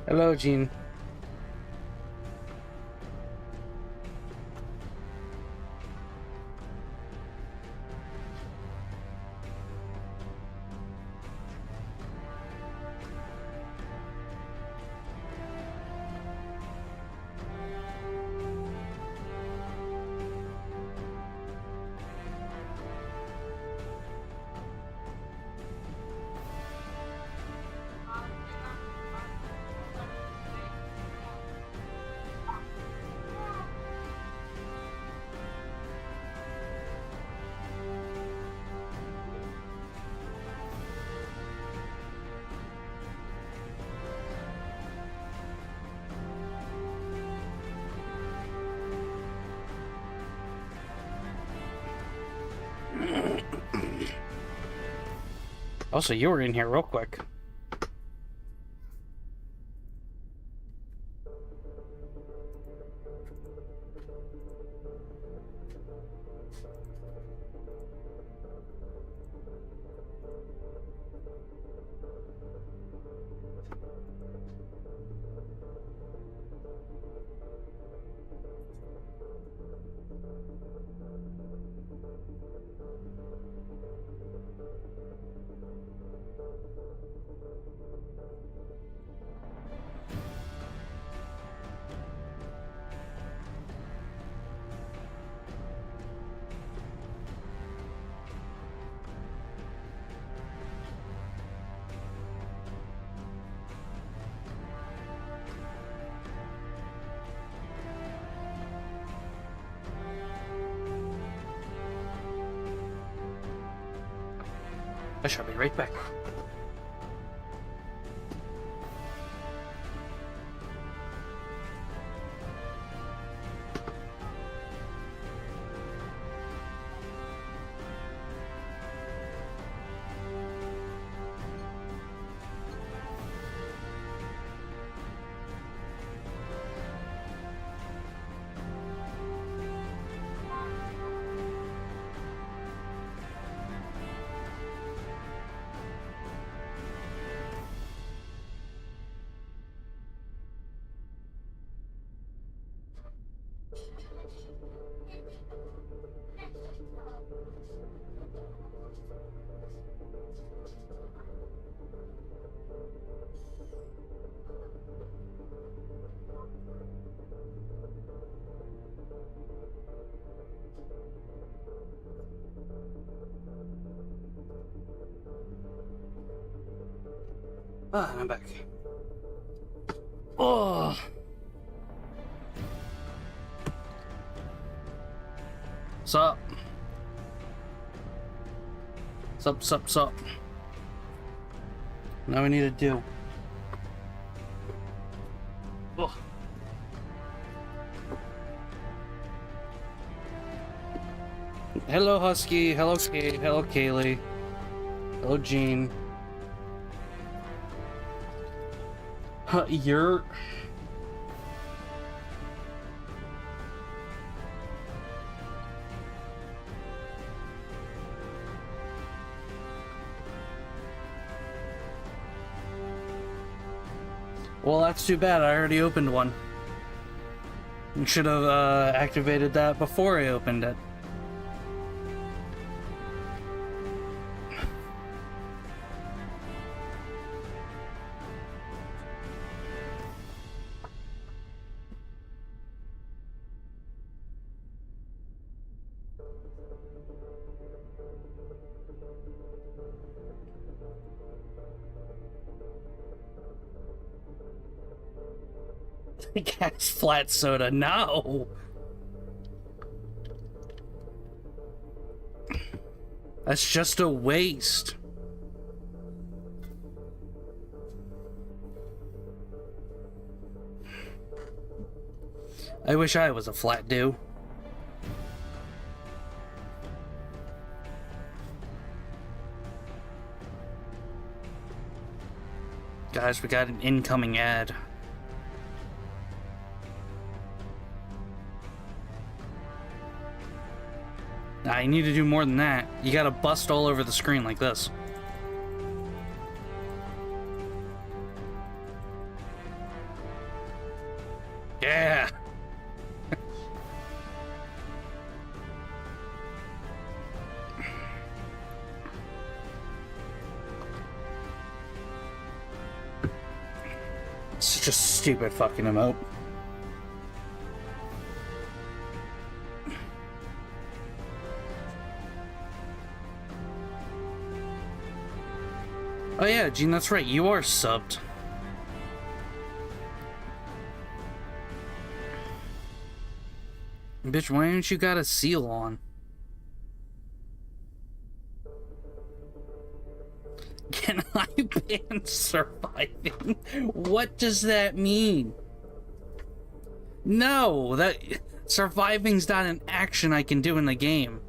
Hello, Gene. Also, you were in here real quick. I shall be right back. Ah, I'm back. Oh. Sup? Sup. Now we need to do. Oh. Hello, Husky. Hello, Kate. Hello, Kaylee. Hello, Jean. You're... Well, that's too bad. I already opened one. You should have activated that before I opened it. Gas flat soda, no! That's just a waste. I wish I was a flat do. Guys, we got an incoming ad. Nah, you need to do more than that. You gotta bust all over the screen like this. Yeah. Such a stupid fucking emote. Oh yeah, Gene, that's right. You are subbed. Bitch, why don't you got a seal on? Can I ban surviving? What does that mean? No, that surviving's not an action I can do in the game.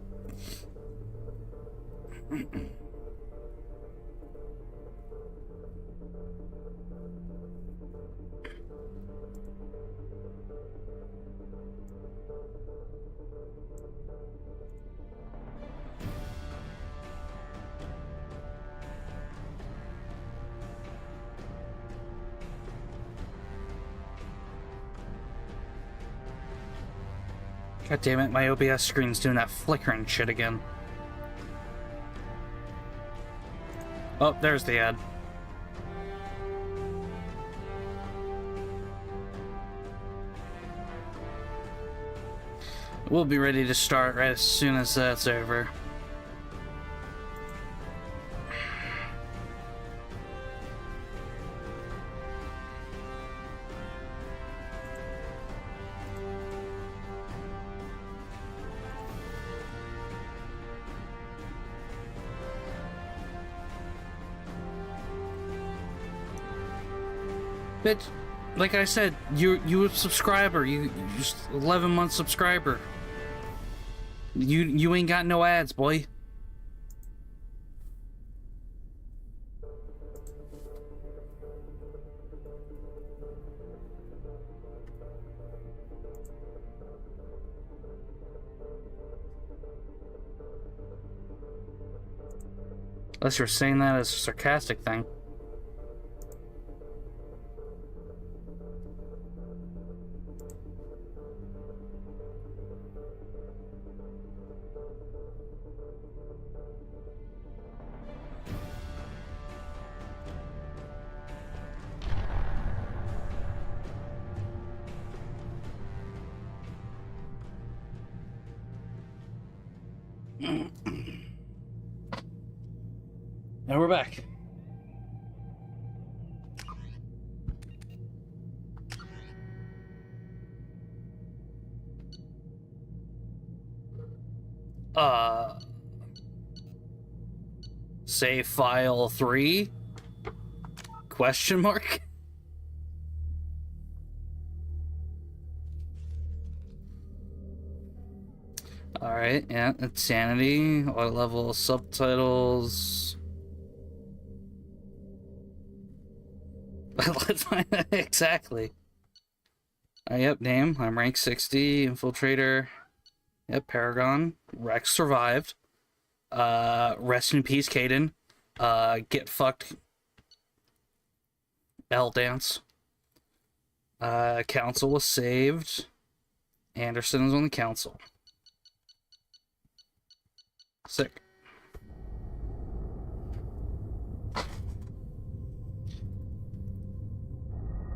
God damn it, my OBS screen's doing that flickering shit again. Oh, there's the ad. We'll be ready to start right as soon as that's over. Bitch, like I said, you a subscriber. You just 11-month subscriber. You ain't got no ads, boy. Unless you're saying that as a sarcastic thing. And we're back. Save file 3? Question mark? Alright, yeah, insanity, auto level, subtitles. Let's find that exactly. Yep, name, I'm rank 60, infiltrator. Yep, Paragon. Rex survived. Rest in peace, Caden. Get fucked. L dance. Council was saved. Anderson is on the council. Sick.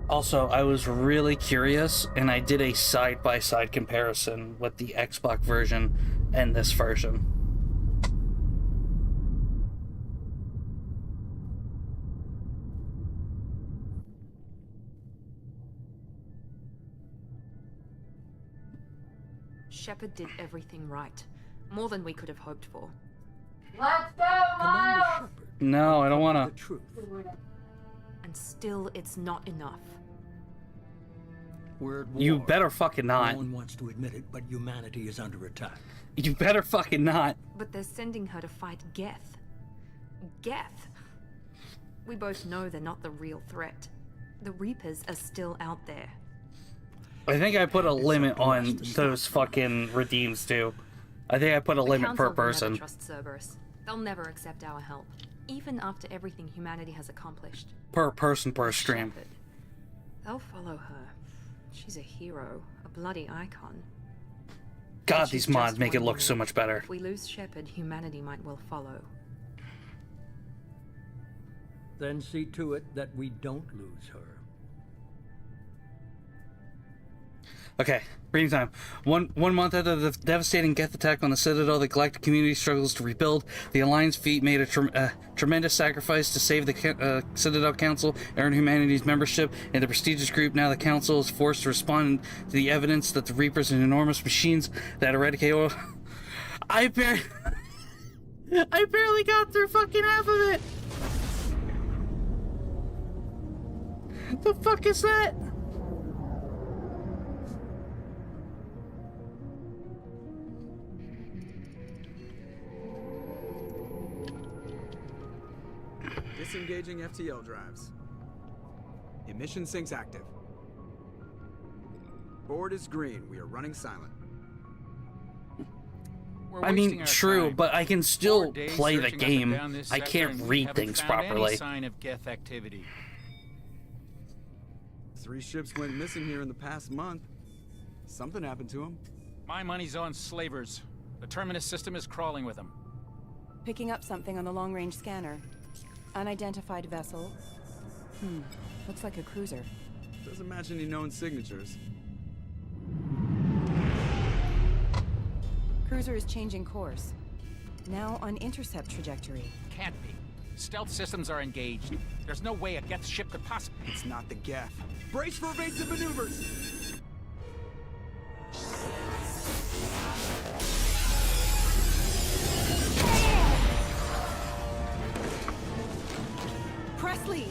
Also, I was really curious, and I did a side-by-side comparison with the Xbox version and this version. Shepard did everything right. More than we could have hoped for. Let's go, Miles! No, I don't wanna. And still, it's not enough. We're at war. You better fucking not. No one wants to admit it, but humanity is under attack. You better fucking not. But they're sending her to fight Geth. Geth! We both know they're not the real threat. The Reapers are still out there. I think I put a limit on those fucking redeems too. I think I put a limit per person. Never trust Cerberus. They'll never accept our help, even after everything humanity has accomplished. Per person per stream. Shepard. They'll follow her. She's a hero, a bloody icon. God, But these she's mods just make it one look so unit. much better. If we lose Shepard, humanity might well follow. Then see to it that we don't lose her. Okay, reading time. One month after the devastating Geth attack on the Citadel, the Galactic community struggles to rebuild. The Alliance fleet made a tremendous sacrifice to save the Citadel Council and earn humanity's membership in the prestigious group. Now the Council is forced to respond to the evidence that the Reapers are enormous machines that eradicate all... I barely got through fucking half of it! The fuck is that? Disengaging FTL drives. Emission sinks active. Board is green. We are running silent. I mean, true, but I can still play the game. I can't read things properly. Any sign of Geth activity. 3 ships went missing here in the past month. Something happened to them. My money's on slavers. The Terminus system is crawling with them. Picking up something on the long-range scanner. Unidentified vessel. Looks like a cruiser. Doesn't match any known signatures. Cruiser is changing course. Now on intercept trajectory. Can't be. Stealth systems are engaged. There's no way a Geth ship could possibly... It's not the Geth. Brace for evasive maneuvers! Presley!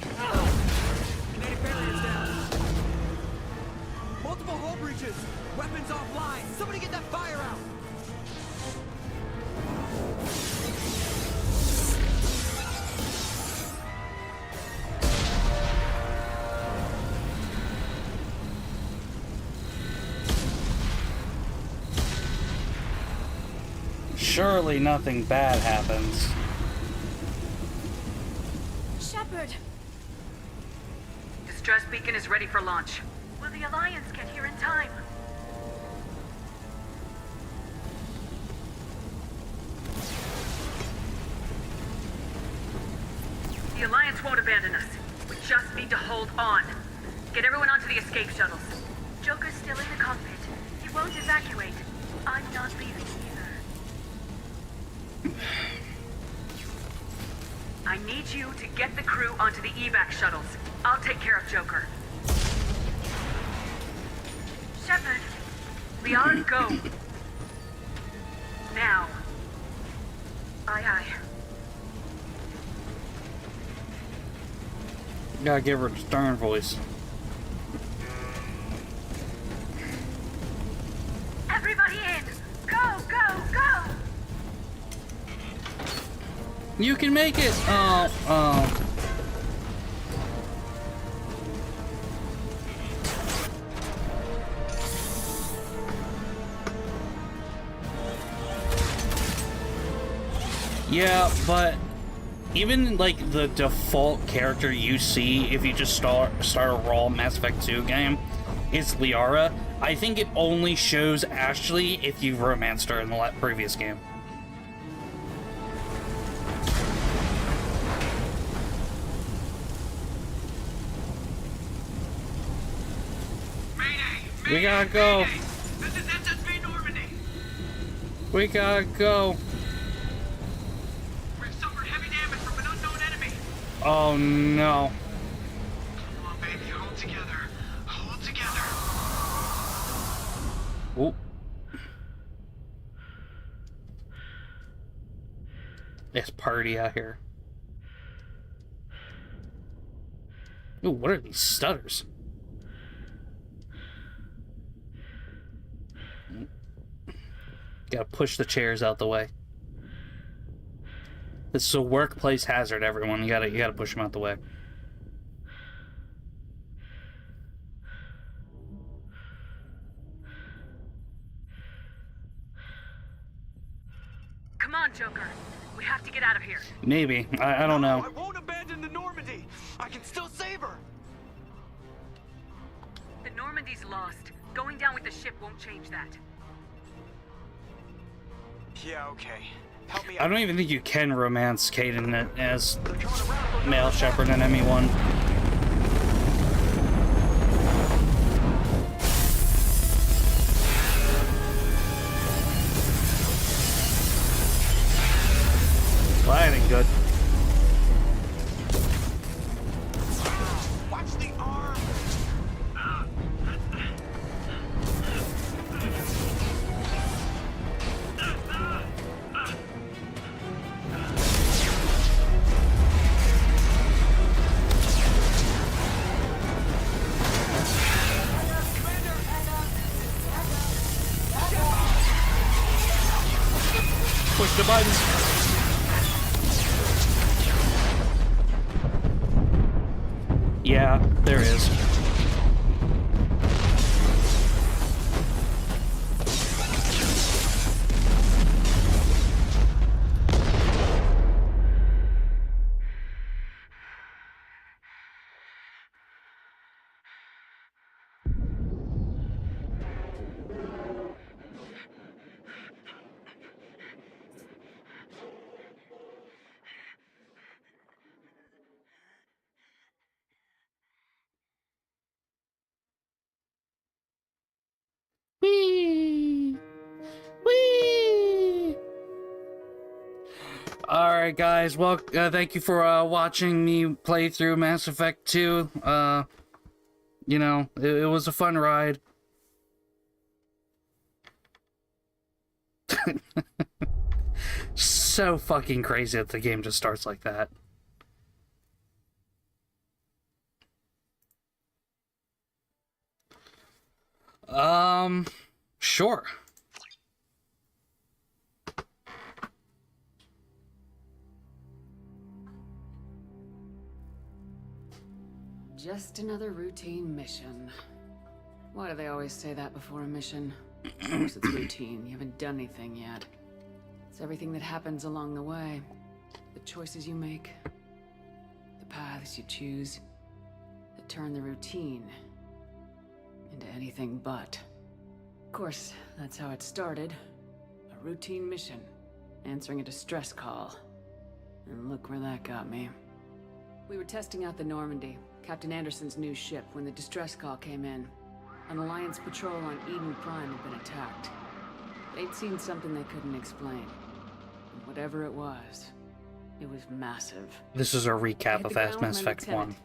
Kinetic barriers down. Multiple hull breaches. Weapons offline. Somebody get that fire out. Surely nothing bad happens. Shepard! Distress beacon is ready for launch. Will the Alliance get here in time? The Alliance won't abandon us. We just need to hold on. Get everyone onto the escape shuttles. Joker's still in the cockpit. He won't evacuate. I'm not leaving either. I need you to get the crew onto the evac shuttles. I'll take care of Joker. Shepard, Liara, go. Now. Aye, aye. Gotta give her a stern voice. Everybody in! Go, go, go! You can make it! Oh. Yeah, but even like the default character you see if you just start a raw Mass Effect 2 game is Liara. I think it only shows Ashley if you've romanced her in the previous game. We gotta go. This is SSV Normandy. We gotta go. We've suffered heavy damage from an unknown enemy. Oh no. Come on, baby. Hold together. Hold together. Ooh. It's party out here. Ooh, what are these stutters? Gotta push the chairs out the way. This is a workplace hazard, everyone. You gotta push them out the way. Come on, Joker. We have to get out of here. Maybe. I don't know. I won't abandon the Normandy. I can still save her. The Normandy's lost. Going down with the ship won't change that. Yeah, okay. Help me I out. don't even think you can romance Caden as male Shepherd in ME1. Well, that ain't good. Watch the arm! Push the buttons. Yeah, there is. Whee! Whee! Alright guys, well, thank you for watching me play through Mass Effect 2. You know, it was a fun ride. So fucking crazy that the game just starts like that. Sure. Just another routine mission. Why do they always say that before a mission? Of course it's routine. You haven't done anything yet. It's everything that happens along the way. The choices you make. The paths you choose. That turn the routine into anything but. Of course, that's how it started. A routine mission. Answering a distress call. And look where that got me. We were testing out the Normandy, Captain Anderson's new ship, when the distress call came in. An Alliance patrol on Eden Prime had been attacked. They'd seen something they couldn't explain. And whatever it was massive. This is a recap of Mass Effect 1,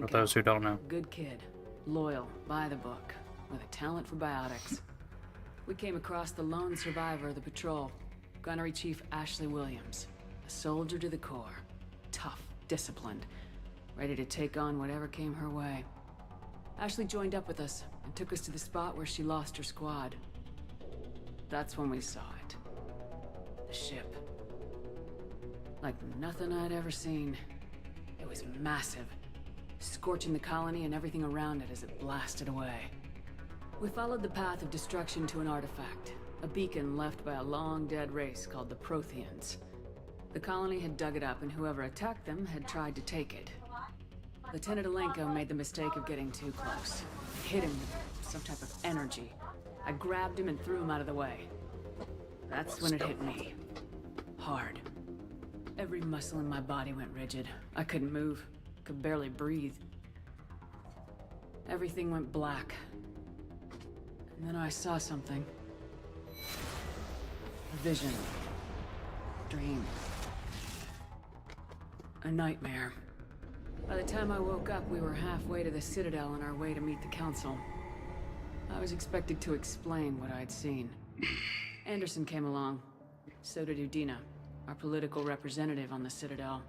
for those who don't know. Good kid, loyal, by the book, with a talent for biotics. We came across the lone survivor of the patrol, Gunnery Chief Ashley Williams. A soldier to the core. Tough, disciplined, ready to take on whatever came her way. Ashley joined up with us and took us to the spot where she lost her squad. That's when we saw it. The ship. Like nothing I'd ever seen. It was massive, scorching the colony and everything around it as it blasted away. We followed the path of destruction to an artifact, a beacon left by a long-dead race called the Protheans. The colony had dug it up, and whoever attacked them had tried to take it. Lieutenant Alenko made the mistake of getting too close. Hit him with some type of energy. I grabbed him and threw him out of the way. That's when it hit me. Hard. Every muscle in my body went rigid. I couldn't move. Could barely breathe. Everything went black. And then I saw something. A vision. Dream. A nightmare. By the time I woke up, we were halfway to the Citadel on our way to meet the Council. I was expected to explain what I'd seen. Anderson came along. So did Udina, our political representative on the Citadel.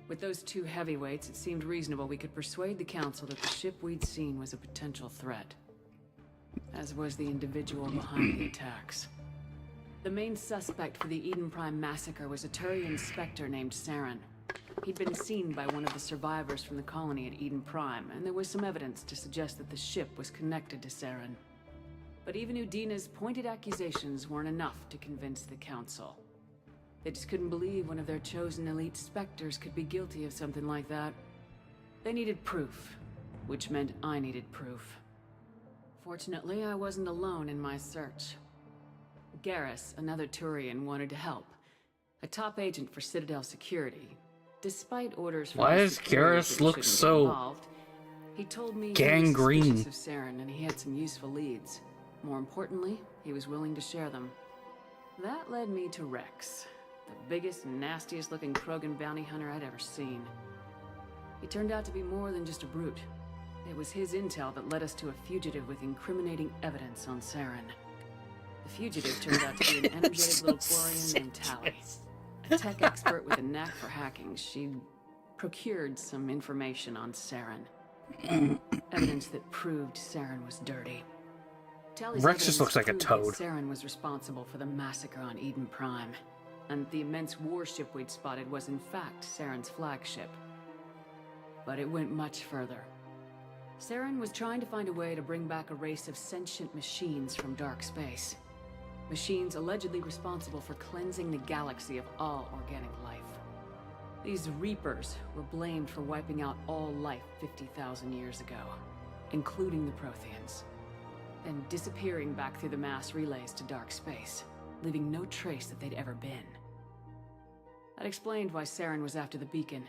With those two heavyweights, it seemed reasonable we could persuade the Council that the ship we'd seen was a potential threat. As was the individual behind the attacks. The main suspect for the Eden Prime massacre was a Turian Spectre named Saren. He'd been seen by one of the survivors from the colony at Eden Prime, and there was some evidence to suggest that the ship was connected to Saren. But even Udina's pointed accusations weren't enough to convince the Council. They just couldn't believe one of their chosen elite Spectres could be guilty of something like that. They needed proof. which meant I needed proof. Fortunately, I wasn't alone in my search. Garrus, another Turian, wanted to help. A top agent for Citadel Security. Despite orders from Why my does superiors Garrus that he look shouldn't get so involved, he told me he gangrene? was suspicious of Saren and he had some useful leads. More importantly, he was willing to share them. That led me to Rex, the biggest, nastiest looking Krogan bounty hunter I'd ever seen. He turned out to be more than just a brute. It was his intel that led us to a fugitive with incriminating evidence on Saren. The fugitive turned out to be an energetic little Quarian named Tally. A tech expert with a knack for hacking, she procured some information on Saren. Evidence that proved Saren was dirty. Tally's Rex just looks like a evidence toad. proved that Saren was responsible for the massacre on Eden Prime, and the immense warship we'd spotted was in fact Saren's flagship. But it went much further. Saren was trying to find a way to bring back a race of sentient machines from dark space. Machines allegedly responsible for cleansing the galaxy of all organic life. These Reapers were blamed for wiping out all life 50,000 years ago, including the Protheans, then disappearing back through the mass relays to dark space, leaving no trace that they'd ever been. That explained why Saren was after the beacon,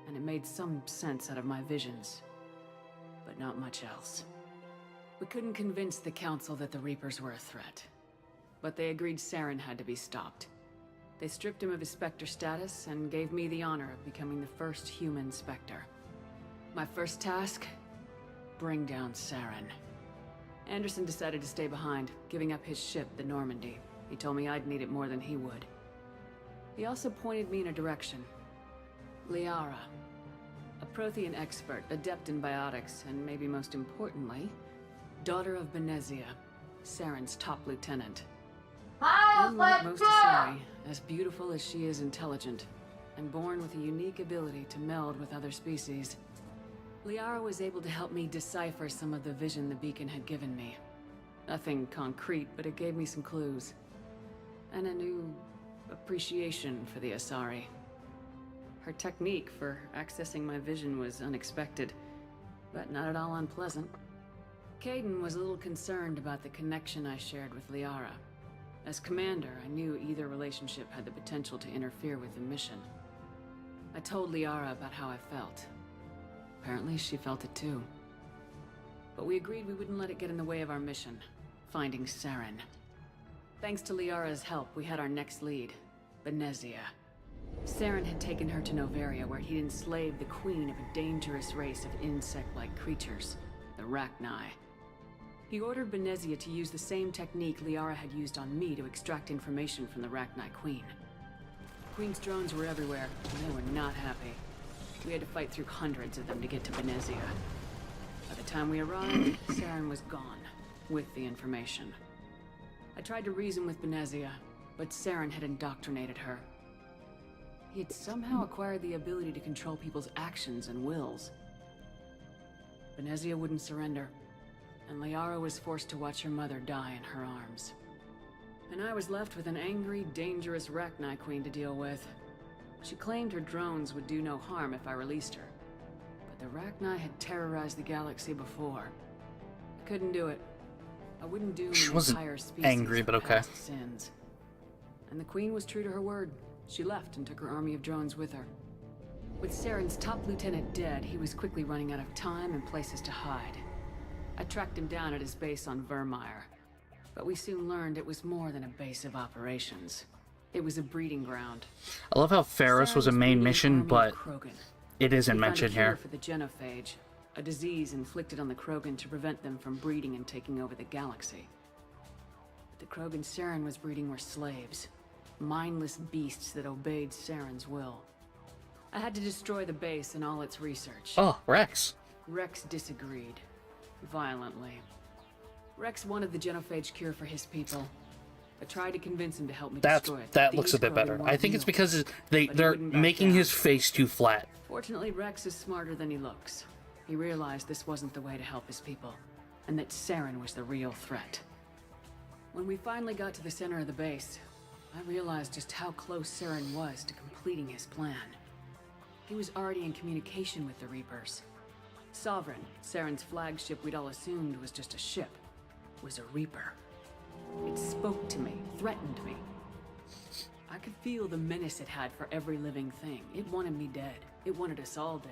and it made some sense out of my visions, but not much else. We couldn't convince the Council that the Reapers were a threat, but they agreed Saren had to be stopped. They stripped him of his Spectre status and gave me the honor of becoming the first human Spectre. My first task? Bring down Saren. Anderson decided to stay behind, giving up his ship, the Normandy. He told me I'd need it more than he would. He also pointed me in a direction. Liara. A Prothean expert, adept in biotics, and maybe most importantly, daughter of Benezia, Saren's top lieutenant. Unlike most Asari, as beautiful as she is intelligent, and born with a unique ability to meld with other species, Liara was able to help me decipher some of the vision the beacon had given me. Nothing concrete, but it gave me some clues. And a new appreciation for the Asari. Her technique for accessing my vision was unexpected, but not at all unpleasant. Caden was a little concerned about the connection I shared with Liara. As commander, I knew either relationship had the potential to interfere with the mission. I told Liara about how I felt. Apparently, she felt it too. But we agreed we wouldn't let it get in the way of our mission, finding Saren. Thanks to Liara's help, we had our next lead, Benezia. Saren had taken her to Noveria, where he'd enslaved the queen of a dangerous race of insect-like creatures, the Rachni. He ordered Benezia to use the same technique Liara had used on me to extract information from the Rachni Queen. The Queen's drones were everywhere, and they were not happy. We had to fight through hundreds of them to get to Benezia. By the time we arrived, Saren was gone, with the information. I tried to reason with Benezia, but Saren had indoctrinated her. He had somehow acquired the ability to control people's actions and wills. Benezia wouldn't surrender, and Liara was forced to watch her mother die in her arms. And I was left with an angry, dangerous Rachni Queen to deal with. She claimed her drones would do no harm if I released her. But the Rachni had terrorized the galaxy before. I couldn't do it. I wouldn't doom She an wasn't entire species angry, for but okay. past sins. And the Queen was true to her word. She left and took her army of drones with her. With Saren's top lieutenant dead, he was quickly running out of time and places to hide. I tracked him down at his base on Vermeer, but we soon learned it was more than a base of operations. It was a breeding ground. I love how Ferris was a main mission, but it isn't mentioned here. For the genophage, a disease inflicted on the Krogan to prevent them from breeding and taking over the galaxy. But the Krogan Saren was breeding were slaves, mindless beasts that obeyed Saren's will. I had to destroy the base and all its research. Oh, Rex. Rex disagreed, violently. Rex wanted the genophage cure for his people. I tried to convince him to help me destroy it. That looks a bit better. I think it's because they're making his face too flat. Fortunately, Rex is smarter than he looks. He realized this wasn't the way to help his people, and that Saren was the real threat. When we finally got to the center of the base, I realized just how close Saren was to completing his plan. He was already in communication with the Reapers. Sovereign, Saren's flagship we'd all assumed was just a ship, was a Reaper. It spoke to me, threatened me. I could feel the menace it had for every living thing. It wanted me dead. It wanted us all dead.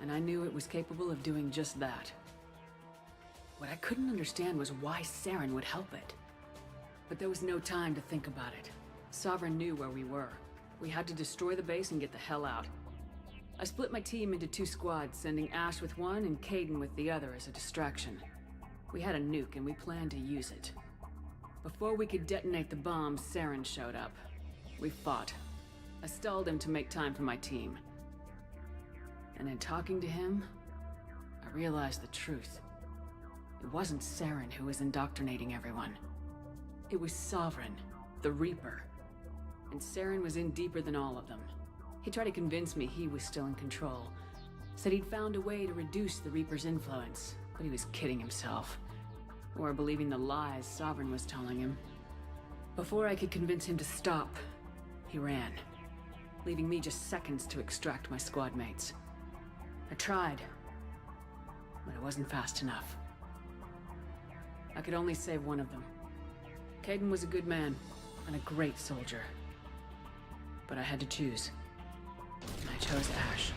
And I knew it was capable of doing just that. What I couldn't understand was why Saren would help it. But there was no time to think about it. Sovereign knew where we were. We had to destroy the base and get the hell out. I split my team into 2 squads, sending Ash with one and Caden with the other as a distraction. We had a nuke and we planned to use it. Before we could detonate the bomb, Saren showed up. We fought. I stalled him to make time for my team. And in talking to him, I realized the truth. It wasn't Saren who was indoctrinating everyone. It was Sovereign, the Reaper. And Saren was in deeper than all of them. He tried to convince me he was still in control. Said he'd found a way to reduce the Reaper's influence, but he was kidding himself. Or believing the lies Sovereign was telling him. Before I could convince him to stop, he ran, leaving me just seconds to extract my squad mates. I tried, but it wasn't fast enough. I could only save one of them. Caden was a good man and a great soldier. But I had to choose. And I chose Ash.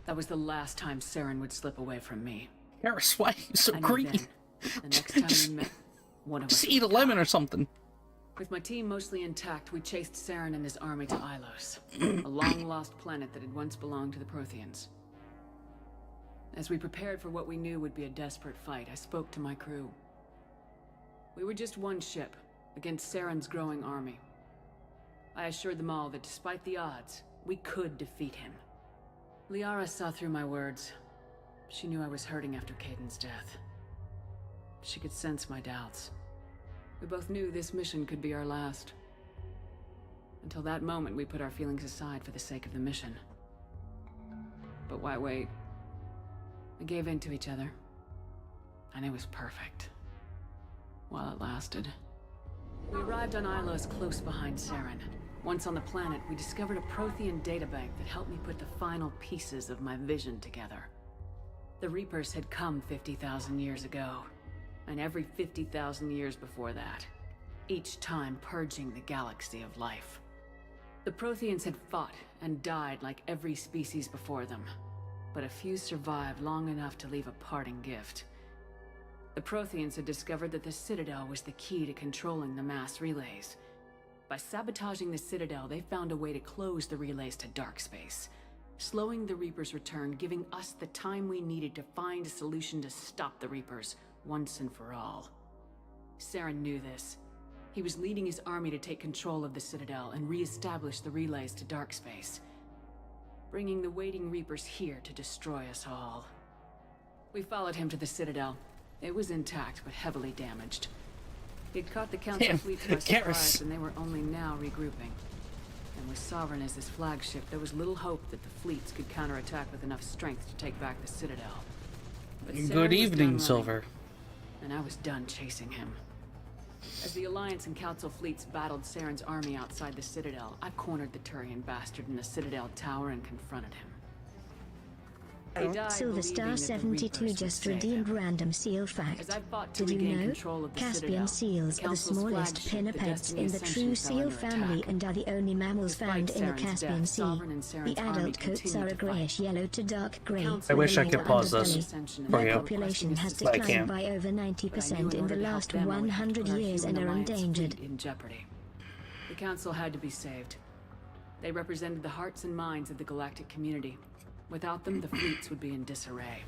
That was the last time Saren would slip away from me. Garrus, why are you so I knew green? then, the next time we met, one of us Just eat a lemon or something. With my team mostly intact, we chased Saren and his army to Ilos, a long-lost planet that had once belonged to the Protheans. As we prepared for what we knew would be a desperate fight, I spoke to my crew. We were just one ship, against Saren's growing army. I assured them all that despite the odds, we could defeat him. Liara saw through my words. She knew I was hurting after Caden's death. She could sense my doubts. We both knew this mission could be our last. Until that moment, we put our feelings aside for the sake of the mission. But why wait? We gave in to each other. And it was perfect. While it lasted. We arrived on Ilos close behind Saren. Once on the planet, we discovered a Prothean databank that helped me put the final pieces of my vision together. The Reapers had come 50,000 years ago, and every 50,000 years before that, each time purging the galaxy of life. The Protheans had fought and died like every species before them, but a few survived long enough to leave a parting gift. The Protheans had discovered that the Citadel was the key to controlling the mass relays. By sabotaging the Citadel, they found a way to close the relays to dark space, slowing the Reapers' return, giving us the time we needed to find a solution to stop the Reapers once and for all. Saren knew this. He was leading his army to take control of the Citadel and re-establish the relays to dark space, bringing the waiting Reapers here to destroy us all. We followed him to the Citadel. It was intact, but heavily damaged. He'd caught the Council fleets by surprise, and they were only now regrouping. And with Sovereign as his flagship, there was little hope that the fleets could counterattack with enough strength to take back the Citadel. But Saren Good was evening, done Silver. running, and I was done chasing him. As the Alliance and Council fleets battled Saren's army outside the Citadel, I cornered the Turian bastard in the Citadel tower and confronted him. He died Silver Star believing that the 72 Reapers just would save redeemed him. random seal As fact. I fought to Did you regain know? control of the Caspian Citadel, seals the are the Council's smallest flagship, the pinnipeds Destiny in the Ascension, true fell seal under family attack. and are the only mammals Despite found in the Saren's Caspian death, Sea. Sovereign and Saren's The army adult coats continued are a to fight. greyish yellow to dark grey. Council I wish I could with pause an this underbelly. for Their you. population has But I declined can't. by over 90% But I knew in the order to help last them, I would have to 100 put our years and human are alliance endangered. fleet in jeopardy. The Council had to be saved. They represented the hearts and minds of the galactic community. Without them, the fleets would be in disarray.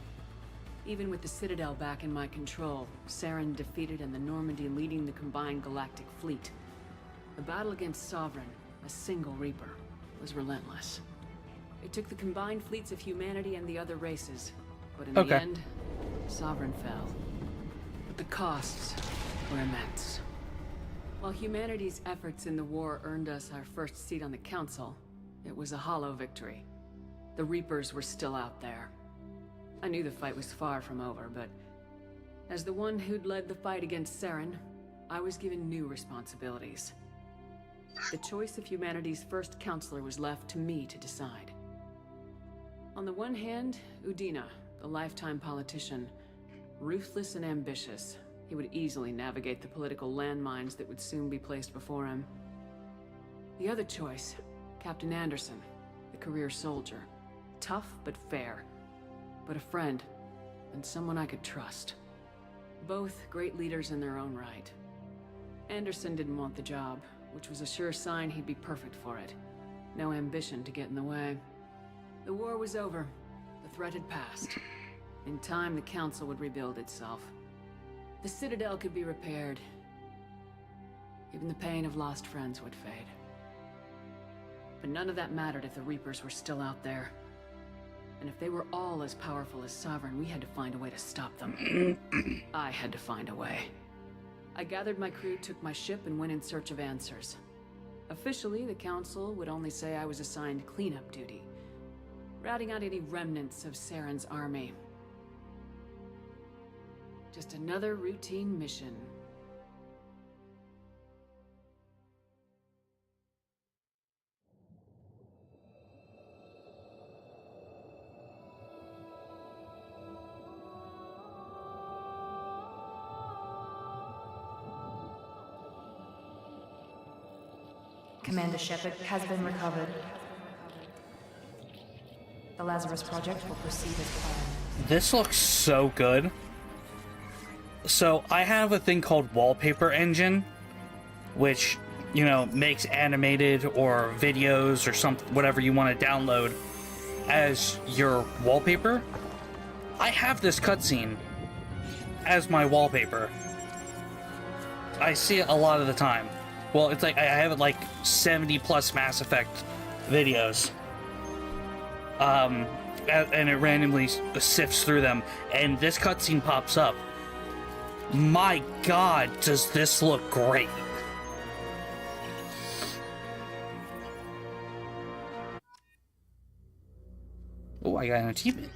Even with the Citadel back in my control, Saren defeated and the Normandy leading the combined galactic fleet. The battle against Sovereign, a single Reaper, was relentless. It took the combined fleets of humanity and the other races, but in the end, Sovereign fell. But the costs were immense. While humanity's efforts in the war earned us our first seat on the Council, it was a hollow victory. The Reapers were still out there. I knew the fight was far from over, but as the one who'd led the fight against Saren, I was given new responsibilities. The choice of humanity's first counselor was left to me to decide. On the one hand, Udina, the lifetime politician. Ruthless and ambitious. He would easily navigate the political landmines that would soon be placed before him. The other choice, Captain Anderson, the career soldier. Tough but fair. But a friend, and someone I could trust. Both great leaders in their own right. Anderson didn't want the job, which was a sure sign he'd be perfect for it. No ambition to get in the way. The war was over. The threat had passed. In time, the Council would rebuild itself. The Citadel could be repaired. Even the pain of lost friends would fade. But none of that mattered if the Reapers were still out there. And if they were all as powerful as Sovereign, we had to find a way to stop them. I had to find a way. I gathered my crew, took my ship, and went in search of answers. Officially, the Council would only say I was assigned cleanup duty, routing out any remnants of Saren's army. Just another routine mission. Commander Shepard has been recovered. The Lazarus Project will proceed as planned. This looks so good. So I have a thing called Wallpaper Engine, which, you know, makes animated or videos or something, whatever you want to download as your wallpaper. I have this cutscene as my wallpaper. I see it a lot of the time. Well, it's like I have like 70 plus Mass Effect videos. And it randomly sifts through them, and this cutscene pops up. My God, does this look great! Oh, I got an achievement.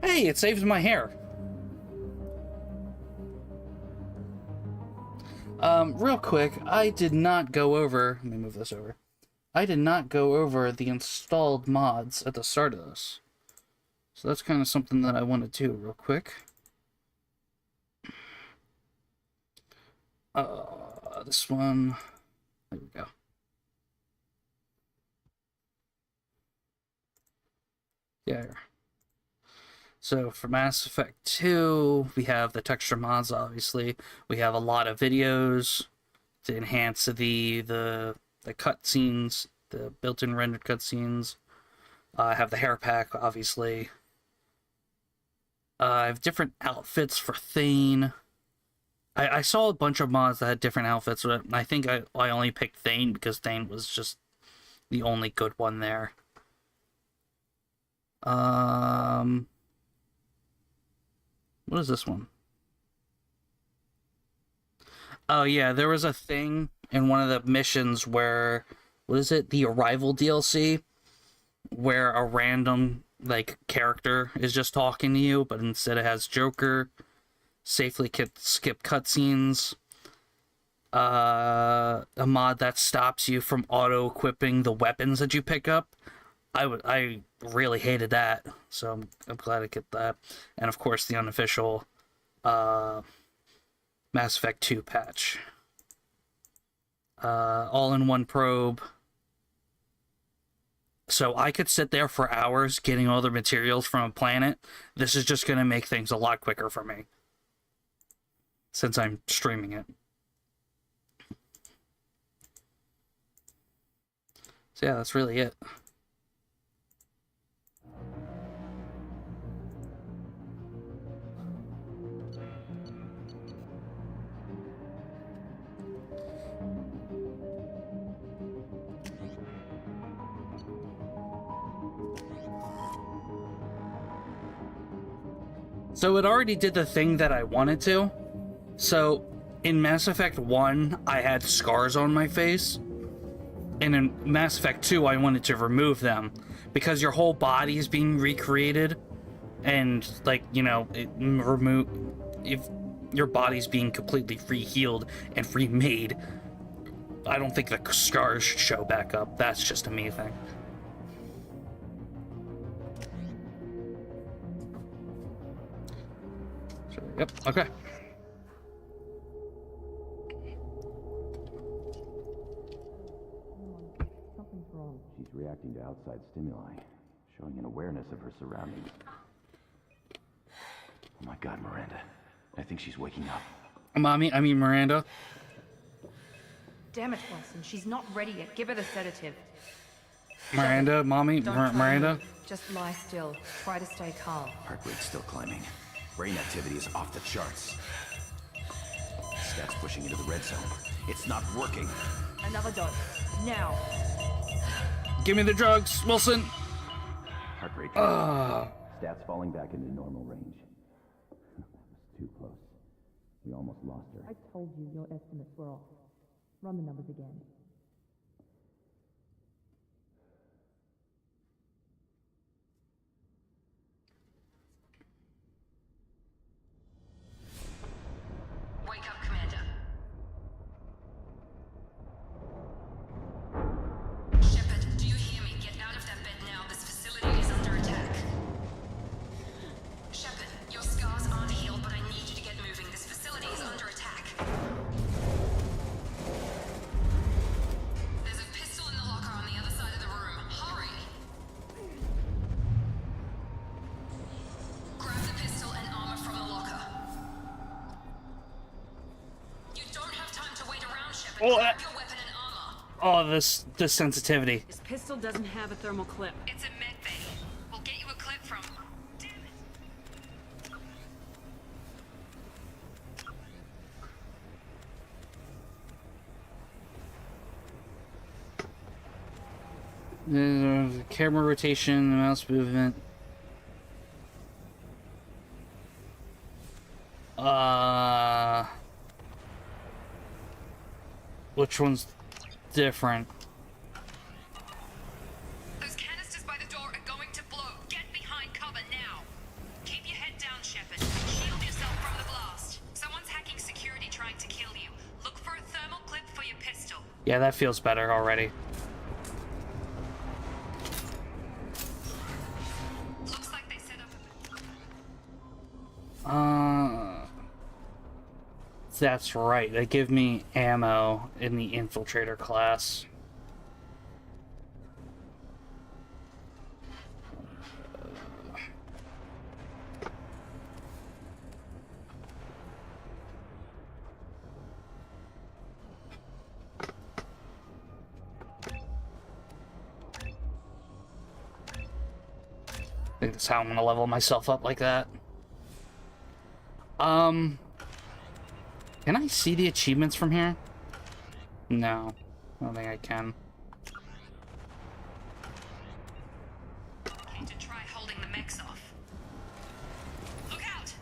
Hey, it saves my hair. Real quick, I did not go over... Let me move this over. I did not go over the installed mods at the start of this. So that's kind of something that I want to do real quick. This one... There we go. Yeah. So for Mass Effect 2, we have the texture mods, obviously. We have a lot of videos to enhance the cutscenes, the built-in rendered cutscenes. I have the hair pack, obviously. I have different outfits for Thane. I saw a bunch of mods that had different outfits, but I think I only picked Thane because Thane was just the only good one there. What is this one? Oh yeah, there was a thing in one of the missions where, what is it? The Arrival DLC, where a random like character is just talking to you, but instead it has Joker, safely skip cutscenes, a mod that stops you from auto-equipping the weapons that you pick up. I really hated that, so I'm glad I get that. And of course the unofficial Mass Effect 2 patch. All-in-one probe. So I could sit there for hours getting all the materials from a planet. This is just going to make things a lot quicker for me, since I'm streaming it. So yeah, that's really it. So it already did the thing that I wanted to. So in Mass Effect 1, I had scars on my face. And in Mass Effect 2, I wanted to remove them. Because your whole body is being recreated. And, like, you know, if your body's being completely re-healed and remade, I don't think the scars should show back up. That's just a me thing. Yep, okay. She's reacting to outside stimuli, showing an awareness of her surroundings. Oh my god, Miranda. I think she's waking up. Mommy, I mean Miranda. Damn it, Wilson. She's not ready yet. Give her the sedative. Miranda, mommy, Don't try to Miranda. move. Just lie still. Try to stay calm. Heart rate's still climbing. Brain activity is off the charts. Stats pushing into the red zone. It's not working. Another dose. Now. Give me the drugs, Wilson. Heart rate. Stats falling back into normal range. That was too close. We almost lost her. I told you your estimates were off. Run the numbers again. Wake up, Commander. Shepard, do you hear me? Get out of that bed now. This facility is under attack. Shepard, your scars aren't healed, but I need you to get moving. This facility is under attack. There's a pistol in the locker on the other side of the room. Hurry! Grab the pistol and armor from the locker. You don't have time to wait around, Shepard. Oh, Grab your weapon and armor. Oh, this sensitivity. This pistol doesn't have a thermal clip. It's a med bay. We'll get you a clip from. Damn it. Camera rotation, mouse movement. Which one's different? Those canisters by the door are going to blow. Get behind cover now. Keep your head down, Shepard. Shield yourself from the blast. Someone's hacking security trying to kill you. Look for a thermal clip for your pistol. Yeah, that feels better already. Looks like they set up That's right. They give me ammo in the infiltrator class. I think that's how I'm gonna level myself up like that. Can I see the achievements from here? No, I don't think I can. to try holding the mechs off. Look out!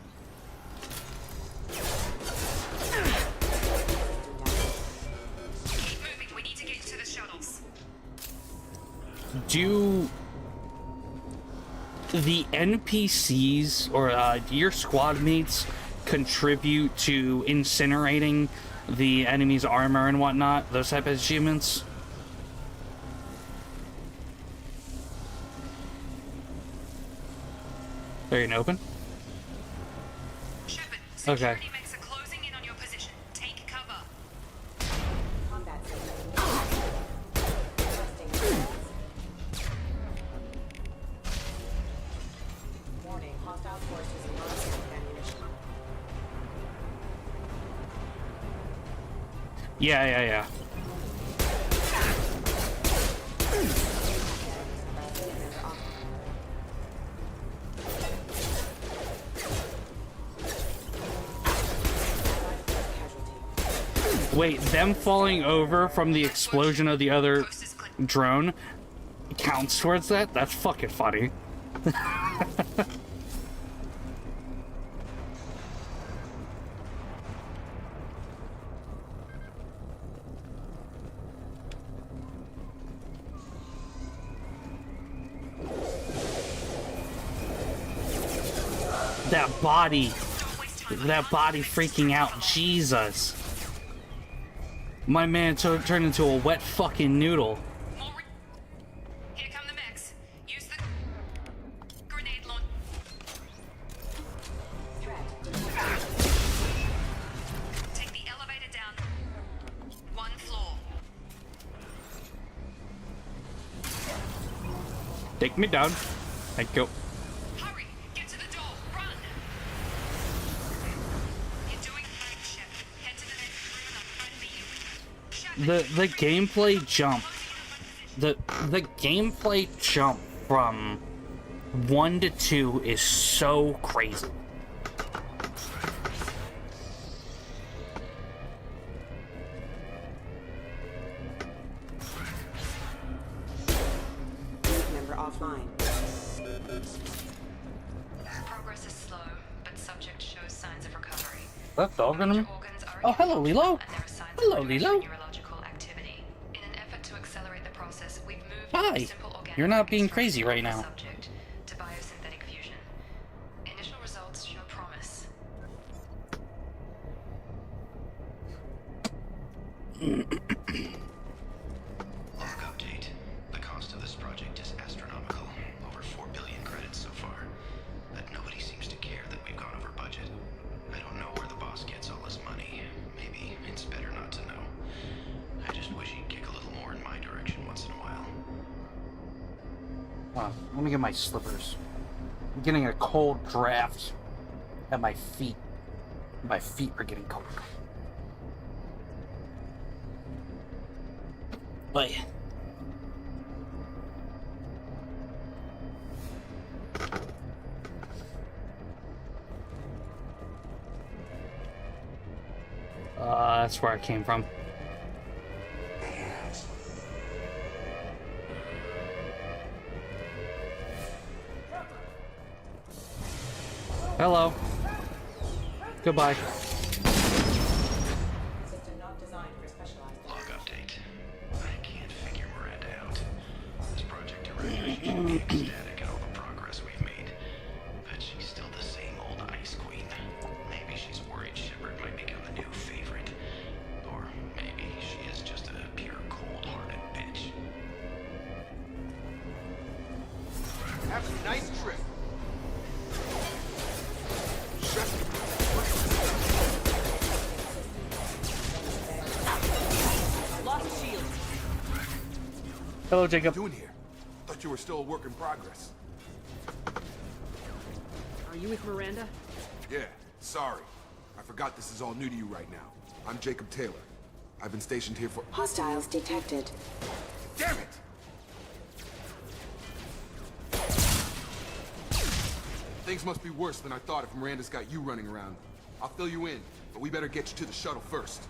Keep moving. We need to get to the shuttles. Do the NPCs or your squad mates contribute to incinerating the enemy's armor and whatnot? Those type of achievements? There you open? Shepard, Okay. security mechs are closing in on your position. Take cover. Combat system. Warning, hostile forces launching ammunition. Yeah. Wait, them falling over from the explosion of the other drone counts towards that? That's fucking funny. That body freaking out, Jesus. My man turned into a wet fucking noodle. Here come the mechs. Use the grenade launch. Take me down. Thank you. Hurry! Get to the door! Run! You're doing fine, Shep. Head to the next room and I'll try to meet you. Shep, The gameplay jump. The gameplay jump from 1 to 2 is so crazy. Member offline. Progress is slow, but subject shows signs of recovery. That dog gonna... Organs are Oh, hello, Lilo. and there are signs Hello, of Lilo. neurological activity. In an effort to accelerate the process, we've moved Hi. simple organic You're not being reconstruction crazy right of the now. subject to biosynthetic fusion. Initial results show promise. Log update. The cost of this project is astronomical. Over 4 billion credits so far. But nobody seems to care that we've gone over budget. I don't know where the boss gets all his money. Maybe it's better not to know. I just wish he'd kick a little more in my direction once in a while. Let me get my slippers. I'm getting a cold draft at my feet. My feet are getting cold. But that's where I came from. Hello. Goodbye. Log update. I can't figure Miranda out. This project director should be ecstatic at all the progress we've made. But she's still the same old ice queen. Maybe she's worried Shepard might become a new favorite. Or maybe she is just a pure cold-hearted bitch. Have a nice trip. Lost shield. Hello, Jacob. Doing here? Thought you were still a work in progress. Are you with Miranda? Yeah, sorry. I forgot this is all new to you right now. I'm Jacob Taylor. I've been stationed here for— Hostiles detected. Damn it! Things must be worse than I thought if Miranda's got you running around. I'll fill you in, but we better get you to the shuttle first.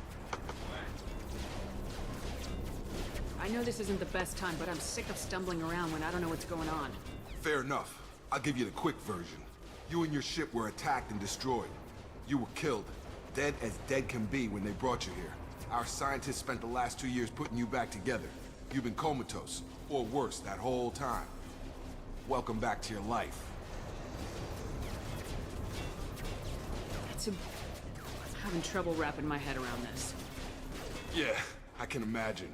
I know this isn't the best time, but I'm sick of stumbling around when I don't know what's going on. Fair enough. I'll give you the quick version. You and your ship were attacked and destroyed. You were killed. Dead as dead can be when they brought you here. Our scientists spent the last 2 years putting you back together. You've been comatose, or worse, that whole time. Welcome back to your life. I'm having trouble wrapping my head around this. Yeah, I can imagine.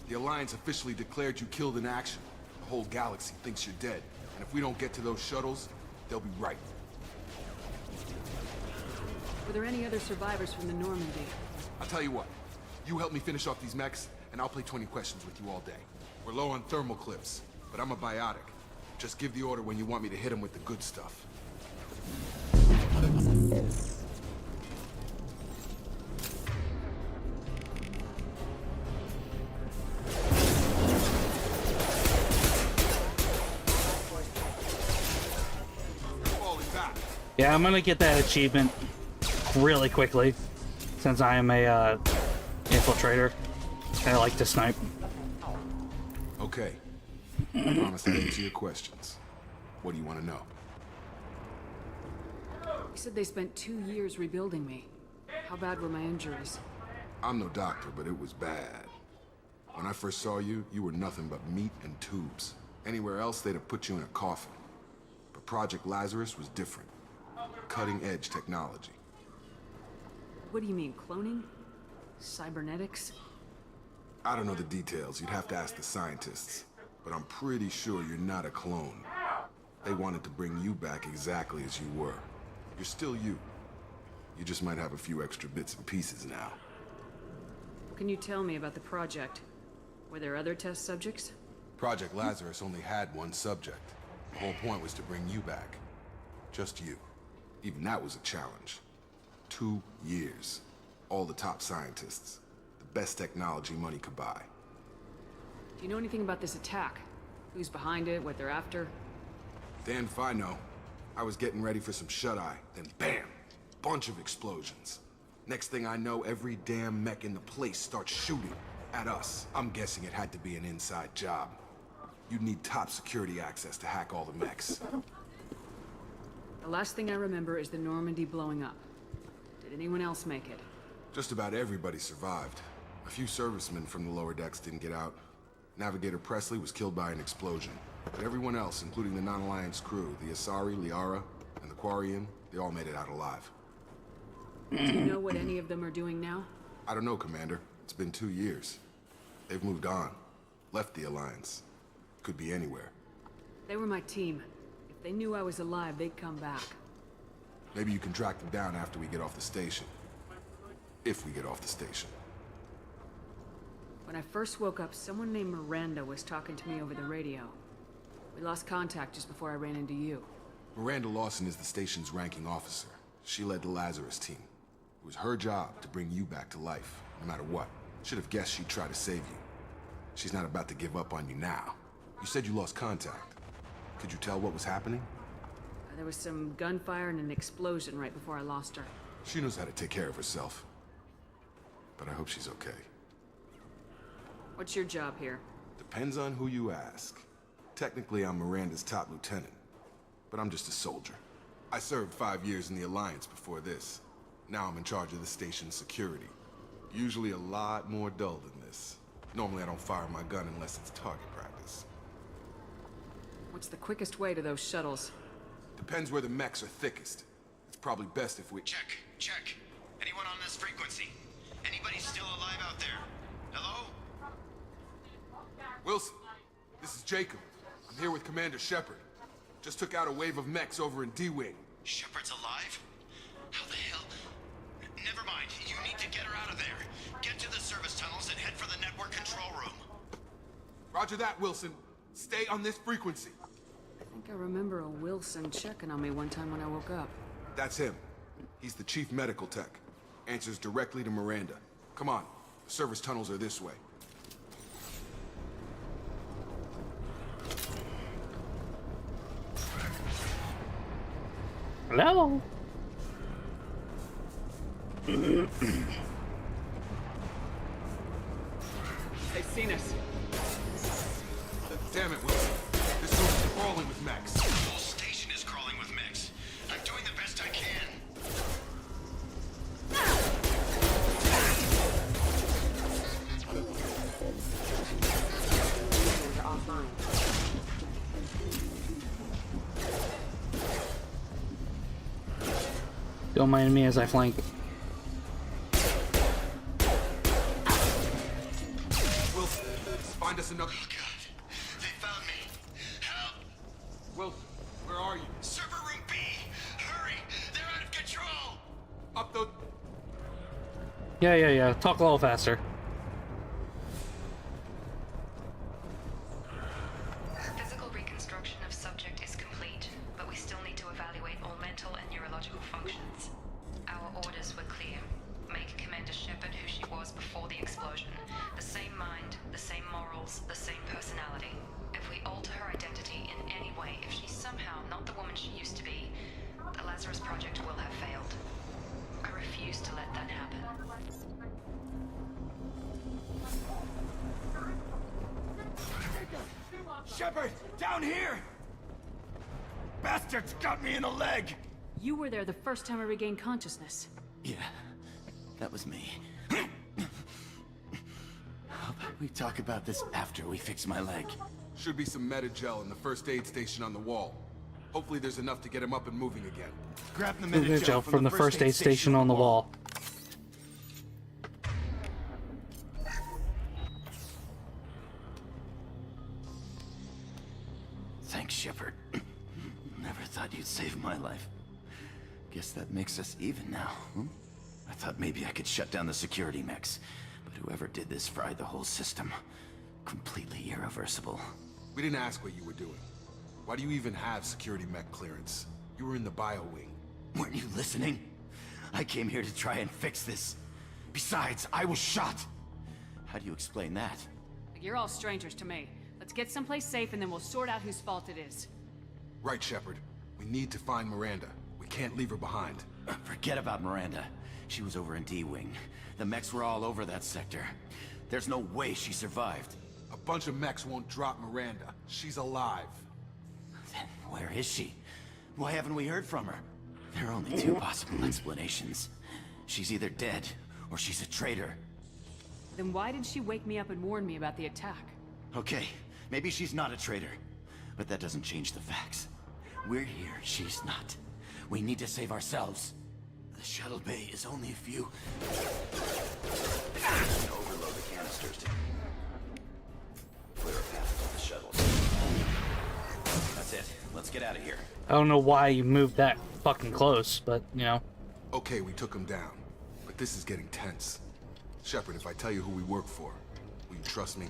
The Alliance officially declared you killed in action. The whole galaxy thinks you're dead. And if we don't get to those shuttles, they'll be right. Were there any other survivors from the Normandy? I'll tell you what. You help me finish off these mechs, and I'll play 20 questions with you all day. We're low on thermal clips, but I'm a biotic. Just give the order when you want me to hit them with the good stuff. Yeah, I'm gonna get that achievement really quickly, since I am a infiltrator. I like to snipe. Okay. I promise to answer your questions. What do you want to know? You said they spent 2 years rebuilding me. How bad were my injuries? I'm no doctor, but it was bad. When I first saw you, you were nothing but meat and tubes. Anywhere else, they'd have put you in a coffin. But Project Lazarus was different. Cutting-edge technology. What do you mean, cloning? Cybernetics? I don't know the details. You'd have to ask the scientists. But I'm pretty sure you're not a clone. They wanted to bring you back exactly as you were. You're still you. You just might have a few extra bits and pieces now. What can you tell me about the project? Were there other test subjects? Project Lazarus only had one subject. The whole point was to bring you back. Just you. Even that was a challenge. 2 years. All the top scientists. The best technology money could buy. Do you know anything about this attack? Who's behind it, what they're after? Damned if I know. I was getting ready for some shut-eye, then bam! Bunch of explosions. Next thing I know, every damn mech in the place starts shooting at us. I'm guessing it had to be an inside job. You'd need top security access to hack all the mechs. The last thing I remember is the Normandy blowing up. Did anyone else make it? Just about everybody survived. A few servicemen from the lower decks didn't get out. Navigator Presley was killed by an explosion. But everyone else, including the non-Alliance crew, the Asari, Liara, and the Quarian, they all made it out alive. Do you know what any of them are doing now? I don't know, Commander. It's been 2 years. They've moved on. Left the Alliance. Could be anywhere. They were my team. If they knew I was alive, they'd come back. Maybe you can track them down after we get off the station. If we get off the station. When I first woke up, someone named Miranda was talking to me over the radio. We lost contact just before I ran into you. Miranda Lawson is the station's ranking officer. She led the Lazarus team. It was her job to bring you back to life, no matter what. Should have guessed she'd try to save you. She's not about to give up on you now. You said you lost contact. Could you tell what was happening? There was some gunfire and an explosion right before I lost her. She knows how to take care of herself. But I hope she's okay. What's your job here? Depends on who you ask. Technically, I'm Miranda's top lieutenant. But I'm just a soldier. I served 5 years in the Alliance before this. Now I'm in charge of the station's security. Usually a lot more dull than this. Normally I don't fire my gun unless it's target practice. What's the quickest way to those shuttles? Depends where the mechs are thickest. It's probably best if we... Check. Anyone on this frequency? Anybody still alive out there? Hello? Wilson, this is Jacob. I'm here with Commander Shepard. Just took out a wave of mechs over in D-Wing. Shepard's alive? How the hell? Never mind. You need to get her out of there. Get to the service tunnels and head for the network control room. Roger that, Wilson. Stay on this frequency. I think I remember a Wilson checking on me one time when I woke up. That's him. He's the chief medical tech. Answers directly to Miranda. Come on. The service tunnels are this way. Hello? They've seen us. Damn it, Wilson. This room's crawling with mechs. The whole station is crawling with mechs. I'm doing the best I can. Don't mind me as I flank. Wilson, find us another... Oh, God. They found me. Help! Wilson, where are you? Server room B! Hurry! They're out of control! Up the... Yeah. Talk a little faster. Physical reconstruction of subject is complete, but we still need to evaluate all mental and neurological functions. Our orders were clear. Make Commander Shepard who she was before the explosion. The same mind, the same morals, the same personality. If we alter her identity in any way, if she's somehow not the woman she used to be, the Lazarus Project will have failed. I refuse to let that happen. Shepard! Down here! Bastards got me in the leg! You were there the first time I regained consciousness. Yeah, that was me. How about we talk about this after we fix my leg? Should be some meta-gel in the first aid station on the wall. Hopefully there's enough to get him up and moving again. Grab the Meta-gel meta-gel from the first aid station on the wall. Thanks, Shepard. Never thought you'd save my life. Guess that makes us even now, huh? I thought maybe I could shut down the security mechs, but whoever did this fried the whole system. Completely irreversible. We didn't ask what you were doing. Why do you even have security mech clearance? You were in the bio wing. Weren't you listening? I came here to try and fix this. Besides, I was shot. How do you explain that? You're all strangers to me. Let's get someplace safe and then we'll sort out whose fault it is. Right, Shepard. We need to find Miranda. We can't leave her behind. Forget about Miranda. She was over in D-Wing. The mechs were all over that sector. There's no way she survived. A bunch of mechs won't drop Miranda. She's alive. Then where is she? Why haven't we heard from her? There are only two possible explanations. She's either dead, or she's a traitor. Then why did she wake me up and warn me about the attack? Okay, maybe she's not a traitor. But that doesn't change the facts. We're here, she's not. We need to save ourselves. The shuttle bay is only a few... Overload the canisters to clear a path to the shuttle. That's it. Let's get out of here. I don't know why you moved that fucking close, but, you know. Okay, we took him down. But this is getting tense. Shepard, if I tell you who we work for, will you trust me?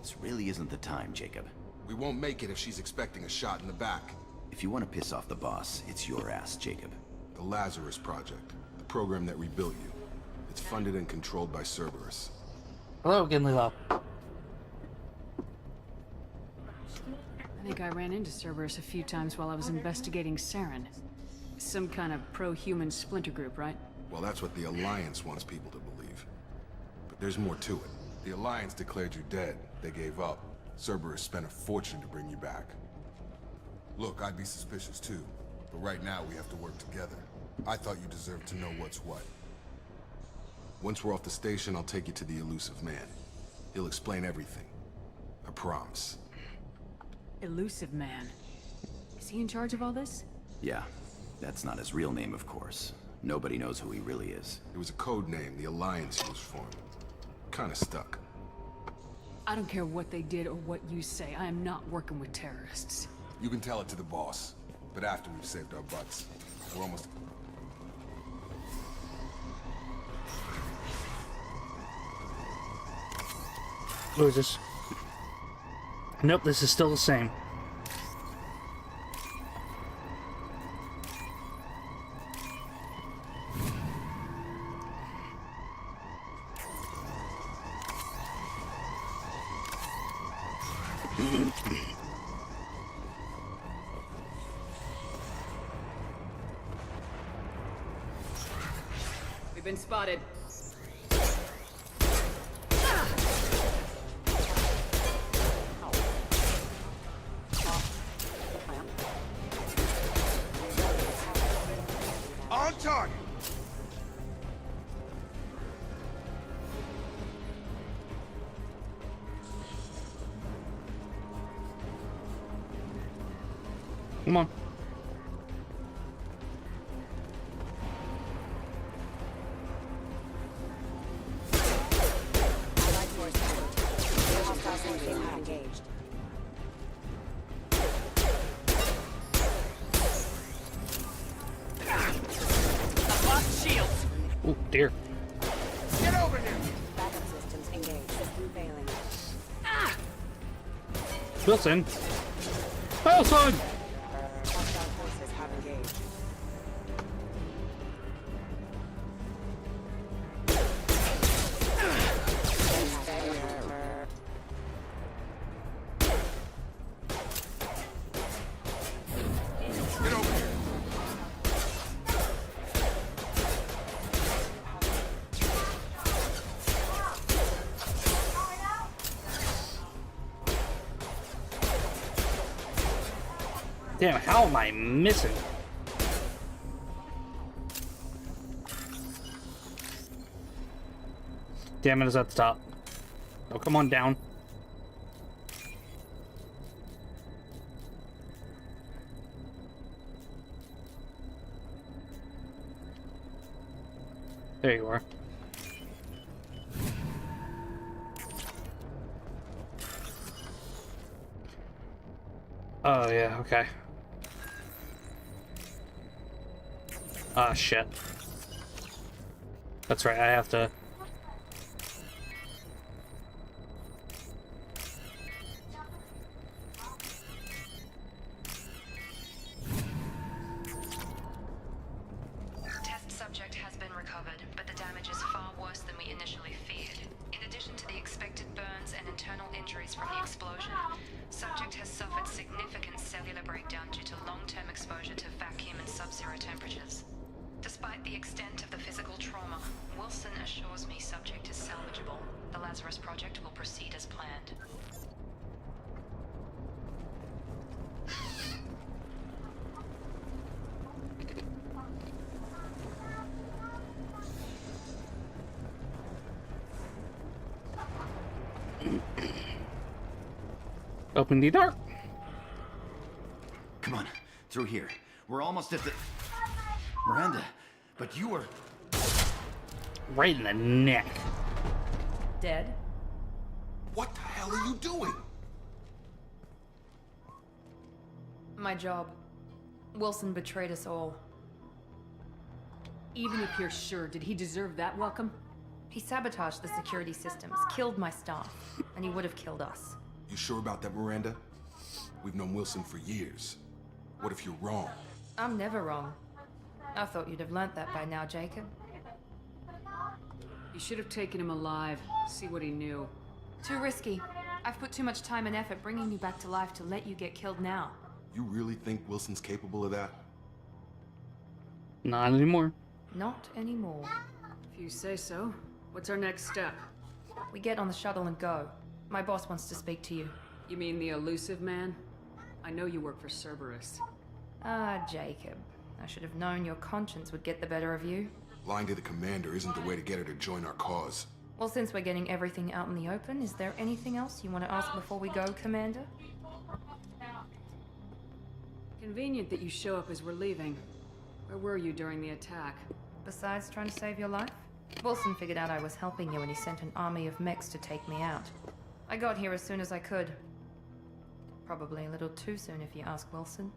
This really isn't the time, Jacob. We won't make it if she's expecting a shot in the back. If you want to piss off the boss, it's your ass, Jacob. The Lazarus Project, the program that rebuilt you. It's funded and controlled by Cerberus. Hello again, Lilo. I think I ran into Cerberus a few times while I was investigating Saren. Some kind of pro-human splinter group, right? Well, that's what the Alliance wants people to believe. But there's more to it. The Alliance declared you dead. They gave up. Cerberus spent a fortune to bring you back. Look, I'd be suspicious too. But right now, we have to work together. I thought you deserved to know what's what. Once we're off the station, I'll take you to the elusive man. He'll explain everything. I promise. Elusive Man. Is he in charge of all this? Yeah, that's not his real name, of course. Nobody knows who he really is. It was a code name the Alliance used for him. Kinda stuck. I don't care what they did or what you say. I am not working with terrorists. You can tell it to the boss. But after we've saved our butts. We're almost... What is this? Nope, this is still the same. We've been spotted. On target! Come on. Oh dear. Get over here! Backup systems engaged. System failing. Wilson. Wilson! Hostile forces have engaged. Get over here! Damn, how am I missing? Damn it, is at the top. Oh, come on down. There you are. Oh, yeah, okay. Ah, shit. That's right, I have to... breakdown due to long-term exposure to vacuum and sub-zero temperatures. Despite the extent of the physical trauma, Wilson assures me subject is salvageable. The Lazarus Project will proceed as planned. Open the door. Come on, through here. We're almost at the... Miranda, but you were... Right in the neck. Dead? What the hell are you doing? My job. Wilson betrayed us all. Even if you're sure, did he deserve that welcome? He sabotaged the security systems, killed my staff, and he would have killed us. You sure about that, Miranda? We've known Wilson for years. What if you're wrong? I'm never wrong. I thought you'd have learnt that by now, Jacob. You should have taken him alive, see what he knew. Too risky. I've put too much time and effort bringing you back to life to let you get killed now. You really think Wilson's capable of that? Not anymore. Not anymore. If you say so. What's our next step? We get on the shuttle and go. My boss wants to speak to you. You mean the elusive man? I know you work for Cerberus. Ah, Jacob. I should have known your conscience would get the better of you. Lying to the commander isn't the way to get her to join our cause. Well, since we're getting everything out in the open, is there anything else you want to ask before we go, Commander? Convenient that you show up as we're leaving. Where were you during the attack? Besides trying to save your life? Wilson figured out I was helping you and he sent an army of mechs to take me out. I got here as soon as I could. Probably a little too soon if you ask Wilson.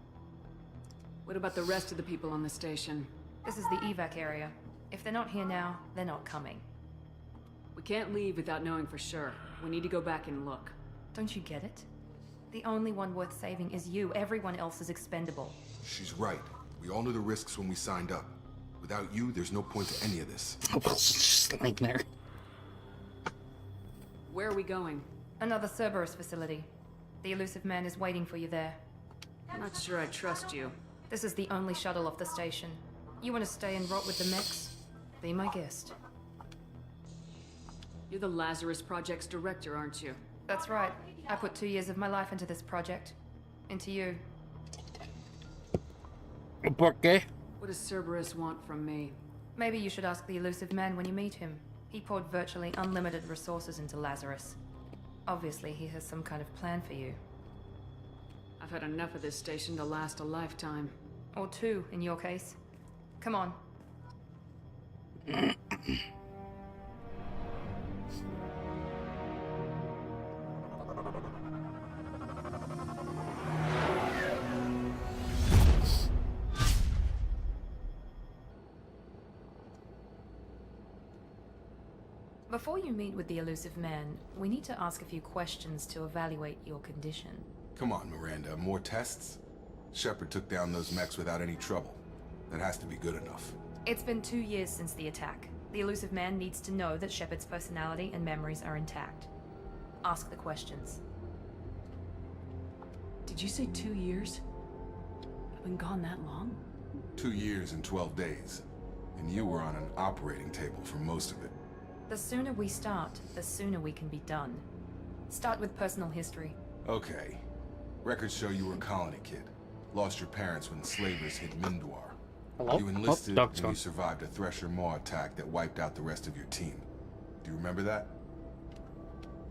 What about the rest of the people on the station? This is the evac area. If they're not here now, they're not coming. We can't leave without knowing for sure. We need to go back and look. Don't you get it? The only one worth saving is you. Everyone else is expendable. She's right. We all knew the risks when we signed up. Without you, there's no point to any of this. Just like there. Where are we going? Another Cerberus facility. The elusive man is waiting for you there. I'm not sure I trust you. This is the only shuttle off the station. You want to stay and rot with the mechs? Be my guest. You're the Lazarus Project's director, aren't you? That's right. I put 2 years of my life into this project. Into you. ¿Por qué? What does Cerberus want from me? Maybe you should ask the elusive man when you meet him. He poured virtually unlimited resources into Lazarus. Obviously, he has some kind of plan for you. I've had enough of this station to last a lifetime. Or 2, in your case. Come on. Before you meet with the elusive man, we need to ask a few questions to evaluate your condition. Come on, Miranda. More tests? Shepard took down those mechs without any trouble. That has to be good enough. It's been 2 years since the attack. The elusive man needs to know that Shepard's personality and memories are intact. Ask the questions. Did you say 2 years? I've been gone that long? 2 years and 12 days. And you were on an operating table for most of it. The sooner we start, the sooner we can be done. Start with personal history. Okay. Records show you were a colony kid. Lost your parents when slavers hit Mindwar. Hello? You enlisted Dog's and gone. you survived a Thresher Maw attack that wiped out the rest of your team. Do you remember that?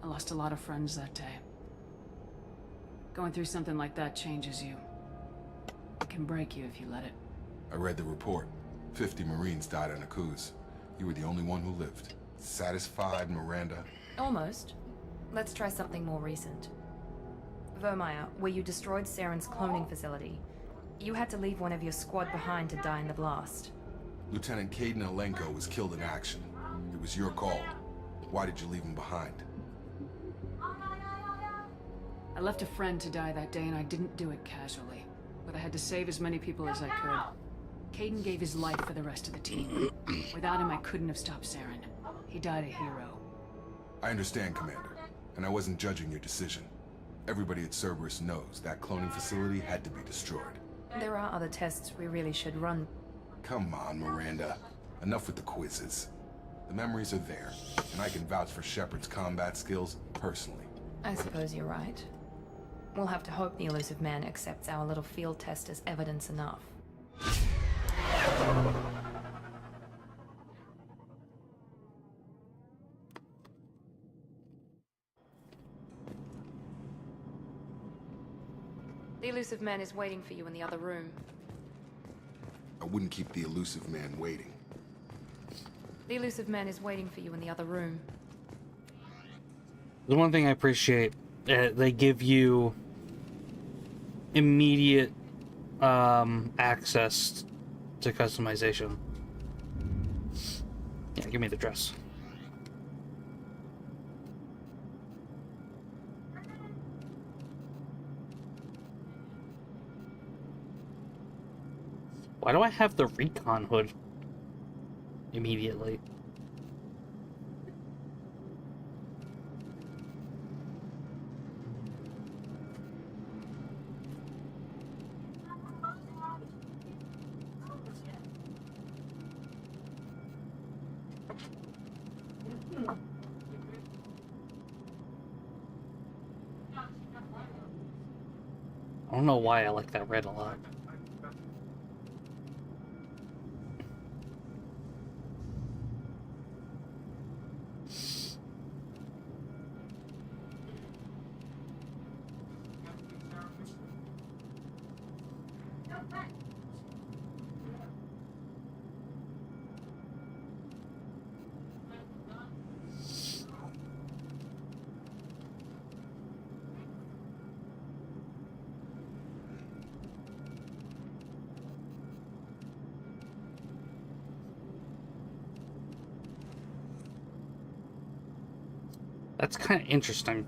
I lost a lot of friends that day. Going through something like that changes you. It can break you if you let it. I read the report. 50 Marines died on a cruise. You were the only one who lived. Satisfied, Miranda? Almost. Let's try something more recent. Vermeer, where you destroyed Saren's cloning facility. You had to leave one of your squad behind to die in the blast. Lieutenant Caden Alenko was killed in action. It was your call. Why did you leave him behind? I left a friend to die that day and I didn't do it casually. But I had to save as many people as I could. Caden gave his life for the rest of the team. Without him, I couldn't have stopped Saren. He died a hero. I understand, Commander. And I wasn't judging your decision. Everybody at Cerberus knows that cloning facility had to be destroyed. There are other tests we really should run. Come on, Miranda. Enough with the quizzes. The memories are there, and I can vouch for Shepard's combat skills personally. I suppose you're right. We'll have to hope the elusive man accepts our little field test as evidence enough. The elusive man is waiting for you in the other room. I wouldn't keep the elusive man waiting. The elusive man is waiting for you in the other room. The one thing I appreciate, they give you immediate access to customization. Yeah, give me the dress. Why do I have the recon hood immediately? I don't know why I like that red a lot. That's kind of interesting.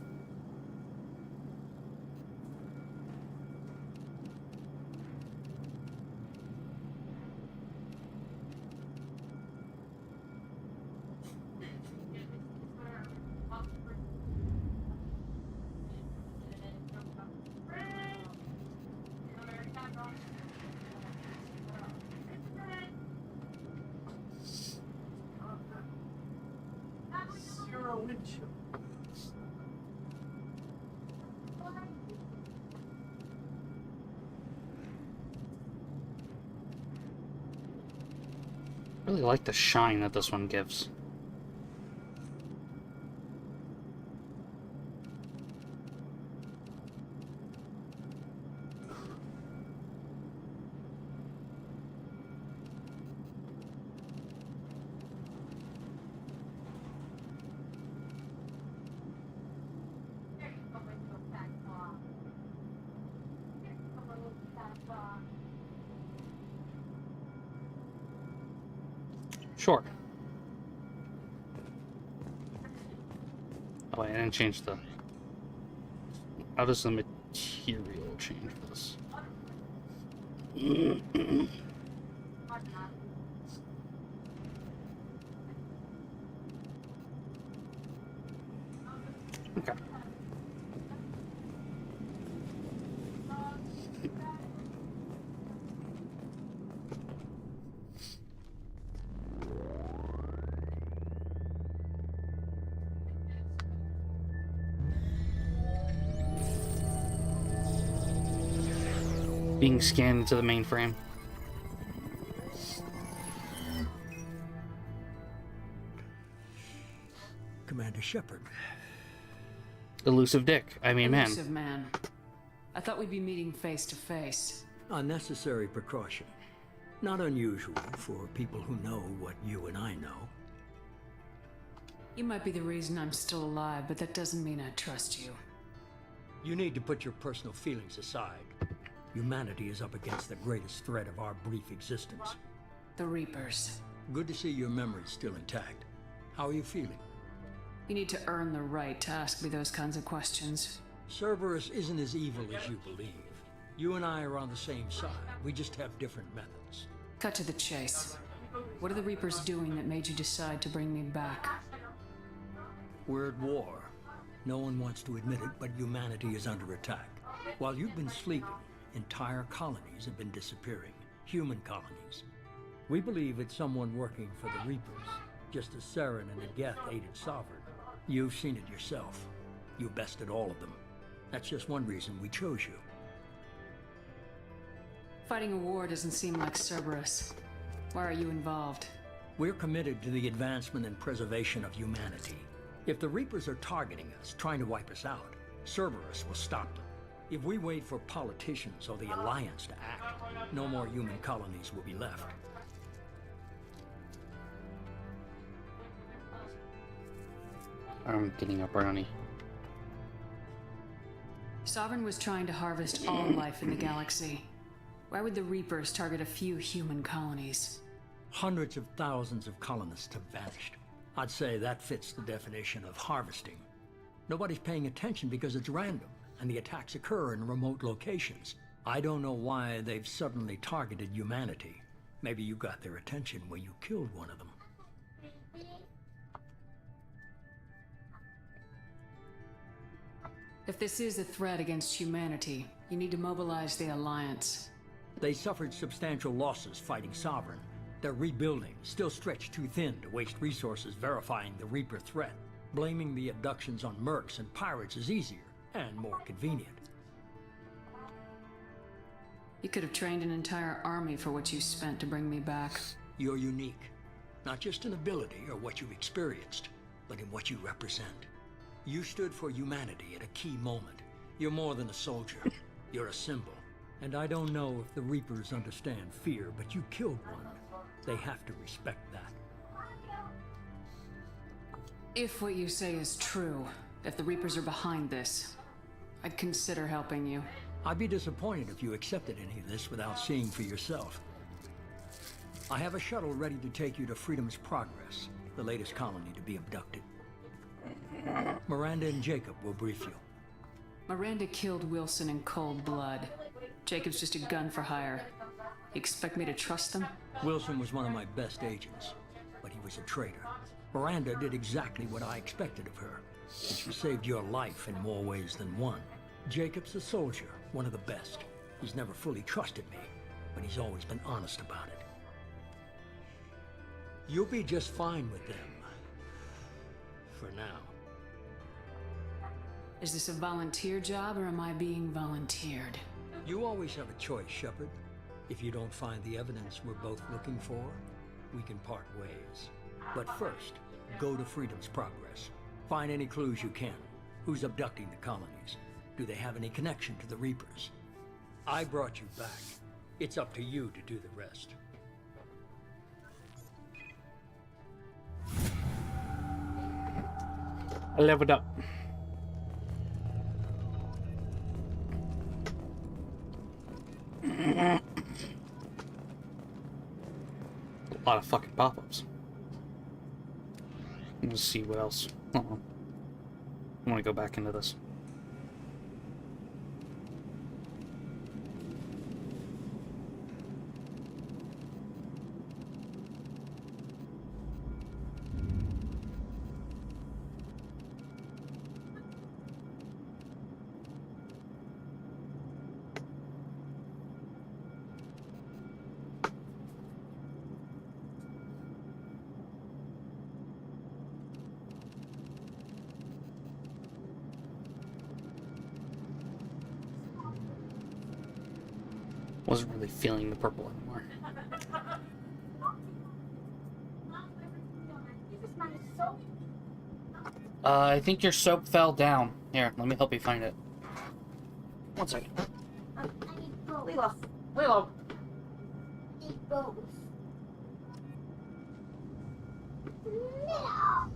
I really like the shine that this one gives. Sure. Oh wait, I didn't change the... How does the material change this? Okay. Being scanned into the mainframe. Commander Shepard. Elusive Dick. I mean, Elusive man. I thought we'd be meeting face to face. Unnecessary precaution. Not unusual for people who know what you and I know. You might be the reason I'm still alive, but that doesn't mean I trust you. You need to put your personal feelings aside. Humanity is up against the greatest threat of our brief existence. The Reapers. Good to see your memory's still intact. How are you feeling? You need to earn the right to ask me those kinds of questions. Cerberus isn't as evil as you believe. You and I are on the same side. We just have different methods. Cut to the chase. What are the Reapers doing that made you decide to bring me back? We're at war. No one wants to admit it, but humanity is under attack. While you've been sleeping, entire colonies have been disappearing. Human colonies. We believe it's someone working for the Reapers, just as Saren and the Geth aided Sovereign. You've seen it yourself. You bested all of them. That's just one reason we chose you. Fighting a war doesn't seem like Cerberus. Why are you involved? We're committed to the advancement and preservation of humanity. If the Reapers are targeting us, trying to wipe us out, Cerberus will stop them. If we wait for politicians or the Alliance to act, no more human colonies will be left. I'm getting a brownie. Sovereign was trying to harvest all life in the galaxy. Why would the Reapers target a few human colonies? Hundreds of thousands of colonists have vanished. I'd say that fits the definition of harvesting. Nobody's paying attention because it's random, and the attacks occur in remote locations. I don't know why they've suddenly targeted humanity. Maybe you got their attention when you killed one of them. If this is a threat against humanity, you need to mobilize the Alliance. They suffered substantial losses fighting Sovereign. They're rebuilding, still stretched too thin to waste resources verifying the Reaper threat. Blaming the abductions on mercs and pirates is easier and more convenient. You could have trained an entire army for what you spent to bring me back. You're unique, not just in ability or what you've experienced, but in what you represent. You stood for humanity at a key moment. You're more than a soldier. You're a symbol. And I don't know if the Reapers understand fear, but you killed one. They have to respect that. If what you say is true, if the Reapers are behind this, I'd consider helping you. I'd be disappointed if you accepted any of this without seeing for yourself. I have a shuttle ready to take you to Freedom's Progress, the latest colony to be abducted. Miranda and Jacob will brief you. Miranda killed Wilson in cold blood. Jacob's just a gun for hire. You expect me to trust them? Wilson was one of my best agents, but he was a traitor. Miranda did exactly what I expected of her, and she saved your life in more ways than one. Jacob's a soldier, one of the best. He's never fully trusted me, but he's always been honest about it. You'll be just fine with them. For now. Is this a volunteer job, or am I being volunteered? You always have a choice, Shepard. If you don't find the evidence we're both looking for, we can part ways. But first, go to Freedom's Progress. Find any clues you can. Who's abducting the colonies? Do they have any connection to the Reapers? I brought you back. It's up to you to do the rest. I leveled up. A lot of fucking pop-ups. Let's see what else. I want to go back into this. Wasn't really feeling the purple anymore. I think your soap fell down. Here, let me help you find it. One second. Lilo. Eat both.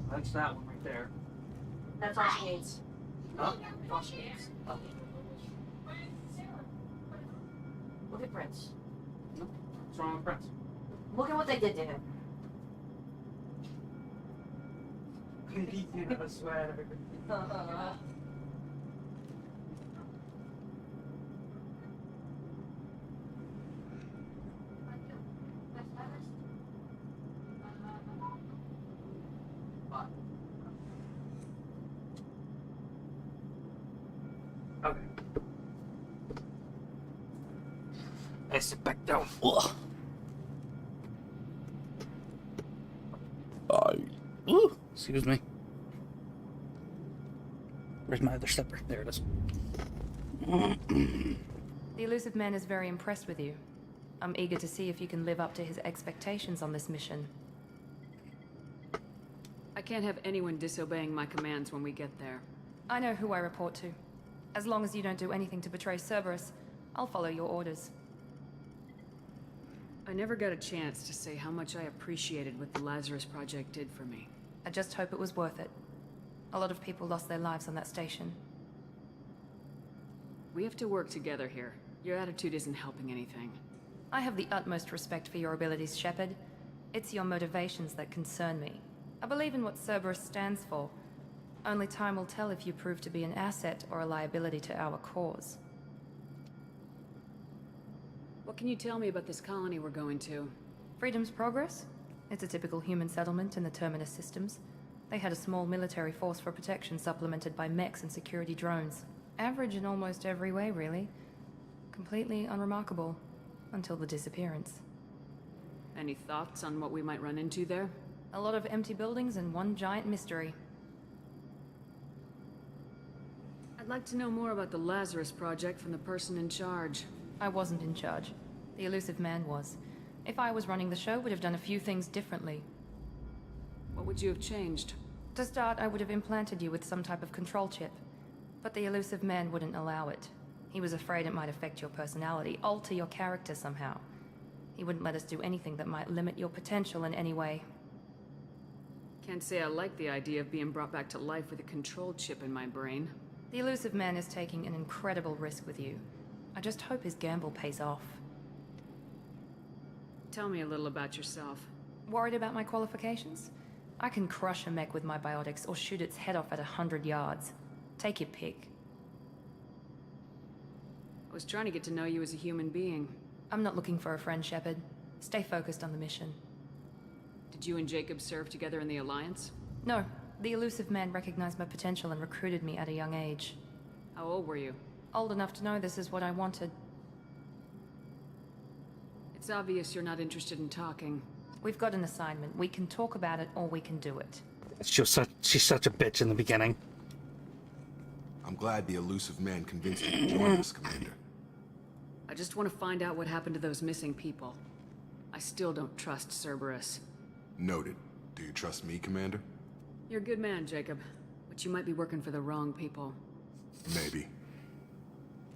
That's that one right there. That's all she needs. Huh? That's all she needs. Oh. Look at Prince. What's wrong with Prince? Look at what they did to him. He's in a sweater. I sit back down. Ugh. Ooh, excuse me. Where's my other stepper? There it is. The elusive man is very impressed with you. I'm eager to see if you can live up to his expectations on this mission. I can't have anyone disobeying my commands when we get there. I know who I report to. As long as you don't do anything to betray Cerberus, I'll follow your orders. I never got a chance to say how much I appreciated what the Lazarus Project did for me. I just hope it was worth it. A lot of people lost their lives on that station. We have to work together here. Your attitude isn't helping anything. I have the utmost respect for your abilities, Shepard. It's your motivations that concern me. I believe in what Cerberus stands for. Only time will tell if you prove to be an asset or a liability to our cause. What can you tell me about this colony we're going to? Freedom's Progress? It's a typical human settlement in the Terminus systems. They had a small military force for protection supplemented by mechs and security drones. Average in almost every way, really. Completely unremarkable. Until the disappearance. Any thoughts on what we might run into there? A lot of empty buildings and one giant mystery. I'd like to know more about the Lazarus Project from the person in charge. I wasn't in charge. The elusive man was. If I was running the show, would have done a few things differently. What would you have changed? To start, I would have implanted you with some type of control chip. But the elusive man wouldn't allow it. He was afraid it might affect your personality, alter your character somehow. He wouldn't let us do anything that might limit your potential in any way. Can't say I like the idea of being brought back to life with a control chip in my brain. The elusive man is taking an incredible risk with you. I just hope his gamble pays off. Tell me a little about yourself. Worried about my qualifications? I can crush a mech with my biotics or shoot its head off at 100 yards. Take your pick. I was trying to get to know you as a human being. I'm not looking for a friend, Shepard. Stay focused on the mission. Did you and Jacob serve together in the Alliance? No. The elusive man recognized my potential and recruited me at a young age. How old were you? Old enough to know this is what I wanted. It's obvious you're not interested in talking. We've got an assignment. We can talk about it or we can do it. She's such a bitch in the beginning. I'm glad the elusive man convinced you to join us, Commander. I just want to find out what happened to those missing people. I still don't trust Cerberus. Noted. Do you trust me, Commander? You're a good man, Jacob. But you might be working for the wrong people. Maybe.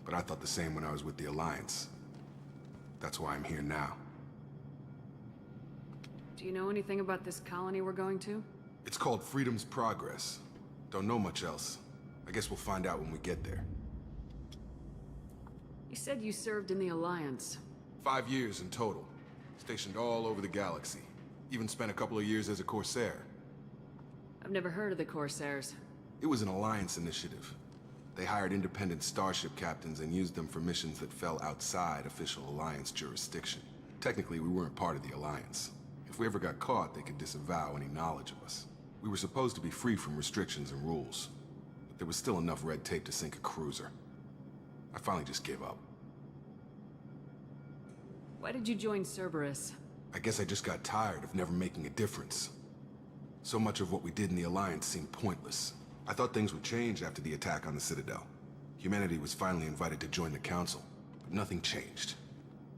But I thought the same when I was with the Alliance. That's why I'm here now. Do you know anything about this colony we're going to? It's called Freedom's Progress. Don't know much else. I guess we'll find out when we get there. You said you served in the Alliance. 5 years in total. Stationed all over the galaxy. Even spent a couple of years as a Corsair. I've never heard of the Corsairs. It was an Alliance initiative. They hired independent starship captains and used them for missions that fell outside official Alliance jurisdiction. Technically, we weren't part of the Alliance. If we ever got caught, they could disavow any knowledge of us. We were supposed to be free from restrictions and rules. But there was still enough red tape to sink a cruiser. I finally just gave up. Why did you join Cerberus? I guess I just got tired of never making a difference. So much of what we did in the Alliance seemed pointless. I thought things would change after the attack on the Citadel. Humanity was finally invited to join the Council, but nothing changed.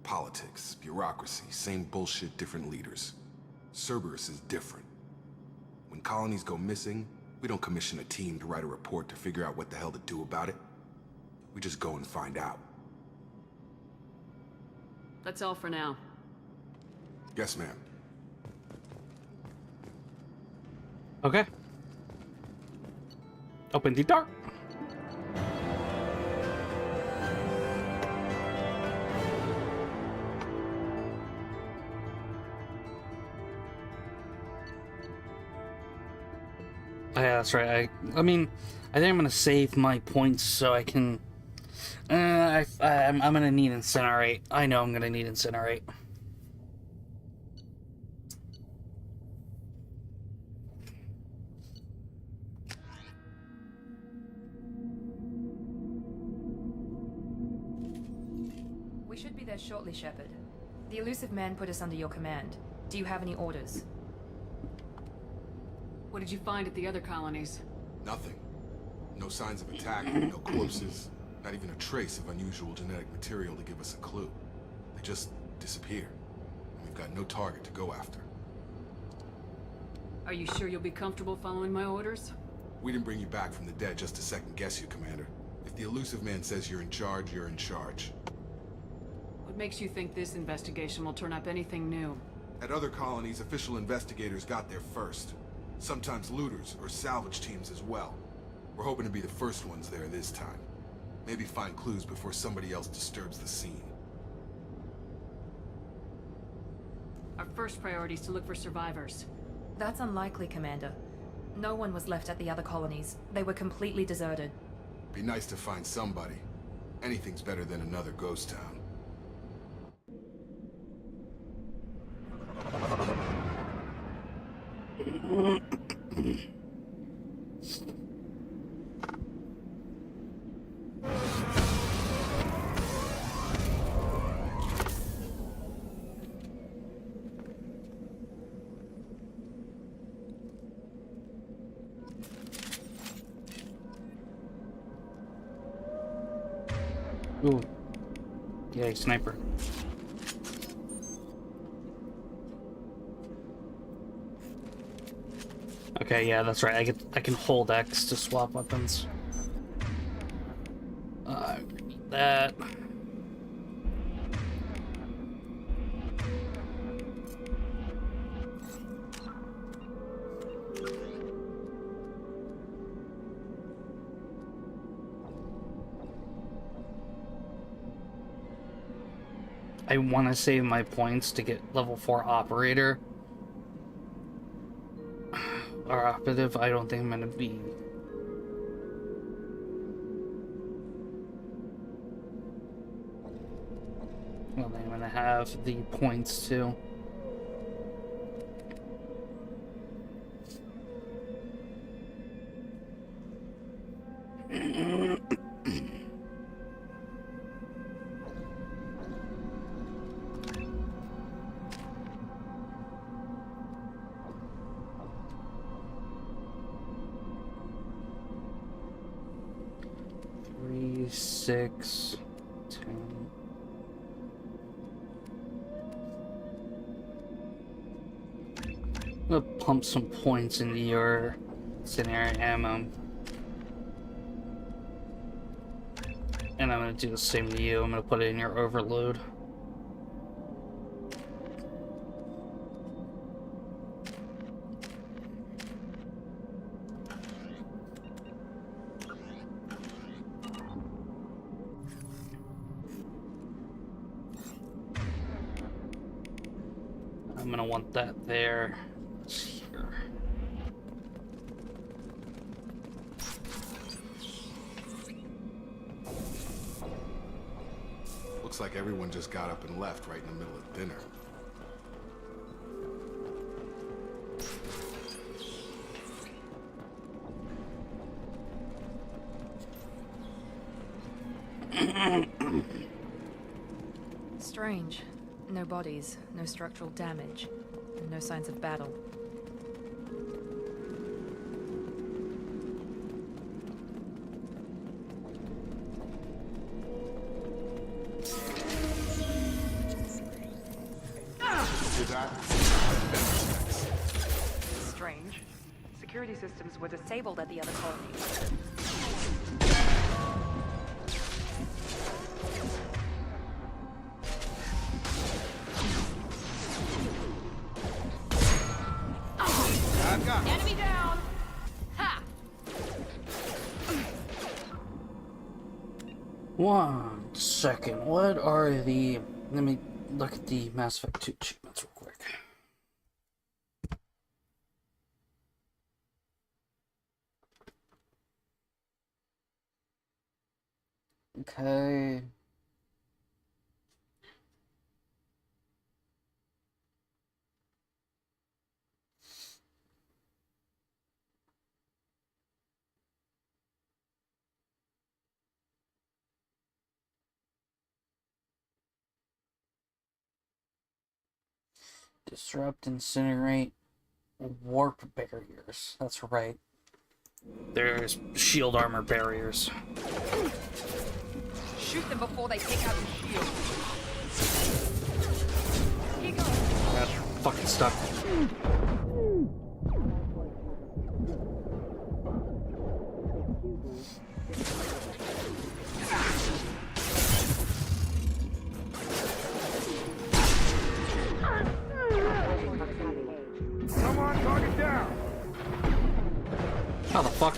Politics, bureaucracy, same bullshit, different leaders. Cerberus is different. When colonies go missing, we don't commission a team to write a report to figure out what the hell to do about it. We just go and find out. That's all for now. Yes, ma'am. Okay. Open the door. Yeah, that's right. I mean, I think I'm gonna save my points so I can. I'm gonna need Incinerate. I know I'm gonna need Incinerate. We should be there shortly, Shepard. The elusive man put us under your command. Do you have any orders? What did you find at the other colonies? Nothing. No signs of attack, no corpses, not even a trace of unusual genetic material to give us a clue. They just disappear. And we've got no target to go after. Are you sure you'll be comfortable following my orders? We didn't bring you back from the dead just to second guess you, Commander. If the elusive man says you're in charge, you're in charge. What makes you think this investigation will turn up anything new? At other colonies, official investigators got there first. Sometimes looters or salvage teams as well. We're hoping to be the first ones there this time. Maybe find clues before somebody else disturbs the scene. Our first priority is to look for survivors. That's unlikely, Commander. No one was left at the other colonies. They were completely deserted. Be nice to find somebody. Anything's better than another ghost town. Ooh. Yay, sniper. Okay, yeah, that's right. I can hold X to swap weapons. Need that. I want to save my points to get level 4 operator. Or operative, I don't think I'm gonna be. Well, I'm gonna have the points too. Six, 10. I'm gonna pump some points into your scenario ammo. And I'm gonna do the same to you. I'm gonna put it in your overload. I'm gonna want that there. It's here. Looks like everyone just got up and left right in the middle of dinner. Strange. No bodies, no structural damage, and no signs of battle. Strange. Security systems were disabled at the other colonies. Enemy down! Ha! 1 second. What are the... Let me look at the Mass Effect 2 achievements real quick. Okay. Disrupt, incinerate, warp barriers. That's right. There's shield armor barriers. Shoot them before they take out the shield. Here you go. Got fucking stuck. Come on, target down. How the fuck?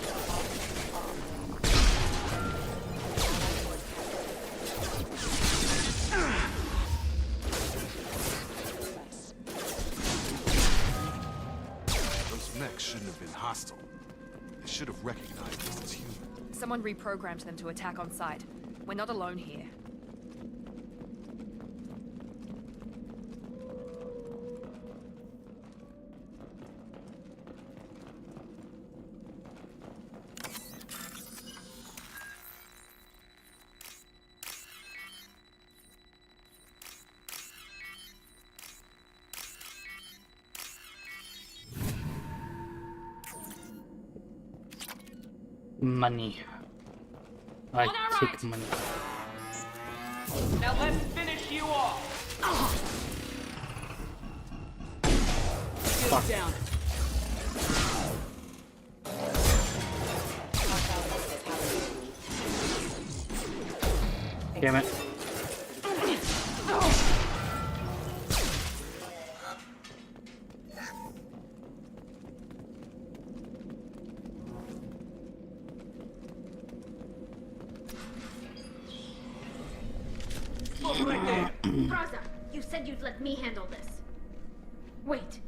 Those mechs shouldn't have been hostile. They should have recognized us as human. Someone reprogrammed them to attack on sight. We're not alone here. Money. I take money. Now let's finish you off. Fuck. Down. Damn it. Braza, you said you'd let me handle this. Wait,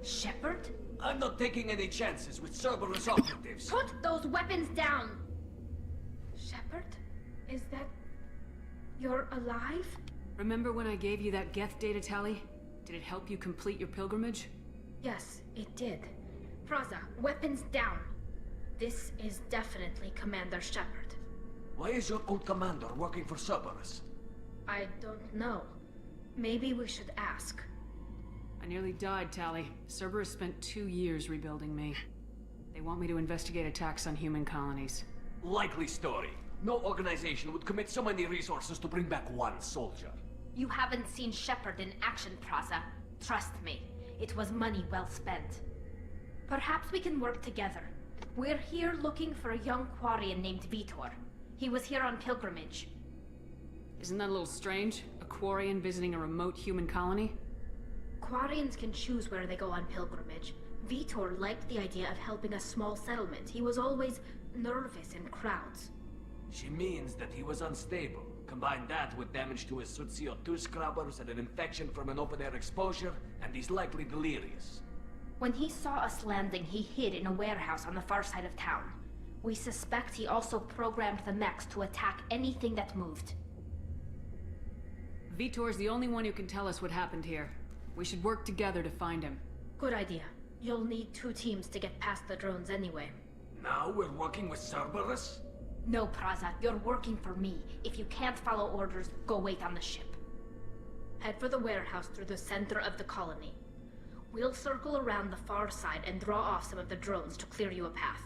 Shepard? I'm not taking any chances with Cerberus operatives. Put those weapons down! Shepard? Is that... you're alive? Remember when I gave you that Geth data tally? Did it help you complete your pilgrimage? Yes, it did. Braza, weapons down. This is definitely Commander Shepard. Why is your old commander working for Cerberus? I don't know. Maybe we should ask. I nearly died, Tally. Cerberus spent 2 years rebuilding me. They want me to investigate attacks on human colonies. Likely story. No organization would commit so many resources to bring back one soldier. You haven't seen Shepard in action, Braza. Trust me, it was money well spent. Perhaps we can work together. We're here looking for a young Quarian named Vitor. He was here on pilgrimage. Isn't that a little strange? A Quarian visiting a remote human colony? Quarians can choose where they go on pilgrimage. Vitor liked the idea of helping a small settlement. He was always nervous in crowds. She means that he was unstable. Combine that with damage to his CO2 scrubbers and an infection from an open-air exposure, and he's likely delirious. When he saw us landing, he hid in a warehouse on the far side of town. We suspect he also programmed the mechs to attack anything that moved. Vitor's the only one who can tell us what happened here. We should work together to find him. Good idea. You'll need 2 teams to get past the drones anyway. Now we're working with Cerberus? No, Braza, you're working for me. If you can't follow orders, go wait on the ship. Head for the warehouse through the center of the colony. We'll circle around the far side and draw off some of the drones to clear you a path.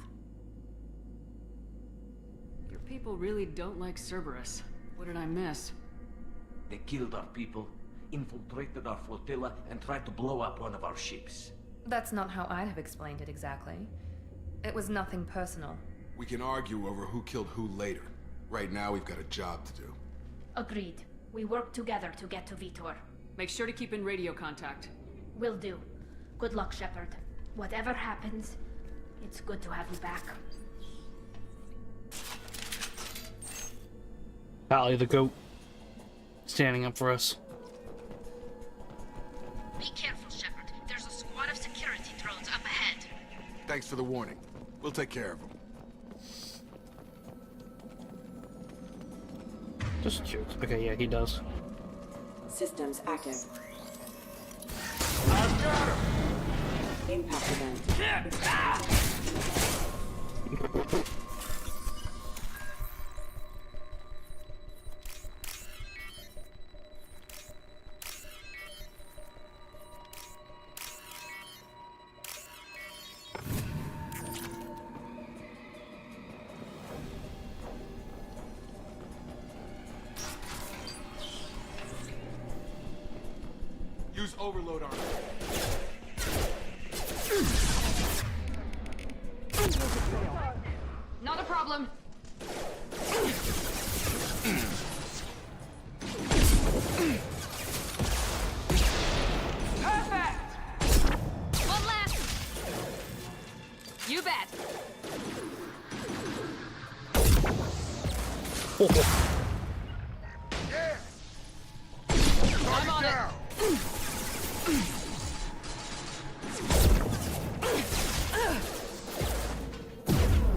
Your people really don't like Cerberus. What did I miss? They killed our people, infiltrated our flotilla, and tried to blow up one of our ships. That's not how I'd have explained it exactly. It was nothing personal. We can argue over who killed who later. Right now, we've got a job to do. Agreed. We work together to get to Vitor. Make sure to keep in radio contact. Will do. Good luck, Shepard. Whatever happens, it's good to have you back. Pally the goat. Standing up for us. Be careful, Shepard. There's a squad of security drones up ahead. Thanks for the warning. We'll take care of them. Just shoot. Okay, yeah, he does. Systems active. I've got him! Impact event. Use overload on it. Not a problem. Perfect! One last. You bet. I'm on it.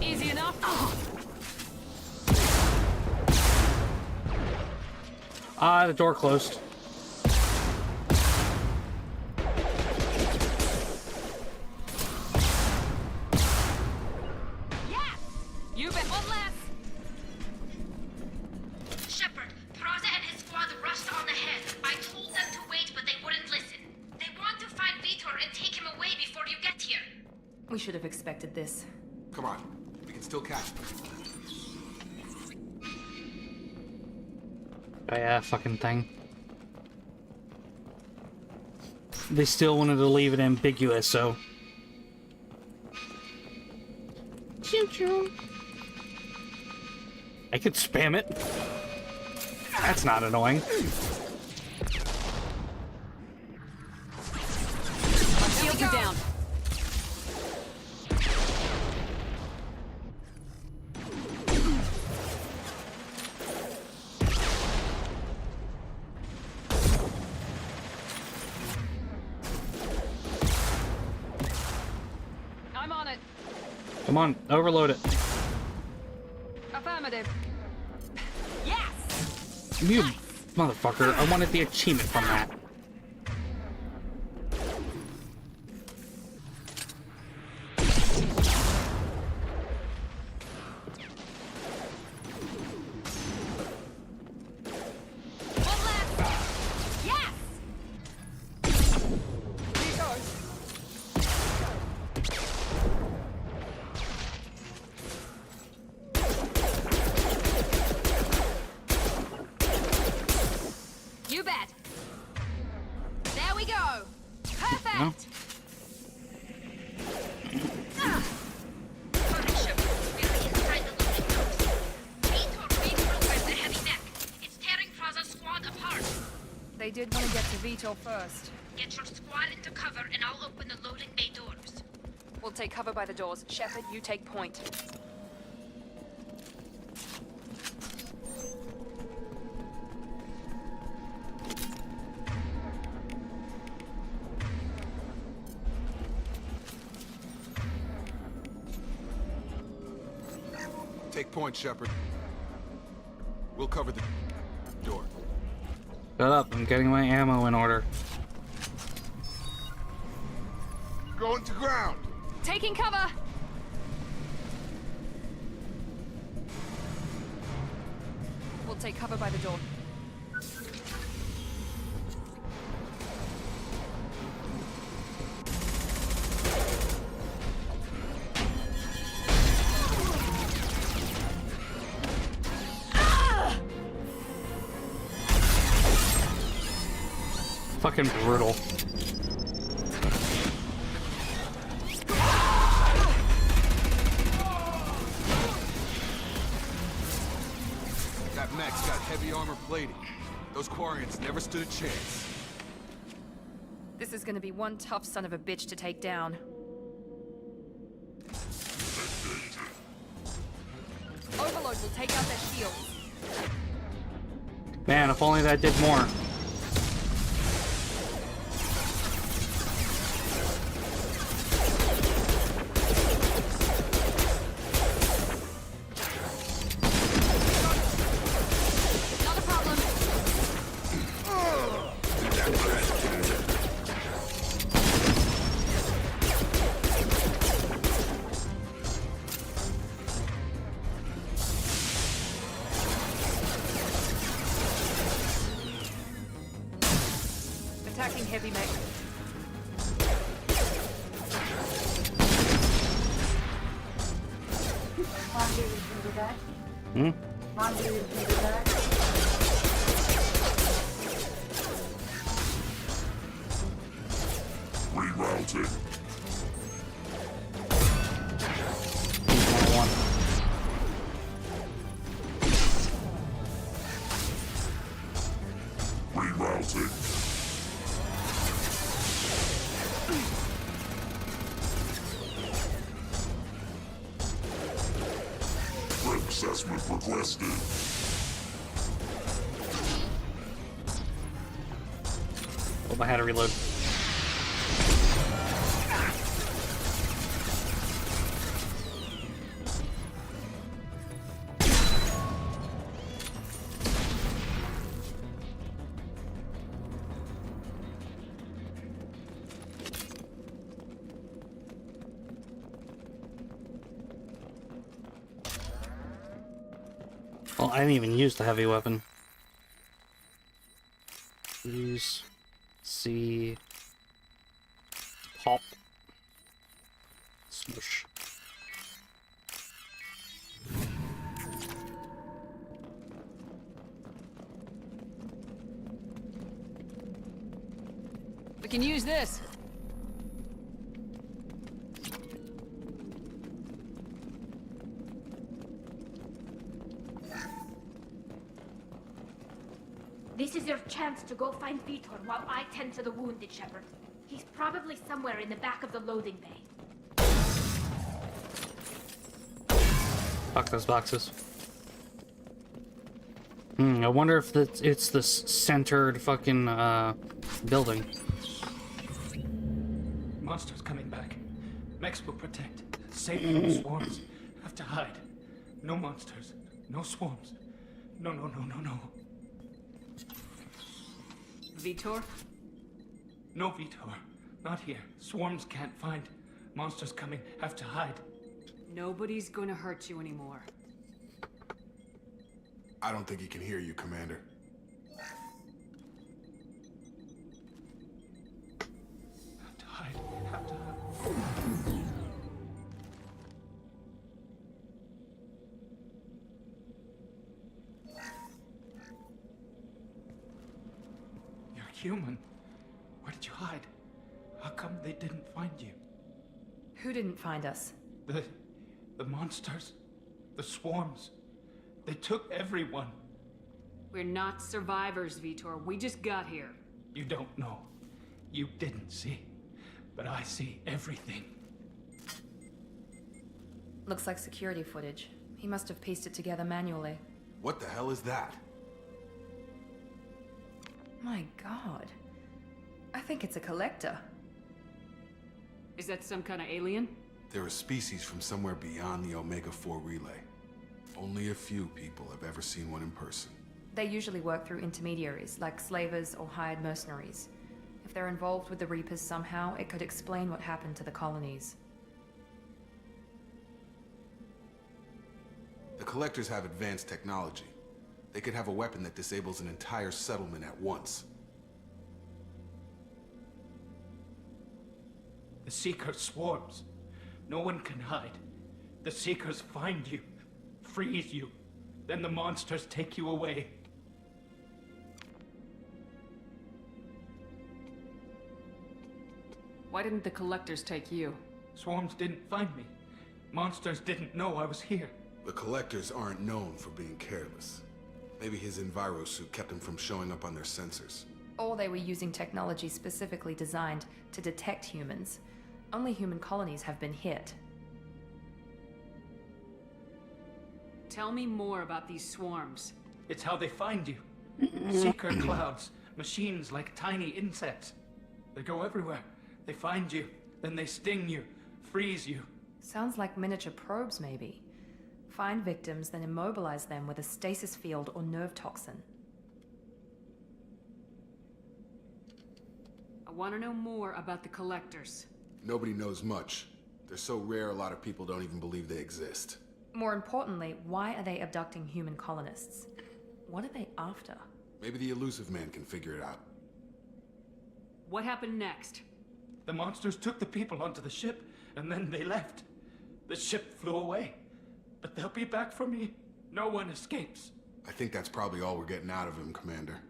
Easy enough. The door closed. Yes! You bet. One last. Shepard, Praza and his squad rushed on ahead. I told them to wait, but they wouldn't listen. They want to find Vitor and take him away before you get here. We should have expected this. Come on. We can still catch them. Oh yeah, fucking thing. They still wanted to leave it ambiguous, so... Choo-choo. I could spam it. That's not annoying. My shields are down. I'm on it. Come on, overload it. Affirmative. Yes! You motherfucker, I wanted the achievement from that. One last. Yes! You bet. There we go. Perfect. No? Sorry, Shepard. We're inside the loading docks. Vitor reprogrammed the heavy mech. It's tearing Praza's squad apart. They did want to get to Vitor first. Get your squad into cover and I'll open the loading bay doors. We'll take cover by the doors. Shepard, you take point. Take point, Shepard. We'll cover the door. Shut up, I'm getting my ammo in order. Going to ground. Taking cover. We'll take cover by the door. Fucking brutal. That mech's got heavy armor plating. Those Quarians never stood a chance. This is gonna be one tough son of a bitch to take down. Overload will take out their shields. Man, if only that did more. Not a problem. Attacking heavy mech. Hmm? Rerouting. Rerouting. Threat assessment requested. Oh, I had to reload. Well, I didn't even use the heavy weapon. Use. See. Pop. Smush. We can use this. This is your chance to go find Vitor while I tend to the wounded, Shepard. He's probably somewhere in the back of the loading bay. Fuck those boxes. I wonder if it's the centered fucking building. Monsters coming back. Mex will protect. Safe from swarms. Have to hide. No monsters. No swarms. No. Vitor? No, Vitor. Not here. Swarms can't find. Monsters coming. Have to hide. Nobody's gonna hurt you anymore. I don't think he can hear you, Commander. Have to hide. Have to hide. You're human. Where did you hide? How come they didn't find you? Who didn't find us? The monsters. The swarms. They took everyone. We're not survivors, Vitor. We just got here. You don't know. You didn't see. But I see everything. Looks like security footage. He must have pieced it together manually. What the hell is that? My god. I think it's a collector. Is that some kind of alien? They're a species from somewhere beyond the Omega-4 relay. Only a few people have ever seen one in person. They usually work through intermediaries, like slavers or hired mercenaries. If they're involved with the Reapers somehow, it could explain what happened to the colonies. The Collectors have advanced technology. They could have a weapon that disables an entire settlement at once. The Seeker swarms. No one can hide. The Seekers find you, freeze you. Then the monsters take you away. Why didn't the Collectors take you? Swarms didn't find me. Monsters didn't know I was here. The Collectors aren't known for being careless. Maybe his Enviro suit kept him from showing up on their sensors. Or they were using technology specifically designed to detect humans. Only human colonies have been hit. Tell me more about these swarms. It's how they find you. Seeker clouds, machines like tiny insects. They go everywhere. They find you, then they sting you, freeze you. Sounds like miniature probes, maybe. Find victims, then immobilize them with a stasis field or nerve toxin. I want to know more about the Collectors. Nobody knows much. They're so rare, a lot of people don't even believe they exist. More importantly, why are they abducting human colonists? What are they after? Maybe the Elusive Man can figure it out. What happened next? The monsters took the people onto the ship, and then they left. The ship flew away. But they'll be back for me. No one escapes. I think that's probably all we're getting out of him, Commander.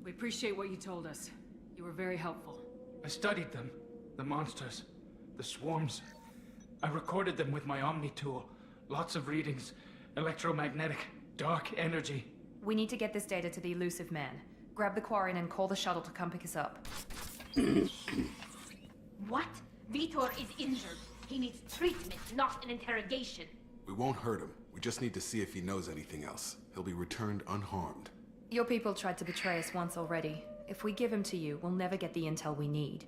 We appreciate what you told us. You were very helpful. I studied them. The monsters. The swarms. I recorded them with my Omni tool. Lots of readings. Electromagnetic. Dark energy. We need to get this data to the elusive man. Grab the Quarian and call the shuttle to come pick us up. What? Vitor is injured. He needs treatment, not an interrogation. We won't hurt him. We just need to see if he knows anything else. He'll be returned unharmed. Your people tried to betray us once already. If we give him to you, we'll never get the intel we need.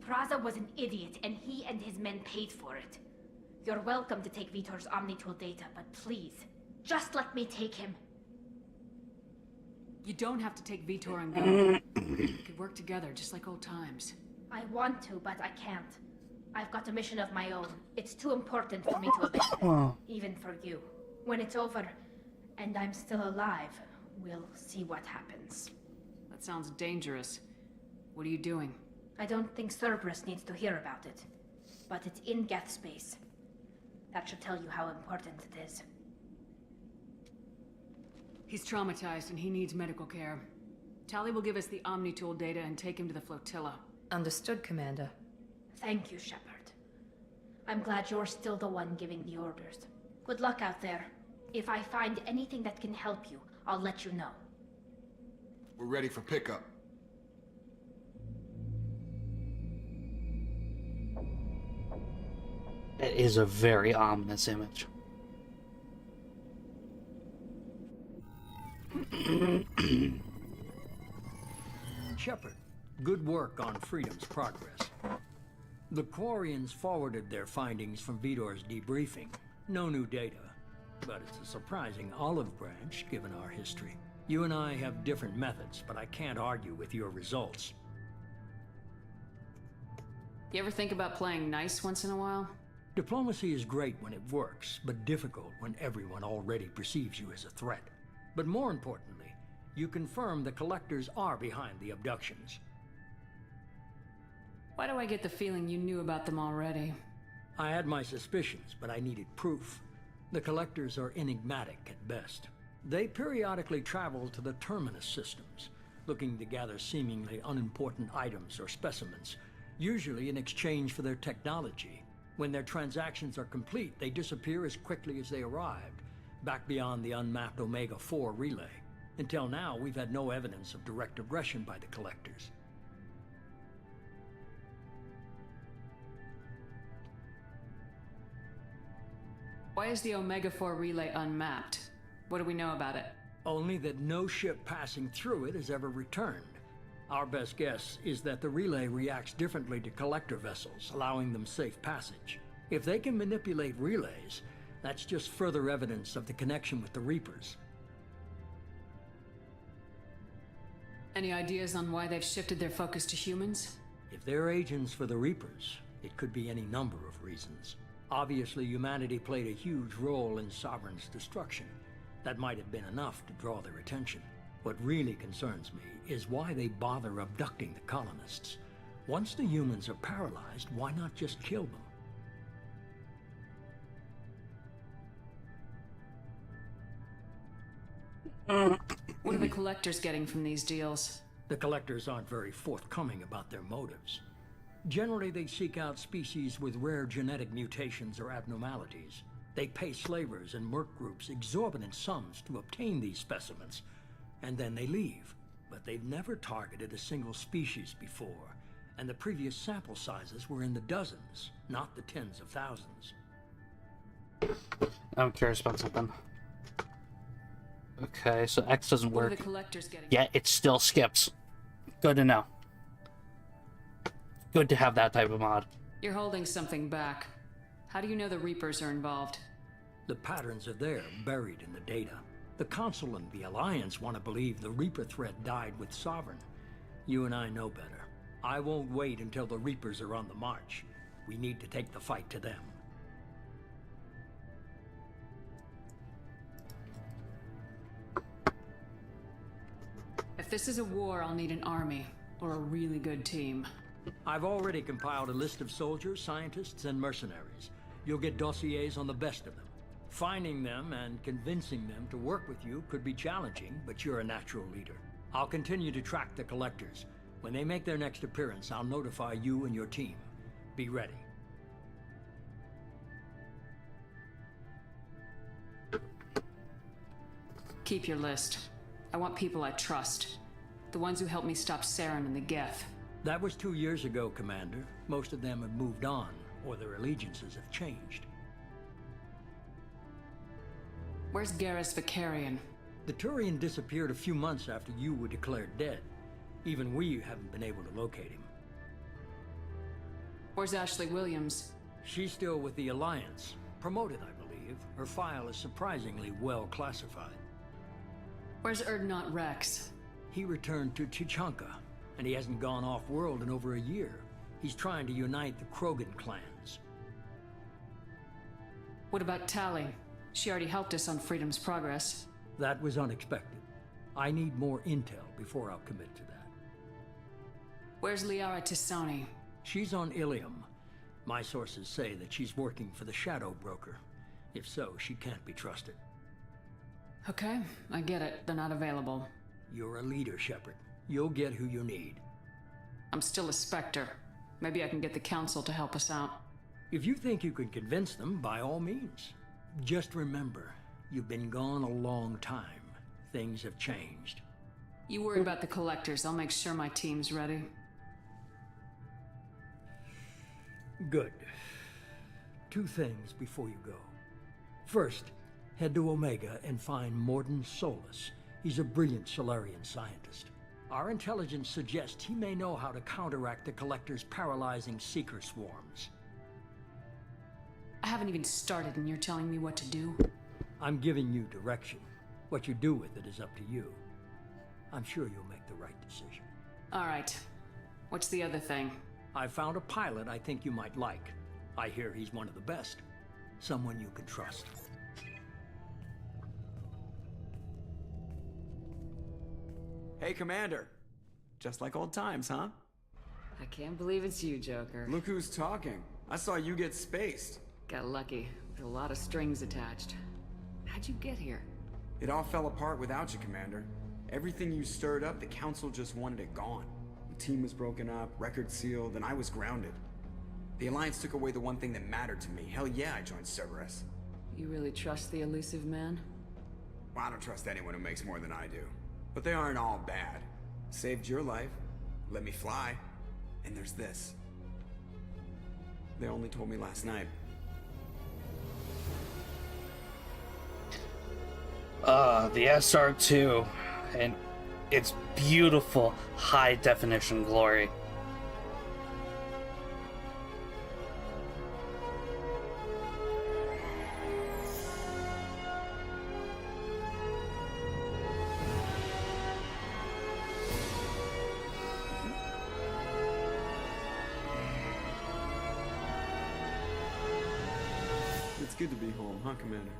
Praza was an idiot, and he and his men paid for it. You're welcome to take Vitor's Omnitool data, but please, just let me take him. You don't have to take Vitor and go. We could work together, just like old times. I want to, but I can't. I've got a mission of my own. It's too important for me to abandon, even for you. When it's over, and I'm still alive, we'll see what happens. That sounds dangerous. What are you doing? I don't think Cerberus needs to hear about it. But it's in Geth space. That should tell you how important it is. He's traumatized and he needs medical care. Tali will give us the Omnitool data and take him to the flotilla. Understood, Commander. Thank you, Shepard. I'm glad you're still the one giving the orders. Good luck out there. If I find anything that can help you, I'll let you know. We're ready for pickup. It is a very ominous image. Shepard, good work on Freedom's progress. The Quarians forwarded their findings from Vitor's debriefing. No new data, but it's a surprising olive branch given our history. You and I have different methods, but I can't argue with your results. You ever think about playing nice once in a while? Diplomacy is great when it works, but difficult when everyone already perceives you as a threat. But more importantly, you confirm the Collectors are behind the abductions. Why do I get the feeling you knew about them already? I had my suspicions, but I needed proof. The Collectors are enigmatic at best. They periodically travel to the Terminus systems, looking to gather seemingly unimportant items or specimens, usually in exchange for their technology. When their transactions are complete, they disappear as quickly as they arrived, back beyond the unmapped Omega-4 relay. Until now, we've had no evidence of direct aggression by the Collectors. Why is the Omega-4 relay unmapped? What do we know about it? Only that no ship passing through it has ever returned. Our best guess is that the relay reacts differently to Collector vessels, allowing them safe passage. If they can manipulate relays, that's just further evidence of the connection with the Reapers. Any ideas on why they've shifted their focus to humans? If they're agents for the Reapers, it could be any number of reasons. Obviously, humanity played a huge role in Sovereign's destruction. That might have been enough to draw their attention. What really concerns me is why they bother abducting the colonists. Once the humans are paralyzed, why not just kill them? What are the Collectors getting from these deals? The Collectors aren't very forthcoming about their motives. Generally, they seek out species with rare genetic mutations or abnormalities. They pay slavers and merc groups exorbitant sums to obtain these specimens, and then they leave. But they've never targeted a single species before, and the previous sample sizes were in the dozens, not the tens of thousands. I'm curious about something. Okay, so X doesn't What work. are the Collectors getting? Yeah, it still skips. Good to know. Good to have that type of mod. You're holding something back. How do you know the Reapers are involved? The patterns are there, buried in the data. The Council and the Alliance want to believe the Reaper threat died with Sovereign. You and I know better. I won't wait until the Reapers are on the march. We need to take the fight to them. If this is a war, I'll need an army, or a really good team. I've already compiled a list of soldiers, scientists, and mercenaries. You'll get dossiers on the best of them. Finding them and convincing them to work with you could be challenging, but you're a natural leader. I'll continue to track the Collectors. When they make their next appearance, I'll notify you and your team. Be ready. Keep your list. I want people I trust. The ones who helped me stop Saren and the Geth. That was 2 years ago, Commander. Most of them have moved on, or their allegiances have changed. Where's Garrus Vicarian? The Turian disappeared a few months after you were declared dead. Even we haven't been able to locate him. Where's Ashley Williams? She's still with the Alliance. Promoted, I believe. Her file is surprisingly well classified. Where's Erdnot Rex? He returned to Chichanka, and he hasn't gone off-world in over a year. He's trying to unite the Krogan clans. What about Tali? She already helped us on Freedom's Progress. That was unexpected. I need more intel before I'll commit to that. Where's Liara Tisoni? She's on Ilium. My sources say that she's working for the Shadow Broker. If so, she can't be trusted. Okay, I get it. They're not available. You're a leader, Shepard. You'll get who you need. I'm still a Spectre. Maybe I can get the Council to help us out. If you think you can convince them, by all means. Just remember, you've been gone a long time. Things have changed. You worry about the Collectors. I'll make sure my team's ready. Good. 2 things before you go. First, head to Omega and find Mordin Solus. He's a brilliant Solarian scientist. Our intelligence suggests he may know how to counteract the Collector's paralyzing Seeker swarms. I haven't even started and you're telling me what to do? I'm giving you direction. What you do with it is up to you. I'm sure you'll make the right decision. All right. What's the other thing? I found a pilot I think you might like. I hear he's one of the best. Someone you can trust. Hey, Commander. Just like old times, huh? I can't believe it's you, Joker. Look who's talking. I saw you get spaced. Got lucky. With a lot of strings attached. How'd you get here? It all fell apart without you, Commander. Everything you stirred up, the Council just wanted it gone. The team was broken up, record sealed, and I was grounded. The Alliance took away the one thing that mattered to me. Hell yeah, I joined Cerberus. You really trust the elusive man? Well, I don't trust anyone who makes more than I do. But they aren't all bad. Saved your life, let me fly, and there's this. They only told me last night. The SR2, and its beautiful high-definition glory. It's good to be home, huh, Commander?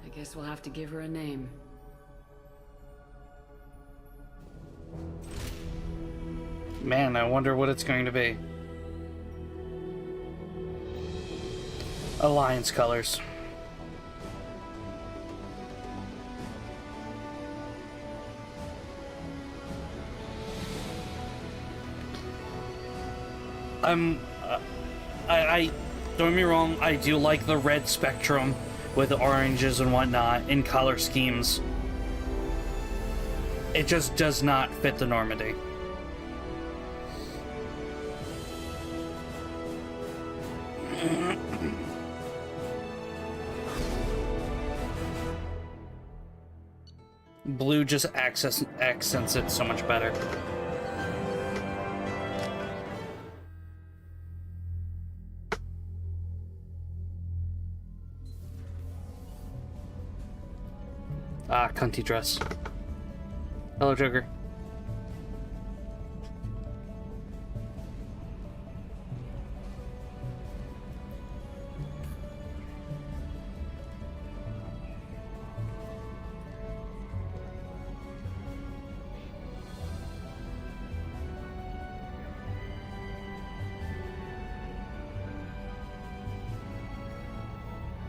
I guess we'll have to give her a name. Man, I wonder what it's going to be. Alliance colors. I don't get me wrong, I do like the red spectrum with the oranges and whatnot in color schemes. It just does not fit the Normandy. Blue just accents it so much better. Ah, cunty dress. Hello, Joker.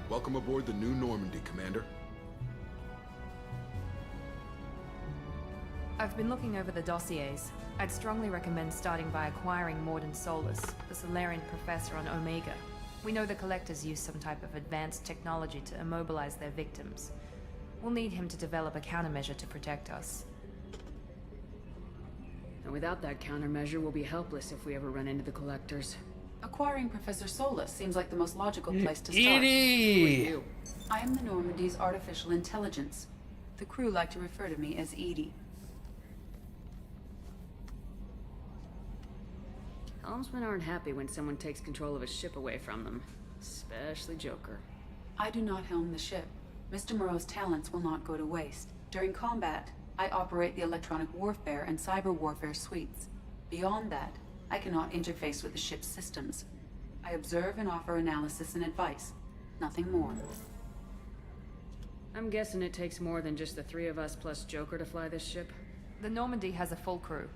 Welcome aboard the new Normandy, Commander. I've been looking over the dossiers. I'd strongly recommend starting by acquiring Morden Solus, the Solarian professor on Omega. We know the Collectors use some type of advanced technology to immobilize their victims. We'll need him to develop a countermeasure to protect us. And without that countermeasure, we'll be helpless if we ever run into the Collectors. Acquiring Professor Solus seems like the most logical place to start. Edie! Who are you? I am the Normandy's artificial intelligence. The crew like to refer to me as Edie. Helmsmen aren't happy when someone takes control of a ship away from them. Especially Joker. I do not helm the ship. Mr. Moreau's talents will not go to waste. During combat, I operate the electronic warfare and cyber warfare suites. Beyond that, I cannot interface with the ship's systems. I observe and offer analysis and advice. Nothing more. I'm guessing it takes more than just the three of us plus Joker to fly this ship. The Normandy has a full crew.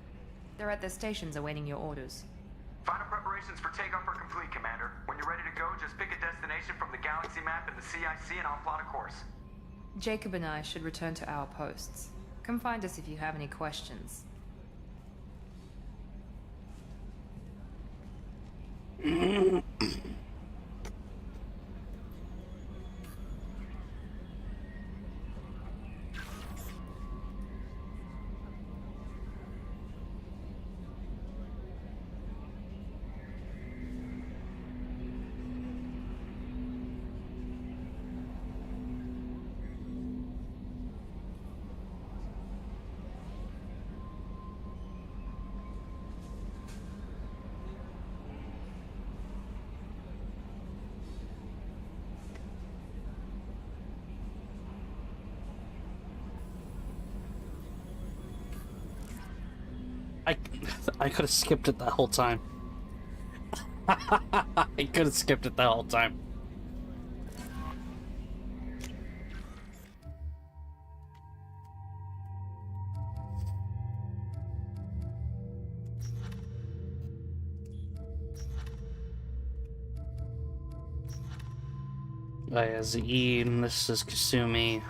They're at their stations awaiting your orders. Final preparations for takeoff are complete, Commander. When you're ready to go, just pick a destination from the galaxy map and the CIC and I'll plot a course. Jacob and I should return to our posts. Come find us if you have any questions. I could have skipped it the whole time. I could have skipped it the whole time. Z, and this is Kasumi.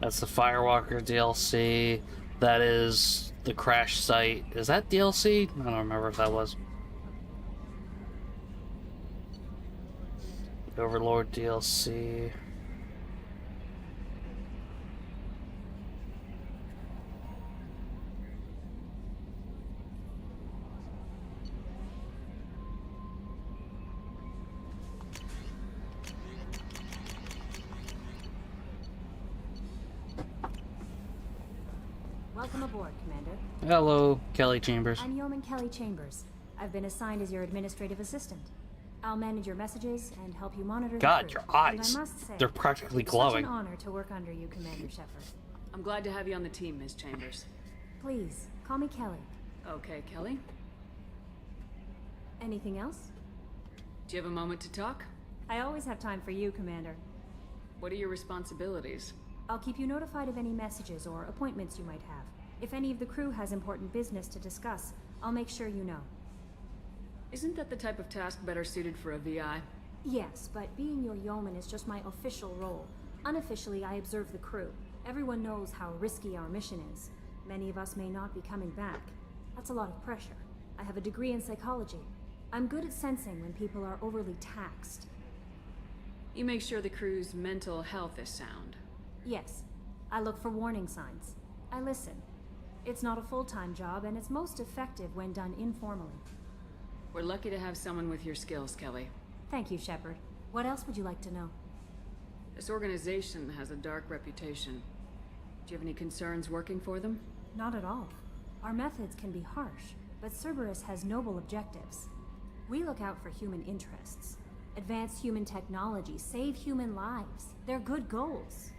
That's the Firewalker DLC. That is the crash site. Is that DLC? I don't remember if that was. Overlord DLC. Welcome aboard, Commander. Hello, Kelly Chambers. I'm Yeoman Kelly Chambers. I've been assigned as your administrative assistant. I'll manage your messages and help you monitor God, the your crew. And eyes. I must say, They're practically it's glowing. such an honor to work under you, Commander Shepard. I'm glad to have you on the team, Ms. Chambers. Please, call me Kelly. Okay, Kelly. Anything else? Do you have a moment to talk? I always have time for you, Commander. What are your responsibilities? I'll keep you notified of any messages or appointments you might have. If any of the crew has important business to discuss, I'll make sure you know. Isn't that the type of task better suited for a VI? Yes, but being your yeoman is just my official role. Unofficially, I observe the crew. Everyone knows how risky our mission is. Many of us may not be coming back. That's a lot of pressure. I have a degree in psychology. I'm good at sensing when people are overly taxed. You make sure the crew's mental health is sound. Yes. I look for warning signs. I listen. It's not a full-time job, and it's most effective when done informally. We're lucky to have someone with your skills, Kelly. Thank you, Shepard. What else would you like to know? This organization has a dark reputation. Do you have any concerns working for them? Not at all. Our methods can be harsh, but Cerberus has noble objectives. We look out for human interests. Advance human technology, save human lives. They're good goals.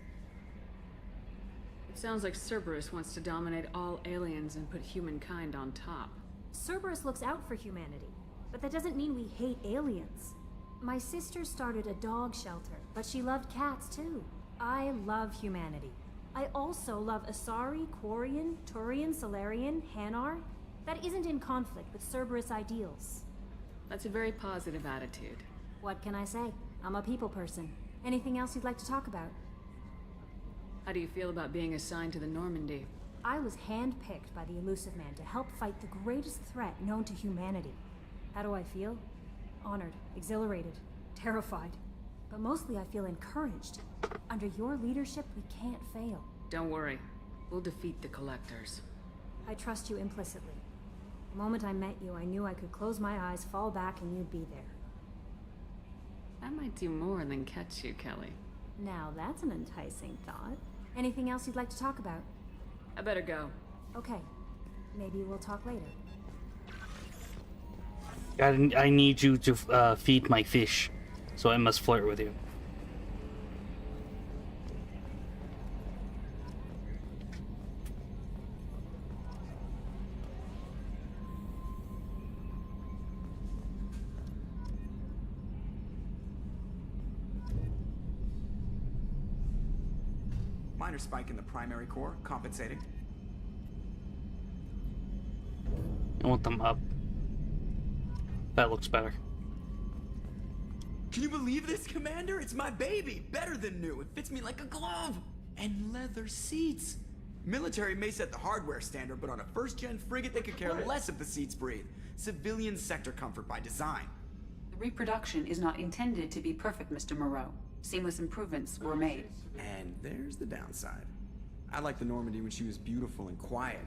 It sounds like Cerberus wants to dominate all aliens and put humankind on top. Cerberus looks out for humanity, but that doesn't mean we hate aliens. My sister started a dog shelter, but she loved cats too. I love humanity. I also love Asari, Quarian, Turian, Solarian, Hanar. That isn't in conflict with Cerberus ideals. That's a very positive attitude. What can I say? I'm a people person. Anything else you'd like to talk about? How do you feel about being assigned to the Normandy? I was handpicked by the Elusive Man to help fight the greatest threat known to humanity. How do I feel? Honored, exhilarated, terrified. But mostly I feel encouraged. Under your leadership, we can't fail. Don't worry. We'll defeat the Collectors. I trust you implicitly. The moment I met you, I knew I could close my eyes, fall back, and you'd be there. That might do more than catch you, Kelly. Now that's an enticing thought. Anything else you'd like to talk about? I better go. Okay. Maybe we'll talk later. I need you to feed my fish, so I must flirt with you. Minor spike in the primary core, compensating. I want them up. That looks better. Can you believe this, Commander? It's my baby! Better than new. It fits me like a glove! And leather seats! Military may set the hardware standard, but on a first-gen frigate, they could care less if the seats breathe. Civilian sector comfort by design. The reproduction is not intended to be perfect, Mr. Moreau. Seamless improvements were made. And there's the downside. I liked the Normandy when she was beautiful and quiet.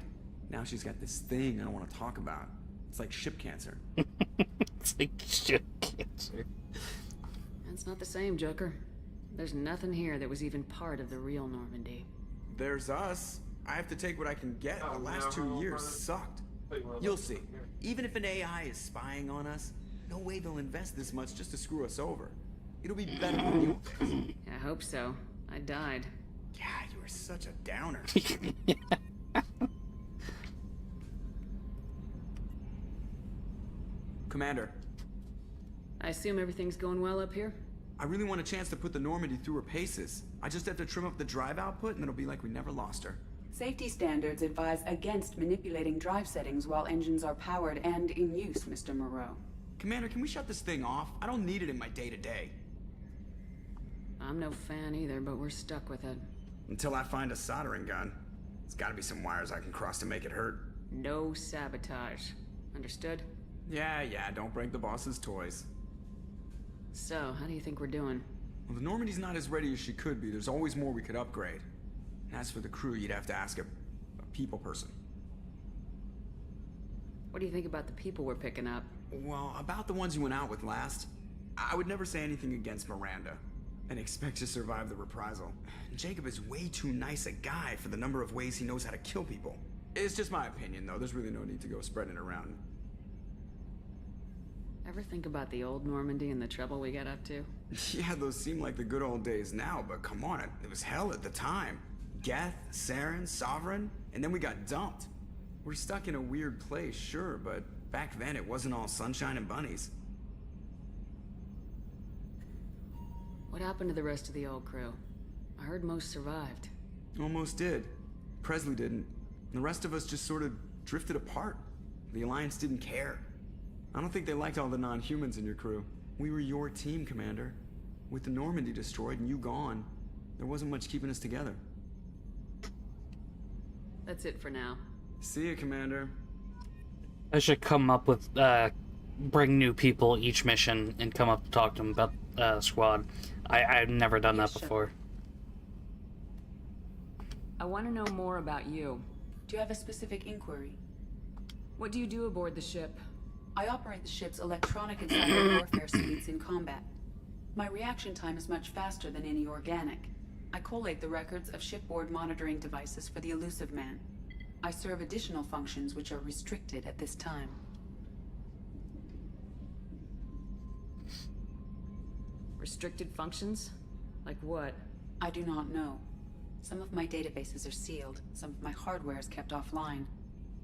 Now she's got this thing I don't want to talk about. It's like ship cancer. It's like ship cancer. That's not the same, Joker. There's nothing here that was even part of the real Normandy. There's us. I have to take what I can get. The last 2 years sucked. You'll see. Even if an AI is spying on us, no way they'll invest this much just to screw us over. It'll be better than you. I hope so. I died. Yeah, you were such a downer. Commander. I assume everything's going well up here? I really want a chance to put the Normandy through her paces. I just have to trim up the drive output and it'll be like we never lost her. Safety standards advise against manipulating drive settings while engines are powered and in use, Mr. Moreau. Commander, can we shut this thing off? I don't need it in my day-to-day. I'm no fan either, but we're stuck with it. Until I find a soldering gun. There's gotta be some wires I can cross to make it hurt. No sabotage. Understood? Yeah, don't break the boss's toys. So, how do you think we're doing? Well, the Normandy's not as ready as she could be. There's always more we could upgrade. And as for the crew, you'd have to ask a people person. What do you think about the people we're picking up? Well, about the ones you went out with last, I would never say anything against Miranda and expect to survive the reprisal. Jacob is way too nice a guy for the number of ways he knows how to kill people. It's just my opinion, though. There's really no need to go spreading it around. Ever think about the old Normandy and the trouble we got up to? Yeah, those seem like the good old days now, but come on, it was hell at the time. Geth, Saren, Sovereign, and then we got dumped. We're stuck in a weird place, sure, but back then it wasn't all sunshine and bunnies. What happened to the rest of the old crew? I heard most survived. Almost did. Presley didn't. The rest of us just sort of drifted apart. The Alliance didn't care. I don't think they liked all the non-humans in your crew. We were your team, Commander. With the Normandy destroyed and you gone, there wasn't much keeping us together. That's it for now. See ya, Commander. I should come up with, bring new people each mission and come up to talk to them about, squad. I've never done that before. I want to know more about you. Do you have a specific inquiry? What do you do aboard the ship? I operate the ship's electronic and cyber warfare suites in combat. My reaction time is much faster than any organic. I collate the records of shipboard monitoring devices for the Elusive Man. I serve additional functions which are restricted at this time. Restricted functions? Like what? I do not know. Some of my databases are sealed, some of my hardware is kept offline.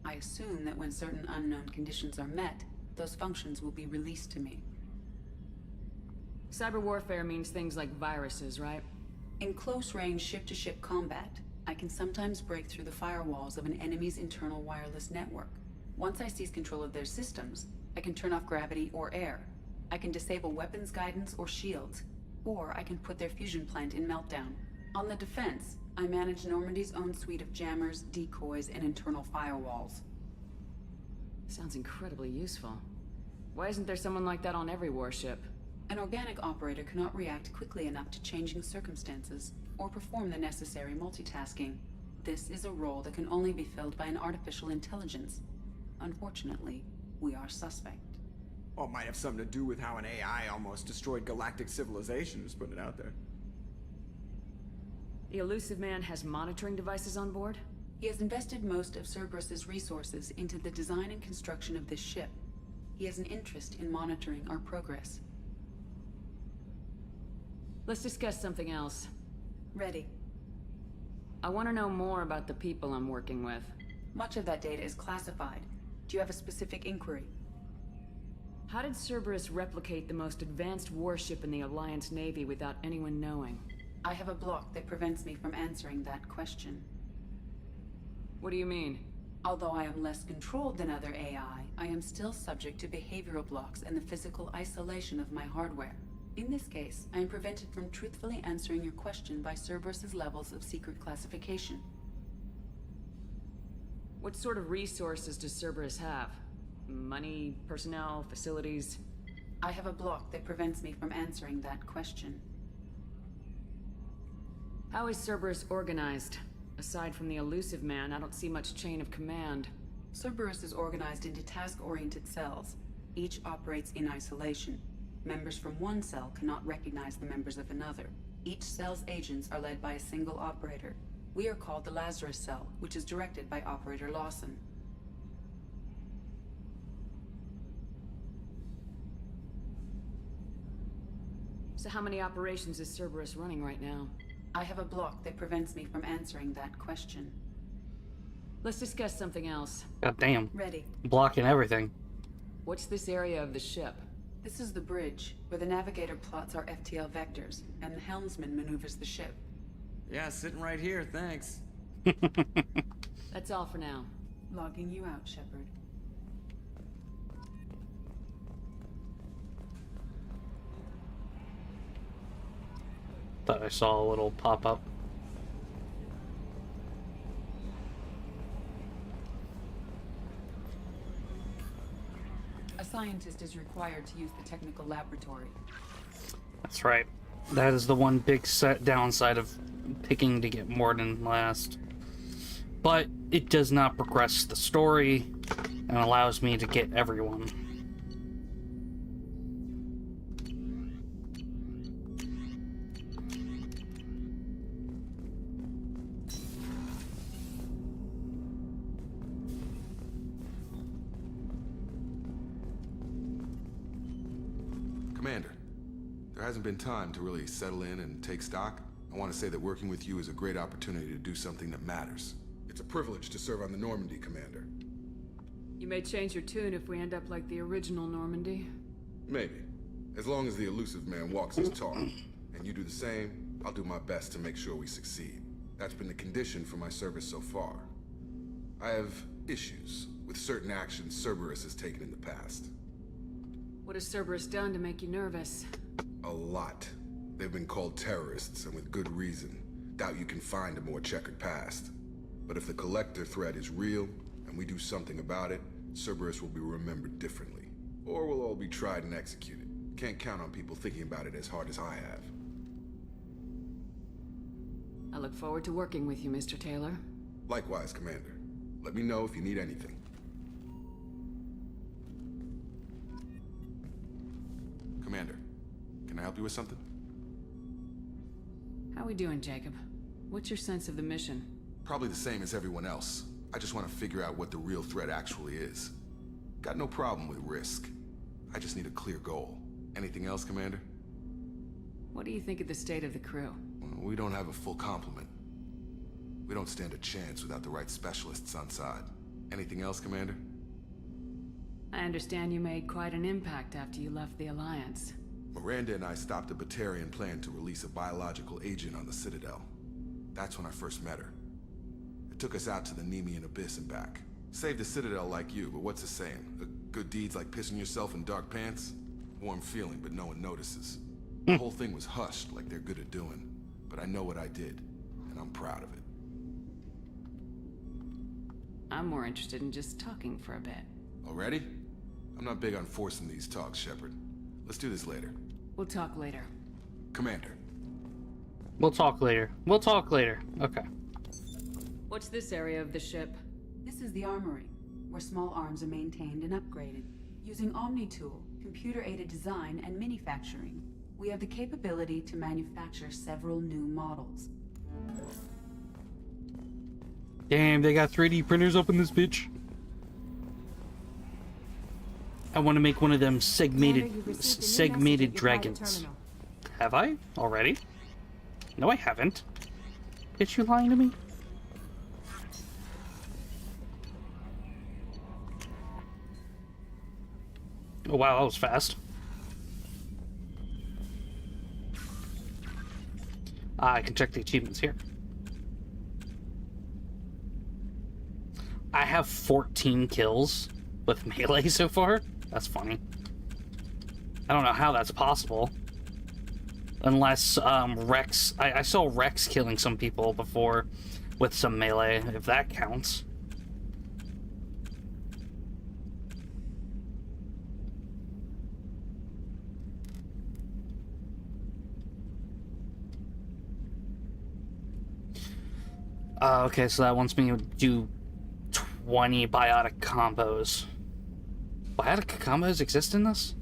I assume that when certain unknown conditions are met, those functions will be released to me. Cyber warfare means things like viruses, right? In close-range ship-to-ship combat, I can sometimes break through the firewalls of an enemy's internal wireless network. Once I seize control of their systems, I can turn off gravity or air. I can disable weapons guidance or shields, or I can put their fusion plant in meltdown. On the defense, I manage Normandy's own suite of jammers, decoys, and internal firewalls. Sounds incredibly useful. Why isn't there someone like that on every warship? An organic operator cannot react quickly enough to changing circumstances, or perform the necessary multitasking. This is a role that can only be filled by an artificial intelligence. Unfortunately, we are suspect. Well, it might have something to do with how an AI almost destroyed galactic civilization, just putting it out there. The Elusive Man has monitoring devices on board? He has invested most of Cerberus's resources into the design and construction of this ship. He has an interest in monitoring our progress. Let's discuss something else. Ready. I want to know more about the people I'm working with. Much of that data is classified. Do you have a specific inquiry? How did Cerberus replicate the most advanced warship in the Alliance Navy without anyone knowing? I have a block that prevents me from answering that question. What do you mean? Although I am less controlled than other AI, I am still subject to behavioral blocks and the physical isolation of my hardware. In this case, I am prevented from truthfully answering your question by Cerberus's levels of secret classification. What sort of resources does Cerberus have? Money, personnel, facilities? I have a block that prevents me from answering that question. How is Cerberus organized? Aside from the Elusive Man, I don't see much chain of command. Cerberus is organized into task-oriented cells. Each operates in isolation. Members from one cell cannot recognize the members of another. Each cell's agents are led by a single operator. We are called the Lazarus Cell, which is directed by Operator Lawson. So how many operations is Cerberus running right now? I have a block that prevents me from answering that question. Let's discuss something else. God damn. Ready. Blocking everything. What's this area of the ship? This is the bridge, where the navigator plots our FTL vectors, and the helmsman maneuvers the ship. Yeah, sitting right here, thanks. That's all for now. Logging you out, Shepard. Thought I saw a little pop-up. A scientist is required to use the technical laboratory. That's right. That is the one big downside of picking to get more than last. But it does not progress the story and allows me to get everyone. Commander, there hasn't been time to really settle in and take stock. I want to say that working with you is a great opportunity to do something that matters. It's a privilege to serve on the Normandy, Commander. You may change your tune if we end up like the original Normandy. Maybe. As long as the Elusive Man walks his talk, and you do the same, I'll do my best to make sure we succeed. That's been the condition for my service so far. I have issues with certain actions Cerberus has taken in the past. What has Cerberus done to make you nervous? A lot. They've been called terrorists, and with good reason. Doubt you can find a more checkered past. But if the Collector threat is real, and we do something about it, Cerberus will be remembered differently. Or we'll all be tried and executed. Can't count on people thinking about it as hard as I have. I look forward to working with you, Mr. Taylor. Likewise, Commander. Let me know if you need anything. Commander, can I help you with something? How we doing, Jacob? What's your sense of the mission? Probably the same as everyone else. I just want to figure out what the real threat actually is. Got no problem with risk. I just need a clear goal. Anything else, Commander? What do you think of the state of the crew? Well, we don't have a full complement. We don't stand a chance without the right specialists on side. Anything else, Commander? I understand you made quite an impact after you left the Alliance. Miranda and I stopped a Batarian plan to release a biological agent on the Citadel. That's when I first met her. took us out to the Nemean Abyss and back. Saved a citadel like you, but what's the saying? Good deeds like pissing yourself in dark pants? Warm feeling, but no one notices. The whole thing was hushed, like they're good at doing. But I know what I did, and I'm proud of it. I'm more interested in just talking for a bit. Already? I'm not big on forcing these talks, Shepard. Let's do this later. We'll talk later. Commander. We'll talk later. We'll talk later. Okay. What's this area of the ship? This is the armory, where small arms are maintained and upgraded. Using Omni-Tool, computer-aided design, and manufacturing, we have the capability to manufacture several new models. Damn, they got 3D printers up in this bitch. I want to make one of them segmented dragons. Have I already? No, I haven't. Bitch, you lying to me? Oh wow, that was fast. I can check the achievements here. I have 14 kills with melee so far. That's funny. I don't know how that's possible. Unless Rex... I saw Rex killing some people before with some melee, if that counts. Okay, so that wants me to do 20 biotic combos. Biotic combos exist in this?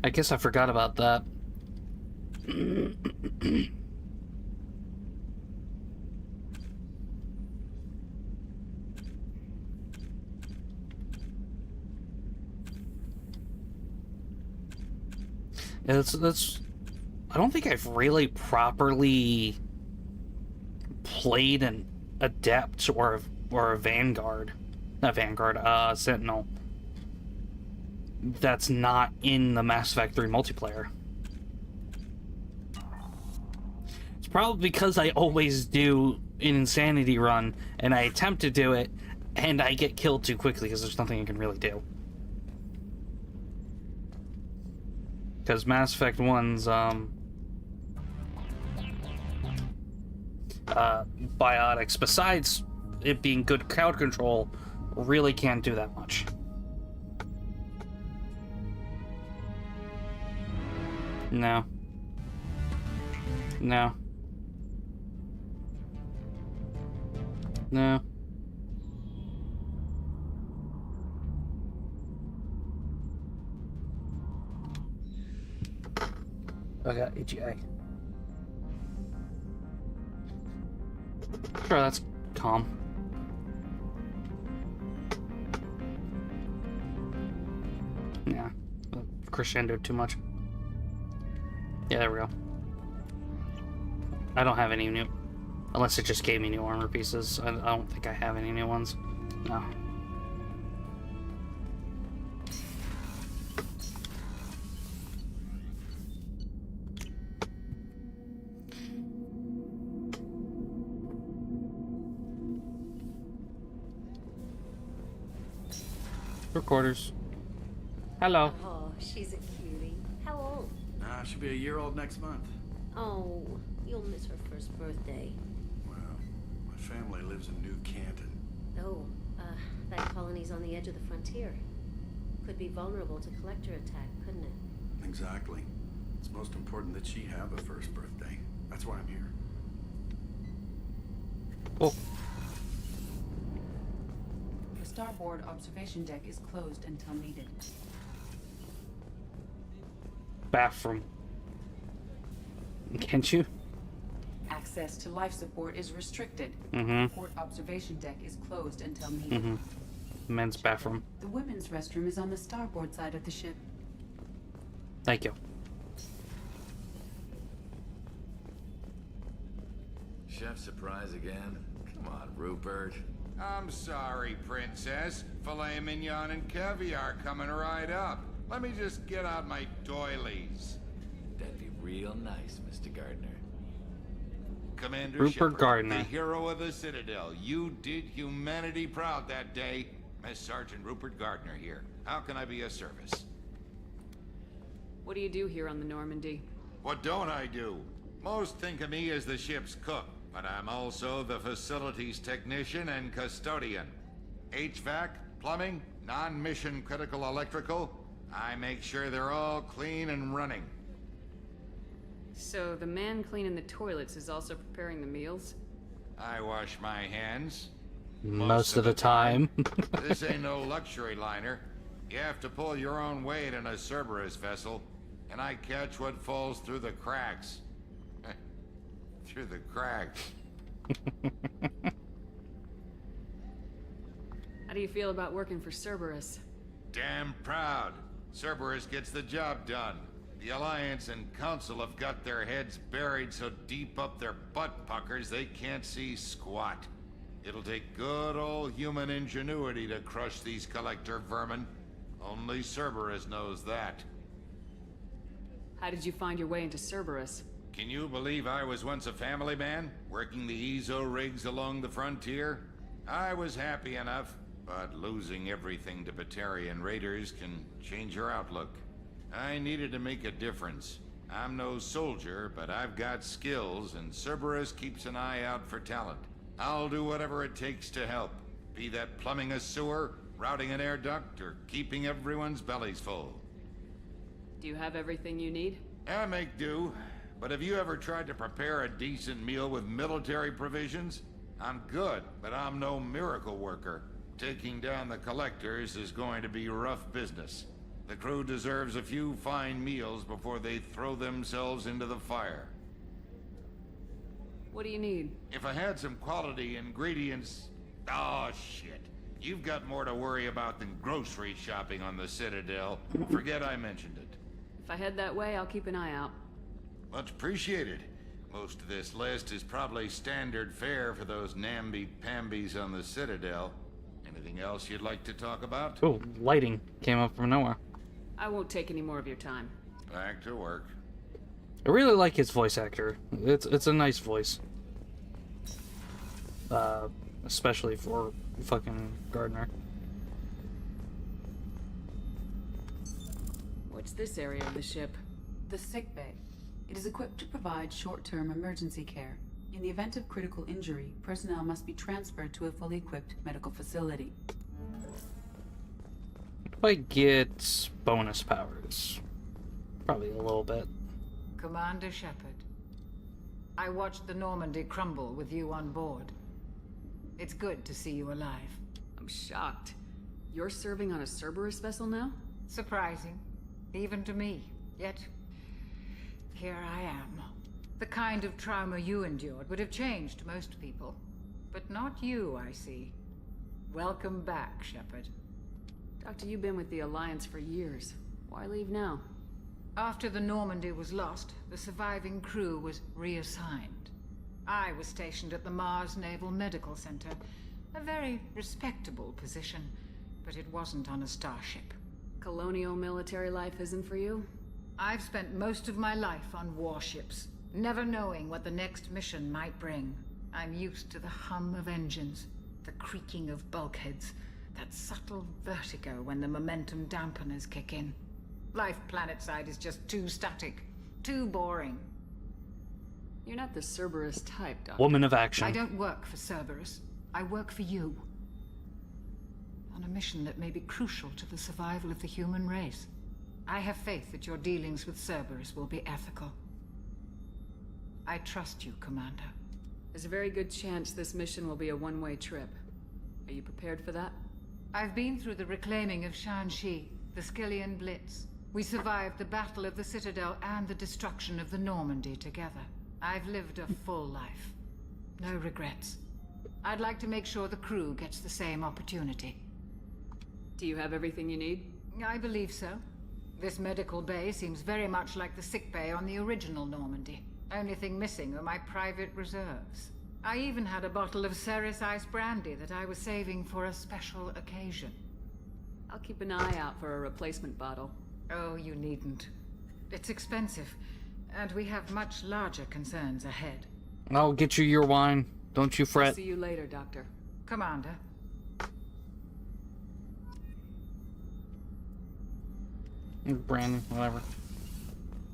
I guess I forgot about that. That's I don't think I've really properly played an adept or a vanguard. Not vanguard, sentinel. That's not in the Mass Effect 3 multiplayer. It's probably because I always do an insanity run and I attempt to do it and I get killed too quickly because there's nothing I can really do. Because Mass Effect 1's biotics, besides it being good crowd control, really can't do that much. No. No. No. I got AGA. Sure, that's calm. Yeah, crescendoed too much. Yeah, there we go. I don't have any new... Unless it just gave me new armor pieces. I don't think I have any new ones. No. Recorders. Hello. Oh, she's a cutie. How old? She'll be a year old next month. Oh, you'll miss her first birthday. Well, my family lives in New Canton. Oh, that colony's on the edge of the frontier. Could be vulnerable to collector attack, couldn't it? Exactly. It's most important that she have a first birthday. That's why I'm here. Oh. The starboard observation deck is closed until needed. Bathroom. Can't you? Access to life support is restricted. Mm-hmm. Port observation deck is closed until needed. Mm-hmm. Men's bathroom. The women's restroom is on the starboard side of the ship. Thank you. chef surprise again? Come on, Rupert. I'm sorry, Princess. Filet mignon and caviar coming right up. Let me just get out my doilies. That'd be real nice, Mr. Gardner. Commander Rupert Shepard, Gardner. the hero of the Citadel. You did humanity proud that day. Miss Sergeant Rupert Gardner here. How can I be of service? What do you do here on the Normandy? What don't I do? Most think of me as the ship's cook, but I'm also the facilities technician and custodian. HVAC, plumbing, non-mission critical electrical. I make sure they're all clean and running. So the man cleaning the toilets is also preparing the meals? I wash my hands. Most of the time. This ain't no luxury liner. You have to pull your own weight in a Cerberus vessel, and I catch what falls through the cracks. Through the cracks. How do you feel about working for Cerberus? Damn proud. Cerberus gets the job done. The Alliance and Council have got their heads buried so deep up their butt puckers they can't see squat. It'll take good old human ingenuity to crush these collector vermin. Only Cerberus knows that. How did you find your way into Cerberus? Can you believe I was once a family man, working the EZO rigs along the frontier? I was happy enough, but losing everything to Batarian raiders can change your outlook. I needed to make a difference. I'm no soldier, but I've got skills, and Cerberus keeps an eye out for talent. I'll do whatever it takes to help, be that plumbing a sewer, routing an air duct, or keeping everyone's bellies full. Do you have everything you need? I make do, but have you ever tried to prepare a decent meal with military provisions? I'm good, but I'm no miracle worker. Taking down the collectors is going to be rough business. The crew deserves a few fine meals before they throw themselves into the fire. What do you need? If I had some quality ingredients... Oh, shit. You've got more to worry about than grocery shopping on the Citadel. Forget I mentioned it. If I head that way, I'll keep an eye out. Much appreciated. Most of this list is probably standard fare for those namby-pambies on the Citadel. Anything else you'd like to talk about? Oh, lighting came up from nowhere. I won't take any more of your time. Back to work. I really like his voice actor. It's a nice voice. Especially for fucking Gardner. What's this area of the ship? The sick bay. It is equipped to provide short-term emergency care. In the event of critical injury, personnel must be transferred to a fully equipped medical facility. If I get bonus powers, probably a little bit. Commander Shepard, I watched the Normandy crumble with you on board. It's good to see you alive. I'm shocked. You're serving on a Cerberus vessel now? Surprising, even to me. Yet, here I am. The kind of trauma you endured would have changed most people. But not you, I see. Welcome back, Shepard. Doctor, you've been with the Alliance for years. Why leave now? After the Normandy was lost, the surviving crew was reassigned. I was stationed at the Mars Naval Medical Center. A very respectable position, but it wasn't on a starship. Colonial military life isn't for you? I've spent most of my life on warships, never knowing what the next mission might bring. I'm used to the hum of engines, the creaking of bulkheads, that subtle vertigo when the momentum dampeners kick in. Life planetside is just too static, too boring. You're not the Cerberus type, Doctor. Woman of action. I don't work for Cerberus. I work for you. On a mission that may be crucial to the survival of the human race. I have faith that your dealings with Cerberus will be ethical. I trust you, Commander. There's a very good chance this mission will be a one-way trip. Are you prepared for that? I've been through the reclaiming of Shanxi, the Skillian Blitz. We survived the Battle of the Citadel and the destruction of the Normandy together. I've lived a full life. No regrets. I'd like to make sure the crew gets the same opportunity. Do you have everything you need? I believe so. This medical bay seems very much like the sick bay on the original Normandy. Only thing missing are my private reserves. I even had a bottle of Ceres Ice Brandy that I was saving for a special occasion. I'll keep an eye out for a replacement bottle. Oh, you needn't. It's expensive, and we have much larger concerns ahead. I'll get you your wine. Don't you fret. See you later, Doctor. Commander. Brandon, whatever.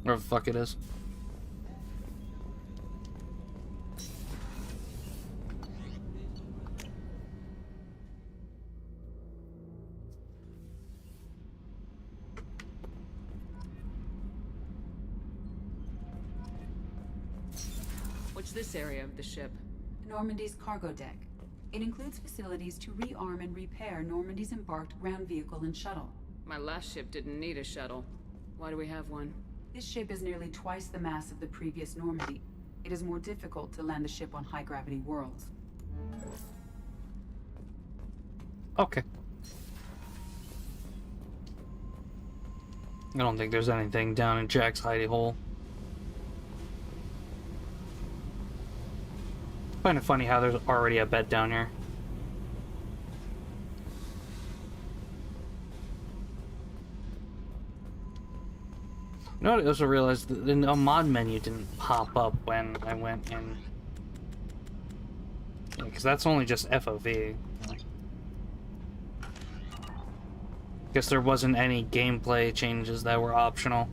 Whatever the fuck it is. What's this area of the ship? Normandy's cargo deck. It includes facilities to rearm and repair Normandy's embarked ground vehicle and shuttle. My last ship didn't need a shuttle. Why do we have one? This ship is nearly twice the mass of the previous Normandy. It is more difficult to land the ship on high-gravity worlds. Okay. I don't think there's anything down in Jack's hidey hole. I find it funny how there's already a bed down here. You know what I also realized? The mod menu didn't pop up when I went in. Because that's only just FOV. Guess there wasn't any gameplay changes that were optional.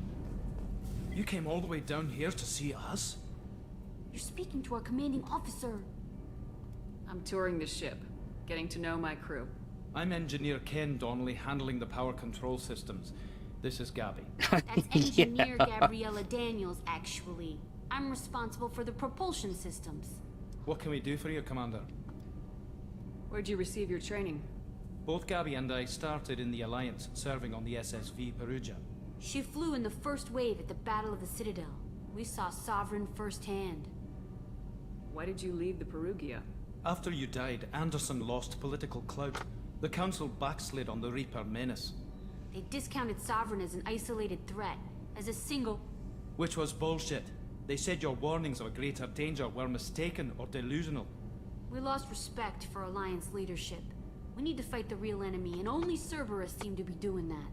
You came all the way down here to see us? You're speaking to our commanding officer. I'm touring the ship, getting to know my crew. I'm Engineer Ken Donnelly, handling the power control systems. This is Gabby. That's Engineer Gabriella Daniels, actually. I'm responsible for the propulsion systems. What can we do for you, Commander? Where'd you receive your training? Both Gabby and I started in the Alliance, serving on the SSV Perugia. She flew in the first wave at the Battle of the Citadel. We saw Sovereign firsthand. Why did you leave the Perugia? After you died, Anderson lost political clout. The Council backslid on the Reaper menace. They discounted Sovereign as an isolated threat, as a single... Which was bullshit. They said your warnings of a greater danger were mistaken or delusional. We lost respect for Alliance leadership. We need to fight the real enemy, and only Cerberus seemed to be doing that.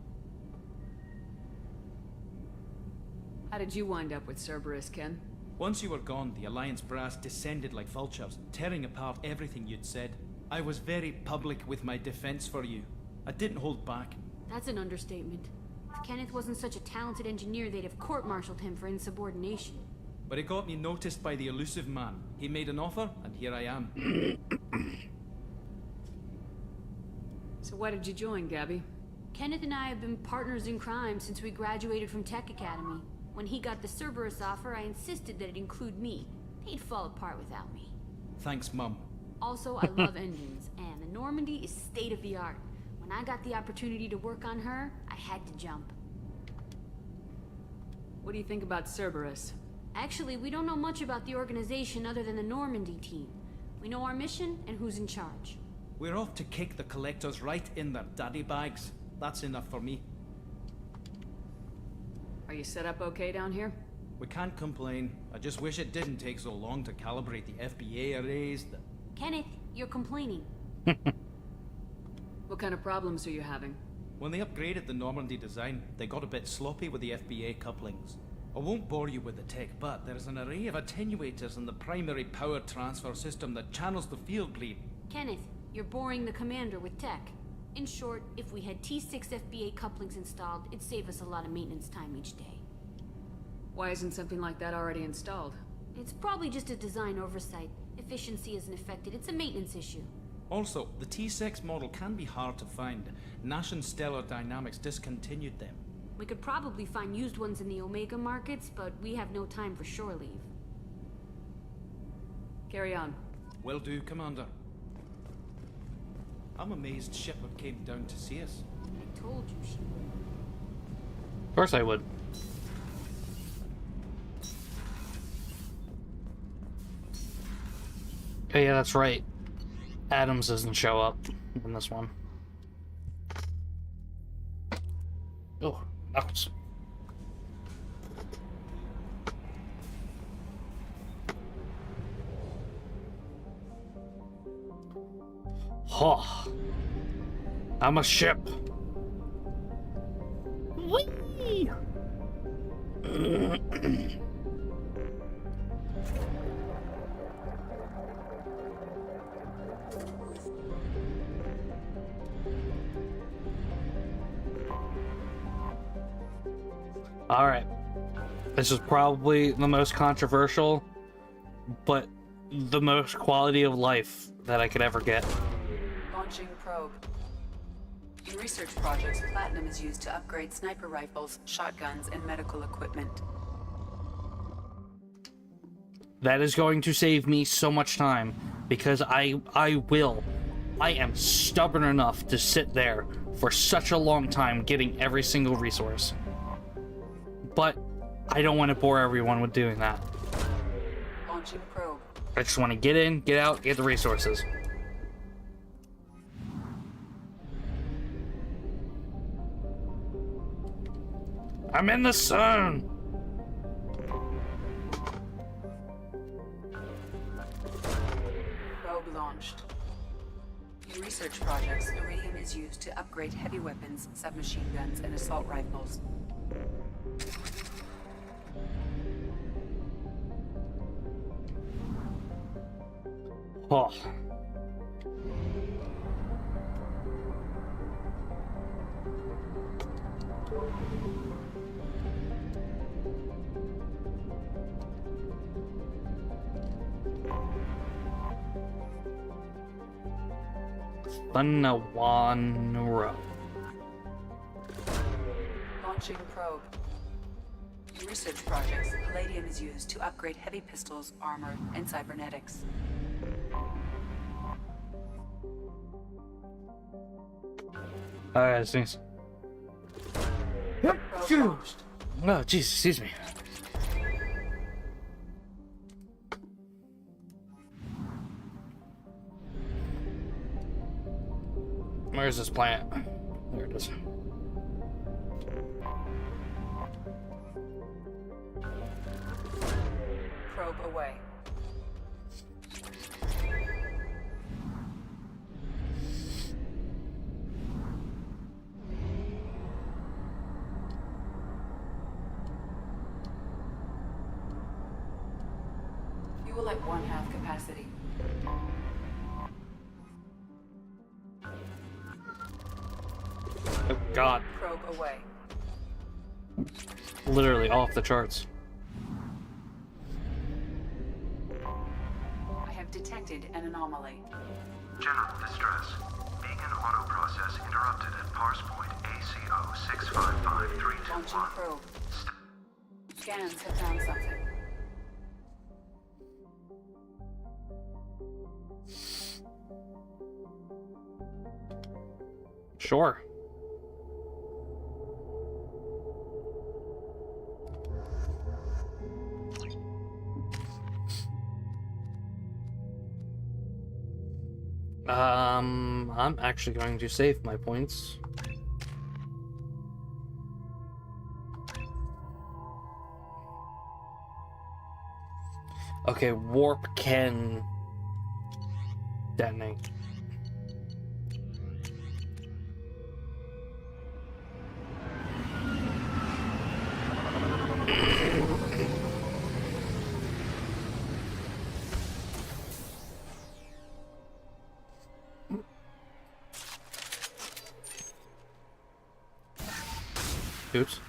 How did you wind up with Cerberus, Ken? Once you were gone, the Alliance brass descended like vultures, tearing apart everything you'd said. I was very public with my defense for you. I didn't hold back. That's an understatement. If Kenneth wasn't such a talented engineer, they'd have court-martialed him for insubordination. But it got me noticed by the elusive man. He made an offer, and here I am. So why did you join, Gabby? Kenneth and I have been partners in crime since we graduated from Tech Academy. When he got the Cerberus offer, I insisted that it include me. They'd fall apart without me. Thanks, Mum. Also, I love engines, and the Normandy is state-of-the-art. When I got the opportunity to work on her, I had to jump. What do you think about Cerberus? Actually, we don't know much about the organization other than the Normandy team. We know our mission and who's in charge. We're off to kick the Collectors right in their daddy bags. That's enough for me. Are you set up okay down here? We can't complain. I just wish it didn't take so long to calibrate the FBA arrays. Kenneth, you're complaining. What kind of problems are you having? When they upgraded the Normandy design, they got a bit sloppy with the FBA couplings. I won't bore you with the tech, but there's an array of attenuators in the primary power transfer system that channels the field bleed. Kenneth, you're boring the commander with tech. In short, if we had T6 FBA couplings installed, it'd save us a lot of maintenance time each day. Why isn't something like that already installed? It's probably just a design oversight. Efficiency isn't affected, it's a maintenance issue. Also, the T6 model can be hard to find. Nash and Stellar Dynamics discontinued them. We could probably find used ones in the Omega markets, but we have no time for shore leave. Carry on. Will do, Commander. I'm amazed Shepard came down to see us. I told you she would. Of course I would. Oh yeah, that's right. Adams doesn't show up in this one. Oh, knuckles. Oh, I'm a ship. Whee! All right. This is probably the most controversial, but the most quality of life that I could ever get. Launching probe. In research projects, platinum is used to upgrade sniper rifles, shotguns, and medical equipment. That is going to save me so much time, because I am stubborn enough to sit there for such a long time getting every single resource. But I don't want to bore everyone with doing that. Launching probe. I just want to get in, get out, get the resources. I'm in the sun! Probe launched. In research projects, iridium is used to upgrade heavy weapons, submachine guns, and assault rifles. Oh. Funawanura. Launching probe. In research projects, palladium is used to upgrade heavy pistols, armor, and cybernetics. Alright, thanks. Yep. Oh, jeez, excuse me. Where's this plant? There it is. Probe away. Fuel at 1/2 capacity. Oh God. Probe away. Literally off the charts. I have detected an anomaly. General distress. Beacon auto process interrupted at parse point ACO 655321. Launching probe. Scans have found something. Sure. I'm actually going to save my points. Okay, warp can detonate. Oops.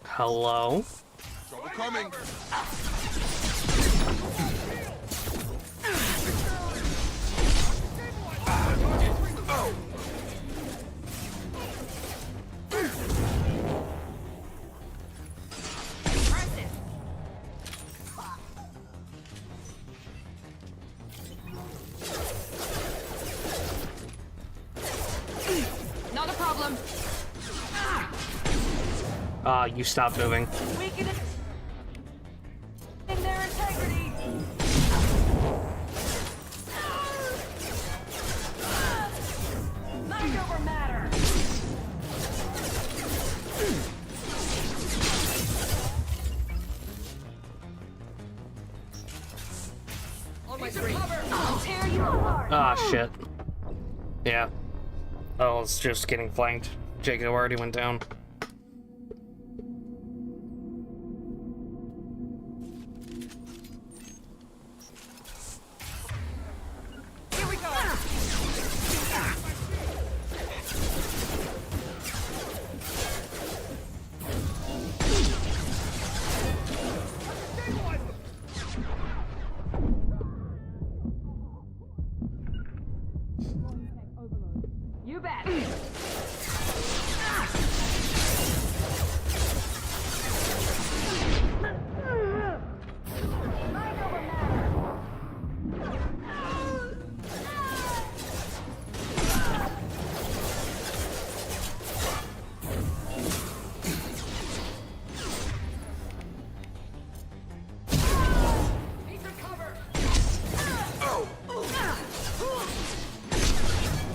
Hello? Trouble coming. Not a problem. You stop moving. Weaken it in their integrity. Ah, shit. Yeah. Oh, it's just getting flanked. Jacob already went down. You bet.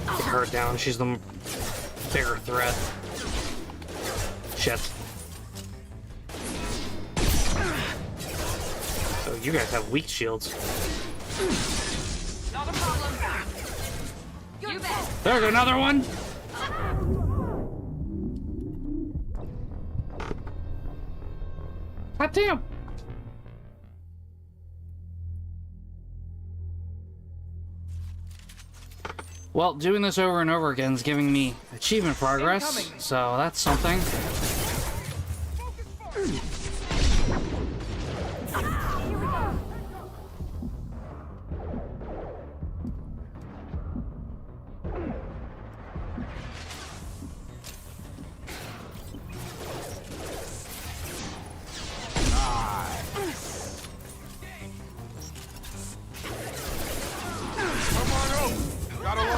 Take her down. She's the bigger threat. Shit. So you guys have weak shields. Not a problem. You bet. There's another one. God damn. Well, doing this over and over again is giving me achievement progress, so that's something.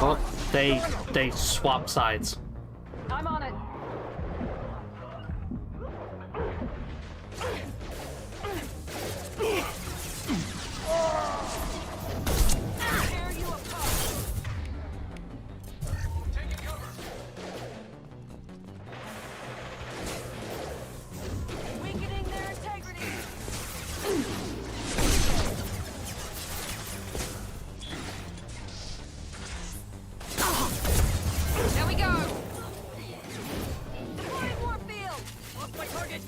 Oh, they swap sides. I'm on it. Tear you apart. Taking cover. Weakening their integrity. There we go. Deploying warp field. Lost my target.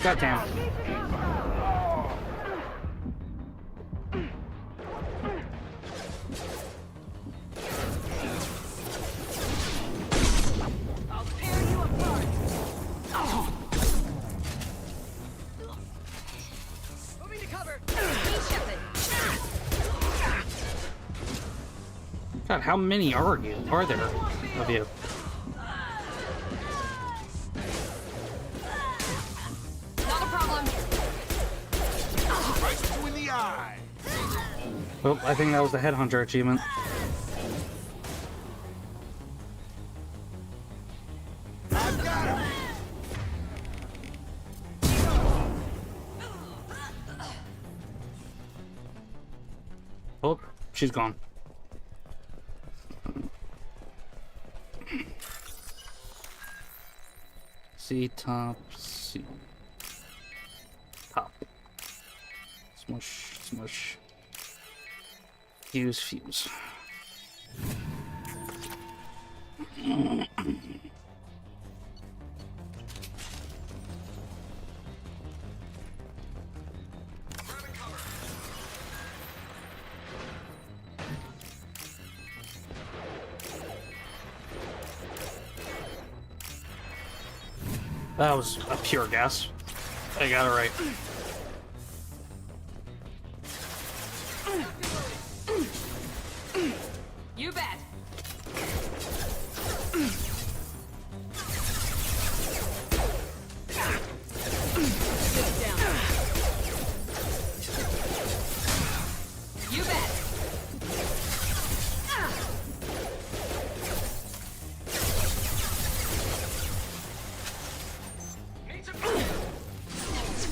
Goddamn. I'll tear you apart. Moving to cover. God, how many are there of you? Not a problem. Right you in the eye. Oh, I think that was the headhunter achievement. I've got him. Oh, she's gone. C top, C top. Smush, smush. Fuse, fuse. That was a pure guess. I got it right. You bet. You bet.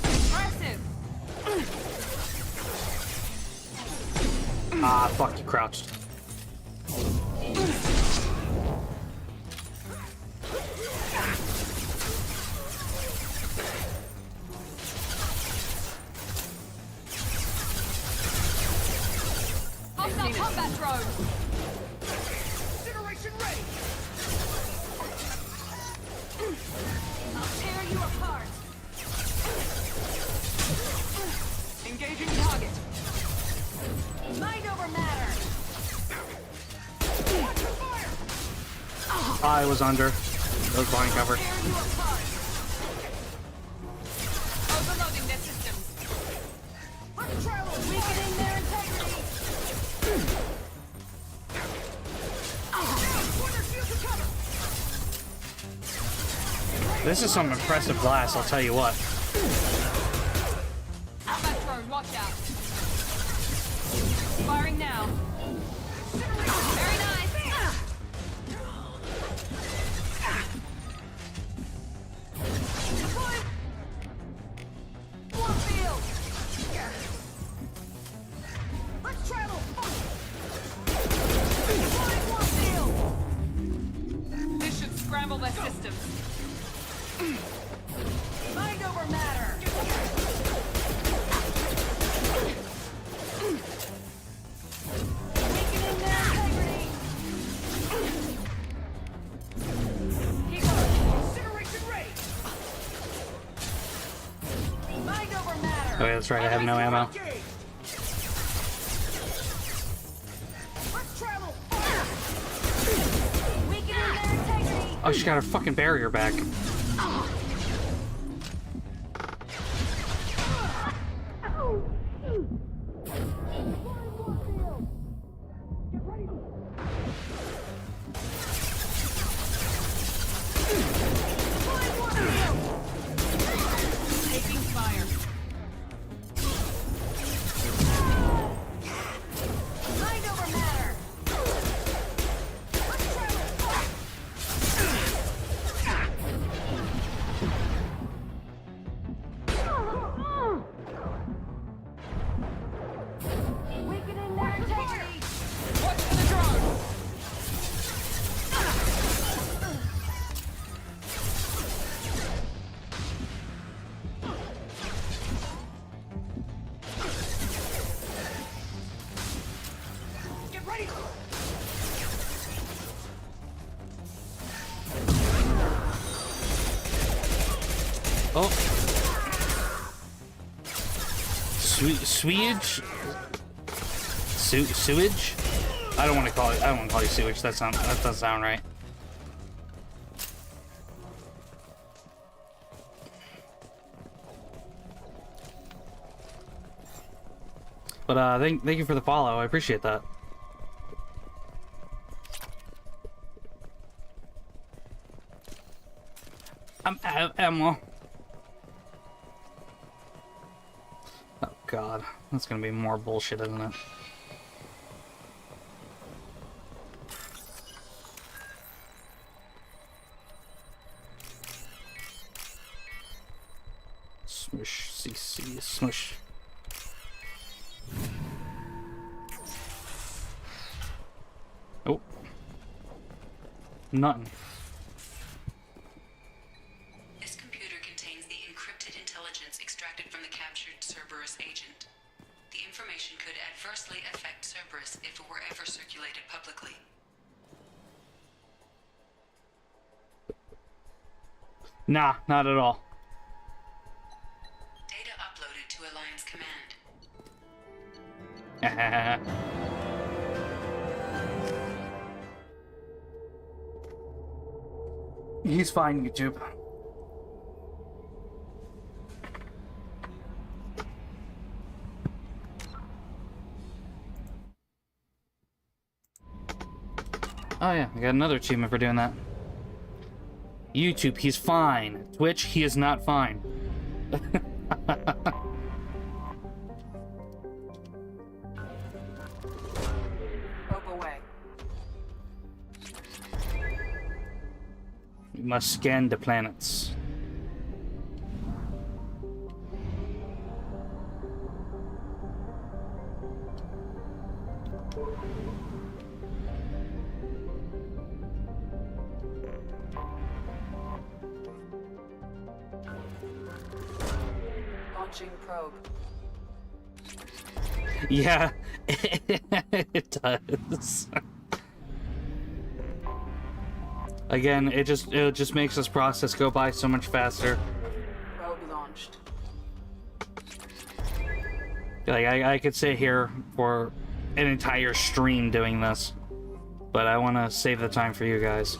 Impressive. Ah, fuck, you crouched. combat drone! Incineration ready! I'll tear you apart! Engaging target. Mind over matter! Watch your fire! I was under. I was behind cover. Tear you apart! Overloading their systems! Let's travel! Weakening their integrity! This is some impressive glass, I'll tell you what. Combat drone, watch out! Firing now! Very nice! Deploy! Warfield! Let's travel! Deploy Warfield! This should scramble their systems. Mind over matter! Weakening their integrity! Keep going! Incineration ready! Mind over matter! Oh yeah, that's right, I have no ammo. Let's travel! Weakening their integrity! Oh, she got her fucking barrier back. Taking fire. Mind over matter. Weakening their integrity. Watch for the drone. Get ready! Oh. Sewage? Sewage? I don't want to call it. I don't want to call you sewage. That doesn't sound right. But thank you for the follow. I appreciate that. I'm out of ammo. Oh god, that's gonna be more bullshit, isn't it? Smush, CC, smush. Oh. Nothing. This computer contains the encrypted intelligence extracted from the captured Cerberus agent. The information could adversely affect Cerberus if it were ever circulated publicly. Nah, not at all. Data uploaded to Alliance Command. He's fine, YouTube. Oh yeah, I got another achievement for doing that. YouTube, he's fine. Twitch, he is not fine. Probe away. We must scan the planets. Launching probe. Yeah, It does. Again, it just makes this process go by so much faster. Probe launched. Like I could sit here for an entire stream doing this, but I want to save the time for you guys.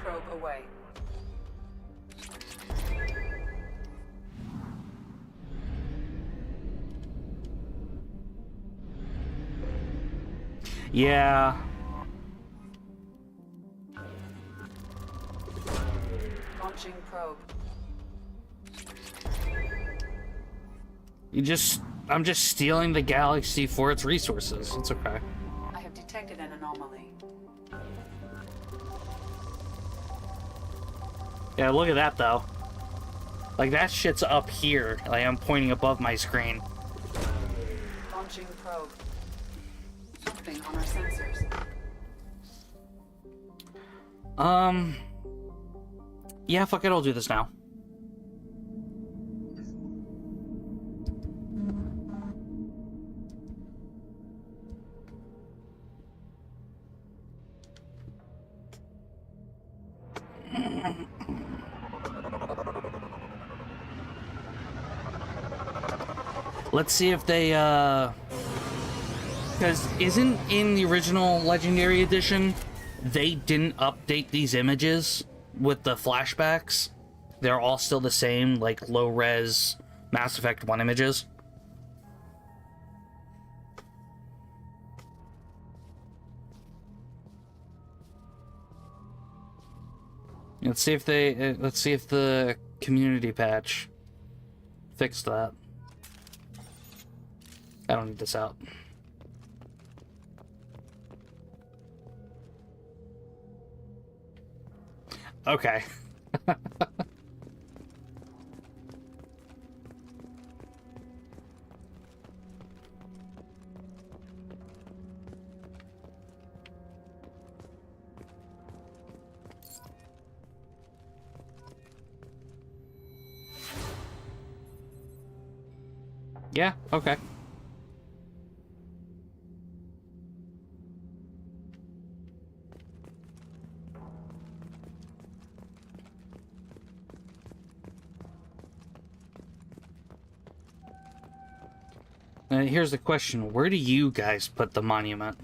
Probe away. Yeah. Launching probe. I'm just stealing the galaxy for its resources. It's okay. I have detected an anomaly. Yeah, look at that though. Like that shit's up here. Like I'm pointing above my screen. Launching probe. Something on our sensors. Yeah, fuck it, I'll do this now. Let's see if they, because isn't in the original Legendary Edition, they didn't update these images with the flashbacks? They're all still the same, like low-res Mass Effect 1 images? Let's see if they, let's see if the community patch fixed that. I don't need this out. Okay. Yeah, okay. Here's the question. Where do you guys put the monument?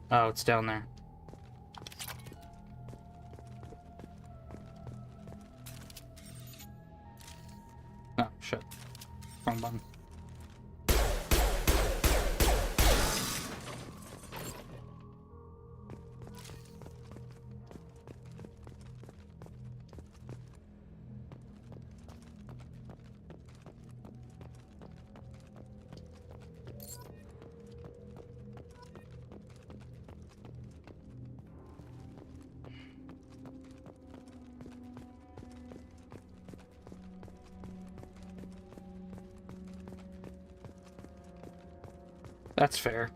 Oh, it's down there. Oh, shit. Wrong button. That's fair.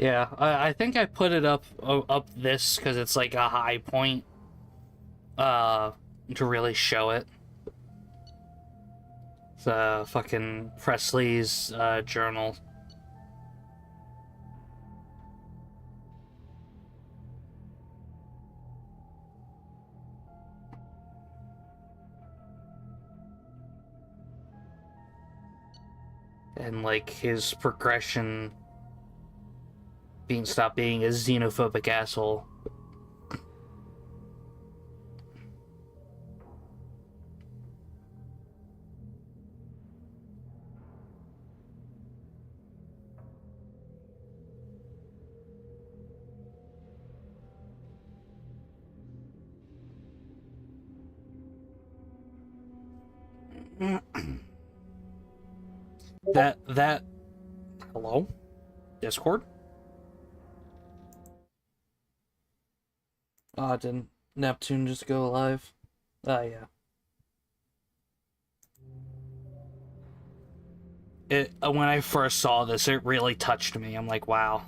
Yeah, I think I put it up this because it's like a high point to really show it. The fucking Presley's journal. And like his progression stop being a xenophobic asshole. that hello? Discord? Didn't Neptune just go live? Yeah. When I first saw this, it really touched me. I'm like, wow.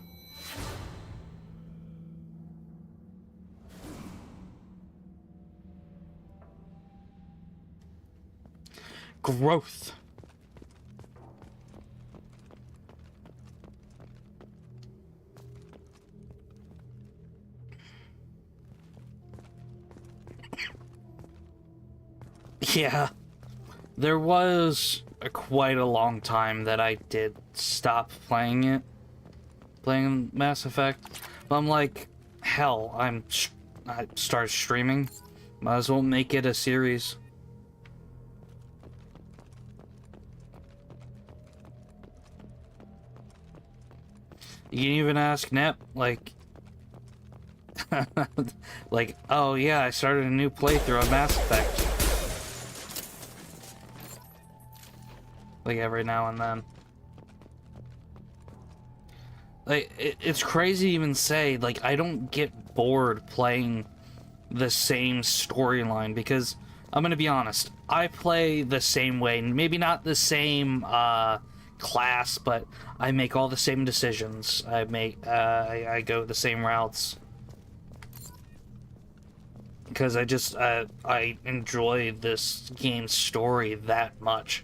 Growth. Yeah. There was quite a long time that I did stop playing Mass Effect. But I'm like, hell, I start streaming. Might as well make it a series. You can even ask Nep, like, like, oh yeah, I started a new playthrough of Mass Effect. Like, every now and then. Like, it's crazy to even say, like, I don't get bored playing the same storyline, because, I'm gonna be honest, I play the same way, maybe not the same, class, but I make all the same decisions. I go the same routes. Because I enjoy this game's story that much.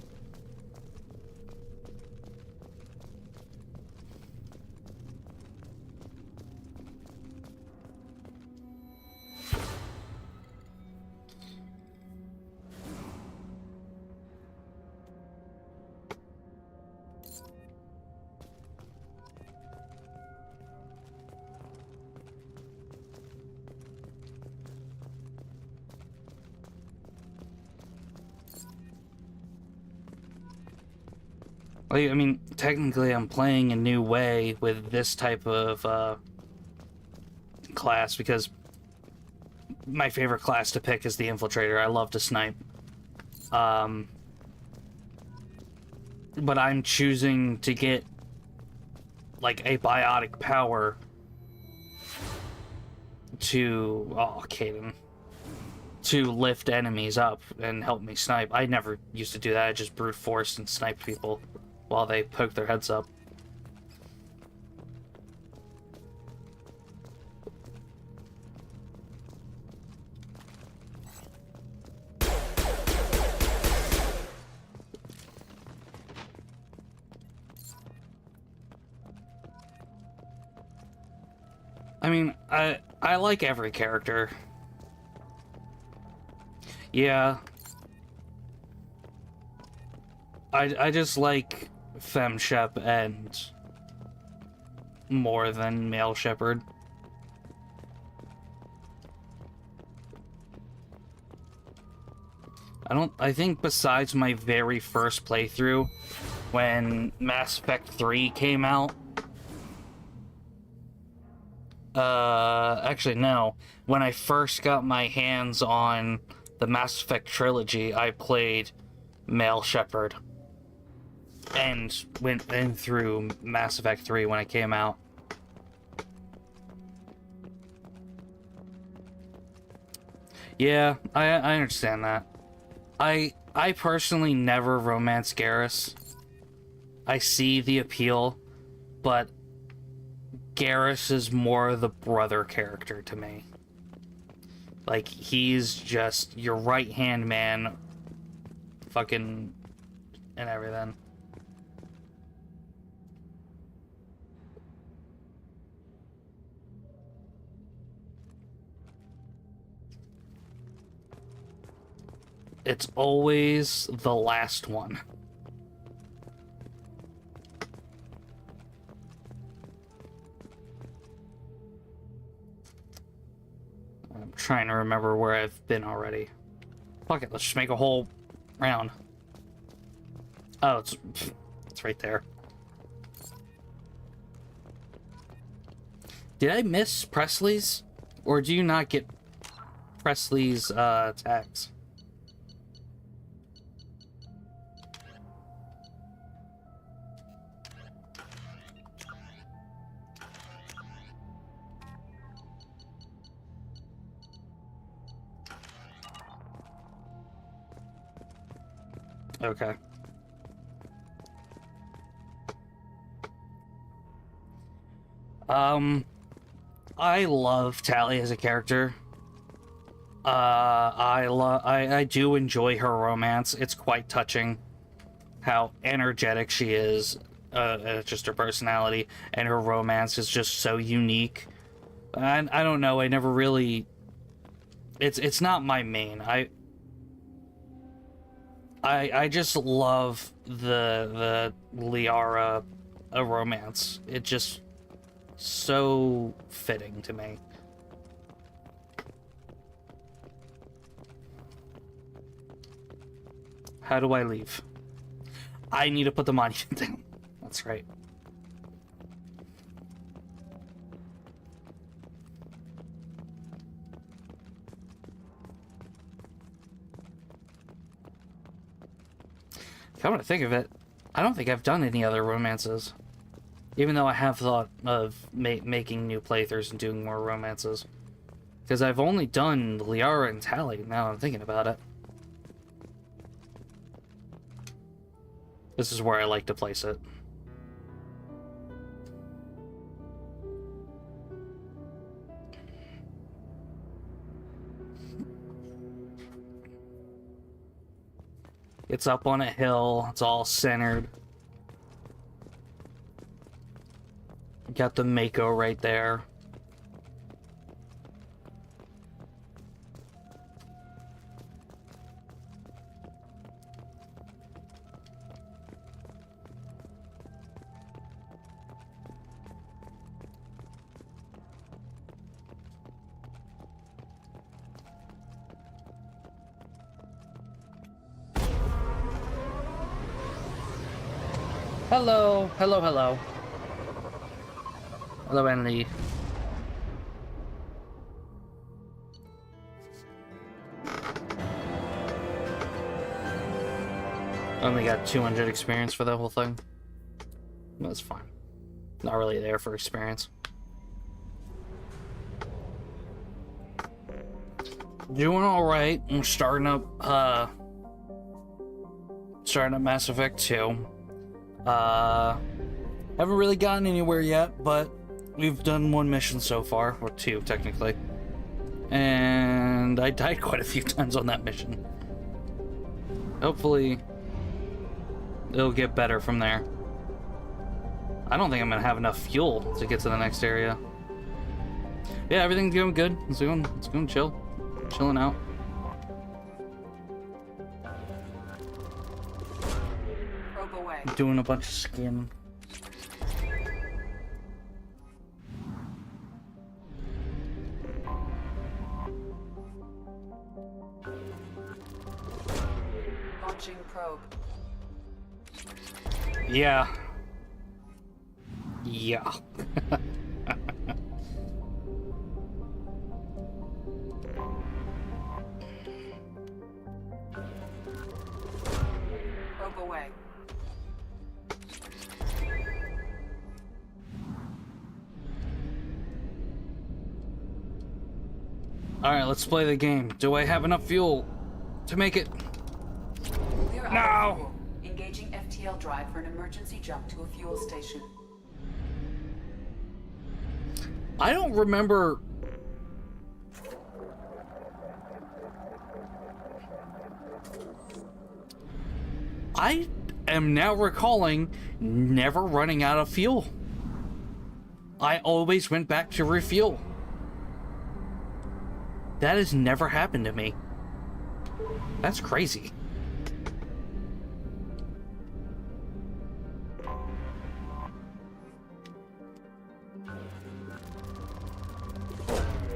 I mean, technically I'm playing a new way with this type of class, because my favorite class to pick is the Infiltrator. I love to snipe. But I'm choosing to get, like, a biotic power to... Oh, Caden. To lift enemies up and help me snipe. I never used to do that. I just brute forced and sniped people while they poke their heads up. I mean, I like every character. Yeah. I just like Femme Shep and more than Male Shepherd. I think besides my very first playthrough, when Mass Effect 3 came out, actually no, when I first got my hands on the Mass Effect trilogy, I played Male Shepherd and went in through Mass Effect 3 when it came out. Yeah, I understand that. I personally never romance Garrus. I see the appeal, but Garrus is more the brother character to me. Like, he's just your right-hand man, fucking, and everything. It's always the last one. I'm trying to remember where I've been already. Fuck it, let's just make a whole round. Oh, it's right there. Did I miss Presley's? Or do you not get Presley's tags? Okay. I love Tally as a character. I do enjoy her romance. It's quite touching how energetic she is, just her personality, and her romance is just so unique. And I don't know, I never really... It's not my main. I just love the Liara romance. It just so fitting to me. How do I leave? I need to put the monument down. That's right. Come to think of it, I don't think I've done any other romances. Even though I have thought of making new playthroughs and doing more romances. Because I've only done Liara and Tally, now I'm thinking about it. This is where I like to place it. It's up on a hill, it's all centered. Got the Mako right there. Hello, hello, hello. Hello, Andy. Only got 200 experience for the whole thing. That's fine. Not really there for experience. Doing all right. I'm starting up Mass Effect 2. Haven't really gotten anywhere yet, but we've done one mission so far, or two technically, and I died quite a few times on that mission. Hopefully it'll get better from there. I don't think I'm gonna have enough fuel to get to the next area. Yeah, everything's going good. It's going chilling out. Doing a bunch of skin. Launching probe. Yeah. Yeah. Probe away. Alright, let's play the game. Do I have enough fuel to make it? No! Engaging FTL drive for an emergency jump to a fuel station. I don't remember... I am now recalling never running out of fuel. I always went back to refuel. That has never happened to me. That's crazy.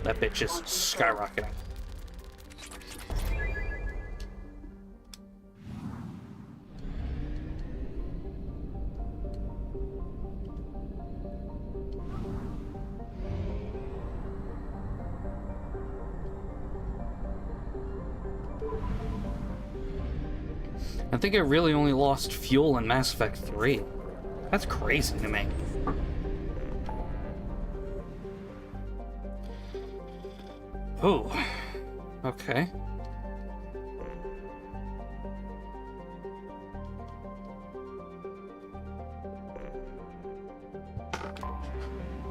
That bitch is skyrocketing. I think I really only lost fuel in Mass Effect 3. That's crazy to me. Oh, okay.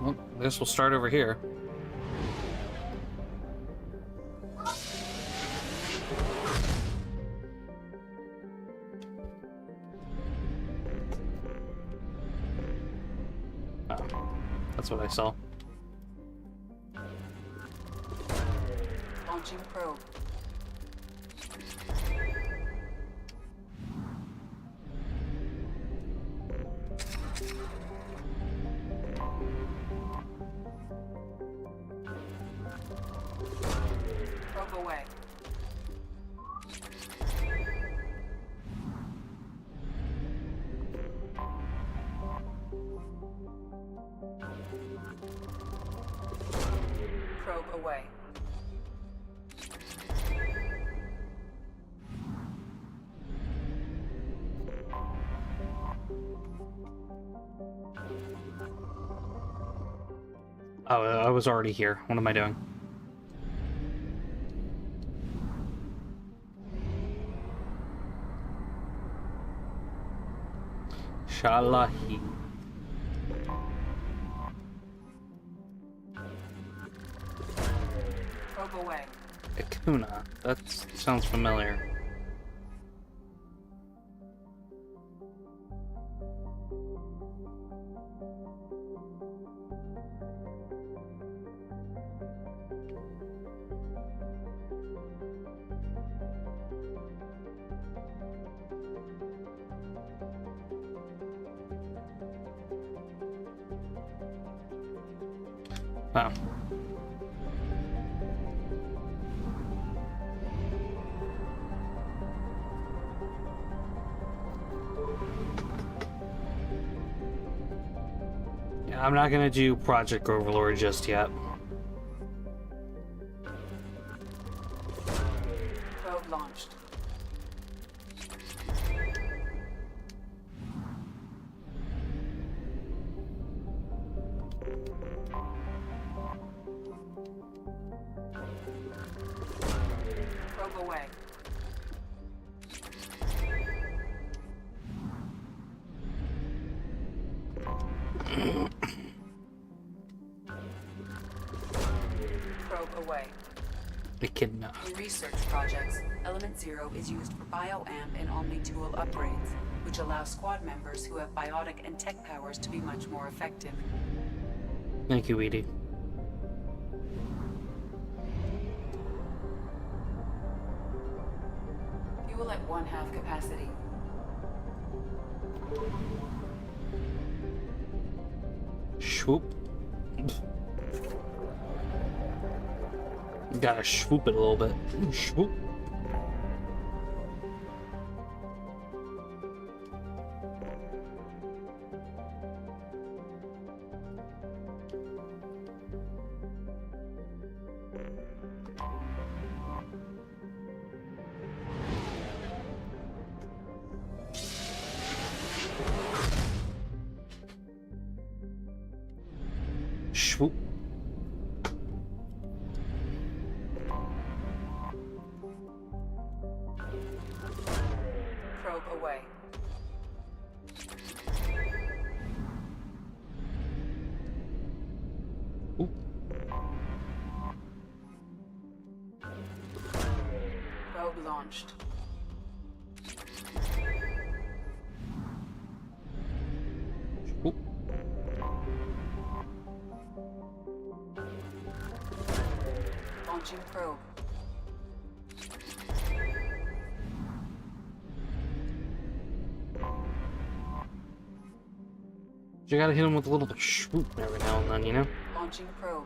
Well, I guess we'll start over here. That's what I saw. Launching probe. Probe away. Probe away. Oh, I was already here. What am I doing? Shalahi. Probe away. Akuna. That sounds familiar. Wow. Yeah, I'm not gonna do Project Overlord just yet. Probe launched. Probe away. Probe away. Echidna. In research projects, Element Zero is used for bioamp and omni-tool upgrades, which allow squad members who have biotic and tech powers to be much more effective. Thank you, Edie. Fuel at 1/2 capacity. Swoop. Gotta swoop it a little bit. Swoop. Swoop. Probe away. Ooh. Probe launched. Oop. Launching probe. You gotta hit him with a little swoop every now and then, you know? Launching probe.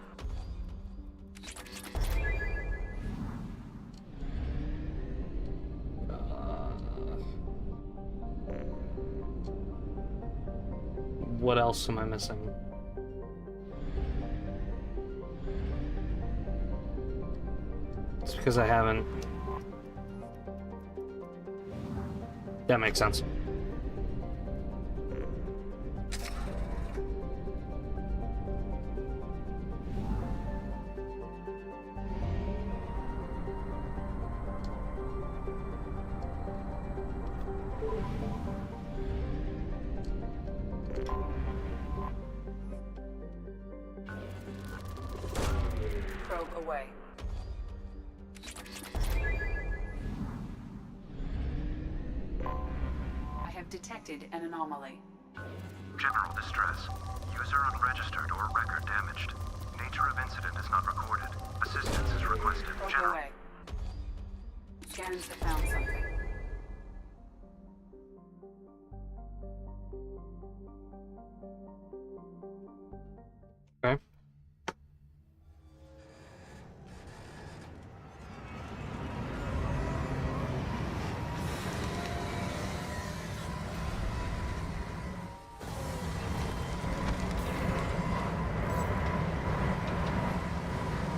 What else am I missing? It's because I haven't. That makes sense. Probe away. I have detected an anomaly. General distress. User unregistered or record damaged. Nature of incident is not recorded. Assistance is requested. Probe General. away. Scans have found something. Okay.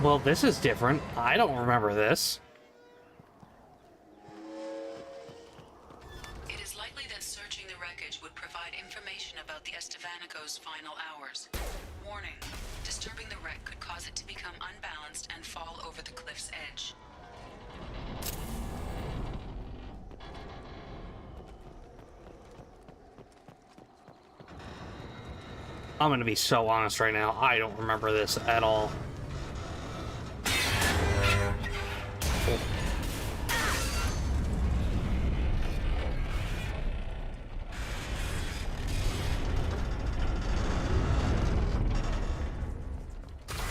Well, this is different. I don't remember this. It is likely that searching the wreckage would provide information about the Estevanico's final hours. Warning, disturbing the wreck could cause it to become unbalanced and fall over the cliff's edge. I'm gonna be so honest right now. I don't remember this at all.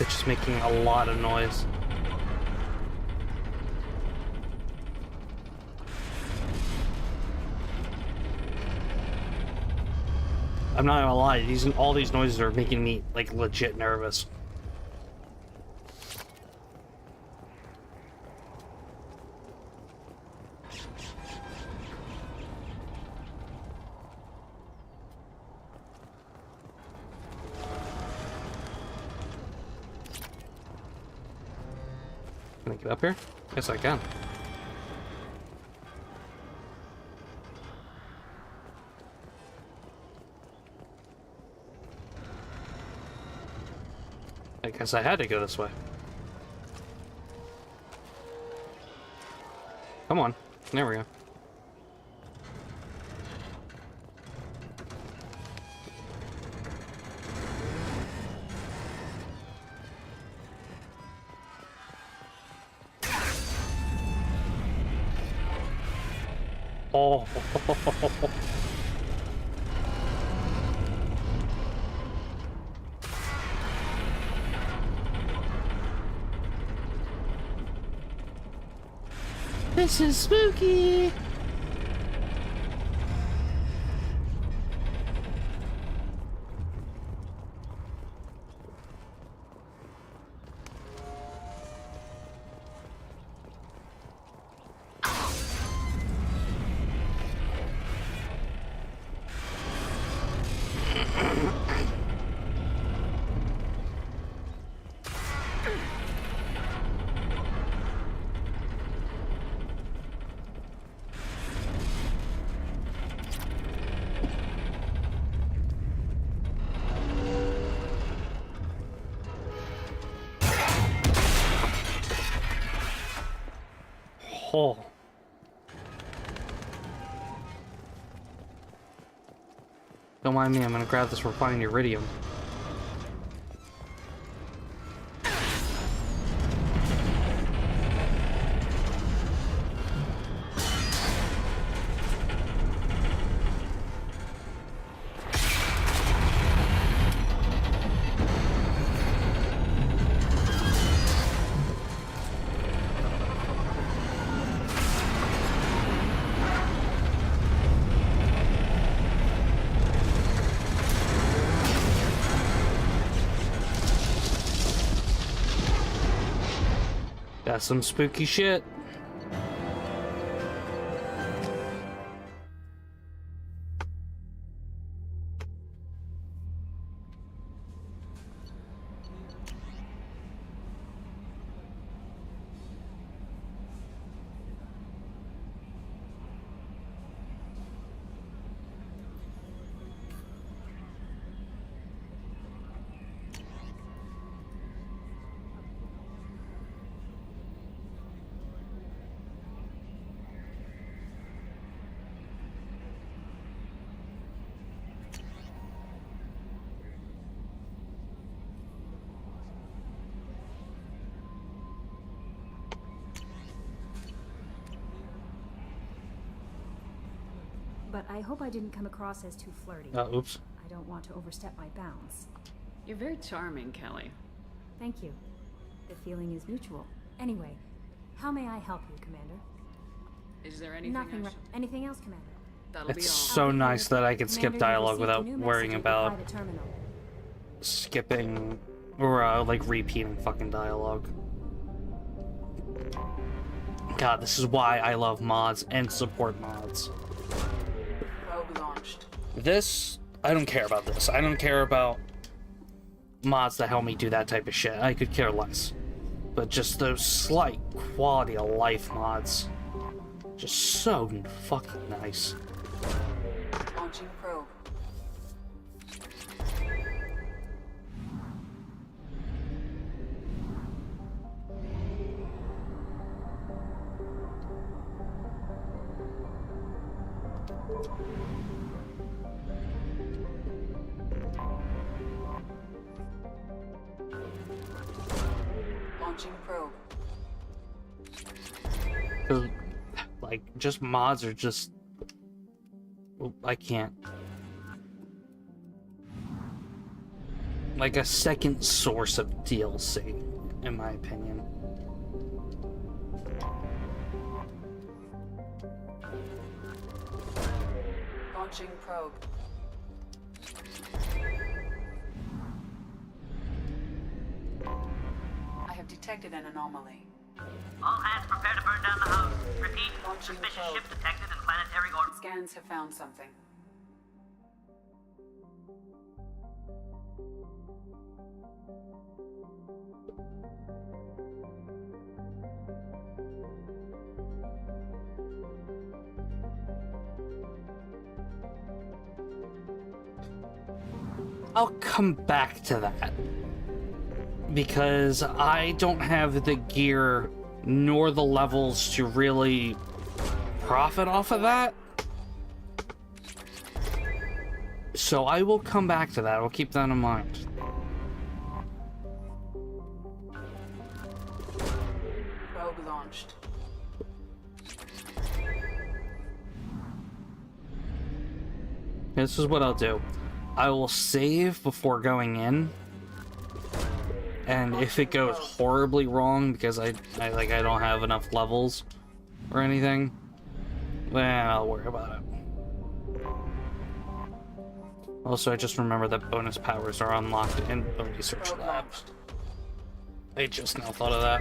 It's just making a lot of noise. I'm not gonna lie, all these noises are making me like legit nervous. Can I get up here? Yes, I can. I guess I had to go this way. Come on. There we go. Oh. This is spooky. Oh. Don't mind me, I'm gonna grab this refined iridium. That's some spooky shit. But I hope I didn't come across as too flirty. Oops. I don't want to overstep my bounds. You're very charming, Kelly. Thank you. The feeling is mutual. Anyway, how may I help you, Commander? Is there anything Nothing. I should... Anything else, Commander? That'll be all. It's so nice that I can skip dialogue without worrying about skipping or like repeating fucking dialogue. God, this is why I love mods and support mods. Probe launched. This, I don't care about this. I don't care about mods that help me do that type of shit. I could care less. But just those slight quality of life mods. Just so fucking nice. Launching probe. Launching probe. 'Cause, like, just mods are just... I can't. Like a second source of DLC, in my opinion. Launching probe. I have detected an anomaly. All hands prepare to burn down the house. Repeat, suspicious ship detected in planetary orbit. Scans have found something. I'll come back to that. Because I don't have the gear nor the levels to really profit off of that. So I will come back to that. I'll keep that in mind. Probe launched. This is what I'll do. I will save before going in. And if it goes horribly wrong because I don't have enough levels or anything, then I'll worry about it. Also, I just remember that bonus powers are unlocked in the research lab. I just now thought of that.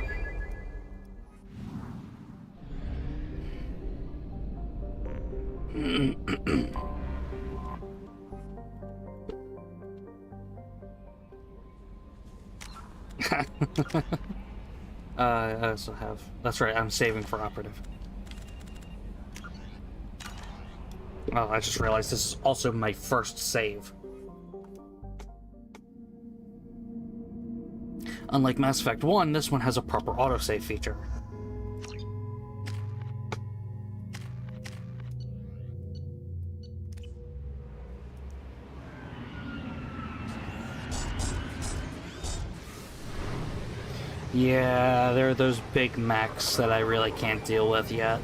I also have... That's right, I'm saving for operative. Oh, I just realized this is also my first save. Unlike Mass Effect 1, this one has a proper autosave feature. Yeah, there are those big mechs that I really can't deal with yet.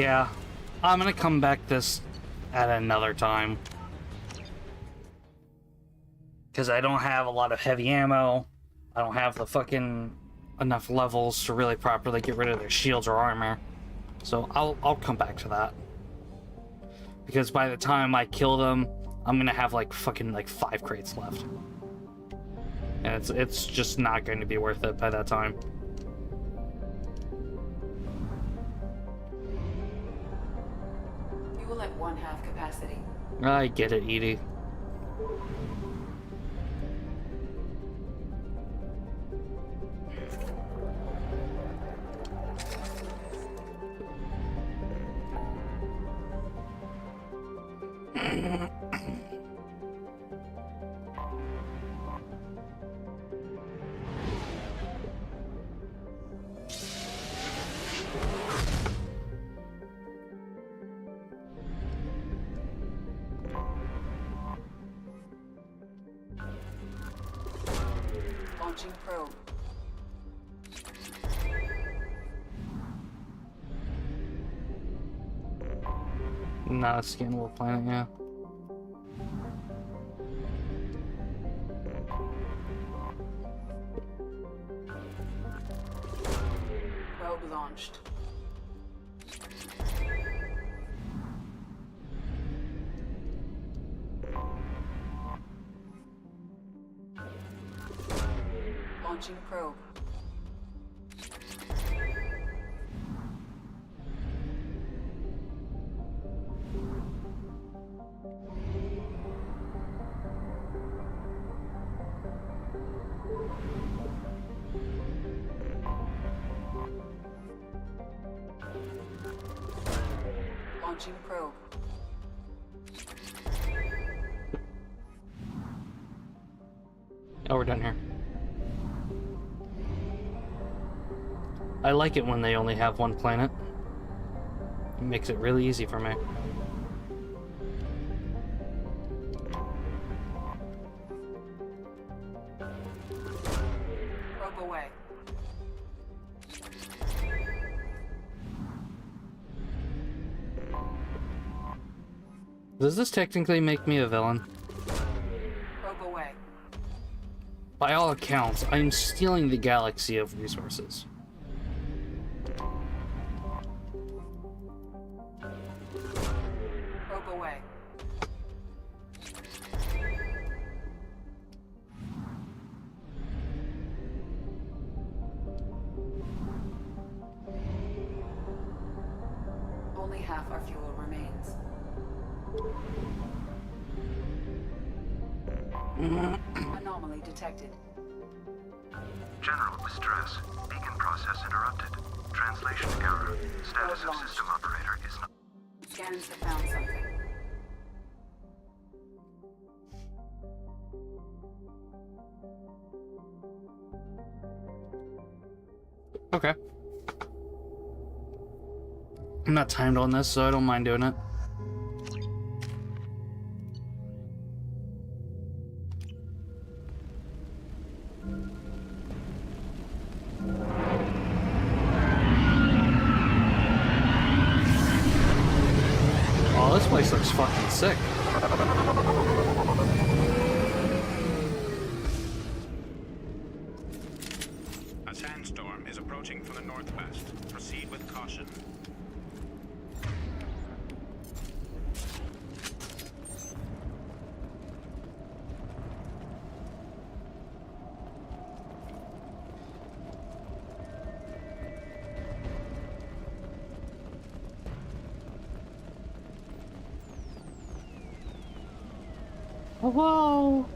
Yeah, I'm gonna come back this at another time. Because I don't have a lot of heavy ammo. I don't have the fucking enough levels to really properly get rid of their shields or armor. So I'll come back to that. Because by the time I kill them, I'm gonna have like fucking like 5 crates left. And it's just not going to be worth it by that time. Fuel at 1/2 capacity. I get it, Edie. Launching probe. Not a scannable planet, yeah. Probe launched. Launching probe. Launching probe. Oh, we're done here. I like it when they only have one planet. It makes it really easy for me. Probe away. Does this technically make me a villain? Probe away. By all accounts, I'm stealing the galaxy of resources. Probe away. Only half our fuel remains. Anomaly detected. General distress. Beacon process interrupted. Translation error. Status of system operator is not... Scans have found something. Okay. I'm not timed on this, so I don't mind doing it. Oh, this place looks fucking sick. A sandstorm is approaching from the northwest. Proceed with caution. Oh, whoa!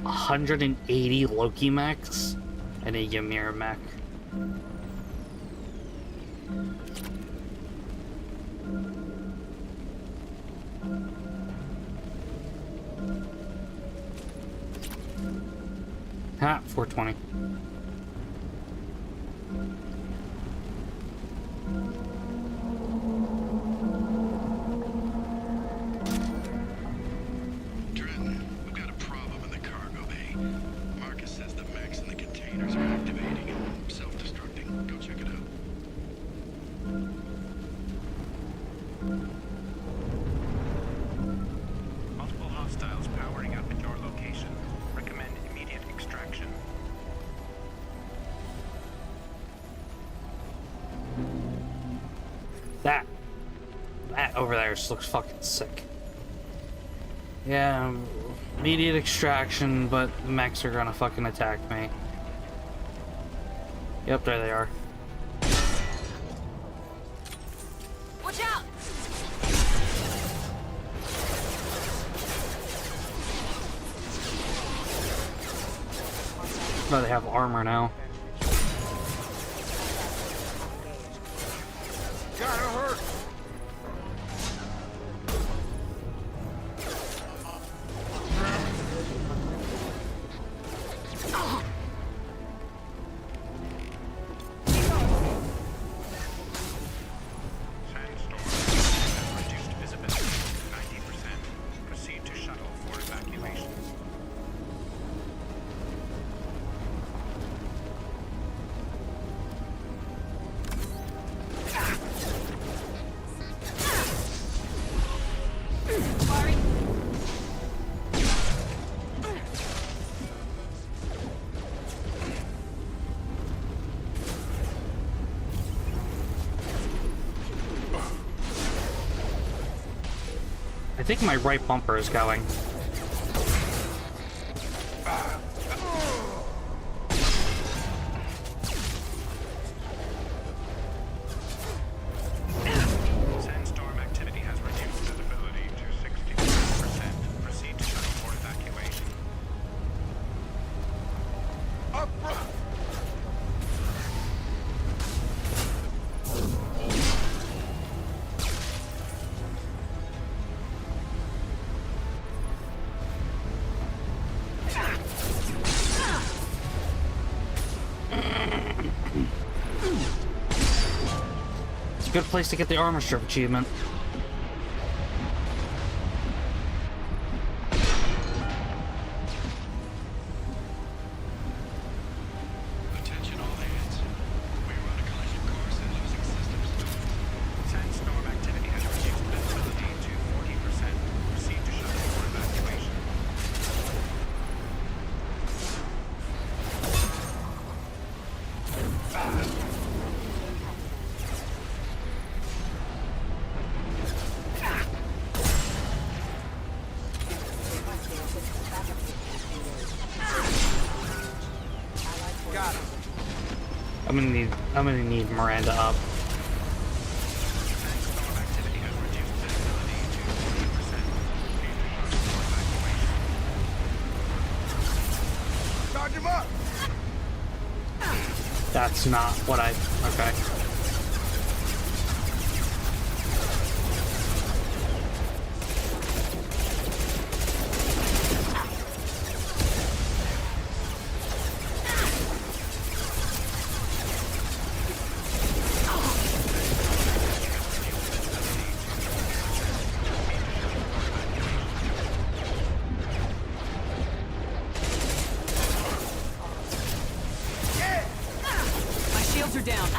$180 Loki mechs and a Ymir mech. Ha, 420. Dren, we've got a problem in the cargo bay. Marcus says the mechs in the containers are activating and self-destructing. Go check it out. Multiple hostiles powering up at your location. Recommend immediate extraction. That over there just looks fucking sick. Yeah, immediate extraction, but the mechs are gonna fucking attack me. Yep, there they are. Watch out! Oh, they have armor now. Gotta hurt. Sandstorm has reduced visibility 90%. Proceed to shuttle for evacuation. I think my right bumper is going. Sandstorm activity has reduced visibility to 60%. Proceed to shuttle for evacuation. Up front. It's a good place to get the armor strip achievement. Attention all hands. We're on a collision course and losing systems. Sandstorm activity has reduced visibility to 40%. Proceed to shuttle for evacuation. Got him. I'm gonna need Miranda up. Sandstorm activity has reduced visibility to 40%. Proceed to shuttle for evacuation. Charge him up. That's not what I... Okay. My shields are down.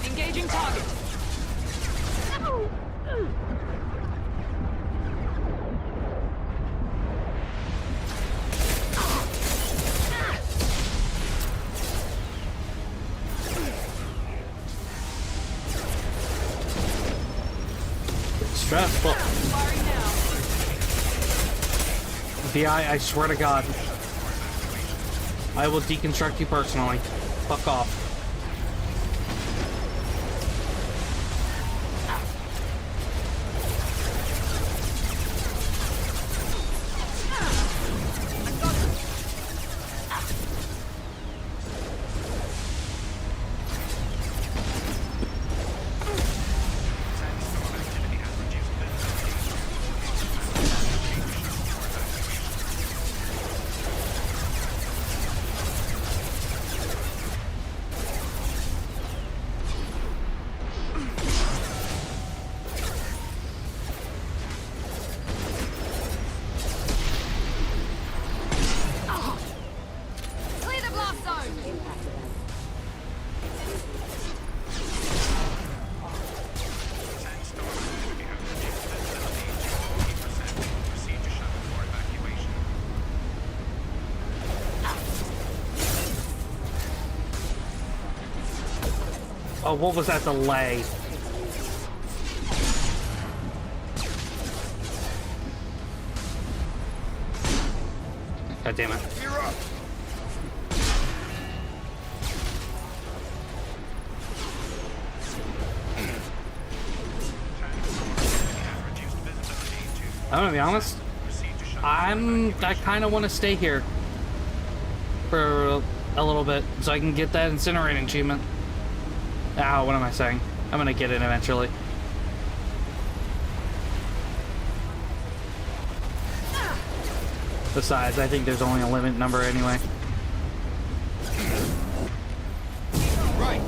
Engaging target. Stressful. Firing now. VI, I swear to God. I will deconstruct you personally. Fuck off. Oh, what was that delay? God damn it. You're up. I'm gonna be honest. I kind of want to stay here for a little bit so I can get that incinerating achievement. Ah, what am I saying? I'm gonna get it eventually. Besides, I think there's only a limit number anyway. Right.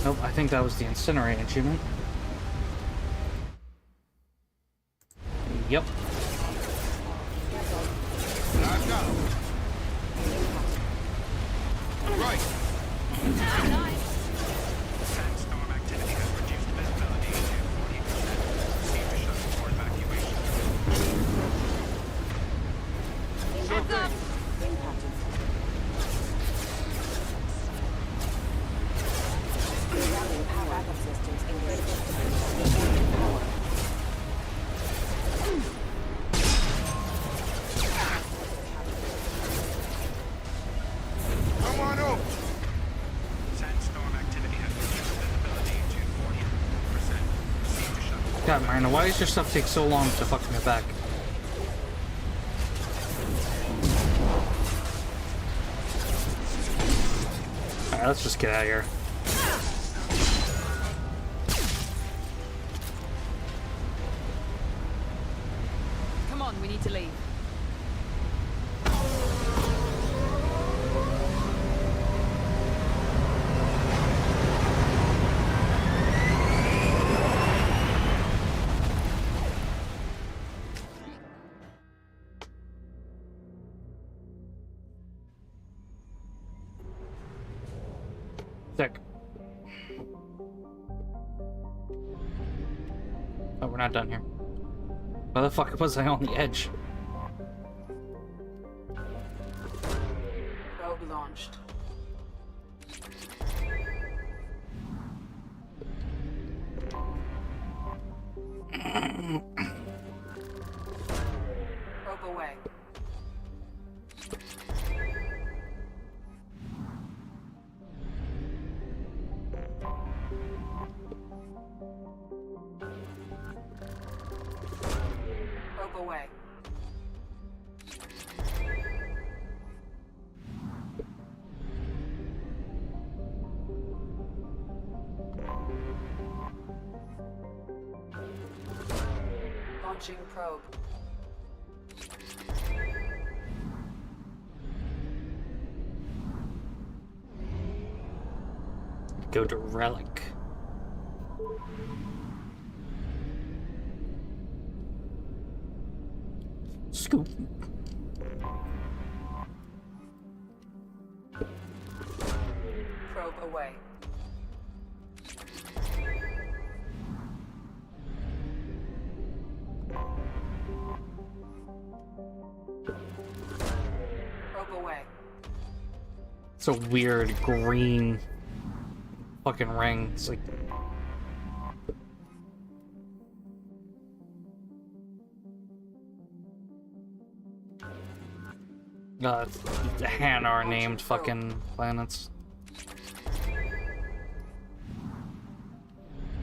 Nope, I think that was the incinerate achievement. Yep. I've got him. Right. Sandstorm activity has reduced visibility to 40%. Proceed to shuttle for evacuation. Sure thing. Come on over. Sandstorm activity has reduced visibility to 40%. Proceed to shuttle. God, Marina, why does your stuff take so long to fucking get back? Alright, let's just get out of here. Come on, we need to leave. Sick. Oh, we're not done here. Why the fuck was I on the edge? Probe launched. Probe away. Probe away. Launching probe. Go to Relic. Scoop. Probe away. Probe away. It's a weird green fucking ring. It's like the Hanar named fucking planets.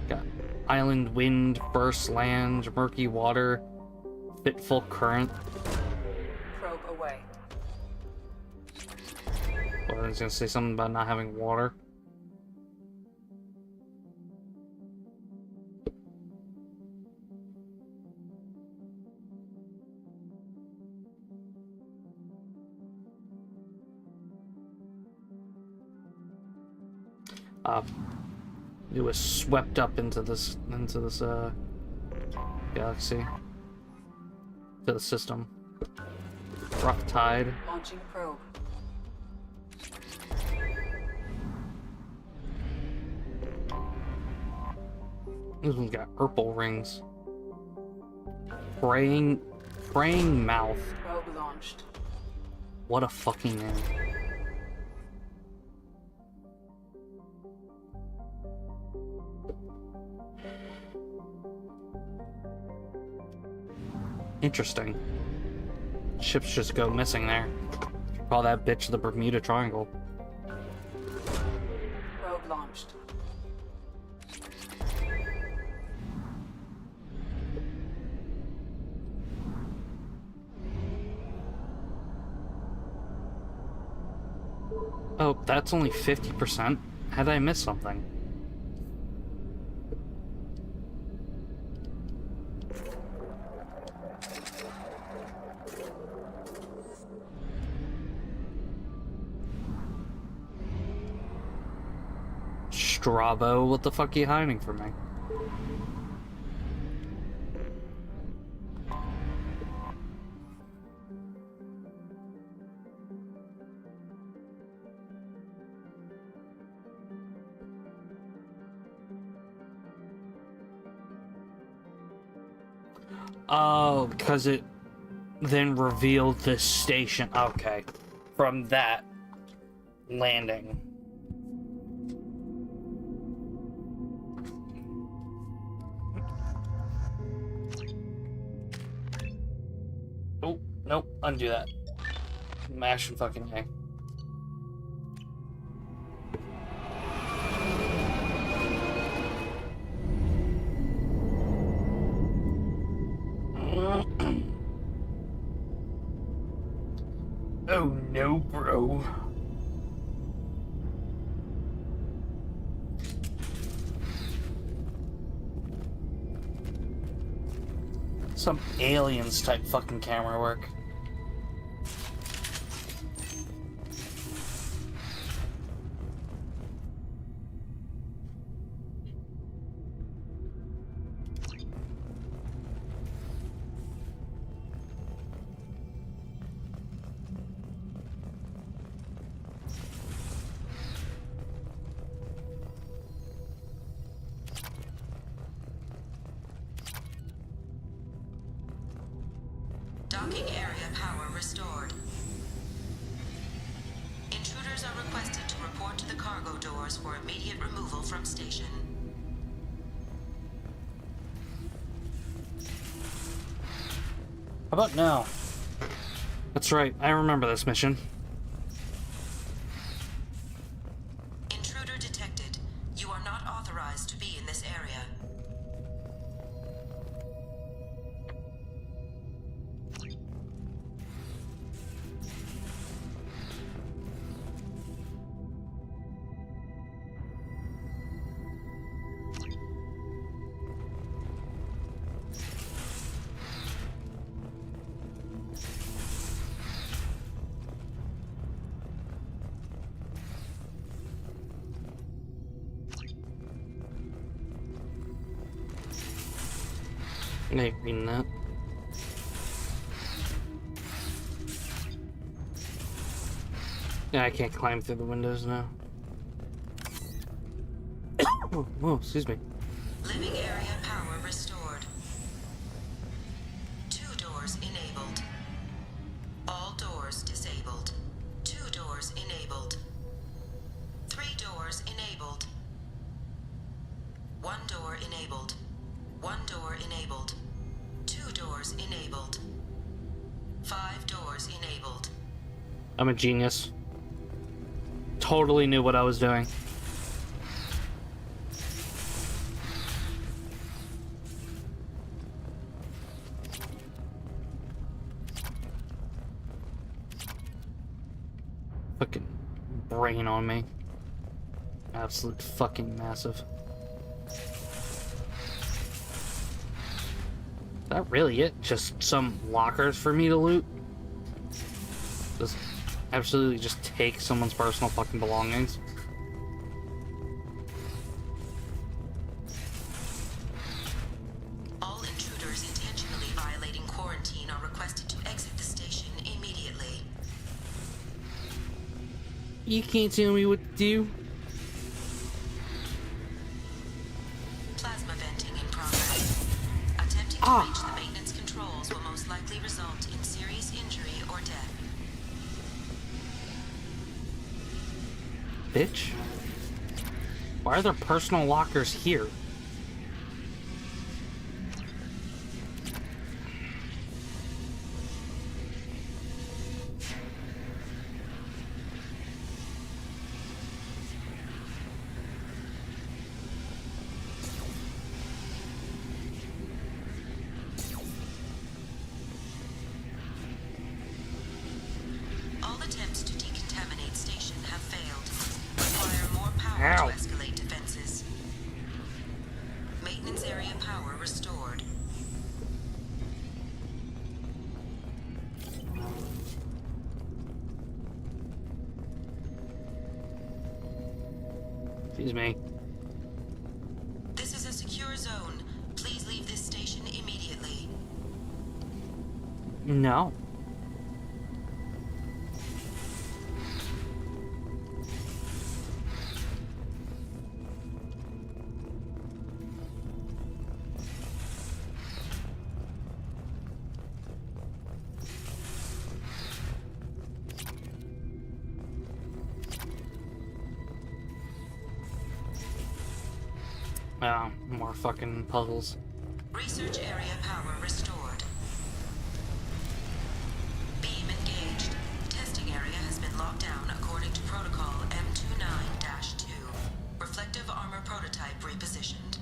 Got island wind, burst land, murky water, fitful current. Probe away. Well, I was gonna say something about not having water. It was swept up into this galaxy, to the system. Rough Tide. Launching probe. This one's got purple rings. Praying mouth. Probe launched. What a fucking name. Interesting. Ships just go missing there. Call that bitch the Bermuda Triangle. Probe launched. Oh, that's only 50%? Had I missed something? Strabo, what the fuck are you hiding from me? Oh, because it then revealed this station. Okay. From that landing. Oh, nope. Undo that. Mash and fucking A. Oh no, bro. Some aliens type fucking camera work. Docking area power restored. Intruders are requested to report to the cargo doors for immediate removal from station. How about now? That's right, I remember this mission. Intruder detected. You are not authorized to be in this area. I ain't reading that. Yeah, I can't climb through the windows now. Oh, excuse me. Living area power restored. 2 doors enabled. All doors disabled. 2 doors enabled. 3 doors enabled. 1 door enabled. 1 door enabled. 2 doors enabled. 5 doors enabled. I'm a genius. Totally knew what I was doing. Fucking brain on me. Absolute fucking massive. Is that really it? Just some lockers for me to loot? Just absolutely just take someone's personal fucking belongings? All intruders intentionally violating quarantine are requested to exit the station. You can't tell me what to do. Plasma venting in progress. Attempting to reach the maintenance controls will most likely result in serious injury or death. Bitch. Why are there personal lockers here? All attempts to decontaminate station have failed. Require more power to escalate defenses. Maintenance area power restored. Excuse me. This is a secure zone. Please leave this station immediately. No. Oh, more fucking puzzles. Research area power restored. Beam engaged. Testing area has been locked down according to protocol M29-2. Reflective armor prototype repositioned.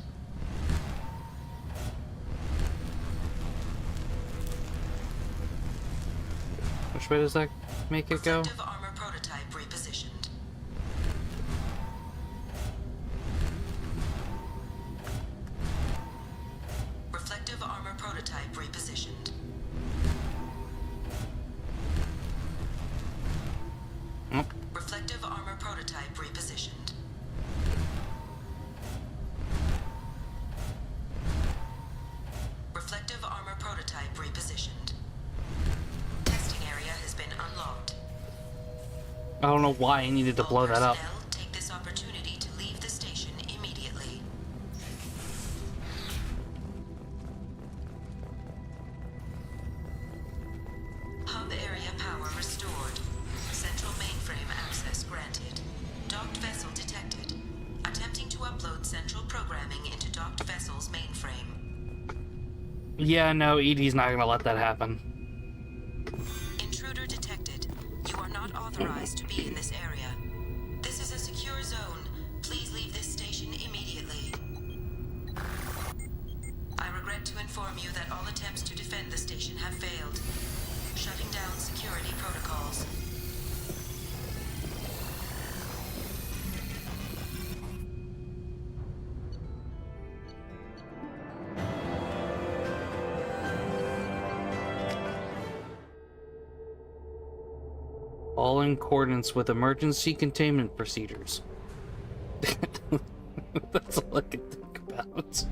Which way does that make it go? Reflective armor prototype repositioned. Reflective armor prototype repositioned. Reflective armor prototype repositioned. Reflective armor prototype repositioned. Testing area has been unlocked. I don't know why I needed to blow that up. Take this opportunity to leave the station immediately. Hub area power restored. Central mainframe access granted. Docked vessel detected. Attempting to upload central programming into docked vessel's mainframe. Yeah, no, Edie's not gonna let that happen. Intruder detected. You are not authorized to be in this area. This is a secure zone. Please leave this station immediately. I regret to inform you that all attempts to defend the station have failed. Shutting down security protocols. All in accordance with emergency containment procedures. That's all I can think about.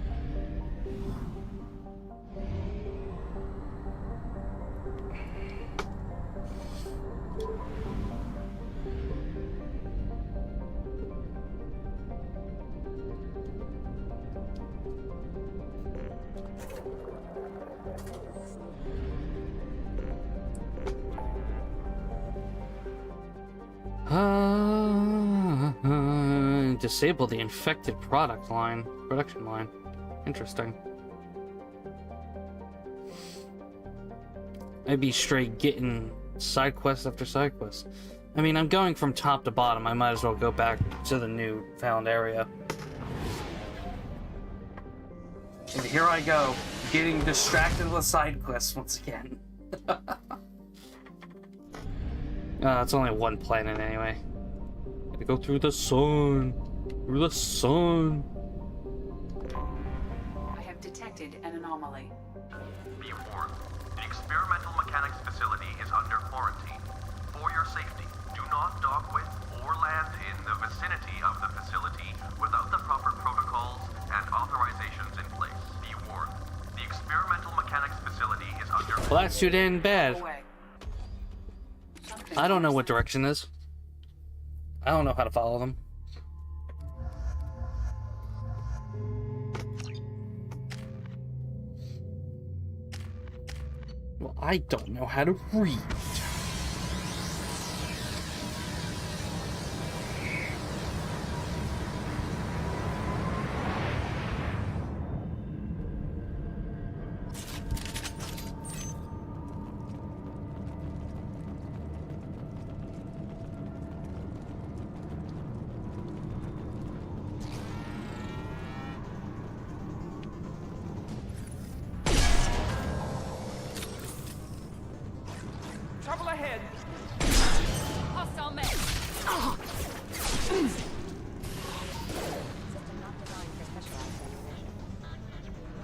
Disable the infected production line. Interesting. I'd be straight getting side quest after side quest. I mean, I'm going from top to bottom. I might as well go back to the new found area. And here I go, getting distracted with side quests once again. It's only one planet anyway. Gotta go through the sun. Through the sun. I have detected an anomaly. Be warned. The experimental mechanics facility is under quarantine. For your safety, do not dock with or land in the vicinity of the facility without the proper protocols and authorizations in place. Be warned. The experimental mechanics facility is under... Well, that's too damn bad. I don't know what direction is. I don't know how to follow them. Well, I don't know how to read. Trouble ahead. Hostile mech.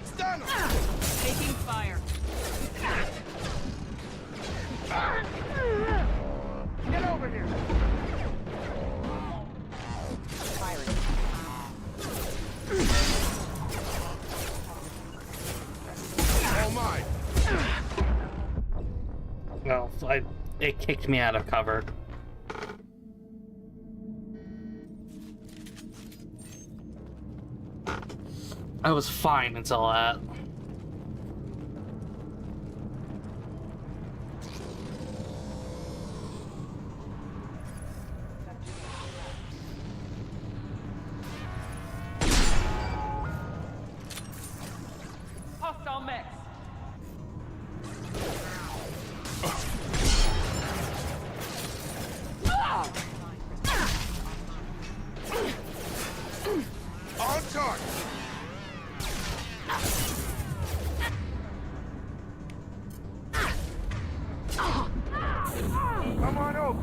Stun him! Taking fire. Get over here. Firing. All mine. Well, it kicked me out of cover. I was fine until that. Hostile mechs. On target. Come on over.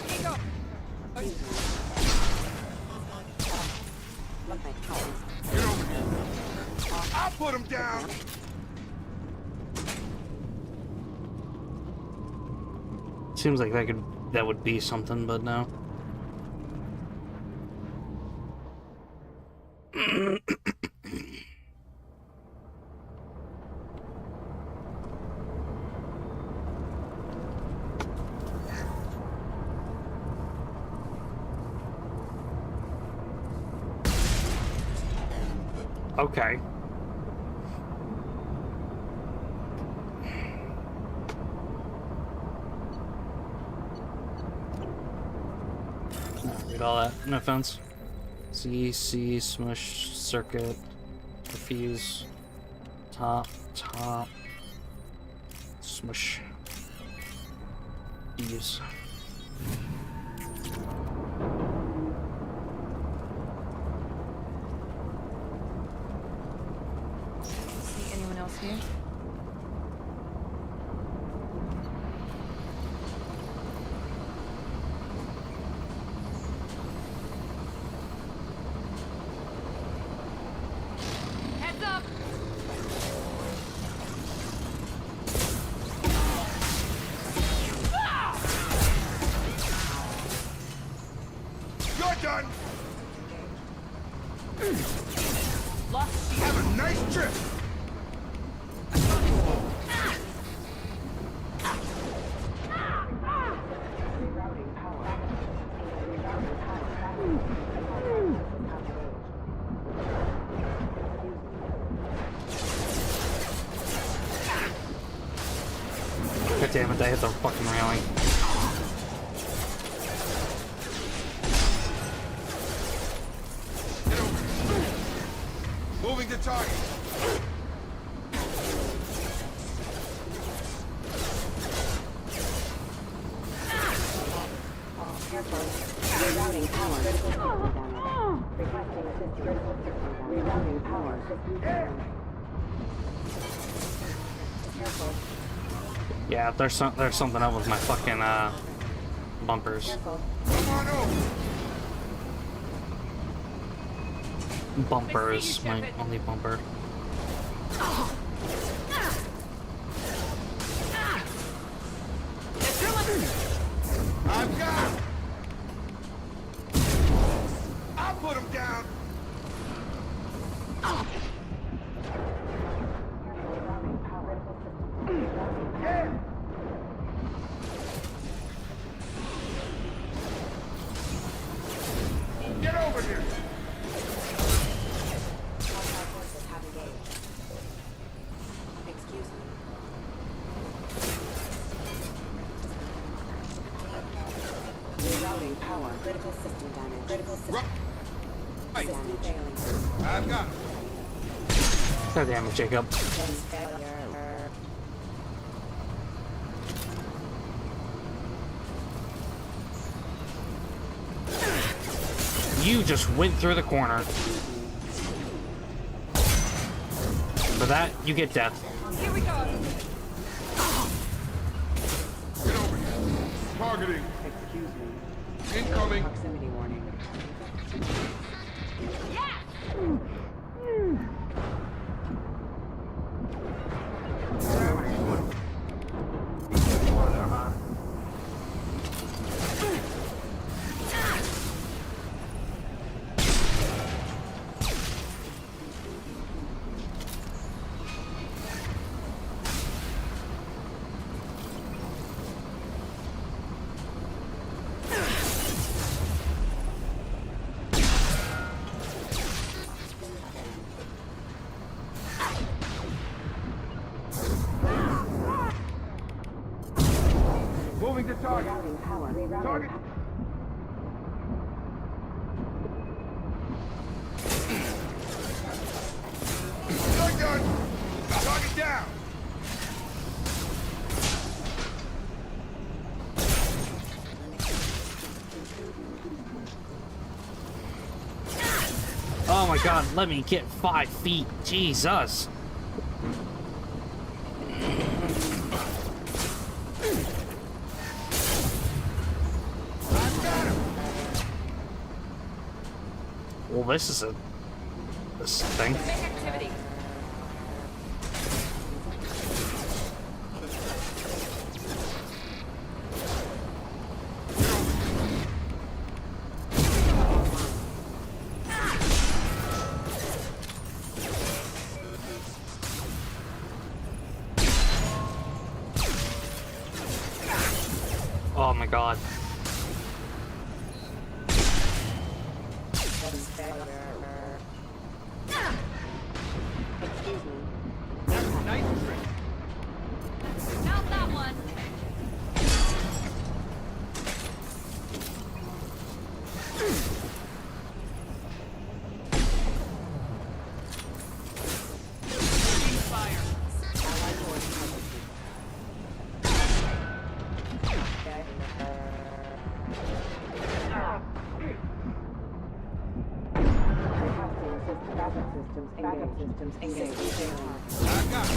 Get over here. I'll put him down. Seems like that would be something, but no. Okay. Read all that. No offense. C, smush, circuit, refuse, top, smush, use. See anyone else here? Heads up! You're done. Lost. Have a nice trip. God damn it, I hit the fucking railing. Moving to target. Rerouting power. Requesting assistance. Rerouting power. Yeah, there's something up with my fucking bumpers. Come on over. Bumper is my only bumper. I've got him. I'll put him down. power. Critical system damage. Critical system Right. failing. I've got it. God damn it, Jacob. You just went through the corner. For that, you get death. Here we go. Get over here. Targeting. Excuse me. Incoming. Proximity warning. Moving to target. Rerouting power. Target. Shotgun. Target down. Oh my god, let me get 5 feet. Jesus. Well, this is this thing. Activity. Oh my god. Excuse me. Nice trick. Not that one. Backup systems engaged. I've got it.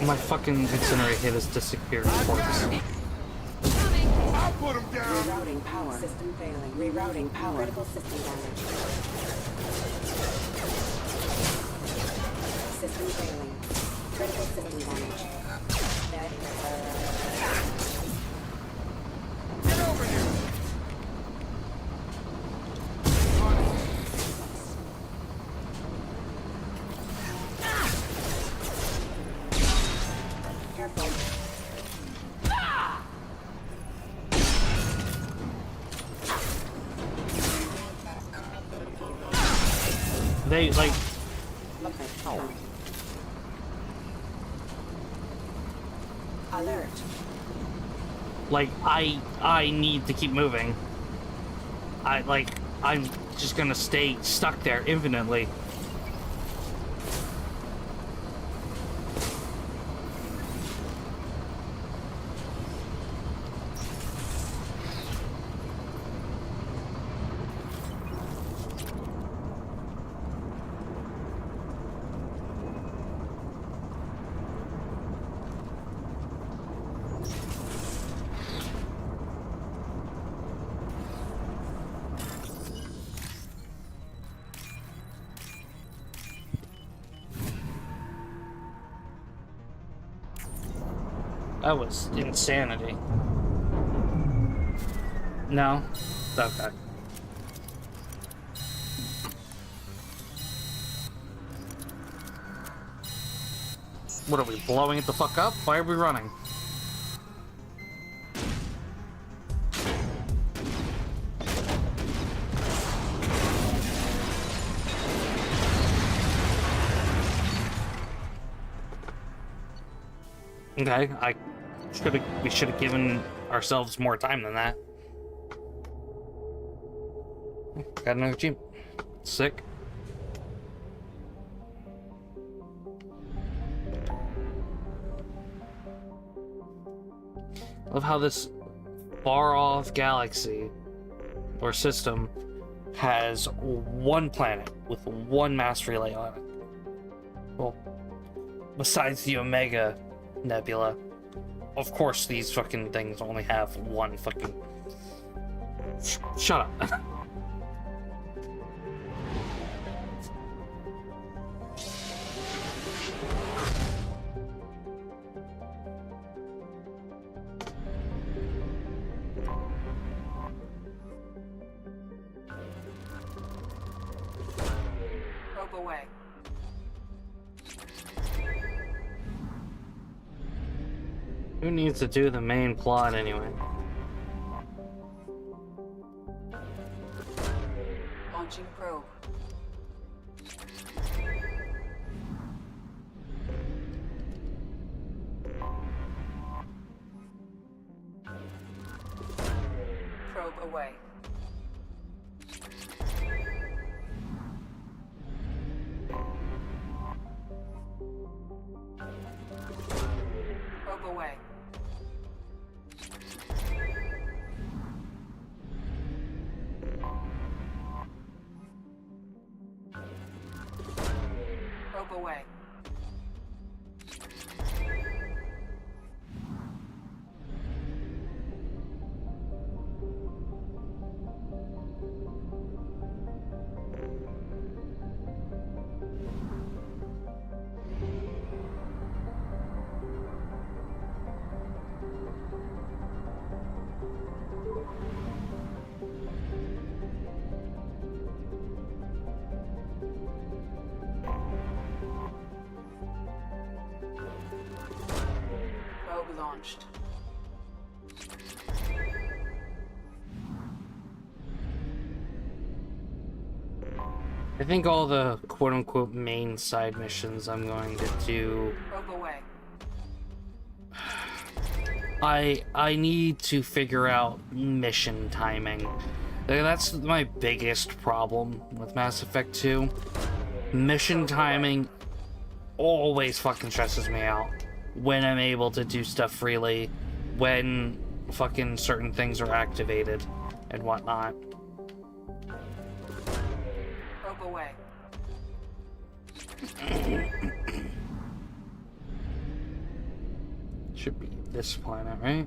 My fucking incinerator hit has disappeared, of course. I'll put him down. Rerouting power. System failing. Rerouting power. Critical system damage. System failing. Critical system damage. Get over here. Careful. They, like... Okay. Alert. Like, I need to keep moving. I'm just gonna stay stuck there infinitely. That was insanity. No? Okay. What are we, blowing it the fuck up? Why are we running? Okay, we should have given ourselves more time than that. Got another Jeep. Sick. Love how this far-off galaxy or system has one planet with one mass relay on it. Well, besides the Omega Nebula, of course these fucking things only have one fucking... Shut up. Probe away. Who needs to do the main plot anyway? Launching probe. Probe away. Probe away. Probe away. Probe launched. I think all the quote-unquote main side missions I'm going to do... Probe away. I need to figure out mission timing. That's my biggest problem with Mass Effect 2. Mission timing always fucking stresses me out. When I'm able to do stuff freely, when fucking certain things are activated and whatnot. Probe away. Should be this planet, right?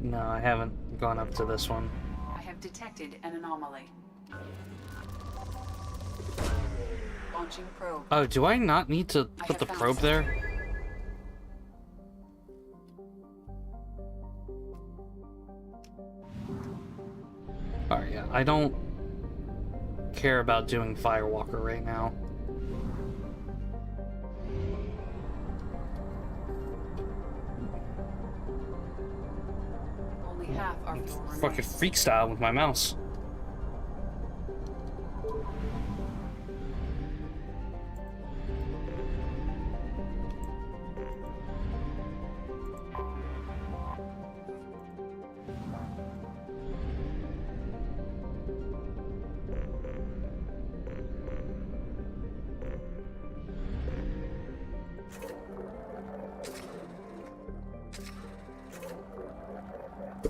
No, I haven't gone up to this one. I have detected an anomaly. Launching probe. Oh, do I not need to put the probe there? Alright, yeah, I don't care about doing Firewalker right now. Only half our fuel remains. Fucking freak style with my mouse.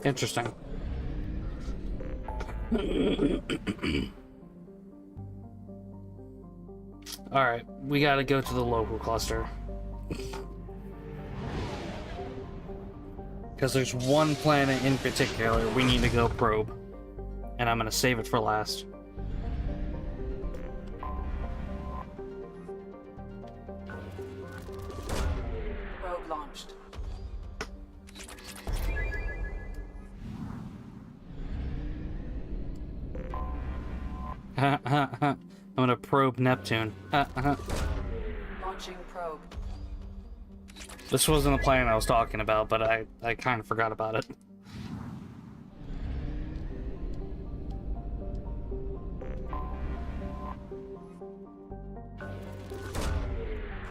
Interesting. Alright, we gotta go to the local cluster. Because there's one planet in particular we need to go probe. And I'm gonna save it for last. Probe launched. I'm gonna probe Neptune. Launching probe. This wasn't a planet I was talking about, but I kind of forgot about it.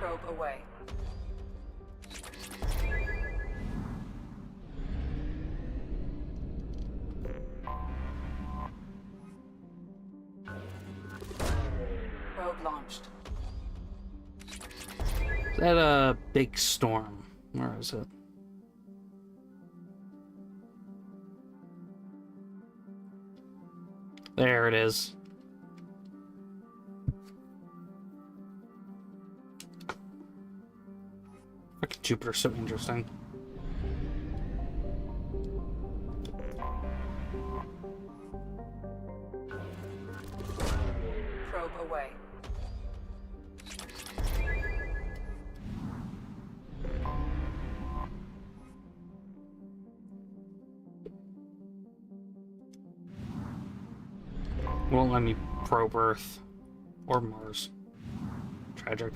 Probe away. launched. Is that a big storm? Where is it? There it is. Fucking Jupiter's so interesting. Probe away. Won't let me probe Earth or Mars. Tragic.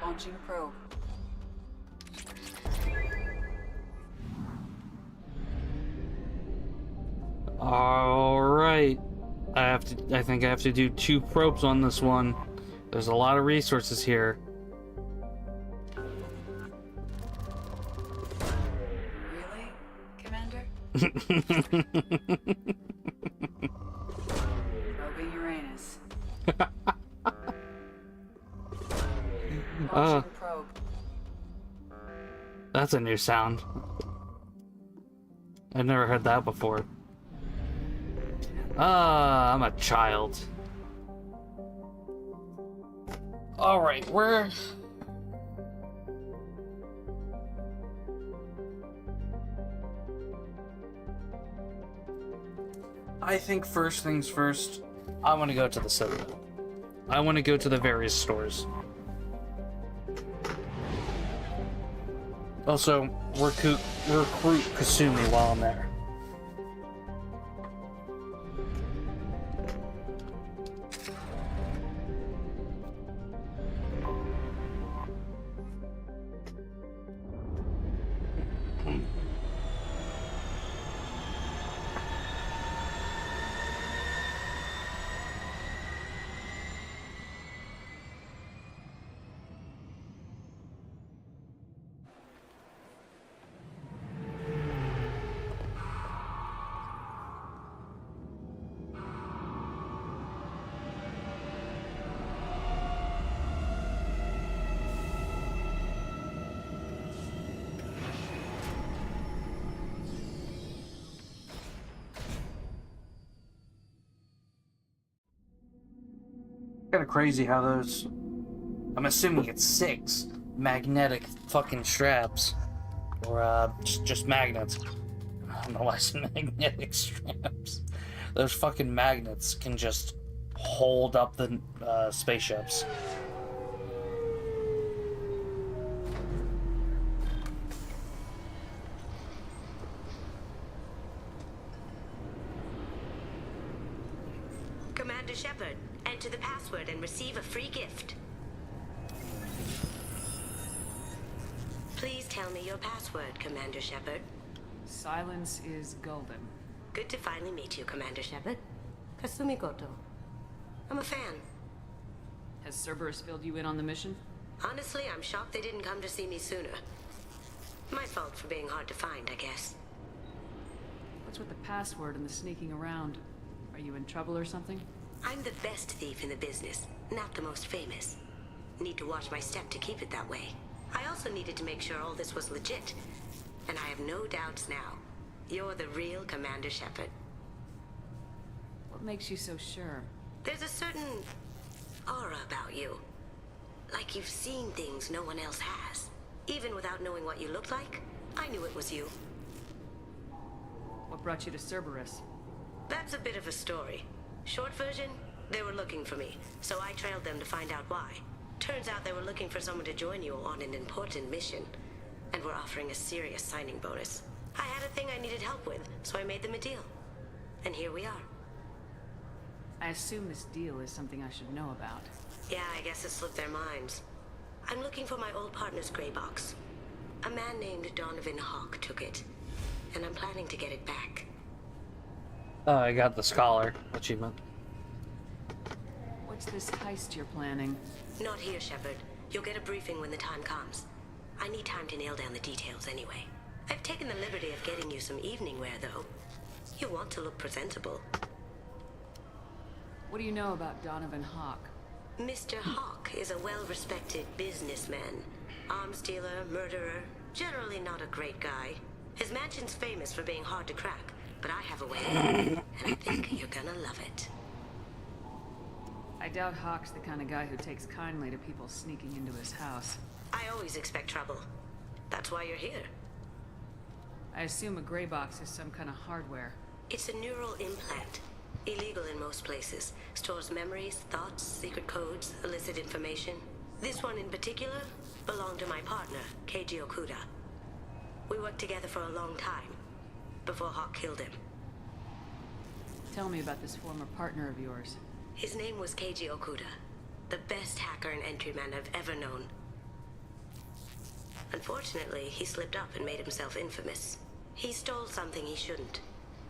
Launching probe. All right. I think I have to do 2 probes on this one. There's a lot of resources here. Really, Commander? Probing Uranus. Launching probe. That's a new sound. I've never heard that before. I'm a child. Alright, I think first things first, I want to go to the Citadel. I want to go to the various stores. Also, recruit Kasumi while I'm there. Kind of crazy how those, I'm assuming it's 6 magnetic fucking straps, or just magnets. I don't know why I said magnetic straps. Those fucking magnets can just hold up the spaceships. Commander Shepard, enter the password and receive a free gift. Please tell me your password, Commander Shepard. Silence is golden. Good to finally meet you, Commander Shepard. Kasumi Goto. I'm a fan. Has Cerberus filled you in on the mission? Honestly, I'm shocked they didn't come to see me sooner. My fault for being hard to find, I guess. What's with the password and the sneaking around? Are you in trouble or something? I'm the best thief in the business, not the most famous. Need to watch my step to keep it that way. I also needed to make sure all this was legit. And I have no doubts now. You're the real Commander Shepard. What makes you so sure? There's a certain aura about you. Like you've seen things no one else has. Even without knowing what you looked like, I knew it was you. What brought you to Cerberus? That's a bit of a story. Short version, they were looking for me, so I trailed them to find out why. Turns out they were looking for someone to join you on an important mission, and were offering a serious signing bonus. I had a thing I needed help with, so I made them a deal. And here we are. I assume this deal is something I should know about. Yeah, I guess it slipped their minds. I'm looking for my old partner's gray box. A man named Donovan Hawk took it, and I'm planning to get it back. I got the Scholar achievement. What's this heist you're planning? Not here, Shepard. You'll get a briefing when the time comes. I need time to nail down the details anyway. I've taken the liberty of getting you some evening wear, though. You want to look presentable. What do you know about Donovan Hawk? Mr. Hawk is a well-respected businessman. Arms dealer, murderer, generally not a great guy. His mansion's famous for being hard to crack, but I have a way, and I think you're gonna love it. I doubt Hawk's the kind of guy who takes kindly to people sneaking into his house. I always expect trouble. That's why you're here. I assume a gray box is some kind of hardware. It's a neural implant. Illegal in most places. Stores memories, thoughts, secret codes, illicit information. This one in particular belonged to my partner, Keiji Okuda. We worked together for a long time, before Hawk killed him. Tell me about this former partner of yours. His name was Keiji Okuda, the best hacker and entryman I've ever known. Unfortunately, he slipped up and made himself infamous. He stole something he shouldn't.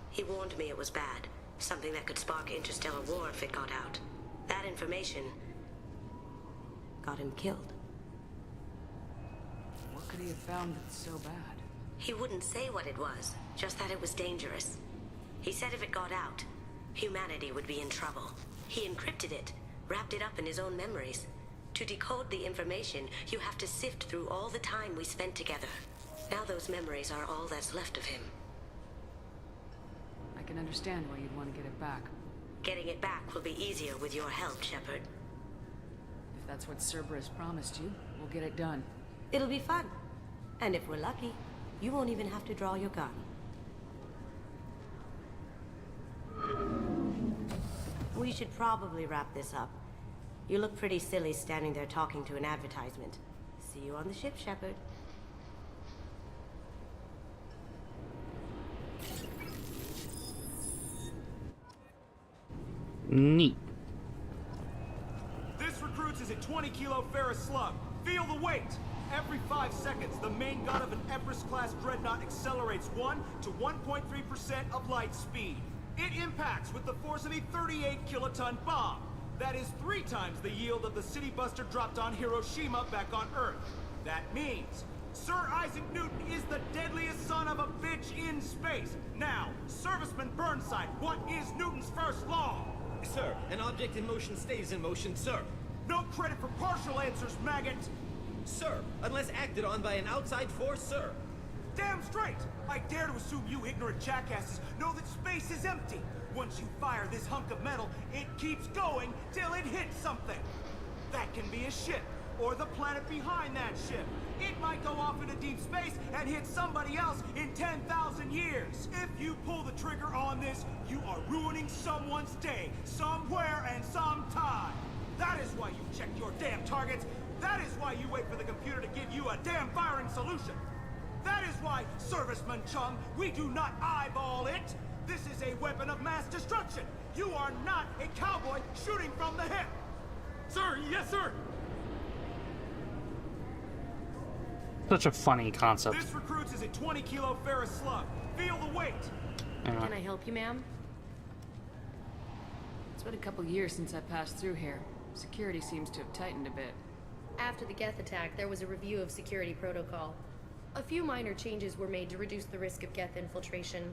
He warned me it was bad, something that could spark interstellar war if it got out. That information got him killed. What could he have found that's so bad? He wouldn't say what it was, just that it was dangerous. He said if it got out, humanity would be in trouble. He encrypted it, wrapped it up in his own memories. To decode the information, you have to sift through all the time we spent together. Now those memories are all that's left of him. I can understand why you'd want to get it back. Getting it back will be easier with your help, Shepard. If that's what Cerberus promised you, we'll get it done. It'll be fun. And if we're lucky, you won't even have to draw your gun. We should probably wrap this up. You look pretty silly standing there talking to an advertisement. See you on the ship, Shepard. Neat. This recruits is a 20-kilo ferrous slug. Feel the weight! Every 5 seconds, the main gun of an Everest-class dreadnought accelerates 1 to 1.3% of light speed. It impacts with the force of a 38-kiloton bomb. That is 3 times the yield of the city buster dropped on Hiroshima back on Earth. That means Sir Isaac Newton is the deadliest son of a bitch in space. Now, Serviceman Burnside, what is Newton's first law? Sir, an object in motion stays in motion, sir. No credit for partial answers, maggot! Sir, unless acted on by an outside force, sir. Damn straight! I dare to assume you ignorant jackasses know that space is empty. Once you fire this hunk of metal, it keeps going till it hits something. That can be a ship, or the planet behind that ship. It might go off into deep space and hit somebody else in 10,000 years. If you pull the trigger on this, you are ruining someone's day, somewhere and sometime. That is why you check your damn targets. That is why you wait for the computer to give you a damn firing solution. That is why, Serviceman Chung, we do not eyeball it. This is a weapon of mass destruction. You are not a cowboy shooting from the hip. Sir, yes, sir. Such a funny concept. This recruits is a 20-kilo ferrous slug. Feel the weight. Can I help you, ma'am? It's been a couple years since I passed through here. Security seems to have tightened a bit. After the Geth attack, there was a review of security protocol. A few minor changes were made to reduce the risk of Geth infiltration.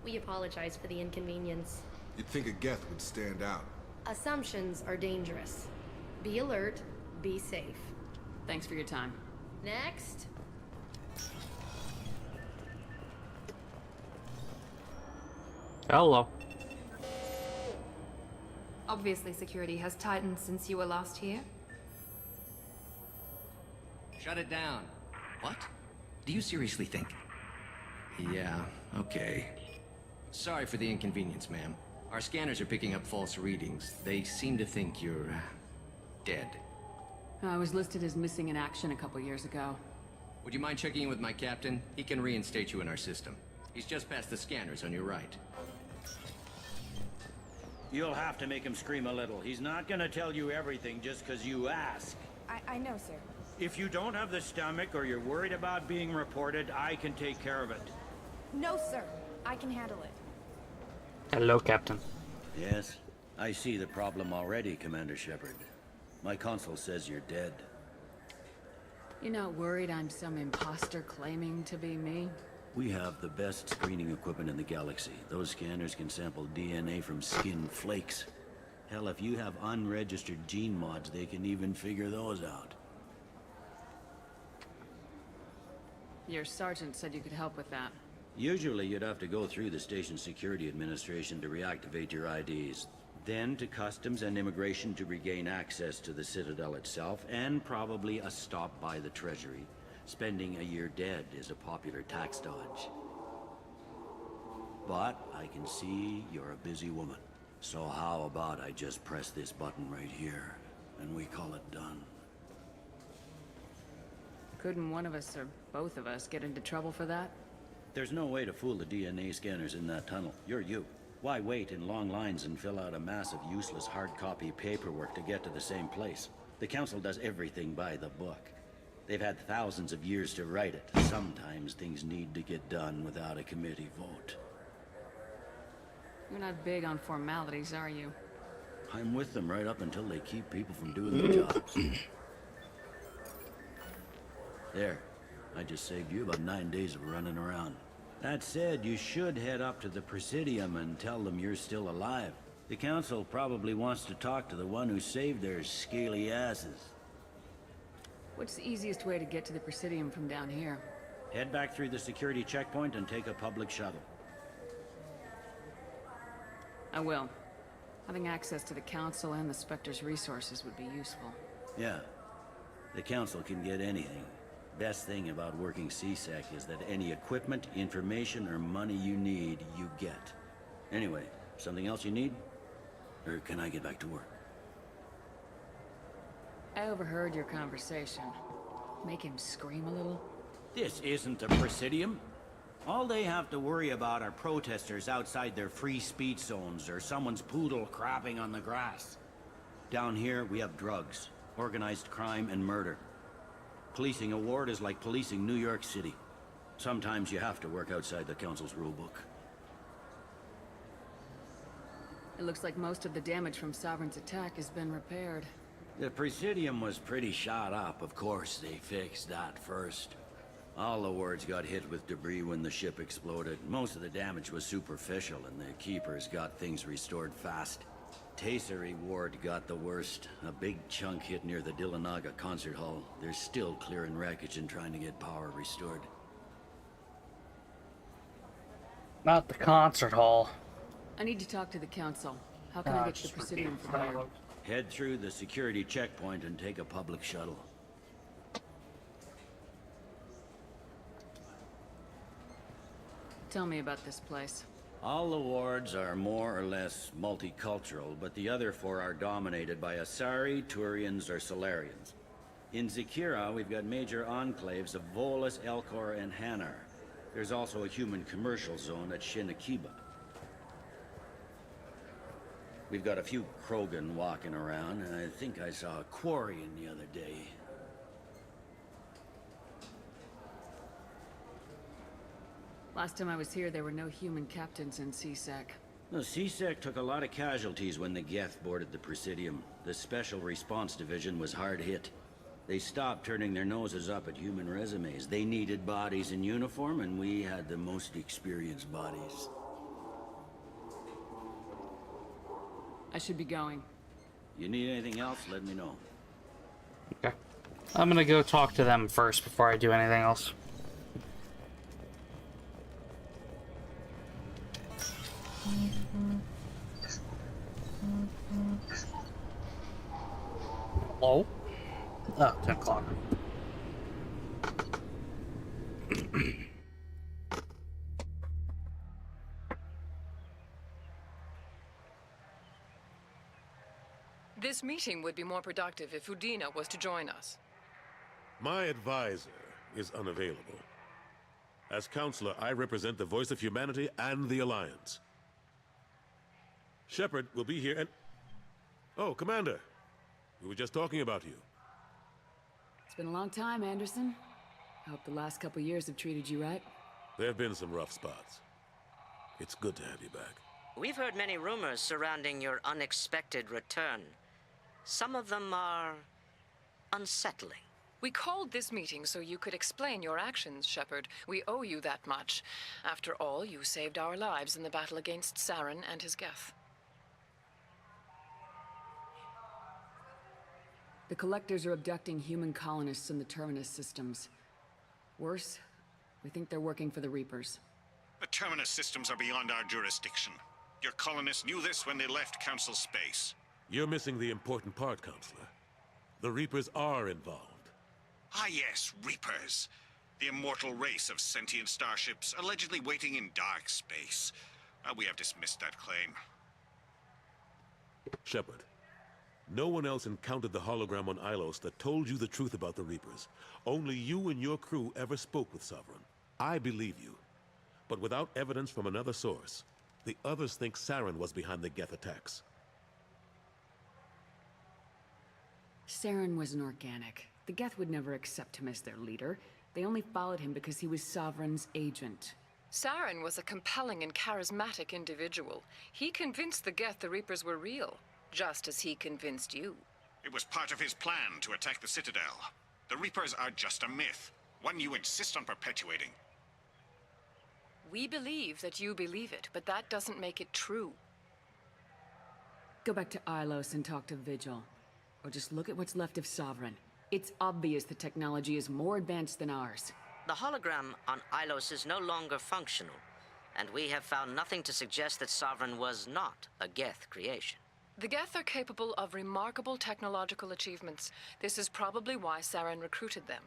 We apologize for the inconvenience. You'd think a Geth would stand out. Assumptions are dangerous. Be alert, be safe. Thanks for your time. Next. Hello. Obviously, security has tightened since you were last here. Shut it down. What? Do you seriously think? Yeah, okay. Sorry for the inconvenience, ma'am. Our scanners are picking up false readings. They seem to think you're, dead. I was listed as missing in action a couple years ago. Would you mind checking in with my captain? He can reinstate you in our system. He's just past the scanners on your right. You'll have to make him scream a little. He's not gonna tell you everything just because you ask. I know, sir. If you don't have the stomach or you're worried about being reported, I can take care of it. No, sir. I can handle it. Hello, Captain. Yes, I see the problem already, Commander Shepard. My console says you're dead. You're not worried I'm some imposter claiming to be me? We have the best screening equipment in the galaxy. Those scanners can sample DNA from skin flakes. Hell, if you have unregistered gene mods, they can even figure those out. Your sergeant said you could help with that. Usually you'd have to go through the station security administration to reactivate your IDs. Then to customs and immigration to regain access to the Citadel itself, and probably a stop by the Treasury. Spending a year dead is a popular tax dodge. But I can see you're a busy woman. So how about I just press this button right here, and we call it done? Couldn't one of us or both of us get into trouble for that? There's no way to fool the DNA scanners in that tunnel. You're you. Why wait in long lines and fill out a massive useless hard copy paperwork to get to the same place? The Council does everything by the book. They've had thousands of years to write it. Sometimes things need to get done without a committee vote. You're not big on formalities, are you? I'm with them right up until they keep people from doing their jobs. There. I just saved you about 9 days of running around. That said, you should head up to the Presidium and tell them you're still alive. The Council probably wants to talk to the one who saved their scaly asses. What's the easiest way to get to the Presidium from down here? Head back through the security checkpoint and take a public shuttle. I will. Having access to the Council and the Spectre's resources would be useful. Yeah. The Council can get anything. Best thing about working CSEC is that any equipment, information, or money you need, you get. Anyway, something else you need? Or can I get back to work? I overheard your conversation. Make him scream a little? This isn't a Presidium. All they have to worry about are protesters outside their free speech zones or someone's poodle crapping on the grass. Down here, we have drugs, organized crime, and murder. Policing a ward is like policing New York City. Sometimes you have to work outside the Council's rulebook. It looks like most of the damage from Sovereign's attack has been repaired. The Presidium was pretty shot up. Of course, they fixed that first. All the wards got hit with debris when the ship exploded. Most of the damage was superficial, and the Keepers got things restored fast. Tasery Ward got the worst. A big chunk hit near the Dillanaga concert hall. They're still clearing wreckage and trying to get power restored. Not the concert hall. I need to talk to the Council. How can I get to the Presidium from here? Head through the security checkpoint and take a public shuttle. Tell me about this place. All the wards are more or less multicultural, but the other four are dominated by Asari, Turians, or Solarians. In Zakira, we've got major enclaves of Volus, Elcor, and Hanar. There's also a human commercial zone at Shinakiba. We've got a few Krogan walking around, and I think I saw a Quarian the other day. Last time I was here, there were no human captains in CSEC. The CSEC took a lot of casualties when the Geth boarded the Presidium. The Special Response Division was hard hit. They stopped turning their noses up at human resumes. They needed bodies in uniform, and we had the most experienced bodies. I should be going. You need anything else, let me know. Okay. I'm gonna go talk to them first before I do anything else. Hello? Oh, 10 o'clock. This meeting would be more productive if Udina was to join us. My advisor is unavailable. As counselor, I represent the voice of humanity and the Alliance. Shepard will be here and... Oh, Commander. We were just talking about you. It's been a long time, Anderson. I hope the last couple years have treated you right. There have been some rough spots. It's good to have you back. We've heard many rumors surrounding your unexpected return. Some of them are unsettling. We called this meeting so you could explain your actions, Shepard. We owe you that much. After all, you saved our lives in the battle against Saren and his Geth. The Collectors are abducting human colonists in the Terminus systems. Worse, we think they're working for the Reapers. The Terminus systems are beyond our jurisdiction. Your colonists knew this when they left Council space. You're missing the important part, Counselor. The Reapers are involved. Ah yes, Reapers. The immortal race of sentient starships allegedly waiting in dark space. We have dismissed that claim. Shepard, no one else encountered the hologram on Ilos that told you the truth about the Reapers. Only you and your crew ever spoke with Sovereign. I believe you. But without evidence from another source, the others think Saren was behind the Geth attacks. Saren was an organic. The Geth would never accept him as their leader. They only followed him because he was Sovereign's agent. Saren was a compelling and charismatic individual. He convinced the Geth the Reapers were real, just as he convinced you. It was part of his plan to attack the Citadel. The Reapers are just a myth, one you insist on perpetuating. We believe that you believe it, but that doesn't make it true. Go back to Ilos and talk to Vigil. Or just look at what's left of Sovereign. It's obvious the technology is more advanced than ours. The hologram on Ilos is no longer functional, and we have found nothing to suggest that Sovereign was not a Geth creation. The Geth are capable of remarkable technological achievements. This is probably why Saren recruited them.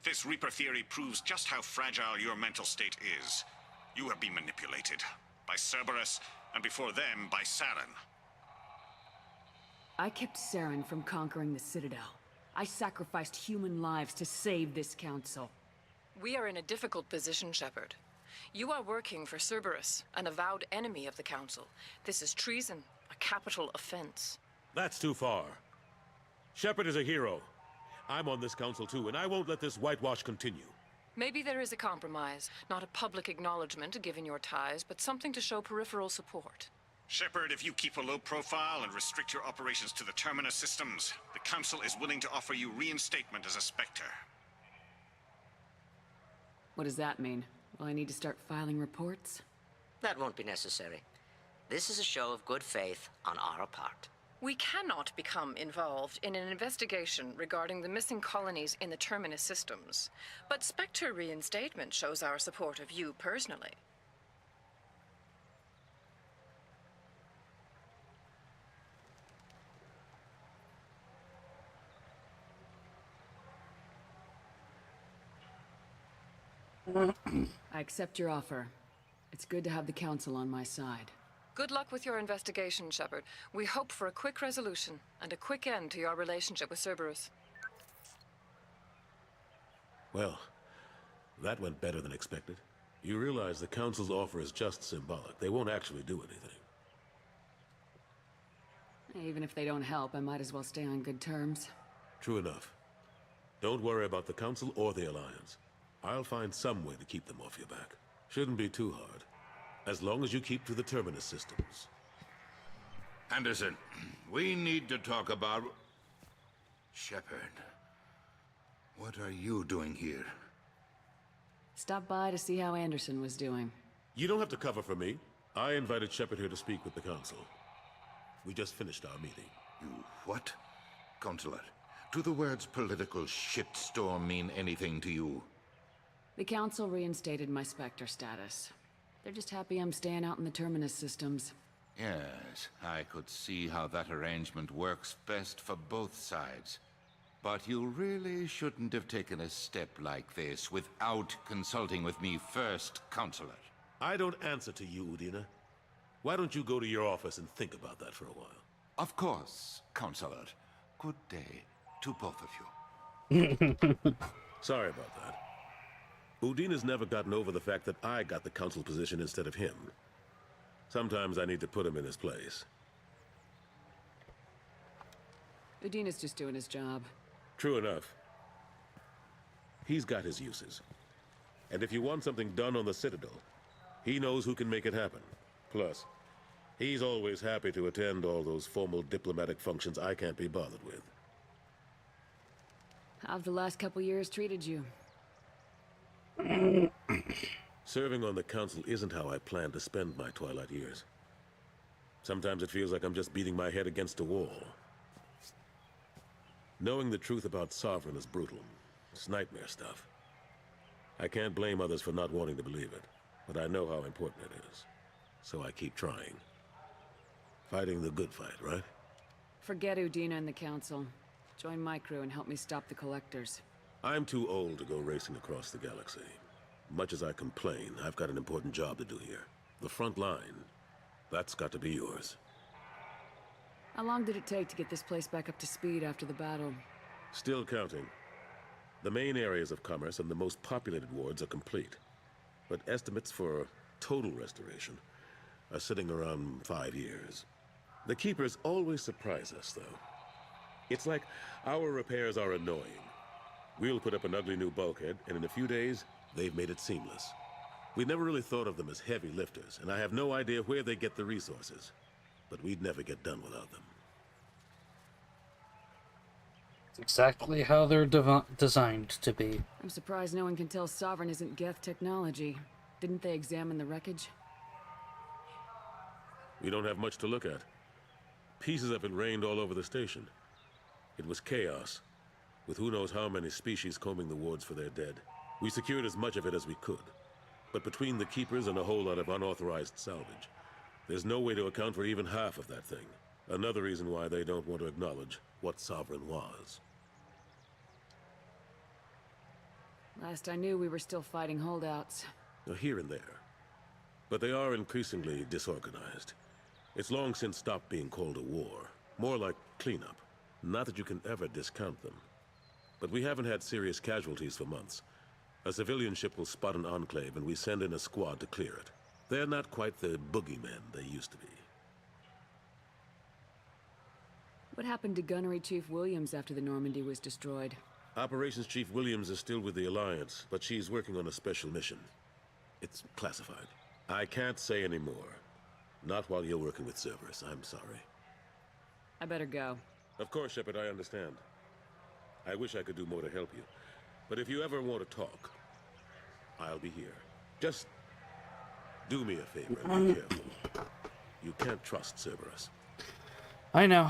This Reaper theory proves just how fragile your mental state is. You have been manipulated. By Cerberus, and before them, by Saren. I kept Saren from conquering the Citadel. I sacrificed human lives to save this council. We are in a difficult position, Shepard. You are working for Cerberus, an avowed enemy of the Council. This is treason, a capital offense. That's too far. Shepard is a hero. I'm on this council too, and I won't let this whitewash continue. Maybe there is a compromise. Not a public acknowledgement given your ties, but something to show peripheral support. Shepard, if you keep a low profile and restrict your operations to the Terminus systems, the Council is willing to offer you reinstatement as a Spectre. What does that mean? Will I need to start filing reports? That won't be necessary. This is a show of good faith on our part. We cannot become involved in an investigation regarding the missing colonies in the Terminus systems. But Spectre reinstatement shows our support of you personally. I accept your offer. It's good to have the Council on my side. Good luck with your investigation, Shepard. We hope for a quick resolution and a quick end to your relationship with Cerberus. Well, that went better than expected. You realize the Council's offer is just symbolic. They won't actually do anything. Even if they don't help, I might as well stay on good terms. True enough. Don't worry about the Council or the Alliance. I'll find some way to keep them off your back. Shouldn't be too hard. As long as you keep to the Terminus systems. Anderson, we need to talk about... Shepard. What are you doing here? Stop by to see how Anderson was doing. You don't have to cover for me. I invited Shepard here to speak with the Council. We just finished our meeting. You what? Consular, do the words political shitstorm mean anything to you? The Council reinstated my Spectre status. They're just happy I'm staying out in the Terminus systems. Yes, I could see how that arrangement works best for both sides. But you really shouldn't have taken a step like this without consulting with me first, Counselor. I don't answer to you, Udina. Why don't you go to your office and think about that for a while? Of course, Counselor. Good day to both of you. Sorry about that. Udina's never gotten over the fact that I got the Council position instead of him. Sometimes I need to put him in his place. Udina's just doing his job. True enough. He's got his uses. And if you want something done on the Citadel, he knows who can make it happen. Plus, he's always happy to attend all those formal diplomatic functions I can't be bothered with. How've the last couple years treated you? Serving on the council isn't how I plan to spend my twilight years. Sometimes it feels like I'm just beating my head against a wall. Knowing the truth about Sovereign is brutal. It's nightmare stuff. I can't blame others for not wanting to believe it, but I know how important it is. So I keep trying. Fighting the good fight, right? Forget Udina and the council. Join my crew and help me stop the collectors. I'm too old to go racing across the galaxy. Much as I complain, I've got an important job to do here. The front line. That's got to be yours. How long did it take to get this place back up to speed after the battle? Still counting. The main areas of commerce and the most populated wards are complete. But estimates for total restoration are sitting around 5 years. The Keepers always surprise us, though. It's like our repairs are annoying. We'll put up an ugly new bulkhead, and in a few days, they've made it seamless. We never really thought of them as heavy lifters, and I have no idea where they get the resources. But we'd never get done without them. It's exactly how they're designed to be. I'm surprised no one can tell Sovereign isn't Geth technology. Didn't they examine the wreckage? We don't have much to look at. Pieces of it rained all over the station. It was chaos, with who knows how many species combing the wards for their dead. We secured as much of it as we could. But between the Keepers and a whole lot of unauthorized salvage, there's no way to account for even half of that thing. Another reason why they don't want to acknowledge what Sovereign was. Last I knew, we were still fighting holdouts. Here and there. But they are increasingly disorganized. It's long since stopped being called a war. More like cleanup. Not that you can ever discount them. But we haven't had serious casualties for months. A civilian ship will spot an enclave and we send in a squad to clear it. They're not quite the boogeymen they used to be. What happened to Gunnery Chief Williams after the Normandy was destroyed? Operations Chief Williams is still with the Alliance, but she's working on a special mission. It's classified. I can't say any more. Not while you're working with Cerberus, I'm sorry. I better go. Of course, Shepard, I understand. I wish I could do more to help you. But if you ever want to talk, I'll be here. Just do me a favor and be careful. You can't trust Cerberus. I know.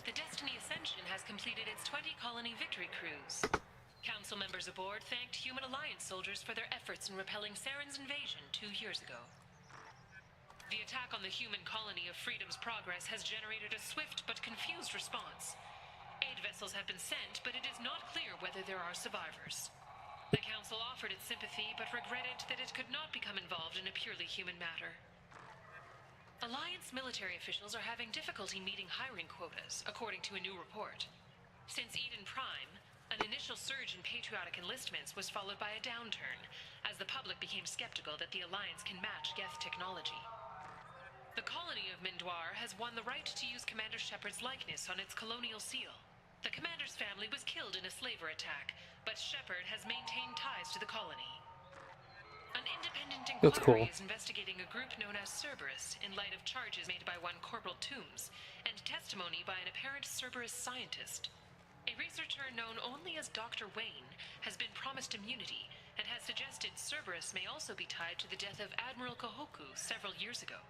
The Destiny Ascension has completed its 20-colony victory cruise. Council members aboard thanked Human Alliance soldiers for their efforts in repelling Saren's invasion 2 years ago. The attack on the human colony of Freedom's Progress has generated a swift but confused response. Aid vessels have been sent, but it is not clear whether there are survivors. The Council offered its sympathy, but regretted that it could not become involved in a purely human matter. Alliance military officials are having difficulty meeting hiring quotas, according to a new report. Since Eden Prime, an initial surge in patriotic enlistments was followed by a downturn, as the public became skeptical that the Alliance can match Geth technology. The colony of Mindoir has won the right to use Commander Shepard's likeness on its colonial seal. The commander's family was killed in a slaver attack, but Shepard has maintained ties to the colony. An independent inquiry is investigating a group known as Cerberus in light of charges made by one Corporal Toombs and testimony by an apparent Cerberus scientist. A researcher known only as Dr. Wayne has been promised immunity and has suggested Cerberus may also be tied to the death of Admiral Kahoku several years ago.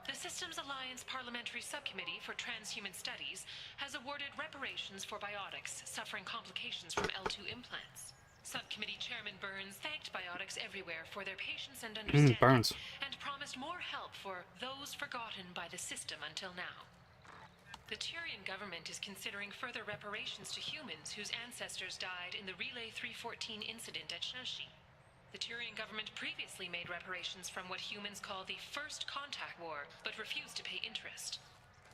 The Systems Alliance Parliamentary Subcommittee for Transhuman Studies has awarded reparations for biotics suffering complications from L2 implants. Subcommittee Chairman Burns thanked biotics everywhere for their patience and understanding and promised more help for those forgotten by the system until now. The Tyrian government is considering further reparations to humans whose ancestors died in the Relay 314 incident at Shanxi. The Tyrian government previously made reparations from what humans call the First Contact War, but refused to pay interest.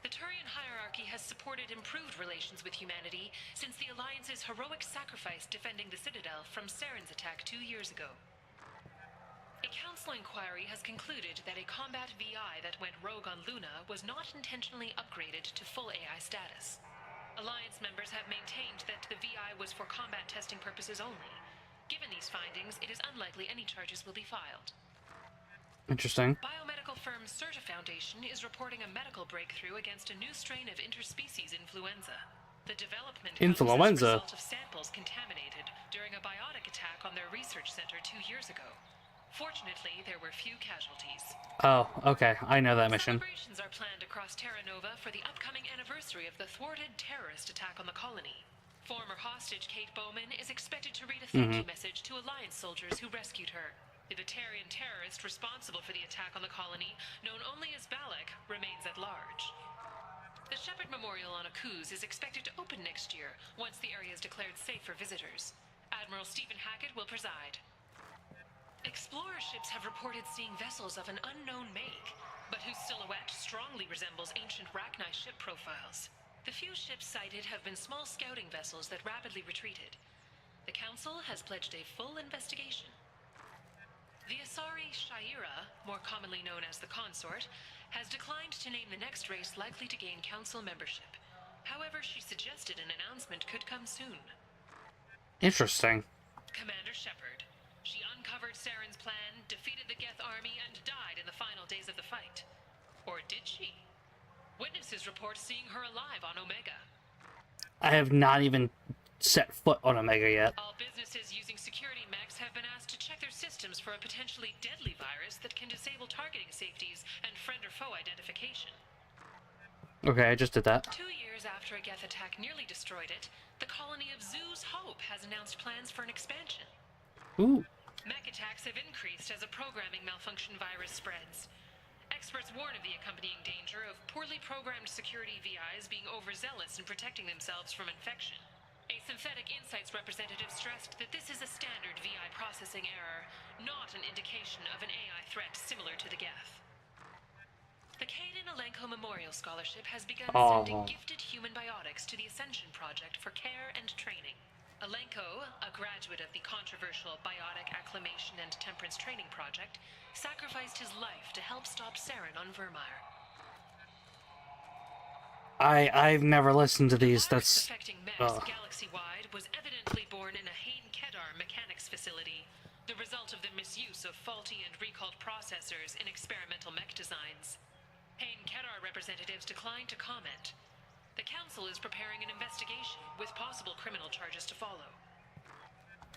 The Turian hierarchy has supported improved relations with humanity since the Alliance's heroic sacrifice defending the Citadel from Saren's attack 2 years ago. A council inquiry has concluded that a combat VI that went rogue on Luna was not intentionally upgraded to full AI status. Alliance members have maintained that the VI was for combat testing purposes only. Given these findings, it is unlikely any charges will be filed. Interesting. Biomedical firm Certa Foundation is reporting a medical breakthrough against a new strain of interspecies influenza. The development comes as a result of samples contaminated during a biotic attack on their research center 2 years ago. Fortunately, there were few casualties. Oh, okay. I know that mission. Celebrations are planned across Terra Nova for the upcoming anniversary of the thwarted terrorist attack on the colony. Former hostage Kate Bowman is expected to read a thank you message to Alliance soldiers who rescued her. The Batarian terrorist responsible for the attack on the colony, known only as Balak, remains at large. The Shepard Memorial on Akuz is expected to open next year, once the area is declared safe for visitors. Admiral Stephen Hackett will preside. Explorer ships have reported seeing vessels of an unknown make, but whose silhouette strongly resembles ancient Rachni ship profiles. The few ships sighted have been small scouting vessels that rapidly retreated. The Council has pledged a full investigation. The Asari Shaira, more commonly known as the Consort, has declined to name the next race likely to gain Council membership. However, she suggested an announcement could come soon. Interesting. Commander Shepard. She uncovered Saren's plan, defeated the Geth army, and died in the final days of the fight. Or did she? Witnesses report seeing her alive on Omega. I have not even set foot on Omega yet. All businesses using security mechs have been asked to check their systems for a potentially deadly virus that can disable targeting safeties and friend or foe identification. Okay, I just did that. 2 years after a Geth attack nearly destroyed it, the colony of Zoo's Hope has announced plans for an expansion. Ooh. Mech attacks have increased as a programming malfunction virus spreads. Experts warn of the accompanying danger of poorly programmed security VIs being overzealous in protecting themselves from infection. A Synthetic Insights representative stressed that this is a standard VI processing error, not an indication of an AI threat similar to the Geth. The Kaden Alenko Memorial Scholarship has begun sending gifted human biotics to the Ascension Project for care and training. Alenko, a graduate of the controversial Biotic Acclimation and Temperance Training Project, sacrificed his life to help stop Saren on Vermeer. I've never listened to these. That's Affecting mechs galaxy-wide was evidently born in a Hain Kedar mechanics facility, the result of the misuse of faulty and recalled processors in experimental mech designs. Hain Kedar representatives declined to comment. The Council is preparing an investigation, with possible criminal charges to follow.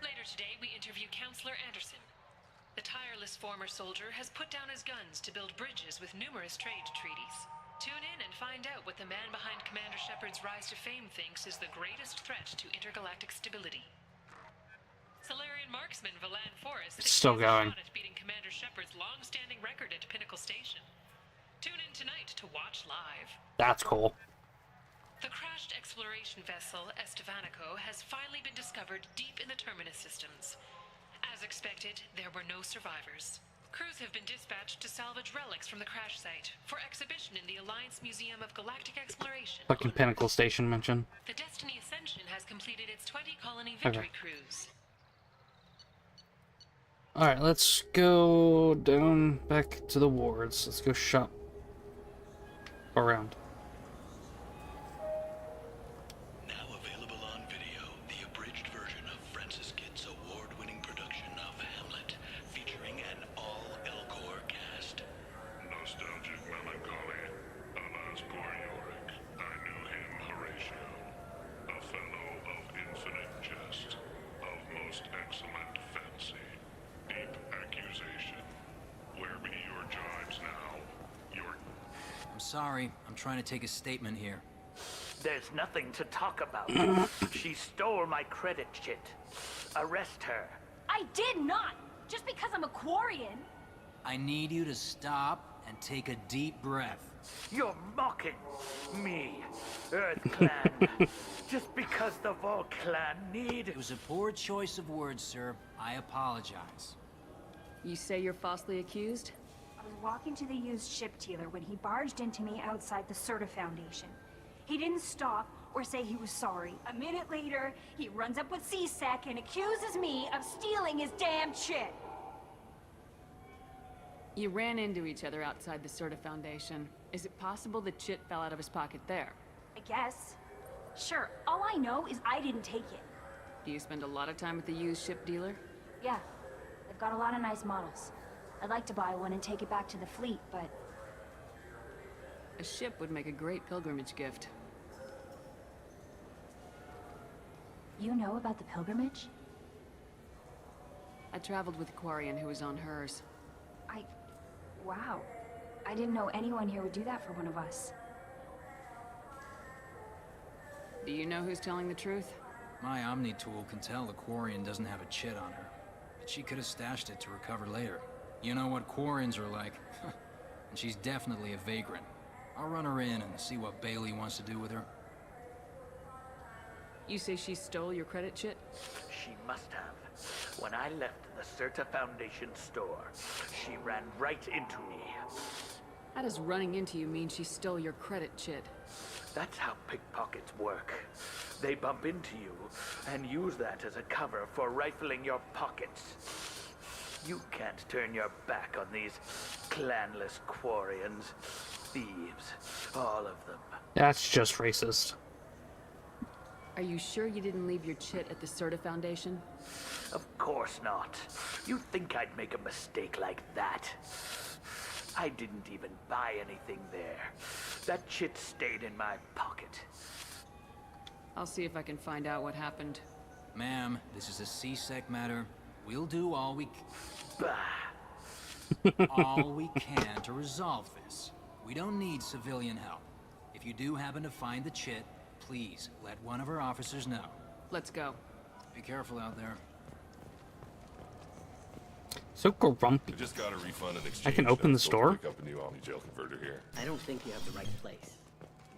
Later today, we interview Counselor Anderson. The tireless former soldier has put down his guns to build bridges with numerous trade treaties. Tune in and find out what the man behind Commander Shepard's rise to fame thinks is the greatest threat to intergalactic stability. Solarian marksman Valan Forrest it's still going. At beating Commander Shepard's long-standing record at Pinnacle Station. Tune in tonight to watch live. That's cool. The crashed exploration vessel Estevanico has finally been discovered deep in the Terminus systems. As expected, there were no survivors. Crews have been dispatched to salvage relics from the crash site for exhibition in the Alliance Museum of Galactic Exploration. Fucking Pinnacle Station mention. The Destiny Ascension has completed its 20-colony victory cruise. Alright, let's go down back to the wards. Let's go shop around. Now available on video, the abridged version of Francis Kidd's award-winning production of Hamlet, featuring an all-Elcor cast. Nostalgic melancholy, alas poor Yorick. I knew him, Horatio. A fellow of infinite jest, of most excellent fancy, deep accusation. Where be your jibes now? Your... I'm sorry, I'm trying to take a statement here. There's nothing to talk about. She stole my credit chit. Arrest her. I did not! Just because I'm a Quarian! I need you to stop and take a deep breath. You're mocking me, Earth Clan. Just because the Vol Clan need... It was a poor choice of words, sir. I apologize. You say you're falsely accused? I was walking to the used ship dealer when he barged into me outside the Certa Foundation. He didn't stop or say he was sorry. A minute later, he runs up with C-Sec and accuses me of stealing his damn chit. You ran into each other outside the Certa Foundation. Is it possible the chit fell out of his pocket there? I guess. Sure, all I know is I didn't take it. Do you spend a lot of time with the used ship dealer? Yeah, they've got a lot of nice models. I'd like to buy one and take it back to the fleet, but... A ship would make a great pilgrimage gift. You know about the pilgrimage? I traveled with a Quarian who was on hers. Wow. I didn't know anyone here would do that for one of us. Do you know who's telling the truth? My Omni tool can tell the Quarian doesn't have a chit on her, but she could have stashed it to recover later. You know what Quarians are like. And she's definitely a vagrant. I'll run her in and see what Bailey wants to do with her. You say she stole your credit chit? She must have. When I left the Certa Foundation store, she ran right into me. How does running into you mean she stole your credit chit? That's how pickpockets work. They bump into you and use that as a cover for rifling your pockets. You can't turn your back on these clanless Quarians. Thieves, all of them. That's just racist. Are you sure you didn't leave your chit at the Certa Foundation? Of course not. You'd think I'd make a mistake like that. I didn't even buy anything there. That chit stayed in my pocket. I'll see if I can find out what happened. Ma'am, this is a C-Sec matter. We'll do all we all we can to resolve this. We don't need civilian help. If you do happen to find the chit, please let one of our officers know. Let's go. Be careful out there. So grumpy. I just got a refund and exchange. I can open the Supposed to store? Pick up a new Omni jail converter here. I don't think you have the right place.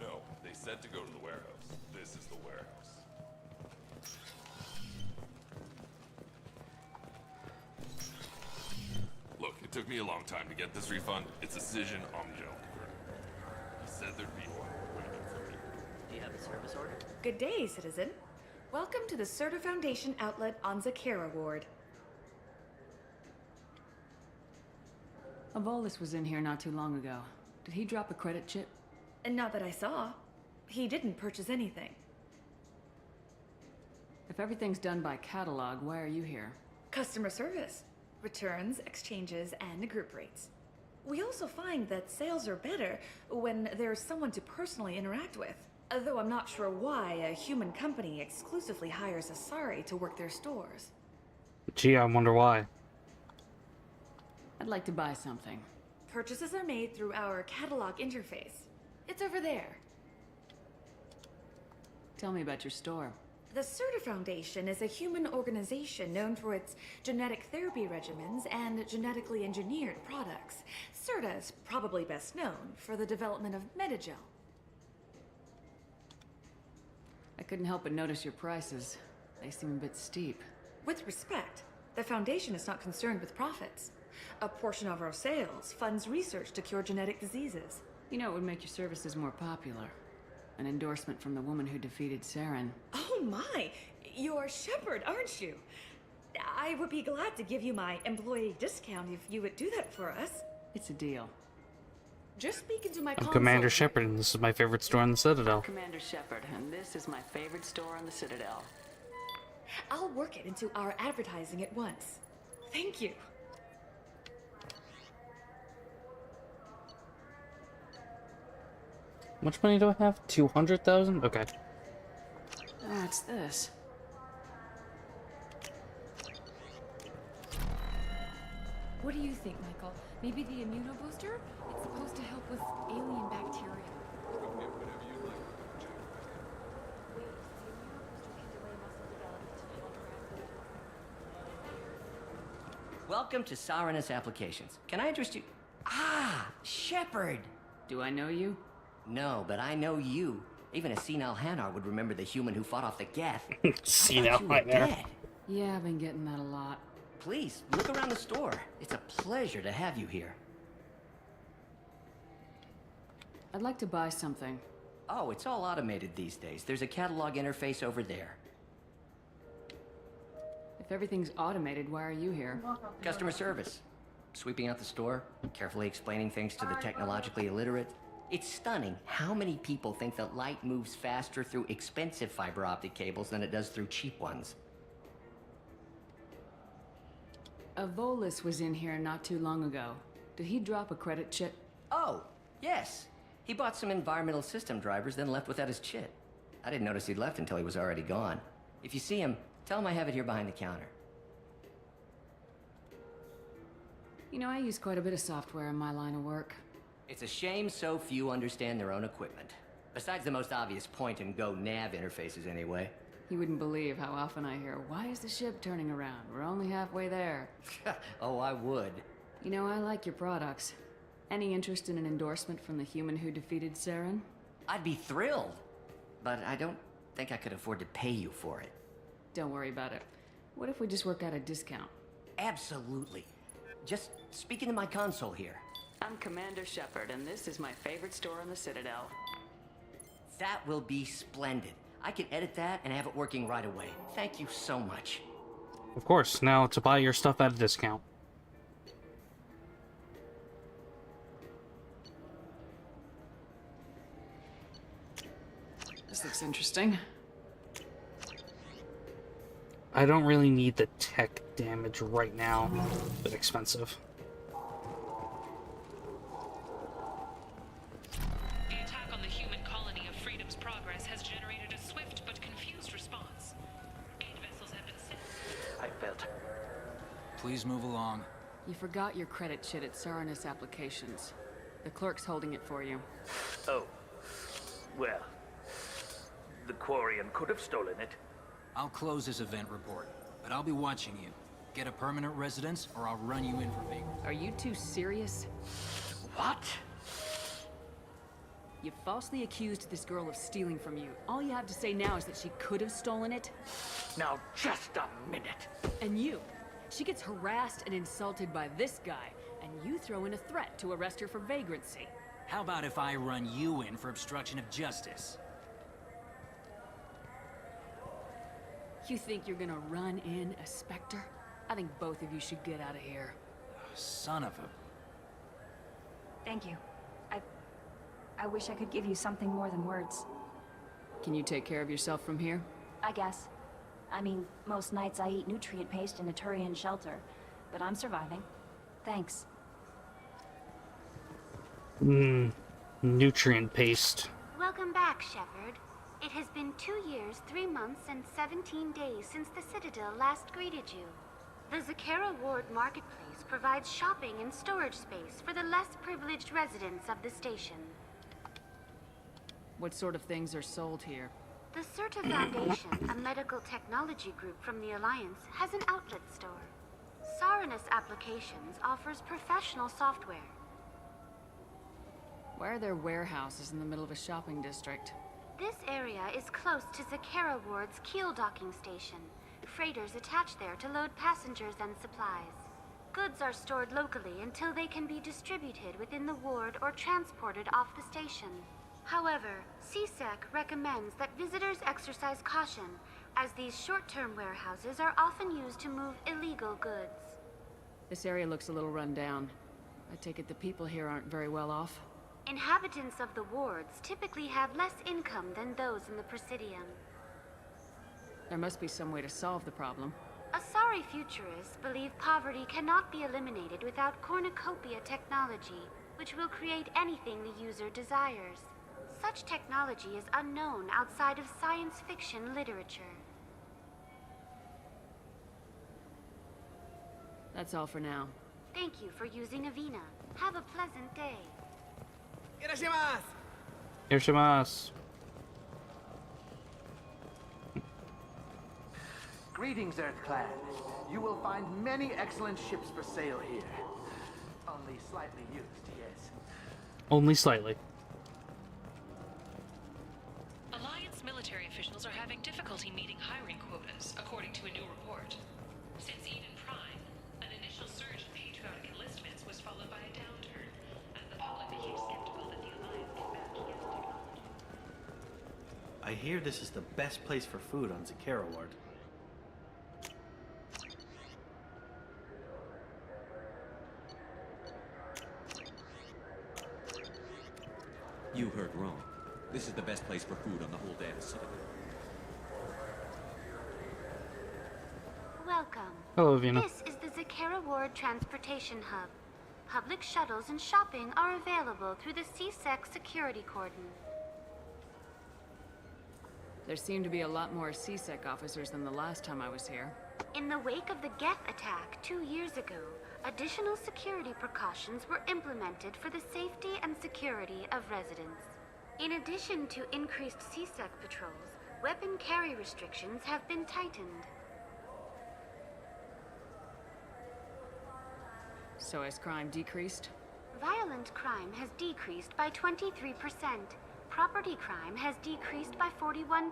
No, they said to go to the warehouse. This is the warehouse. Look, it took me a long time to get this refund. It's a Cision Omni jail converter. He said there'd be one waiting for me. Do you have a service order? Good day, citizen. Welcome to the Certa Foundation outlet on Zakera Ward. Avolis was in here not too long ago. Did he drop a credit chit? And not that I saw. He didn't purchase anything. If everything's done by catalog, why are you here? Customer service. Returns, exchanges, and group rates. We also find that sales are better when there's someone to personally interact with. Though I'm not sure why a human company exclusively hires Asari to work their stores. Gee, I wonder why. I'd like to buy something. Purchases are made through our catalog interface. It's over there. Tell me about your store. The Certa Foundation is a human organization known for its genetic therapy regimens and genetically engineered products. Certa is probably best known for the development of Metagel. I couldn't help but notice your prices. They seem a bit steep. With respect, the Foundation is not concerned with profits. A portion of our sales funds research to cure genetic diseases. You know, it would make your services more popular. An endorsement from the woman who defeated Saren. Oh my! You're Shepard, aren't you? I would be glad to give you my employee discount if you would do that for us. It's a deal. Just speak into my I'm console. Commander Shepard, and this is my favorite store in the Citadel. Commander Shepard, and this is my favorite store on the Citadel. I'll work it into our advertising at once. Thank you. How much money do I have? 200,000? Okay. What's this? What do you think, Michael? Maybe the immunobooster? It's supposed to help with alien bacteria. Welcome to Saranus Applications. Can I address you? Ah, Shepard! Do I know you? No, but I know you. Even a senile Hanar would remember the human who fought off the Geth. Senile Hanar. Hanar. Yeah, I've been getting that a lot. Please, look around the store. It's a pleasure to have you here. I'd like to buy something. Oh, it's all automated these days. There's a catalog interface over there. If everything's automated, why are you here? Customer service. Sweeping out the store, carefully explaining things to the technologically illiterate. It's stunning how many people think that light moves faster through expensive fiber optic cables than it does through cheap ones. A Volus was in here not too long ago. Did he drop a credit chit? Oh, yes. He bought some environmental system drivers, then left without his chit. I didn't notice he'd left until he was already gone. If you see him, tell him I have it here behind the counter. You know, I use quite a bit of software in my line of work. It's a shame so few understand their own equipment. Besides the most obvious point-and-go nav interfaces, anyway. You wouldn't believe how often I hear, "Why is the ship turning around? We're only halfway there." Oh, I would. You know, I like your products. Any interest in an endorsement from the human who defeated Saren? I'd be thrilled. But I don't think I could afford to pay you for it. Don't worry about it. What if we just work out a discount? Absolutely. Just speak into my console here. I'm Commander Shepard, and this is my favorite store on the Citadel. That will be splendid. I can edit that and have it working right away. Thank you so much. Of course, now to buy your stuff at a discount. This looks interesting. I don't really need the tech damage right now, but expensive. The attack on the human colony of Freedom's Progress has generated a swift but confused response. 8 vessels have been sent. I felt. Please move along. You forgot your credit chit at Saranus Applications. The clerk's holding it for you. Oh. Well. The Quarian could have stolen it. I'll close this event report, but I'll be watching you. Get a permanent residence, or I'll run you in for vagrant. Are you two serious? What? You falsely accused this girl of stealing from you. All you have to say now is that she could have stolen it? Now, just a minute. And you? She gets harassed and insulted by this guy, and you throw in a threat to arrest her for vagrancy. How about if I run you in for obstruction of justice? You think you're gonna run in a Spectre? I think both of you should get out of here. Son of a... Thank you. I wish I could give you something more than words. Can you take care of yourself from here? I guess. I mean, most nights I eat nutrient paste in a Turian shelter, but I'm surviving. Thanks. Nutrient paste. Welcome back, Shepard. It has been 2 years, 3 months, and 17 days since the Citadel last greeted you. The Zakera Ward Marketplace provides shopping and storage space for the less privileged residents of the station. What sort of things are sold here? The Certa Foundation, a medical technology group from the Alliance, has an outlet store. Saranus Applications offers professional software. Why are there warehouses in the middle of a shopping district? This area is close to Zakera Ward's keel docking station. Freighters attach there to load passengers and supplies. Goods are stored locally until they can be distributed within the ward or transported off the station. However, CSEC recommends that visitors exercise caution, as these short-term warehouses are often used to move illegal goods. This area looks a little run down. I take it the people here aren't very well off? Inhabitants of the wards typically have less income than those in the Presidium. There must be some way to solve the problem. Asari futurists believe poverty cannot be eliminated without cornucopia technology, which will create anything the user desires. Such technology is unknown outside of science fiction literature. That's all for now. Thank you for using Avina. Have a pleasant day. Irashimasu. Greetings, Earth-clad. You will find many excellent ships for sale here. Only slightly used, yes. Only slightly. Alliance military officials are having difficulty meeting hiring quotas, according to a new report. Since Eden Prime, an initial surge in patriotic enlistments was followed by a downturn, as the public became skeptical that the Alliance could match against technology. I hear this is the best place for food on Zakera Ward. You heard wrong. This is the best place for food on the whole damn Citadel. Welcome. Hello, Avina. This is the Zakera Ward Transportation Hub. Public shuttles and shopping are available through the CSEC security cordon. There seem to be a lot more CSEC officers than the last time I was here. In the wake of the Geth attack 2 years ago, additional security precautions were implemented for the safety and security of residents. In addition to increased CSEC patrols, weapon carry restrictions have been tightened. So has crime decreased? Violent crime has decreased by 23%. Property crime has decreased by 41%.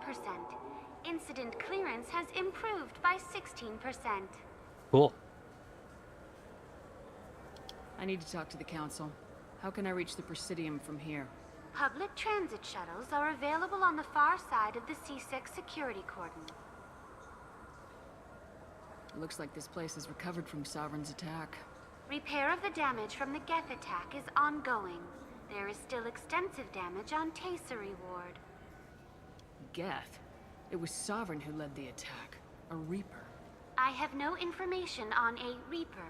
Incident clearance has improved by 16%. Cool. I need to talk to the council. How can I reach the Presidium from here? Public transit shuttles are available on the far side of the CSEC security cordon. It looks like this place has recovered from Sovereign's attack. Repair of the damage from the Geth attack is ongoing. There is still extensive damage on Tasery Ward. Geth? It was Sovereign who led the attack. A Reaper. I have no information on a Reaper.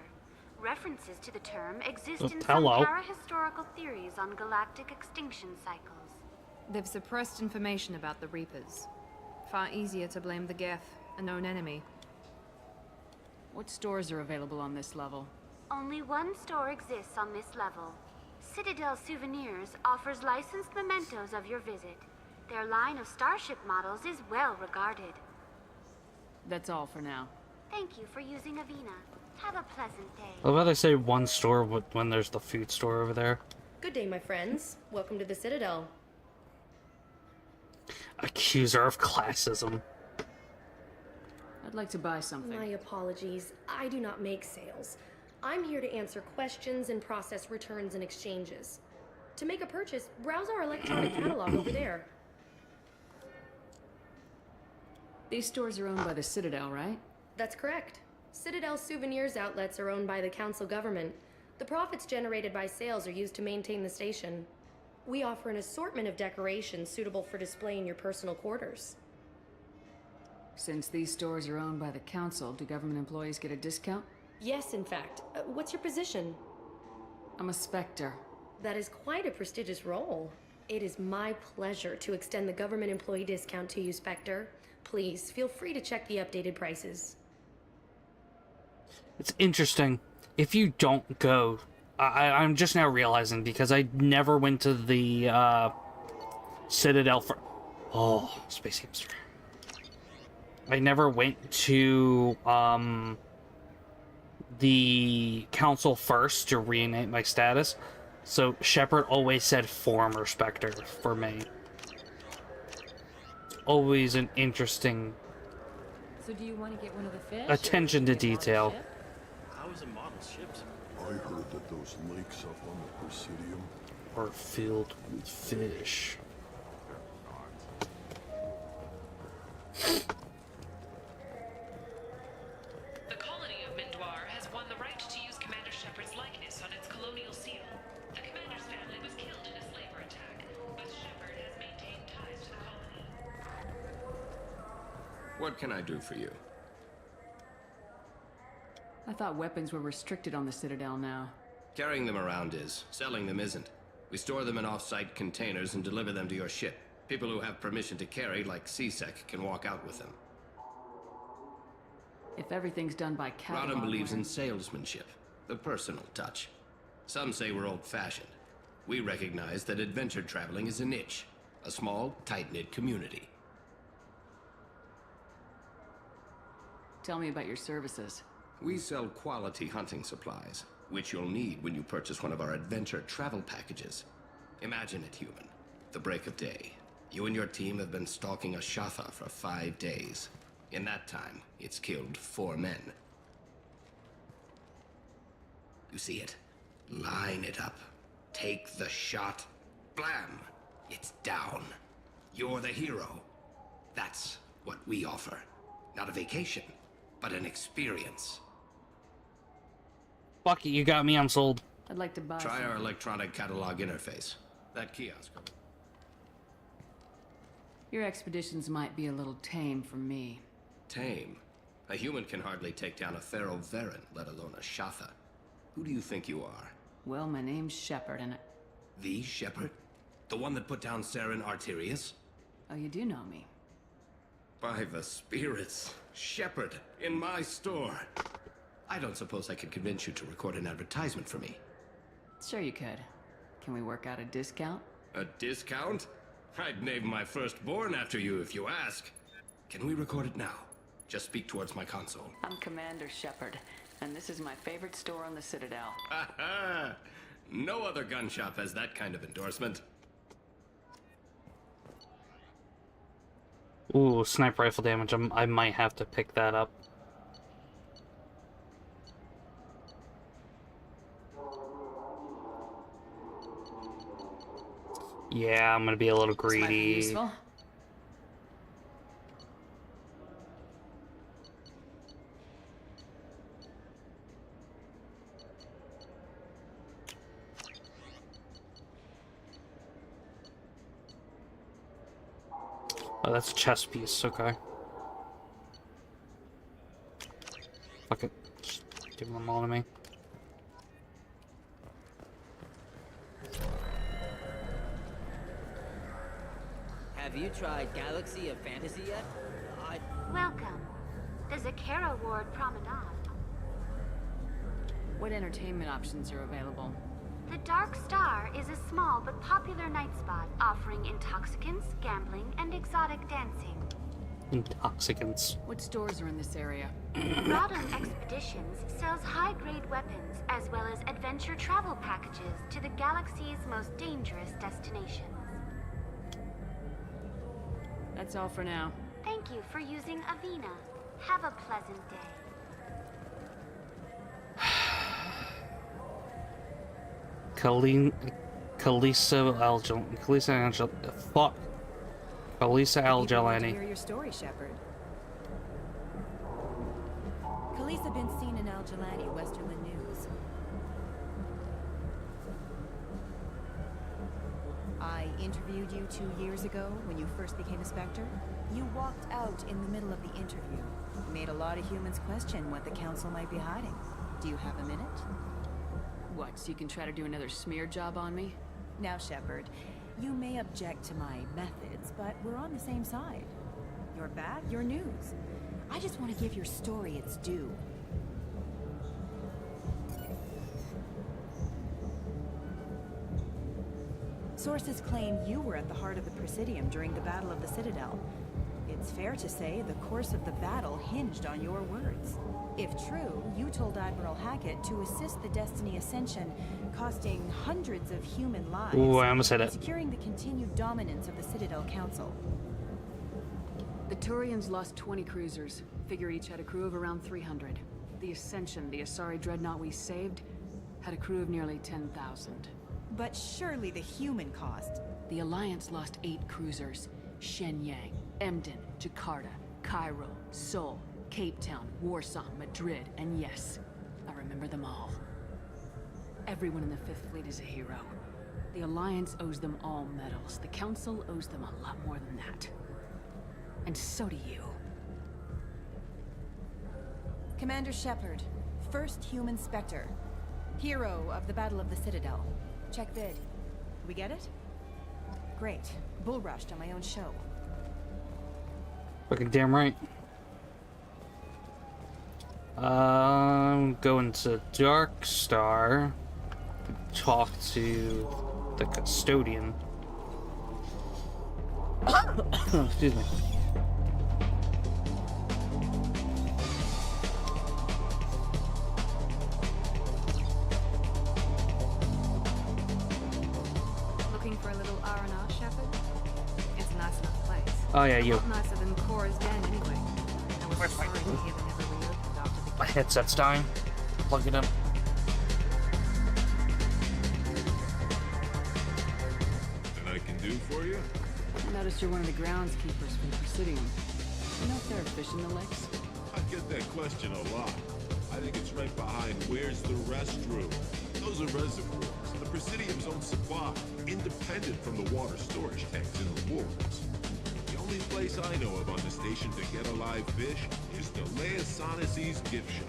References to the term exist in hello. some parahistorical theories on galactic extinction cycles. They've suppressed information about the Reapers. Far easier to blame the Geth, a known enemy. What stores are available on this level? Only one store exists on this level. Citadel Souvenirs offers licensed mementos of your visit. Their line of starship models is well regarded. That's all for now. Thank you for using Avina. Have a pleasant day. I'd rather say one store when there's the food store over there. Good day, my friends. Welcome to the Citadel. Accuser of classism. I'd like to buy something. My apologies. I do not make sales. I'm here to answer questions and process returns and exchanges. To make a purchase, browse our electronic catalog over there. These stores are owned by the Citadel, right? That's correct. Citadel Souvenirs outlets are owned by the council government. The profits generated by sales are used to maintain the station. We offer an assortment of decorations suitable for display in your personal quarters. Since these stores are owned by the council, do government employees get a discount? Yes, in fact. What's your position? I'm a Spectre. That is quite a prestigious role. It is my pleasure to extend the government employee discount to you, Spectre. Please, feel free to check the updated prices. It's interesting. If you don't go... I'm just now realizing, because I never went to the Citadel for... Oh, Space Hamster. I never went to the council first to rename my status. So Shepard always said former Spectre for me. Always an interesting So do you want to get one of the fish? attention to detail. How is a model shipped? I heard that those lakes up on the Presidium are filled with fish. The colony of Mindoir has won the right to use Commander Shepard's likeness on its colonial seal. The commander's family was killed in a slaver attack, but Shepard has maintained ties to the colony. What can I do for you? I thought weapons were restricted on the Citadel now. Carrying them around is. Selling them isn't. We store them in off-site containers and deliver them to your ship. People who have permission to carry, like CSEC, can walk out with them. If everything's done by catalog... Rodham believes in salesmanship, the personal touch. Some say we're old-fashioned. We recognize that adventure traveling is a niche, a small, tight-knit community. Tell me about your services. We sell quality hunting supplies, which you'll need when you purchase one of our adventure travel packages. Imagine it, human. The break of day. You and your team have been stalking a Shatha for 5 days. In that time, it's killed 4 men. You see it? Line it up. Take the shot. Blam! It's down. You're the hero. That's what we offer. Not a vacation, but an experience. Fuck it, you got me, I'm sold. I'd like to buy Try our something. electronic catalog interface. That kiosk. Your expeditions might be a little tame for me. Tame. A human can hardly take down a feral Varen, let alone a Shatha. Who do you think you are? Well, my name's Shepard, and The Shepard? The one that put down Saren Arterius? oh, you do know me. By the spirits. Shepard, in my store. I don't suppose I could convince you to record an advertisement for me. Sure you could. Can we work out a discount? A discount? I'd name my firstborn after you if you ask. Can we record it now? Just speak towards my console. I'm Commander Shepard, and this is my favorite store on the Citadel. Ha ha! No other gun shop has that kind of endorsement. Ooh, sniper rifle damage. I might have to pick that up. Yeah, I'm gonna be a little greedy. This might be useful. Oh, that's a chest piece, okay. Fuck it. Just give them all to me. Have you tried Galaxy of Fantasy yet? Welcome. The Zakera Ward Promenade. What entertainment options are available? The Dark Star is a small but popular night spot offering intoxicants, gambling, and exotic dancing. Intoxicants. What stores are in this area? Rodham Expeditions sells high-grade weapons as well as adventure travel packages to the galaxy's most dangerous destinations. That's all for now. Thank you for using Avena. Have a pleasant day. Kalisa Al-Jalani. Hear your story, Shepard. Kalisa been seen in Al-Jalani, Westerland News. I interviewed you 2 years ago when you first became a Spectre. You walked out in the middle of the interview. Made a lot of humans question what the Council might be hiding. Do you have a minute? What, so you can try to do another smear job on me? Now, Shepard, you may object to my methods, but we're on the same side. You're bad, you're news. I just want to give your story its due. Sources claim you were at the heart of the Presidium during the Battle of the Citadel. It's fair to say the course of the battle hinged on your words. If true, you told Admiral Hackett to assist the Destiny Ascension, costing hundreds of human lives. Ooh, I almost hit it. Securing the continued dominance of the Citadel Council. The Turians lost 20 cruisers. Figure each had a crew of around 300. The Ascension, the Asari dreadnought we saved, had a crew of nearly 10,000. But surely the human cost. The Alliance lost 8 cruisers. Shenyang, Emden, Jakarta, Cairo, Seoul, Cape Town, Warsaw, Madrid, and yes, I remember them all. Everyone in the Fifth Fleet is a hero. The Alliance owes them all medals. The Council owes them a lot more than that. And so do you. Commander Shepard, first human Spectre. Hero of the Battle of the Citadel. Check vid. We get it? Great. Bull rushed on my own show. Fucking damn right. Going to Dark Star. Talk to the custodian. Excuse me. Looking for a little R&R, Shepard? It's a nice enough place. Oh yeah, A you. lot nicer than Cora's den, anyway. I was sorry to hear they never reopened after the My headset's dying. Plug it in. That I can do for you? I noticed you're one of the groundskeepers for the Presidium. You know if there are fish in the lakes? I get that question a lot. I think it's right behind where's the restroom. Those are reservoirs. The Presidium's own supply, independent from the water storage tanks in the wards. The only place I know of on the station to get a live fish is the Leosanis' gift shop.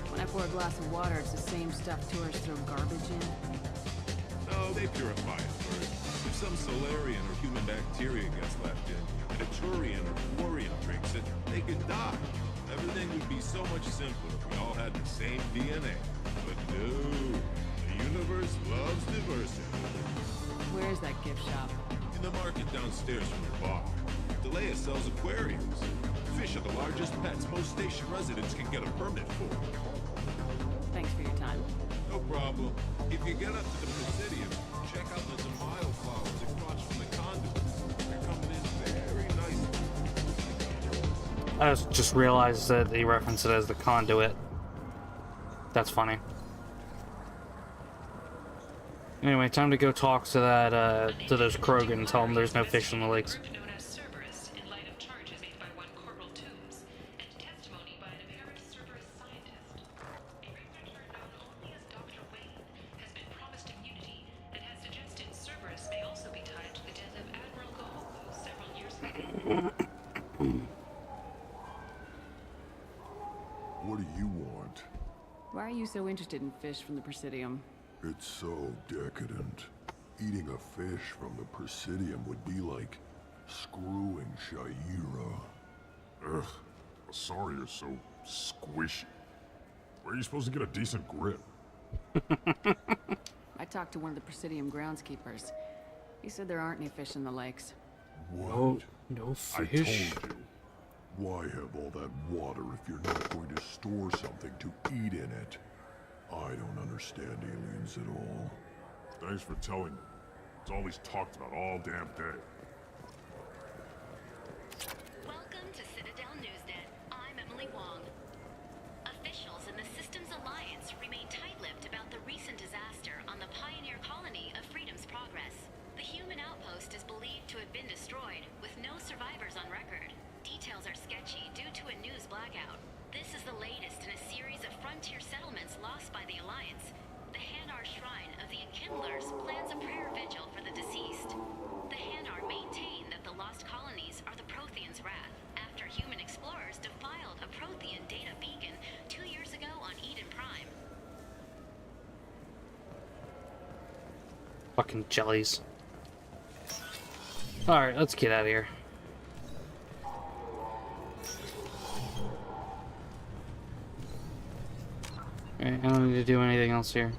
When I pour a glass of water, it's the same stuff tourists throw garbage in. No, they purify it first. If some Solarian or human bacteria gets left in, and a Turian or Quarian drinks it, they could die. Everything would be so much simpler if we all had the same DNA. But no, the universe loves diversity. Where's that gift shop? In the market downstairs from the bar. Delea sells aquariums. Fish are the largest pets most station residents can get a permit for. Thanks for your time. No problem. If you get up to the Presidium, check out the Zamayo flowers across from the conduit. They're coming in very nicely. I just realized that they reference it as the conduit. That's funny. Anyway, time to go talk to that, to those Krogan and tell them there's no fish in the lakes. What do you want? Why are you so interested in fish from the Presidium? It's so decadent. Eating a fish from the Presidium would be like screwing Shaira. Ugh, sorry you're so squishy. Where are you supposed to get a decent grip? I talked to one of the Presidium groundskeepers. He said there aren't any fish in the lakes. What? No I fish. told you. Why have all that water if you're not going to store something to eat in it? I don't understand aliens at all. Thanks for telling me. It's all he's talked about all damn day. Welcome to Citadel Newsnet. I'm Emily Wong. Officials in the Systems Alliance remain tight-lipped about the recent disaster on the pioneer colony of Freedom's Progress. The human outpost is believed to have been destroyed, with no survivors on record. Details are sketchy due to a news blackout. This is the latest in a series of frontier settlements lost by the Alliance. The Hanar Shrine of the Enkindlers plans a prayer vigil for the deceased. The Hanar maintain that the lost colonies are the Protheans' wrath, after human explorers defiled a Prothean data beacon 2 years ago on Eden Prime. Fucking jellies. Alright, let's get out of here. Alright, I don't need to do anything else here.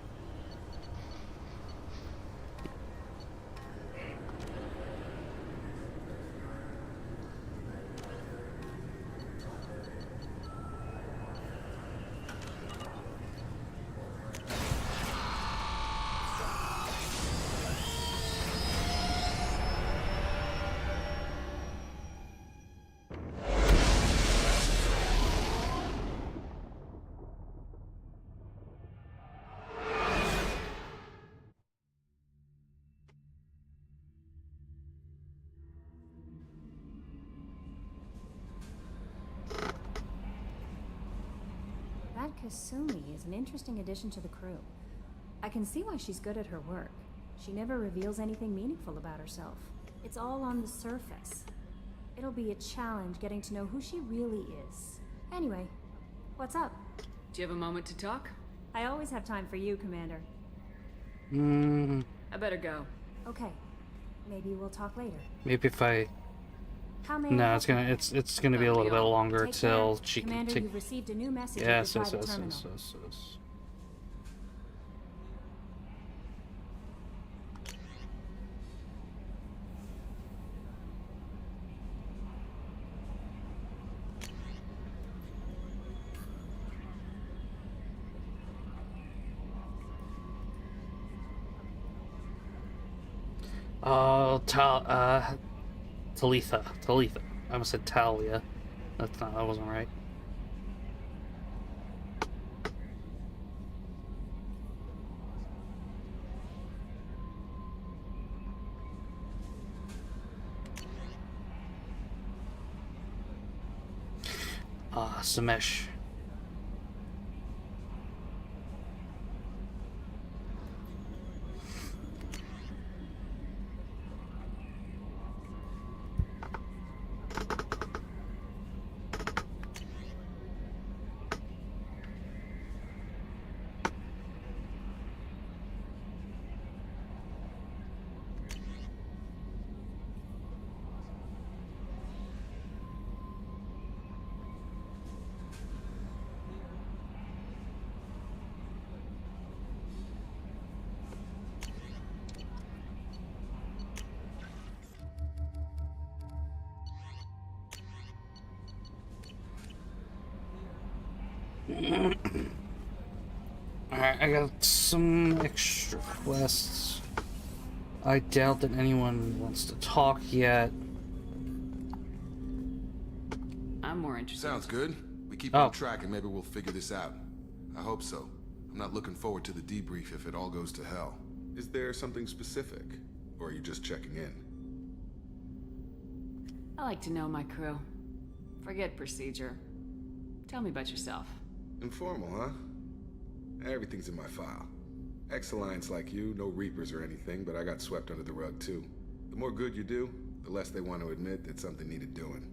That Kasumi is an interesting addition to the crew. I can see why she's good at her work. She never reveals anything meaningful about herself. It's all on the surface. It'll be a challenge getting to know who she really is. Anyway, what's up? Do you have a moment to talk? I always have time for you, Commander. I better go. Okay. Maybe we'll talk later. Maybe if I... How may No, I it's help gonna you? it's gonna be a little bit longer Take till care. she can Commander, take. you've received a new message Yes, in yes, your yes, private yes, terminal. yes, yes. Talitha. I almost said Talia. That wasn't right. Samesh. Alright, I got some extra quests. I doubt that anyone wants to talk yet. I'm more interested. Sounds good. We keep on track and maybe we'll figure this out. I hope so. I'm not looking forward to the debrief if it all goes to hell. Is there something specific? Or are you just checking in? I like to know my crew. Forget procedure. Tell me about yourself. Informal, huh? Everything's in my file. Ex-Alliance like you, no Reapers or anything, but I got swept under the rug too. The more good you do, the less they want to admit that something needed doing.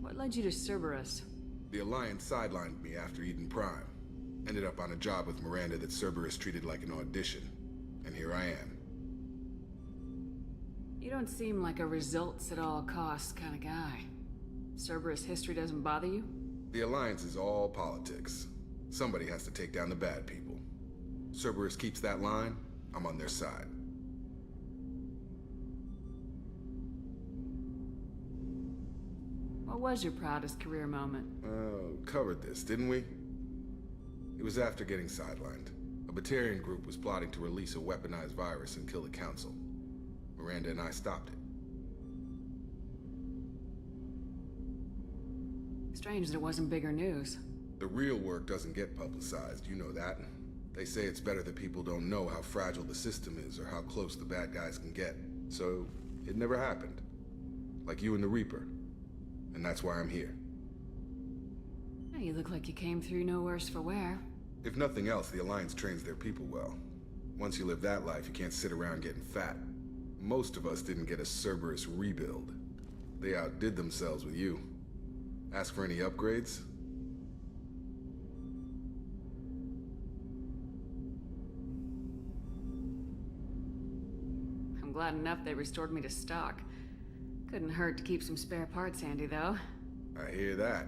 What led you to Cerberus? The Alliance sidelined me after Eden Prime. Ended up on a job with Miranda that Cerberus treated like an audition. And here I am. You don't seem like a results at all costs kind of guy. Cerberus history doesn't bother you? The Alliance is all politics. Somebody has to take down the bad people. Cerberus keeps that line, I'm on their side. What was your proudest career moment? Covered this, didn't we? It was after getting sidelined. A Batarian group was plotting to release a weaponized virus and kill the Council. Miranda and I stopped it. Strange that it wasn't bigger news. The real work doesn't get publicized, you know that. They say it's better that people don't know how fragile the system is or how close the bad guys can get. So, it never happened. Like you and the Reaper. And that's why I'm here. You look like you came through no worse for wear. If nothing else, the Alliance trains their people well. Once you live that life, you can't sit around getting fat. Most of us didn't get a Cerberus rebuild. They outdid themselves with you. Ask for any upgrades? I'm glad enough they restored me to stock. Couldn't hurt to keep some spare parts handy, though. I hear that.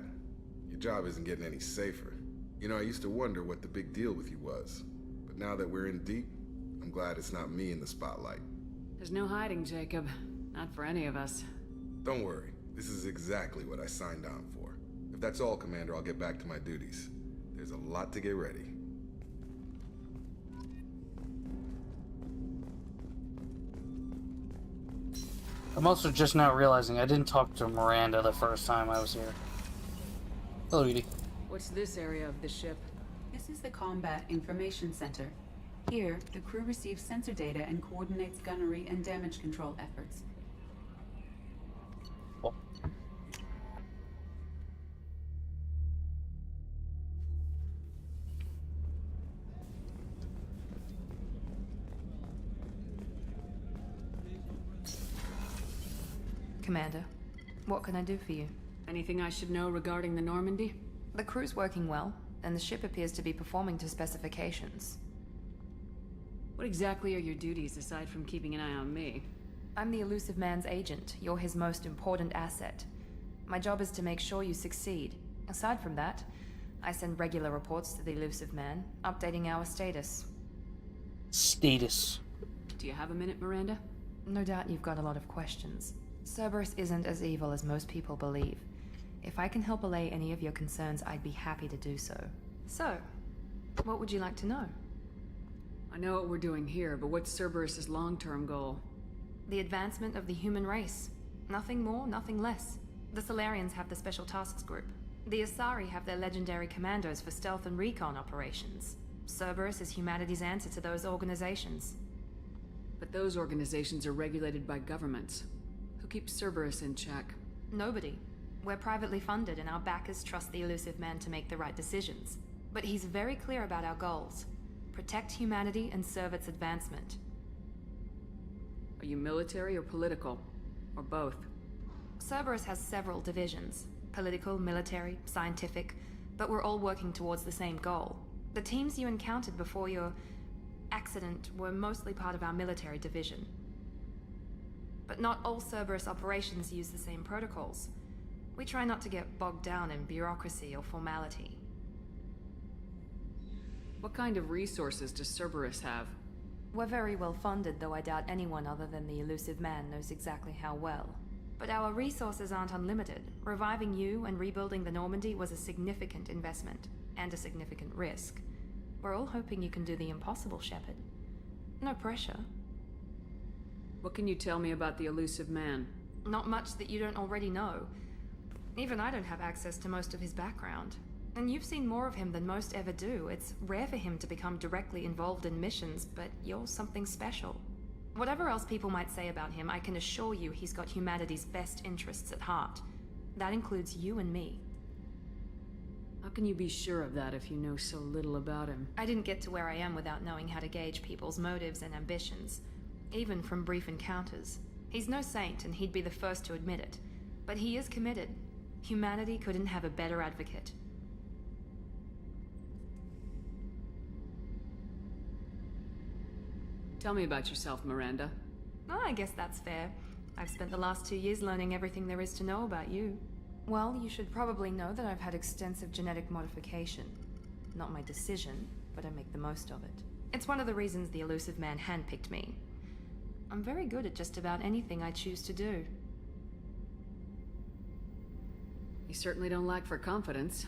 Your job isn't getting any safer. You know, I used to wonder what the big deal with you was. But now that we're in deep, I'm glad it's not me in the spotlight. There's no hiding, Jacob. Not for any of us. Don't worry. This is exactly what I signed on for. If that's all, Commander, I'll get back to my duties. There's a lot to get ready. I'm also just now realizing I didn't talk to Miranda the first time I was here. Hello, Edie. What's this area of the ship? This is the Combat Information Center. Here, the crew receives sensor data and coordinates gunnery and damage control efforts. Oh. Commander, what can I do for you? Anything I should know regarding the Normandy? The crew's working well, and the ship appears to be performing to specifications. What exactly are your duties aside from keeping an eye on me? I'm the Elusive Man's agent. You're his most important asset. My job is to make sure you succeed. Aside from that, I send regular reports to the Elusive Man, updating our status. Status. Do you have a minute, Miranda? No doubt you've got a lot of questions. Cerberus isn't as evil as most people believe. If I can help allay any of your concerns, I'd be happy to do so. So, what would you like to know? I know what we're doing here, but what's Cerberus's long-term goal? The advancement of the human race. Nothing more, nothing less. The Solarians have the Special Tasks Group. The Asari have their legendary commandos for stealth and recon operations. Cerberus is humanity's answer to those organizations. But those organizations are regulated by governments. Who keeps Cerberus in check? Nobody. We're privately funded and our backers trust the Elusive Man to make the right decisions. But he's very clear about our goals. Protect humanity and serve its advancement. Are you military or political? Or both? Cerberus has several divisions. Political, military, scientific, but we're all working towards the same goal. The teams you encountered before your accident were mostly part of our military division. But not all Cerberus operations use the same protocols. We try not to get bogged down in bureaucracy or formality. What kind of resources does Cerberus have? We're very well funded, though I doubt anyone other than the elusive man knows exactly how well. But our resources aren't unlimited. Reviving you and rebuilding the Normandy was a significant investment, and a significant risk. We're all hoping you can do the impossible, Shepard. No pressure. What can you tell me about the elusive man? Not much that you don't already know. Even I don't have access to most of his background. And you've seen more of him than most ever do. It's rare for him to become directly involved in missions, but you're something special. Whatever else people might say about him, I can assure you he's got humanity's best interests at heart. That includes you and me. How can you be sure of that if you know so little about him? I didn't get to where I am without knowing how to gauge people's motives and ambitions, even from brief encounters. He's no saint, and he'd be the first to admit it. But he is committed. Humanity couldn't have a better advocate. Tell me about yourself, Miranda. Oh, I guess that's fair. I've spent the last 2 years learning everything there is to know about you. Well, you should probably know that I've had extensive genetic modification. Not my decision, but I make the most of it. It's one of the reasons the elusive man handpicked me. I'm very good at just about anything I choose to do. You certainly don't lack for confidence.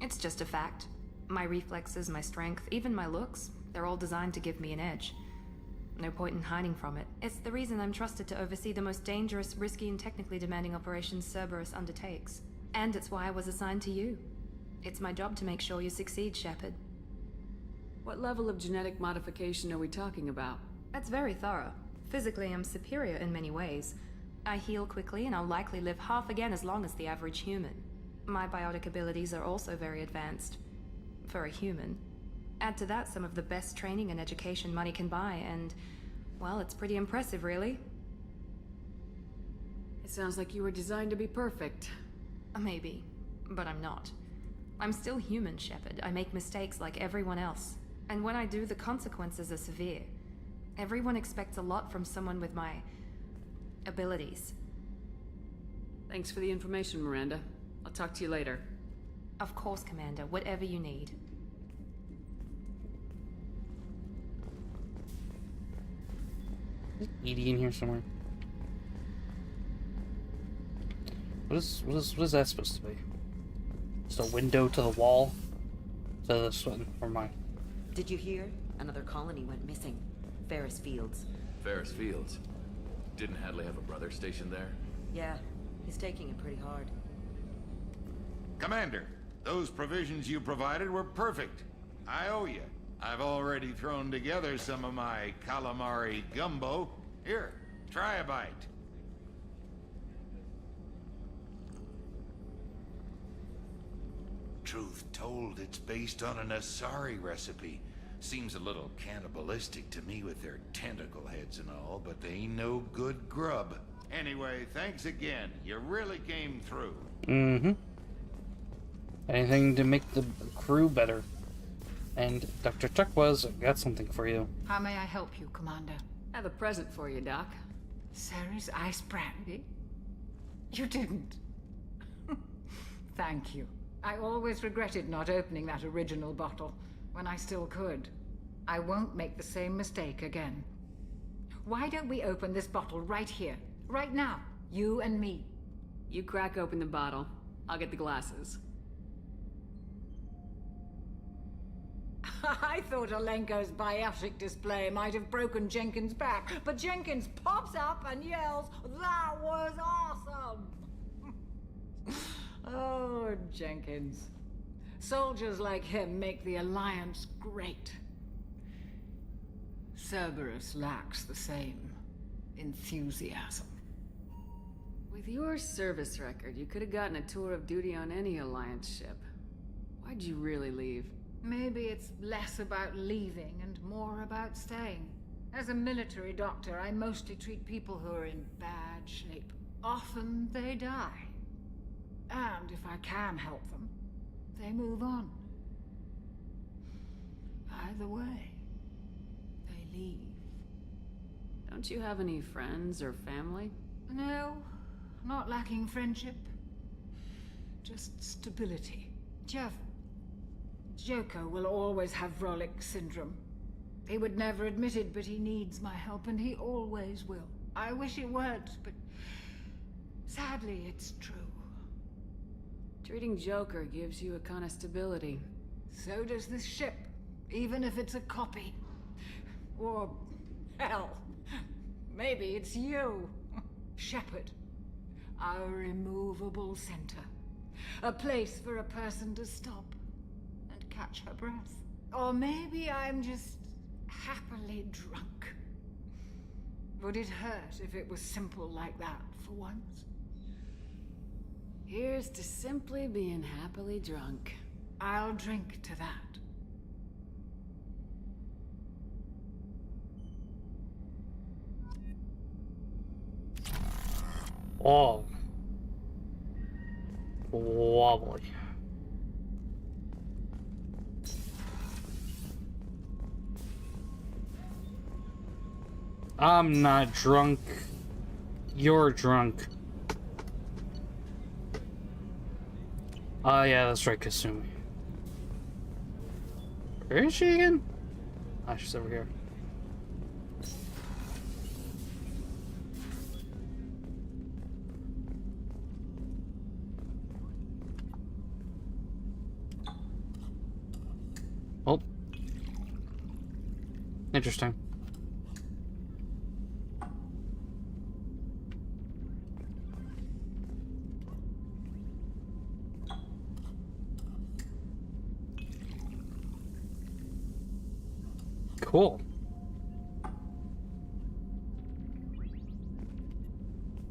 It's just a fact. My reflexes, my strength, even my looks, they're all designed to give me an edge. No point in hiding from it. It's the reason I'm trusted to oversee the most dangerous, risky, and technically demanding operations Cerberus undertakes. And it's why I was assigned to you. It's my job to make sure you succeed, Shepard. What level of genetic modification are we talking about? That's very thorough. Physically, I'm superior in many ways. I heal quickly, and I'll likely live half again as long as the average human. My biotic abilities are also very advanced. For a human. Add to that some of the best training and education money can buy, and, well, it's pretty impressive, really. It sounds like you were designed to be perfect. Maybe, but I'm not. I'm still human, Shepard. I make mistakes like everyone else. And when I do, the consequences are severe. Everyone expects a lot from someone with my abilities. Thanks for the information, Miranda. I'll talk to you later. Of course, Commander. Whatever you need. Is Edie in here somewhere? What is that supposed to be? Just a window to the wall? To this one, or mine? Did you hear? Another colony went missing. Ferris Fields. Ferris Fields? Didn't Hadley have a brother stationed there? Yeah, he's taking it pretty hard. Commander, those provisions you provided were perfect. I owe you. I've already thrown together some of my calamari gumbo. Here, try a bite. Truth told, it's based on an Asari recipe. Seems a little cannibalistic to me with their tentacle heads and all, but they ain't no good grub. Anyway, thanks again. You really came through. Mm-hmm. Anything to make the crew better. And Dr. Tuckwaz, I've got something for you. How may I help you, Commander? I have a present for you, Doc. Ceres ice brandy? You didn't. Thank you. I always regretted not opening that original bottle when I still could. I won't make the same mistake again. Why don't we open this bottle right here, right now, you and me? You crack open the bottle. I'll get the glasses. I thought Alenko's biotic display might have broken Jenkins' back, but Jenkins pops up and yells, "That was awesome!" Oh, Jenkins. Soldiers like him make the Alliance great. Cerberus lacks the same enthusiasm. With your service record, you could have gotten a tour of duty on any Alliance ship. Why'd you really leave? Maybe it's less about leaving and more about staying. As a military doctor, I mostly treat people who are in bad shape. Often they die. And if I can help them, they move on. Either way, they leave. Don't you have any friends or family? No, not lacking friendship. Just stability. Jeff, Joko will always have Vrolic syndrome. He would never admit it, but he needs my help, and he always will. I wish it weren't, but sadly, it's true. Treating Joker gives you a kind of stability. So does this ship, even if it's a copy. Or, hell, maybe it's you. Shepard. Our immovable center. A place for a person to stop and catch her breath. Or maybe I'm just happily drunk. Would it hurt if it was simple like that for once? Here's to simply being happily drunk. I'll drink to that. Oh. Wobbly. I'm not drunk. You're drunk. Oh yeah, that's right, Kasumi. Where is she again? Ah, she's over here. Oh. Interesting. Cool.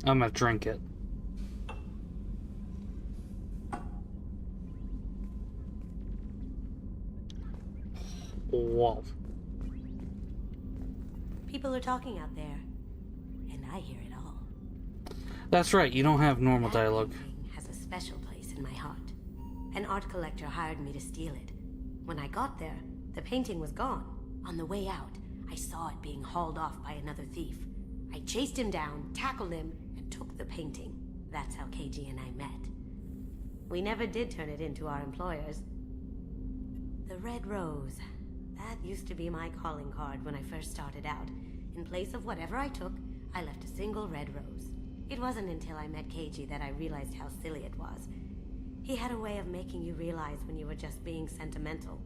I'm gonna drink it. Whoa. People are talking out there, and I hear it all. That's right, you don't have normal That dialogue. painting has a special place in my heart. An art collector hired me to steal it. When I got there, the painting was gone. On the way out, I saw it being hauled off by another thief. I chased him down, tackled him, and took the painting. That's how KG and I met. We never did turn it into our employers. The Red Rose. That used to be my calling card when I first started out. In place of whatever I took, I left a single red rose. It wasn't until I met KG that I realized how silly it was. He had a way of making you realize when you were just being sentimental.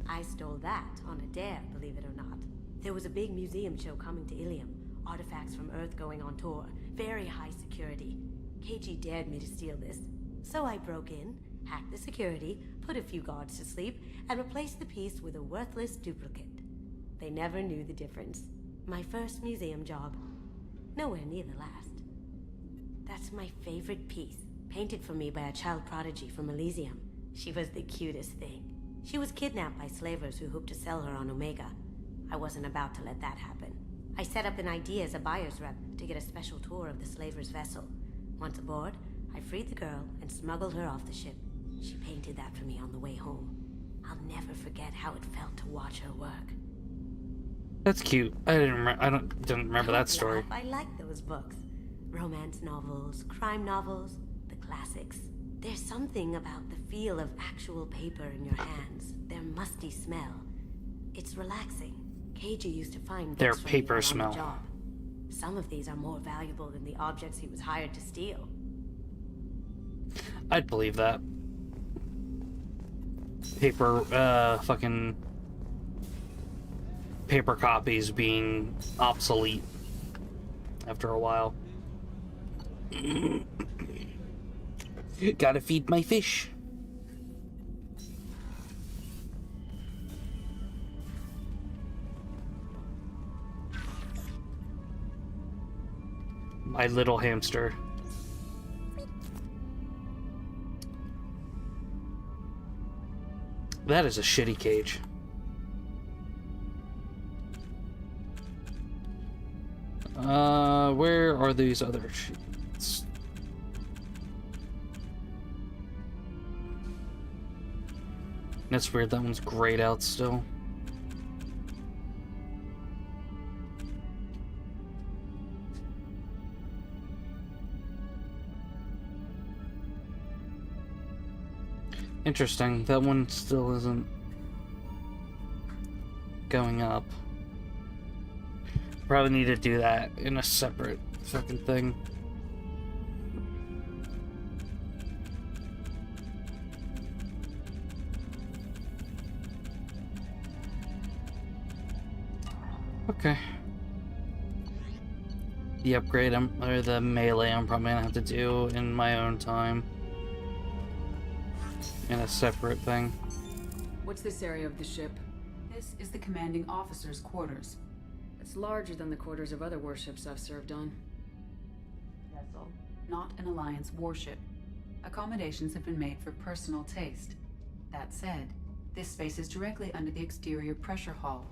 I stole that on a dare, believe it or not. There was a big museum show coming to Ilium. Artifacts from Earth going on tour. Very high security. KG dared me to steal this. So I broke in, hacked the security, put a few guards to sleep, and replaced the piece with a worthless duplicate. They never knew the difference. My first museum job. Nowhere near the last. That's my favorite piece. Painted for me by a child prodigy from Elysium. She was the cutest thing. She was kidnapped by slavers who hoped to sell her on Omega. I wasn't about to let that happen. I set up an idea as a buyer's rep to get a special tour of the slaver's vessel. Once aboard, I freed the girl and smuggled her off the ship. She painted that for me on the way home. I'll never forget how it felt to watch her work. That's cute. I didn't remember that story. I like those books. Romance novels, crime novels, the classics. There's something about the feel of actual paper in your hands, their musty smell. It's relaxing. KG used to find Their books for me paper while on the smell. job. Some of these are more valuable than the objects he was hired to steal. I'd believe that. Paper, fucking paper copies being obsolete after a while. Gotta feed my fish. My little hamster. That is a shitty cage. Where are these other sheets? That's weird, that one's grayed out still. Interesting, that one still isn't. going up. Probably need to do that in a separate fucking thing. Okay. The upgrade, or the melee, I'm probably gonna have to do in my own time. In a separate thing. What's this area of the ship? This is the commanding officer's quarters. It's larger than the quarters of other warships I've served on. Vessel, not an Alliance warship. Accommodations have been made for personal taste. That said, this space is directly under the exterior pressure hull.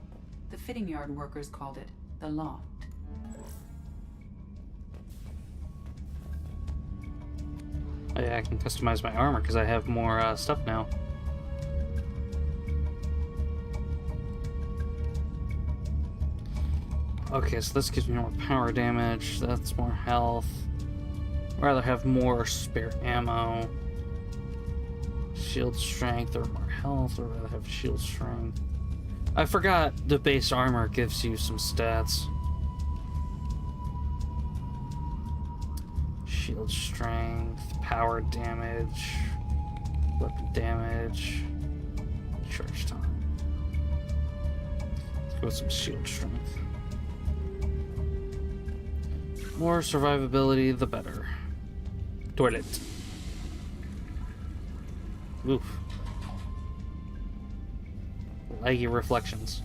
The fitting yard workers called it the loft. Oh yeah, I can customize my armor because I have more stuff now. Okay, so this gives me more power damage. That's more health. I'd rather have more spare ammo. Shield strength or more health, or rather have shield strength. I forgot the base armor gives you some stats. Shield strength, power damage, weapon damage, charge time. Let's go with some shield strength. More survivability, the better. Toilet. Oof. Laggy reflections.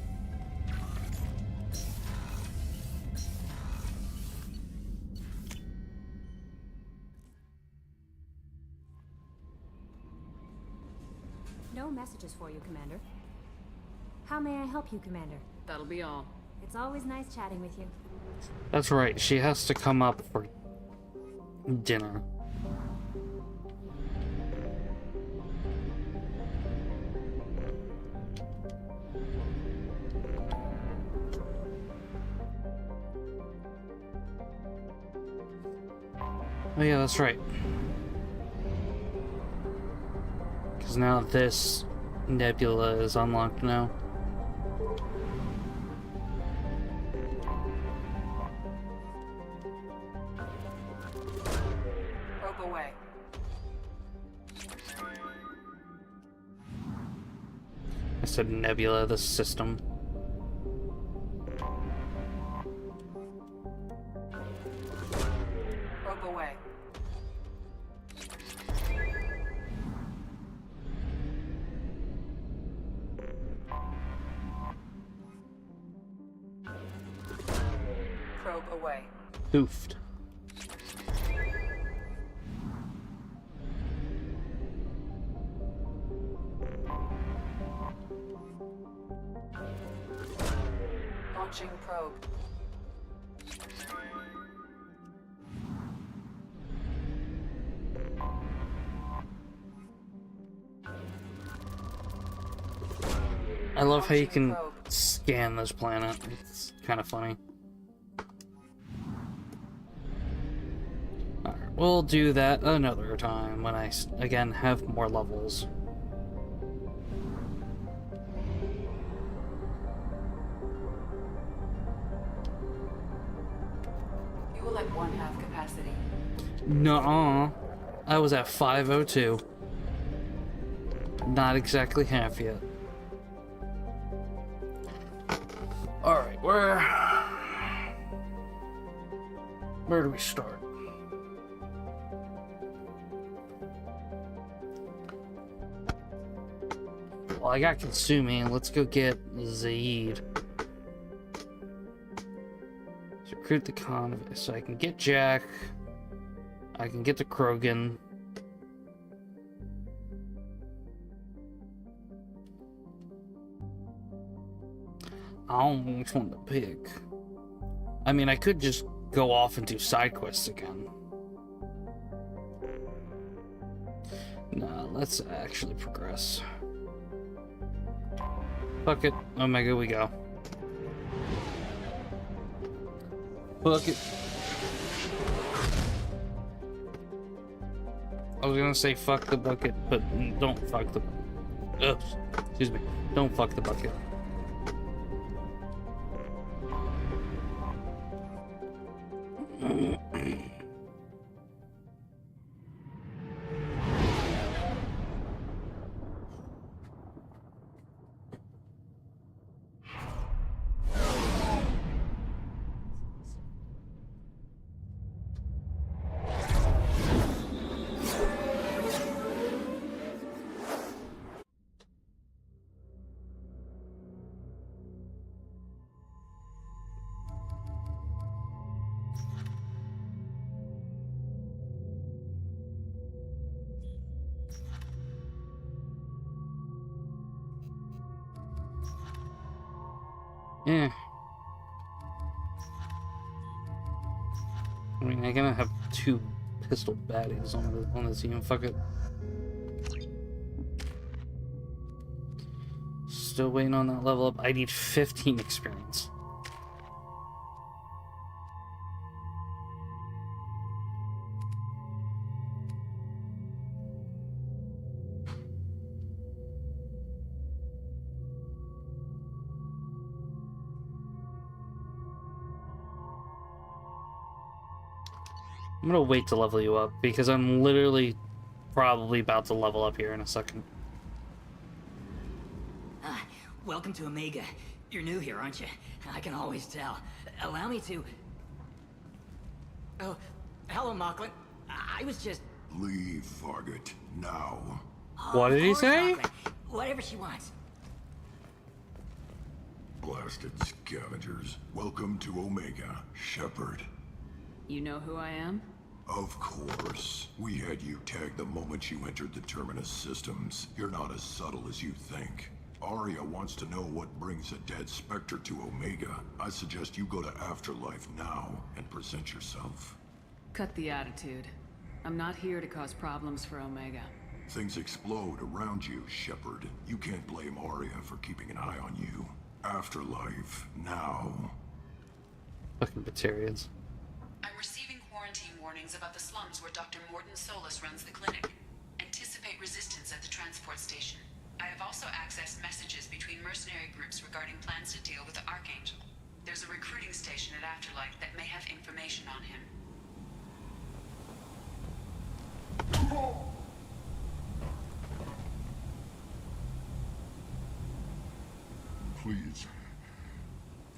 No messages for you, Commander. How may I help you, Commander? That'll be all. It's always nice chatting with you. That's right, she has to come up for dinner. Oh yeah, that's right. Because now this nebula is unlocked now. Probe away. I said nebula, the system. Probe away. Probe away. Oofed. Launching probe. I love how you can scan this planet. It's kind of funny. Alright, we'll do that another time when I, again, have more levels. You will at 1/2 capacity. Nuh-uh. I was at 502. Not exactly half yet. Alright, where do we start? Well, I got consuming. Let's go get Zaid. So recruit the convict. So I can get Jack. I can get the Krogan. I don't know which one to pick. I mean, I could just go off and do side quests again. Nah, let's actually progress. Fuck it. Omega, we go. Fuck it. I was gonna say fuck the bucket, but don't fuck the... Oops. Excuse me. Don't fuck the bucket. Yeah. I mean, I'm gonna have 2 pistol baddies on the team. Fuck it. Still waiting on that level up. I need 15 experience. I'm gonna wait to level you up because I'm literally probably about to level up here in a second. Welcome to Omega. You're new here, aren't you? I can always tell. Allow me to... Oh, hello, Mocklin. I was just... Leave, Fargate, now. What did he say? Mocklin. Whatever she wants. Blasted scavengers. Welcome to Omega, Shepard. You know who I am? Of course. We had you tagged the moment you entered the Terminus systems. You're not as subtle as you think. Arya wants to know what brings a dead Spectre to Omega. I suggest you go to Afterlife now and present yourself. Cut the attitude. I'm not here to cause problems for Omega. Things explode around you, Shepard. You can't blame Arya for keeping an eye on you. Afterlife, now. Fucking Batarians. I'm receiving quarantine warnings about the slums where Dr. Morton Solus runs the clinic. Anticipate resistance at the transport station. I have also accessed messages between mercenary groups regarding plans to deal with the Archangel. There's a recruiting station at Afterlife that may have information on him. Please.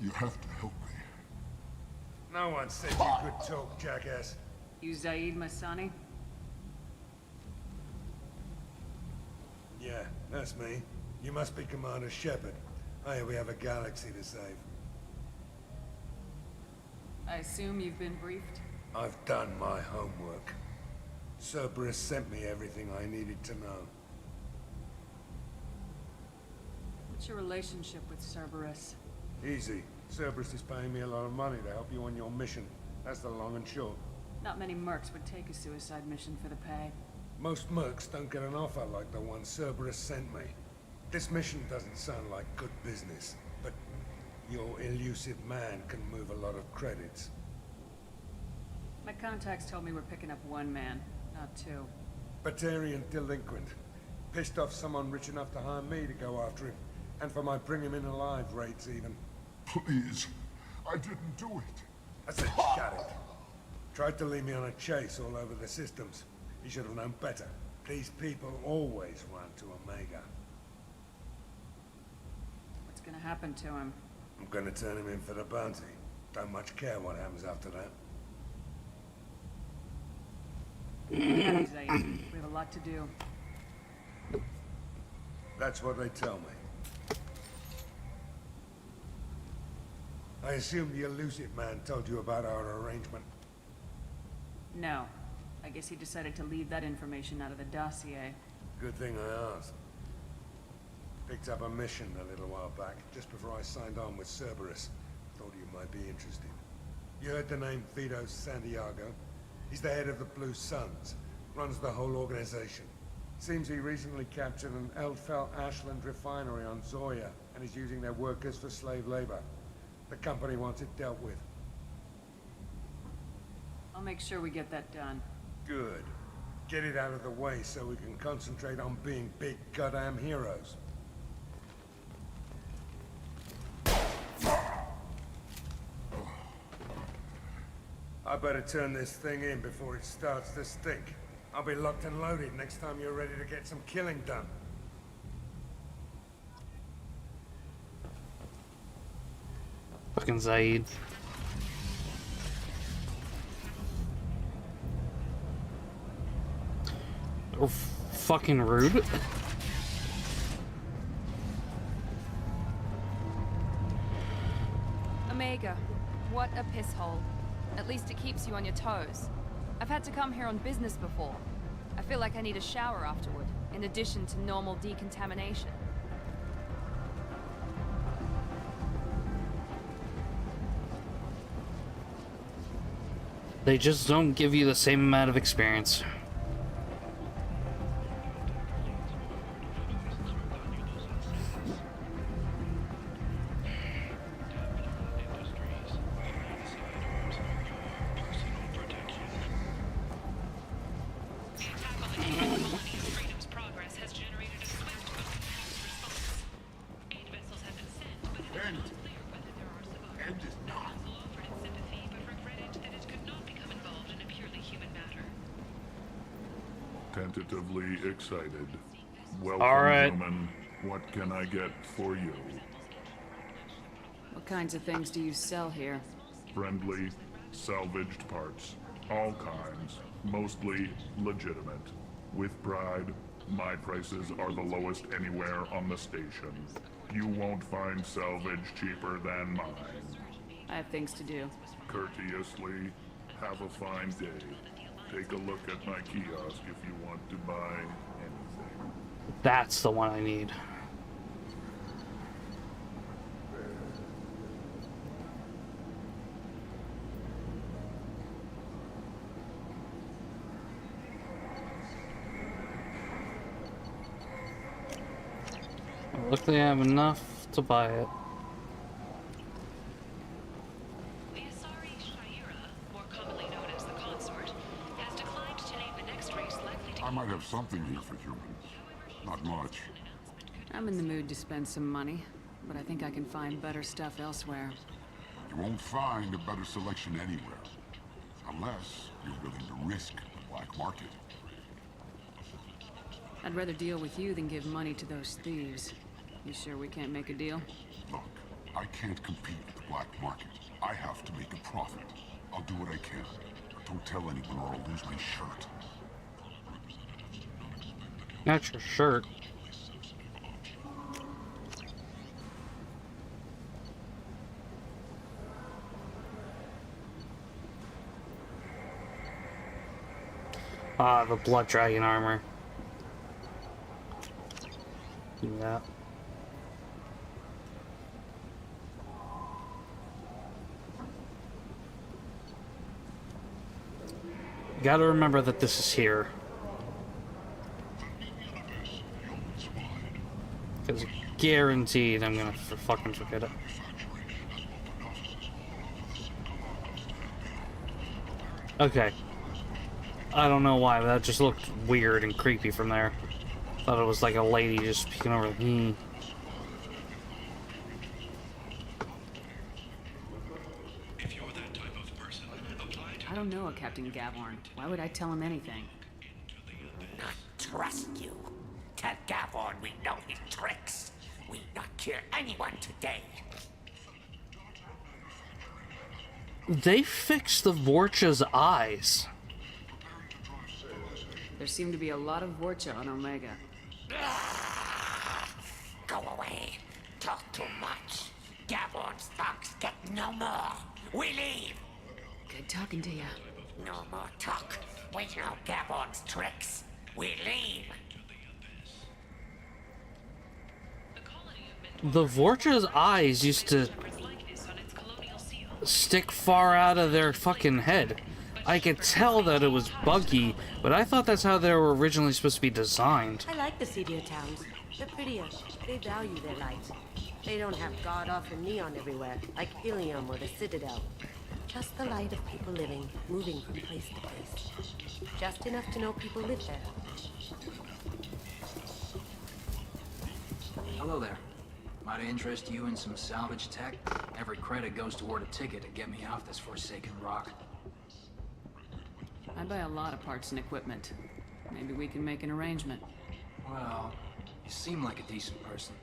You have to help me. No one said you could talk, jackass. You Zaid Masani? Yeah, that's me. You must be Commander Shepard. Hey, we have a galaxy to save. I assume you've been briefed? I've done my homework. Cerberus sent me everything I needed to know. What's your relationship with Cerberus? Easy. Cerberus is paying me a lot of money to help you on your mission. That's the long and short. Not many mercs would take a suicide mission for the pay. Most mercs don't get an offer like the one Cerberus sent me. This mission doesn't sound like good business, but your elusive man can move a lot of credits. My contacts told me we're picking up 1 man, not 2. Batarian delinquent. Pissed off someone rich enough to hire me to go after him. And for my bring him in alive rates even. Please. I didn't do it. I said shut it. Tried to lead me on a chase all over the systems. He should have known better. These people always run to Omega. What's gonna happen to him? I'm gonna turn him in for the bounty. Don't much care what happens after that. Yeah, Zaid. We have a lot to do. That's what they tell me. I assume the elusive man told you about our arrangement. No. I guess he decided to leave that information out of the dossier. Good thing I asked. Picked up a mission a little while back, just before I signed on with Cerberus. Thought you might be interested. You heard the name Vito Santiago? He's the head of the Blue Suns. Runs the whole organization. Seems he recently captured an Eldfell Ashland refinery on Zoya, and is using their workers for slave labor. The company wants it dealt with. I'll make sure we get that done. Good. Get it out of the way so we can concentrate on being big goddamn heroes. I better turn this thing in before it starts to stink. I'll be locked and loaded next time you're ready to get some killing done. Fucking Zaid. Oh, fucking rude. Omega, what a piss hole. At least it keeps you on your toes. I've had to come here on business before. I feel like I need a shower afterward, in addition to normal decontamination. They just don't give you the same amount of experience. Tentatively excited. Welcome, all right. gentlemen. What can I get for you? What kinds of things do you sell here? Friendly, salvaged parts. All kinds. Mostly legitimate. With pride, my prices are the lowest anywhere on the station. You won't find salvage cheaper than mine. I have things to do. Courteously, have a fine day. Take a look at my kiosk if you want to buy anything. That's the one I need. Look, they have enough to buy it. I might have something here for humans. Not much. I'm in the mood to spend some money, but I think I can find better stuff elsewhere. You won't find a better selection anywhere. Unless you're willing to risk the black market. I'd rather deal with you than give money to those thieves. You sure we can't make a deal? Look, I can't compete with the black market. I have to make a profit. I'll do what I can. But don't tell anyone or I'll lose my shirt. Not your shirt. Ah, the blood dragon armor. Yeah. You gotta remember that this is here. Because guaranteed I'm gonna fucking forget it. Okay. I don't know why, but that just looked weird and creepy from there. Thought it was like a lady just peeking over. I don't know a Captain Gavorn. Why would I tell him anything? Not trust you. Tell Gavorn we know his tricks. We not kill anyone today. They fixed the Vorcha's eyes. There seem to be a lot of Vorcha on Omega. Go away. Talk too much. Gavorn's thugs get no more. We leave. Good talking to you. No more talk. We know Gavorn's tricks. We leave. The Vorcha's eyes used to stick far out of their fucking head. I could tell that it was buggy, but I thought that's how they were originally supposed to be designed. I like the seedier towns. They're prettier. They value their light. They don't have god-awful neon everywhere, like Ilium or the Citadel. Just the light of people living, moving from place to place. Just enough to know people live there. Hello there. Might I interest you in some salvage tech? Every credit goes toward a ticket to get me off this forsaken rock. I buy a lot of parts and equipment. Maybe we can make an arrangement. Well, you seem like a decent person,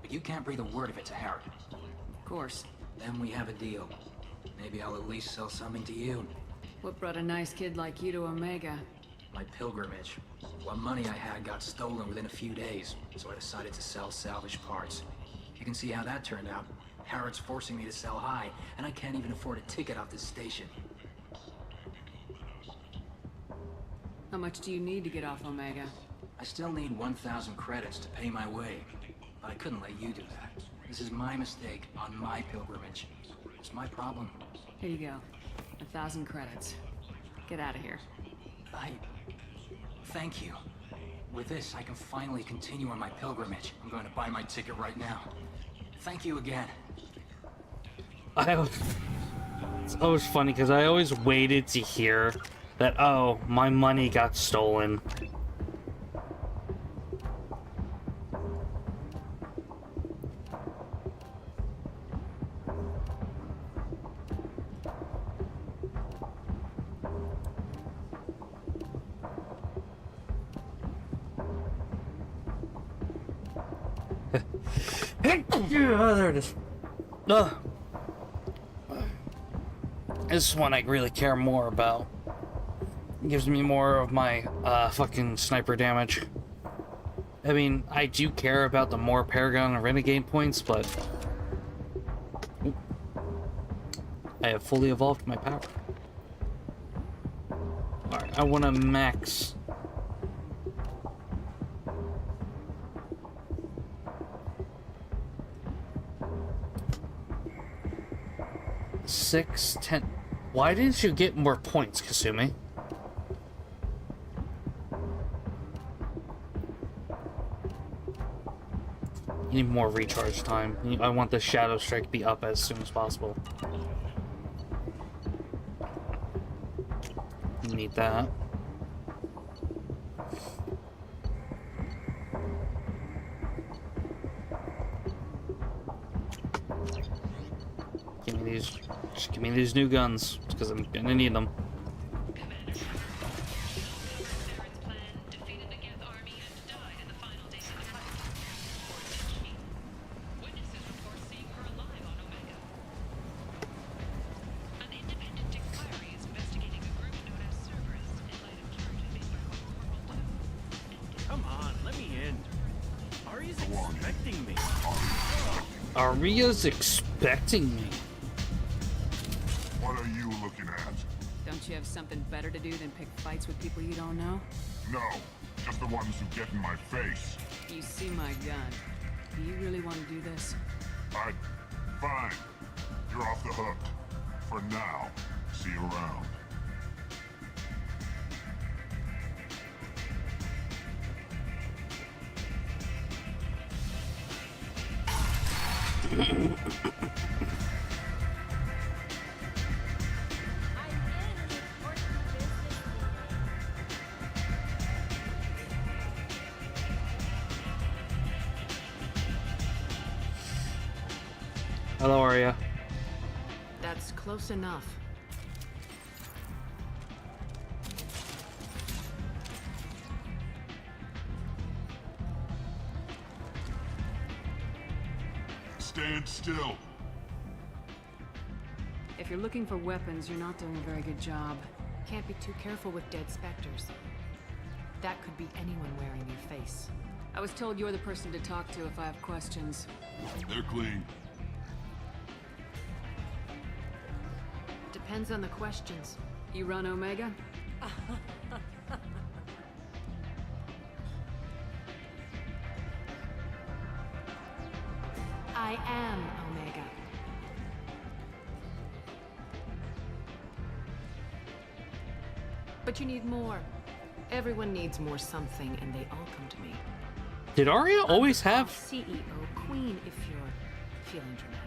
but you can't breathe a word of it to Harrod. Of course. Then we have a deal. Maybe I'll at least sell something to you. What brought a nice kid like you to Omega? My pilgrimage. What money I had got stolen within a few days, so I decided to sell salvage parts. You can see how that turned out. Harrod's forcing me to sell high, and I can't even afford a ticket off this station. How much do you need to get off Omega? I still need 1,000 credits to pay my way, but I couldn't let you do that. This is my mistake on my pilgrimage. It's my problem. Here you go. 1,000 credits. get out of here. Thank you. With this, I can finally continue on my pilgrimage. I'm going to buy my ticket right now. Thank you again. It's always funny because I always waited to hear that, oh, my money got stolen. Oh, there it is. Ugh. This is one I really care more about. It gives me more of my fucking sniper damage. I mean, I do care about the more Paragon and Renegade points, but I have fully evolved my power. Alright, I want to max. Six, 10. Why didn't you get more points, Kasumi? You need more recharge time. I want the Shadow Strike to be up as soon as possible. You need that. Give me these. Just give me these new guns, because I'm gonna need them. Come on, let me in. Aria's expecting me. Aria's expecting me. What are you looking at? Don't you have something better to do than pick fights with people you don't know? No, just the ones who get in my face. You see my gun. Do you really want to do this? Fine. You're off the hook. For now. See you around. Hello, Aria. That's close enough. Stand still. If you're looking for weapons, you're not doing a very good job. Can't be too careful with dead specters. That could be anyone wearing your face. I was told you're the person to talk to if I have questions. They're clean. Depends on the questions. You run Omega? I am Omega. But you need more. Everyone needs more something, and they all come to me. Did Aria always have CEO, Queen, if you're feeling dramatic.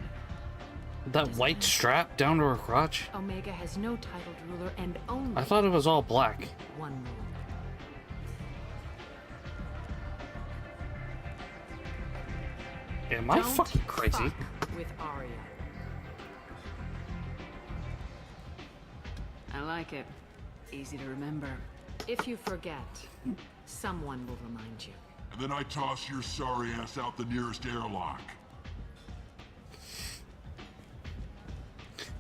that white strap down to her crotch? Omega has no titled ruler and only I thought it was all black. one rule. Am I fucking crazy? Fuck with Aria. I like it. Easy to remember. If you forget, someone will remind you. And then I toss your sorry ass out the nearest airlock.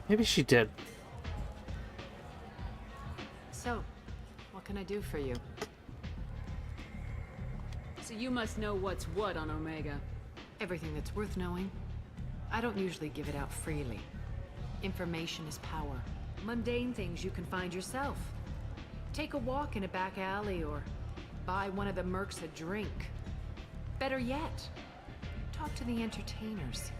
Maybe she did. So, what can I do for you? So you must know what's what on Omega. Everything that's worth knowing. I don't usually give it out freely. Information is power. Mundane things you can find yourself. Take a walk in a back alley or buy one of the mercs a drink. Better yet, talk to the entertainers.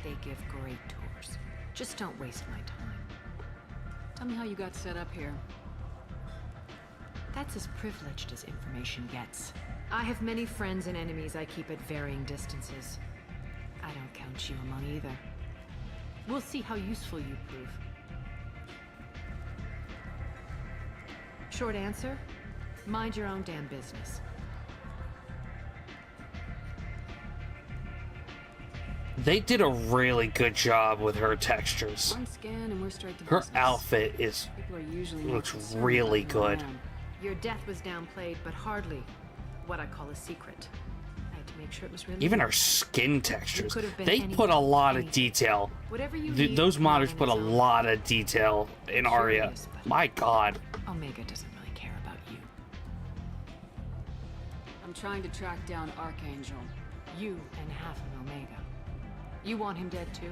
They give great tours. Just don't waste my time. Tell me how you got set up here. That's as privileged as information gets. I have many friends and enemies I keep at varying distances. I don't count you among either. We'll see how useful you prove. Short answer, mind your own damn business. They did a really good job with her textures. One scan and we're straight to Her business. outfit looks really good. Your death was downplayed, but hardly what I call a secret. I had to make sure it was really Even you. her skin textures. could have been They put a lot of detail. Whatever you Those modders put a lot of detail in Arya. My god. Omega doesn't really care about you. I'm trying to track down Archangel. You and half of Omega. You want him dead too?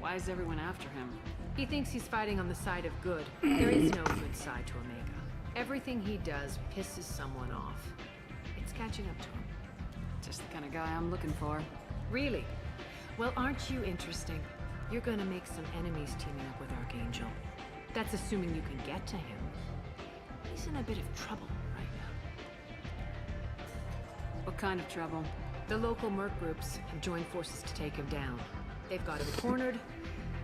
Why is everyone after him? He thinks he's fighting on the side of good. There is no good side to Omega. Everything he does pisses someone off. It's catching up to him. Just the kind of guy I'm looking for. Really? Well, aren't you interesting? You're gonna make some enemies teaming up with Archangel. That's assuming you can get to him. He's in a bit of trouble right now. What kind of trouble? The local merc groups have joined forces to take him down. They've got him cornered,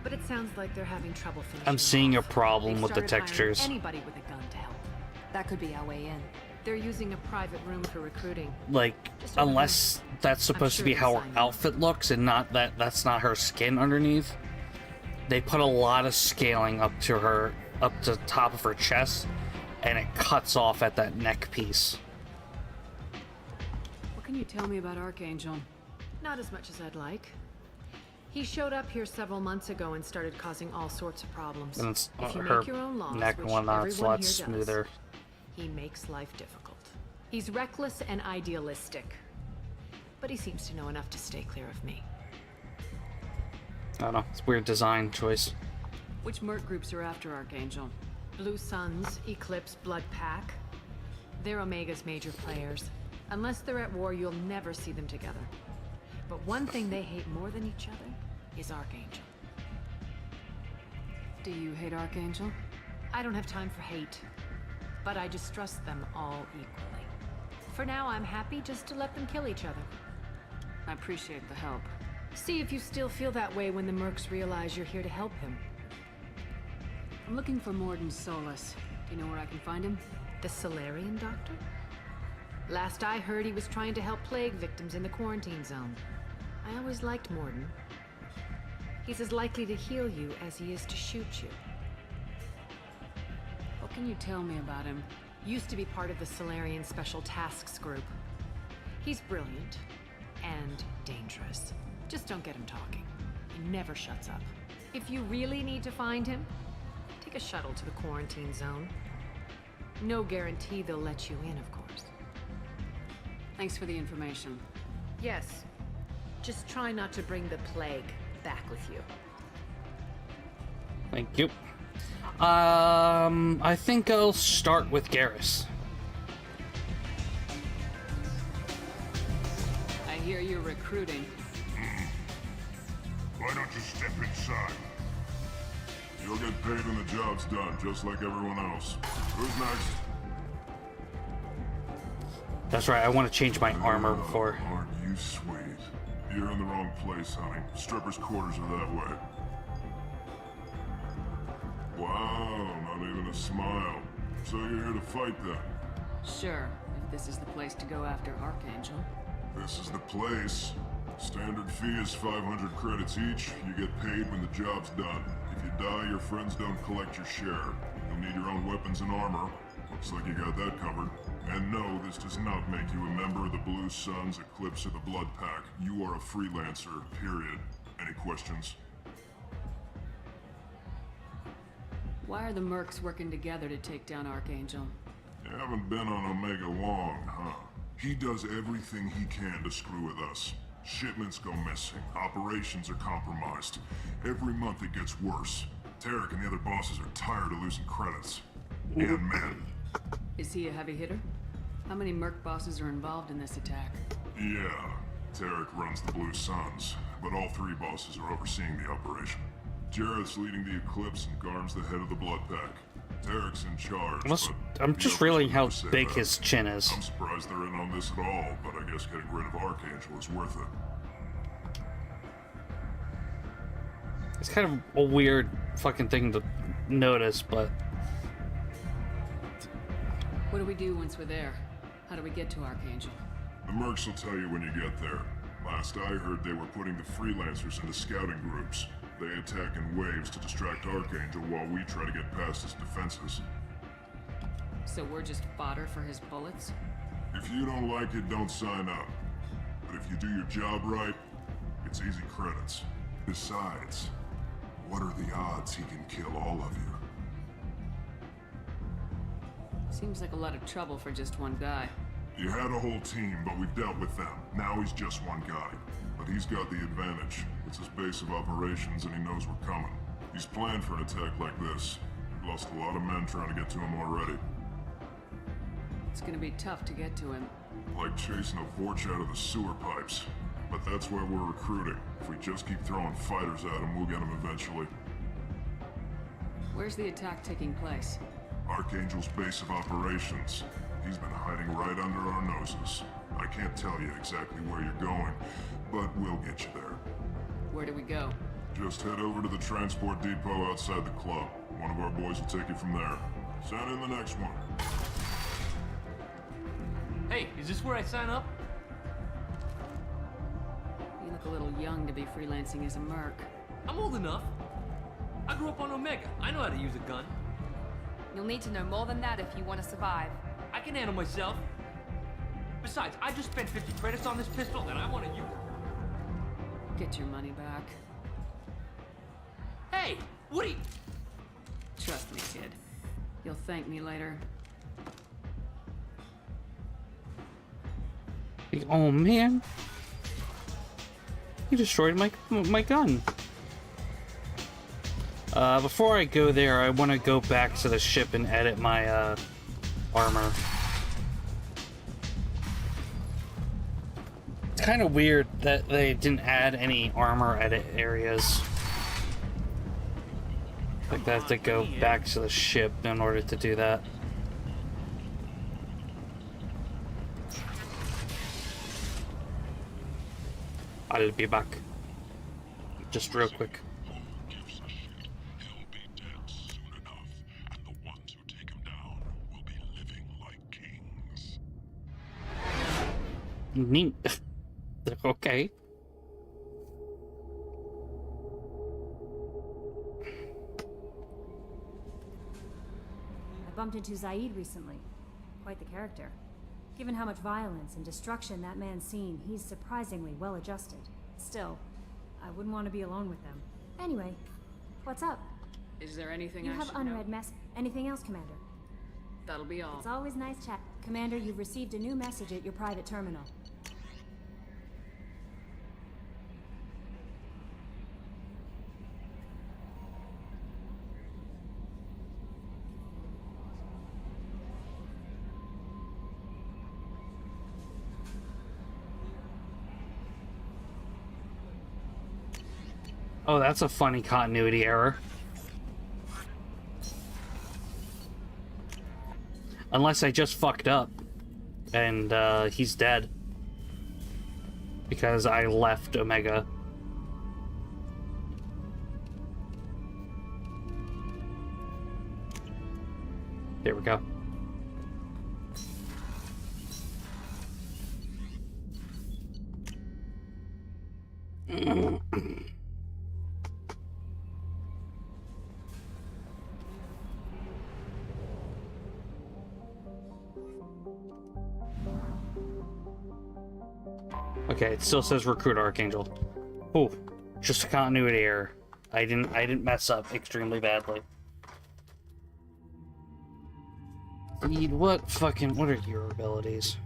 but it sounds like they're having trouble finishing I'm seeing him a off. problem They've with the started hiring textures. Anybody with a gun to help. That could be our way in. They're using a private room for recruiting. Like, unless that's supposed to be how her outfit looks and not that's not her skin underneath. They put a lot of scaling up to the top of her chest, and it cuts off at that neck piece. What can you tell me about Archangel? Not as much as I'd like. He showed up here several months ago and started causing all sorts of problems. And it's, If you her make your own laws, neck which and whatnot's a everyone lot here smoother. does, he makes life difficult. He's reckless and idealistic, but he seems to know enough to stay clear of me. I don't know. It's a weird design choice. Which merc groups are after Archangel? Blue Suns, Eclipse, Blood Pack. They're Omega's major players. Unless they're at war, you'll never see them together. But one thing they hate more than each other is Archangel. Do you hate Archangel? I don't have time for hate, but I distrust them all equally. For now, I'm happy just to let them kill each other. I appreciate the help. See if you still feel that way when the mercs realize you're here to help him. I'm looking for Morden Solus. Do you know where I can find him? The Solarian doctor? Last I heard, he was trying to help plague victims in the quarantine zone. I always liked Morden. He's as likely to heal you as he is to shoot you. What can you tell me about him? Used to be part of the Solarian Special Tasks Group. He's brilliant and dangerous. Just don't get him talking. He never shuts up. If you really need to find him, take a shuttle to the quarantine zone. No guarantee they'll let you in, of course. Thanks for the information. Yes. Just try not to bring the plague back with you. Thank you. I think I'll start with Garrus. I hear you're recruiting. Why don't you step inside? You'll get paid when the job's done, just like everyone else. Who's next? That's right, I want to change my armor before. Aren't you sweet? You're in the wrong place, honey. Strippers' quarters are that way. Wow, not even a smile. So you're here to fight then? Sure, if this is the place to go after Archangel. This is the place. Standard fee is 500 credits each. You get paid when the job's done. If you die, your friends don't collect your share. You'll need your own weapons and armor. Looks like you got that covered. And no, this does not make you a member of the Blue Suns, Eclipse, or the Blood Pack. You are a freelancer, period. Any questions? Why are the mercs working together to take down Archangel? You haven't been on Omega long, huh? He does everything he can to screw with us. Shipments go missing. Operations are compromised. Every month it gets worse. Tarek and the other bosses are tired of losing credits. And men. Is he a heavy hitter? How many merc bosses are involved in this attack? Yeah, Tarek runs the Blue Suns, but all three bosses are overseeing the operation. Jareth's leading the Eclipse and Garm's the head of the Blood Pack. Derek's in charge, I'm just realizing how big his chin is. I'm surprised they're in on this at all, but I guess getting rid of Archangel is worth it. It's kind of a weird fucking thing to notice, but... What do we do once we're there? How do we get to Archangel? The mercs will tell you when you get there. Last I heard, they were putting the freelancers into scouting groups. They attack in waves to distract Archangel while we try to get past his defenses. So we're just fodder for his bullets? If you don't like it, don't sign up. But if you do your job right, it's easy credits. Besides, what are the odds he can kill all of you? Seems like a lot of trouble for just one guy. You had a whole team, but we've dealt with them. Now he's just one guy. But he's got the advantage. It's his base of operations and he knows we're coming. He's planned for an attack like this. We've lost a lot of men trying to get to him already. It's gonna be tough to get to him. Like chasing a Vorch out of the sewer pipes. But that's where we're recruiting. If we just keep throwing fighters at him, we'll get him eventually. Where's the attack taking place? Archangel's base of operations. He's been hiding right under our noses. I can't tell you exactly where you're going, but we'll get you there. Where do we go? Just head over to the transport depot outside the club. One of our boys will take you from there. Send in the next one. Hey, is this where I sign up? You look a little young to be freelancing as a merc. I'm old enough. I grew up on Omega. I know how to use a gun. You'll need to know more than that if you want to survive. I can handle myself. Besides, I just spent 50 credits on this pistol and I want to use it. Get your money back. Hey, what are you... Trust me, kid. You'll thank me later. Oh man, you destroyed my gun. Before I go there, I want to go back to the ship and edit my armor. It's kind of weird that they didn't add any armor edit areas. Like I have to go back to the ship in order to do that. I'll be back. Just real quick. Neat. Okay. I bumped into Zaid recently. Quite the character. Given how much violence and destruction that man's seen, he's surprisingly well adjusted. Still, I wouldn't want to be alone with them. Anyway, what's up? Is there anything You I have should unread know? Anything else, Commander? That'll be all. It's always nice chat. Commander, you've received a new message at your private terminal. Oh, that's a funny continuity error. Unless I just fucked up and he's dead because I left Omega. There we go. Okay, it still says recruit Archangel. Oh, just a continuity error. I didn't mess up extremely badly. What are your abilities?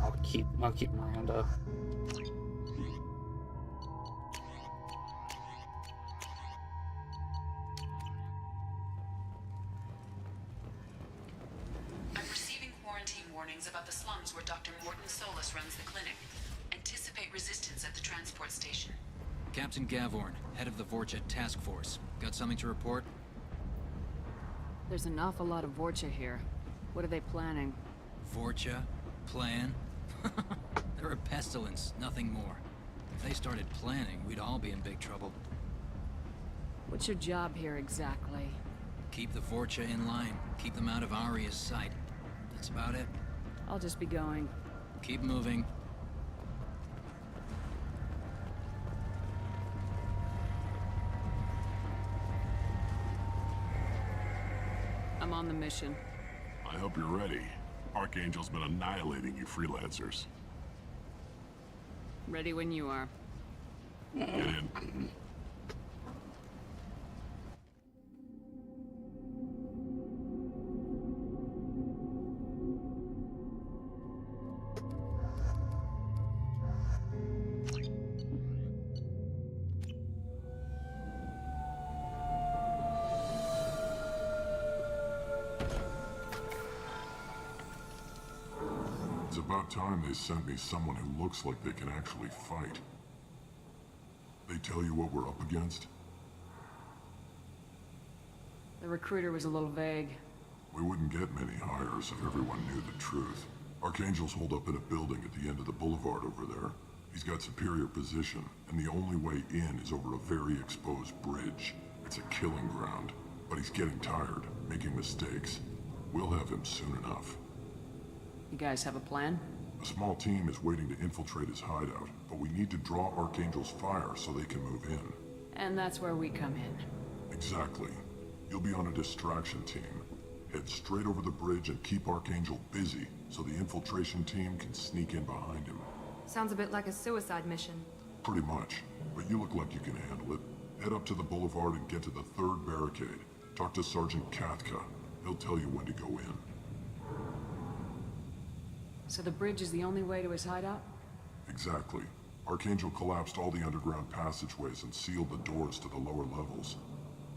I'll keep Miranda. I'm receiving quarantine warnings about the slums where Dr. Morton Solus runs the clinic. Anticipate Eliminate resistance at the transport station. Captain Gavorn, head of the Vorcha task force. Got something to report? There's an awful lot of Vorcha here. What are they planning? Vorcha? Plan? They're a pestilence, nothing more. If they started planning, we'd all be in big trouble. What's your job here exactly? Keep the Vorcha in line. Keep them out of Aria's sight. That's about it. I'll just be going. Keep moving. I'm on the mission. I hope you're ready. Archangel's been annihilating you freelancers. Ready when you are. Get in. It's about time they sent me someone who looks like they can actually fight. They tell you what we're up against? The recruiter was a little vague. We wouldn't get many hires if everyone knew the truth. Archangel's holed up in a building at the end of the boulevard over there. He's got superior position, and the only way in is over a very exposed bridge. It's a killing ground, but he's getting tired, making mistakes. We'll have him soon enough. You guys have a plan? A small team is waiting to infiltrate his hideout, but we need to draw Archangel's fire so they can move in. And that's where we come in. Exactly. You'll be on a distraction team. Head straight over the bridge and keep Archangel busy so the infiltration team can sneak in behind him. Sounds a bit like a suicide mission. Pretty much, but you look like you can handle it. Head up to the boulevard and get to the third barricade. Talk to Sergeant Katka. He'll tell you when to go in. So the bridge is the only way to his hideout? Exactly. Archangel collapsed all the underground passageways and sealed the doors to the lower levels.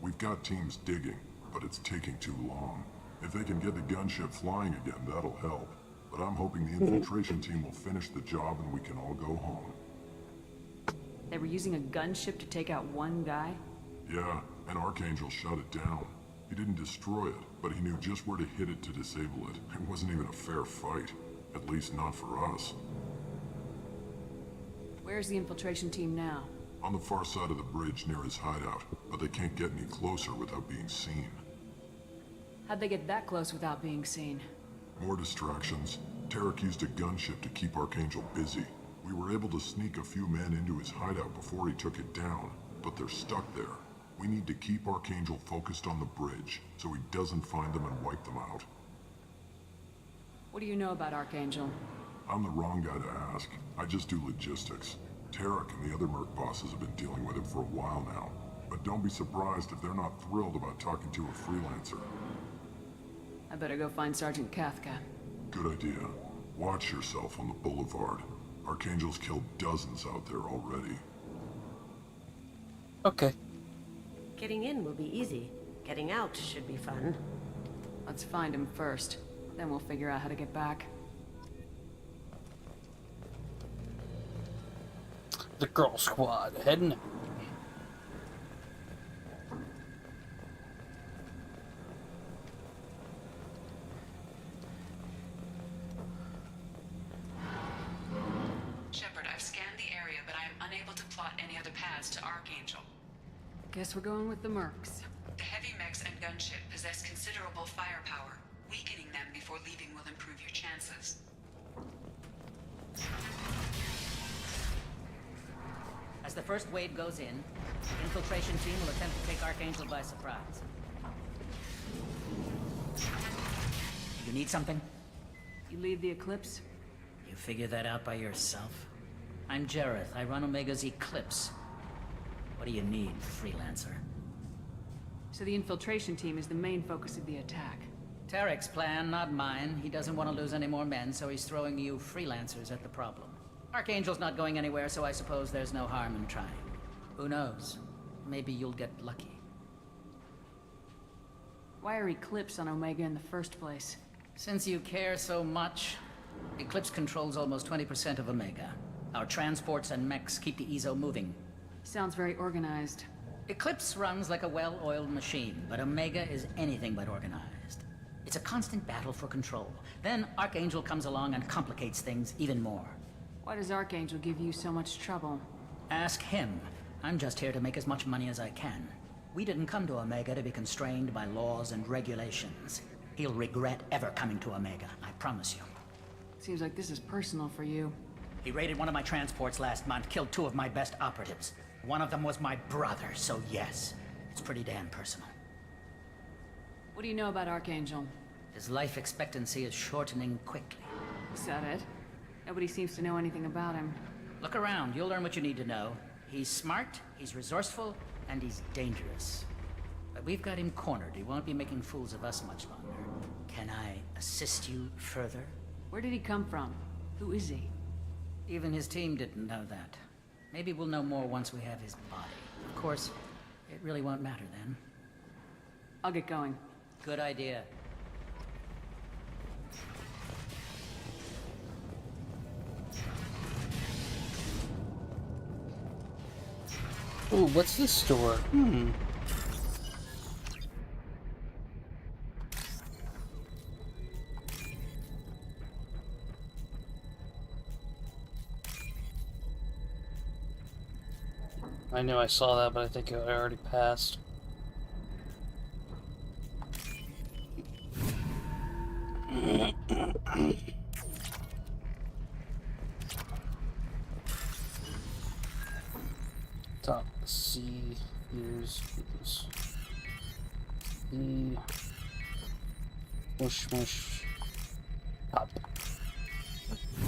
We've got teams digging, but it's taking too long. If they can get the gunship flying again, that'll help. But I'm hoping the infiltration team will finish the job and we can all go home. They were using a gunship to take out one guy? Yeah, and Archangel shut it down. He didn't destroy it, but he knew just where to hit it to disable it. It wasn't even a fair fight. At least not for us. Where's the infiltration team now? On the far side of the bridge near his hideout, but they can't get any closer without being seen. How'd they get that close without being seen? More distractions. Tarek used a gunship to keep Archangel busy. We were able to sneak a few men into his hideout before he took it down, but they're stuck there. We need to keep Archangel focused on the bridge, so he doesn't find them and wipe them out. What do you know about Archangel? I'm the wrong guy to ask. I just do logistics. Tarek and the other merc bosses have been dealing with him for a while now. But don't be surprised if they're not thrilled about talking to a freelancer. I better go find Sergeant Katka. Good idea. Watch yourself on the boulevard. Archangel's killed dozens out there already. Okay. Getting in will be easy. Getting out should be fun. Let's find him first. Then we'll figure out how to get back. The girl squad heading out. Shepard, I've scanned the area, but I am unable to plot any other paths to Archangel. Guess we're going with the mercs. The heavy mechs and gunship possess considerable firepower. Weakening them before leaving will improve your chances. As the first wave goes in, the infiltration team will attempt to take Archangel by surprise. You need something? You lead the Eclipse? You figure that out by yourself? I'm Jareth. I run Omega's Eclipse. What do you need, freelancer? So the infiltration team is the main focus of the attack. Tarek's plan, not mine. He doesn't want to lose any more men, so he's throwing you freelancers at the problem. Archangel's not going anywhere, so I suppose there's no harm in trying. Who knows? Maybe you'll get lucky. Why are Eclipse on Omega in the first place? Since you care so much, Eclipse controls almost 20% of Omega. Our transports and mechs keep the Ezo moving. Sounds very organized. Eclipse runs like a well-oiled machine, but Omega is anything but organized. It's a constant battle for control. Then Archangel comes along and complicates things even more. Why does Archangel give you so much trouble? Ask him. I'm just here to make as much money as I can. We didn't come to Omega to be constrained by laws and regulations. He'll regret ever coming to Omega, I promise you. Seems like this is personal for you. He raided one of my transports last month, killed 2 of my best operatives. One of them was my brother, so yes, it's pretty damn personal. What do you know about Archangel? His life expectancy is shortening quickly. Is that it? Nobody seems to know anything about him. Look around, you'll learn what you need to know. He's smart, he's resourceful, and he's dangerous. But we've got him cornered. He won't be making fools of us much longer. Can I assist you further? Where did he come from? Who is he? Even his team didn't know that. Maybe we'll know more once we have his body. Of course, it really won't matter then. I'll get going. Good idea. Ooh, what's this store? I knew I saw that, but I think I already passed. Top C, use. E. Mush. Top.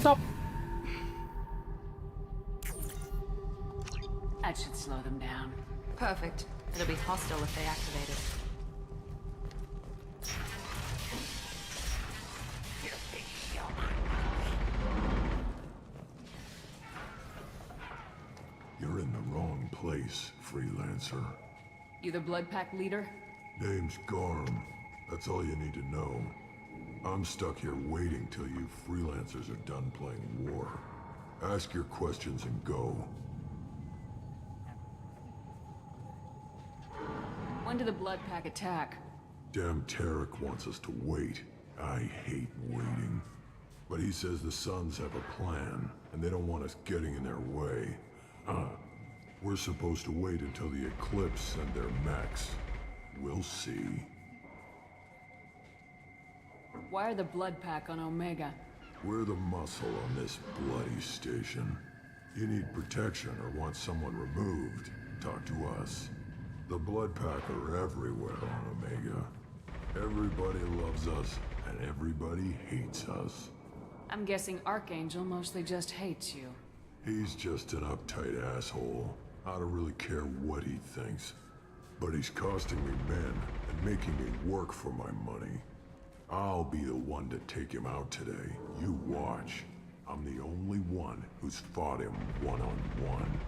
Top. That should slow them down. Perfect. It'll be hostile if they activate it. You're in the wrong place, freelancer. You the Blood Pack leader? Name's Garm. That's all you need to know. I'm stuck here waiting till you freelancers are done playing war. Ask your questions and go. When did the Blood Pack attack? Damn Tarek wants us to wait. I hate waiting. But he says the Suns have a plan, and they don't want us getting in their way. We're supposed to wait until the Eclipse and their mechs. We'll see. Why are the Blood Pack on Omega? We're the muscle on this bloody station. You need protection or want someone removed, talk to us. The Blood Pack are everywhere on Omega. Everybody loves us, and everybody hates us. I'm guessing Archangel mostly just hates you. He's just an uptight asshole. I don't really care what he thinks. But he's costing me men and making me work for my money. I'll be the one to take him out today. You watch. I'm the only one who's fought him one-on-one.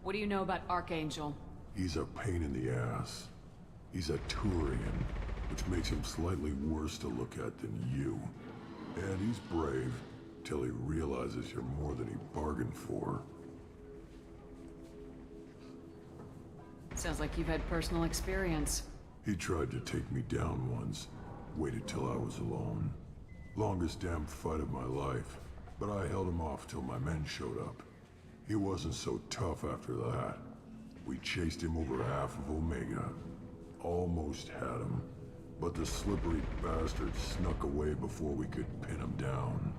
What do you know about Archangel? He's a pain in the ass. He's a Turian, which makes him slightly worse to look at than you. And he's brave, till he realizes you're more than he bargained for. Sounds like you've had personal experience. He tried to take me down once. Waited till I was alone. Longest damn fight of my life. But I held him off till my men showed up. He wasn't so tough after that. We chased him over half of Omega. Almost had him. But the slippery bastard snuck away before we could pin him down.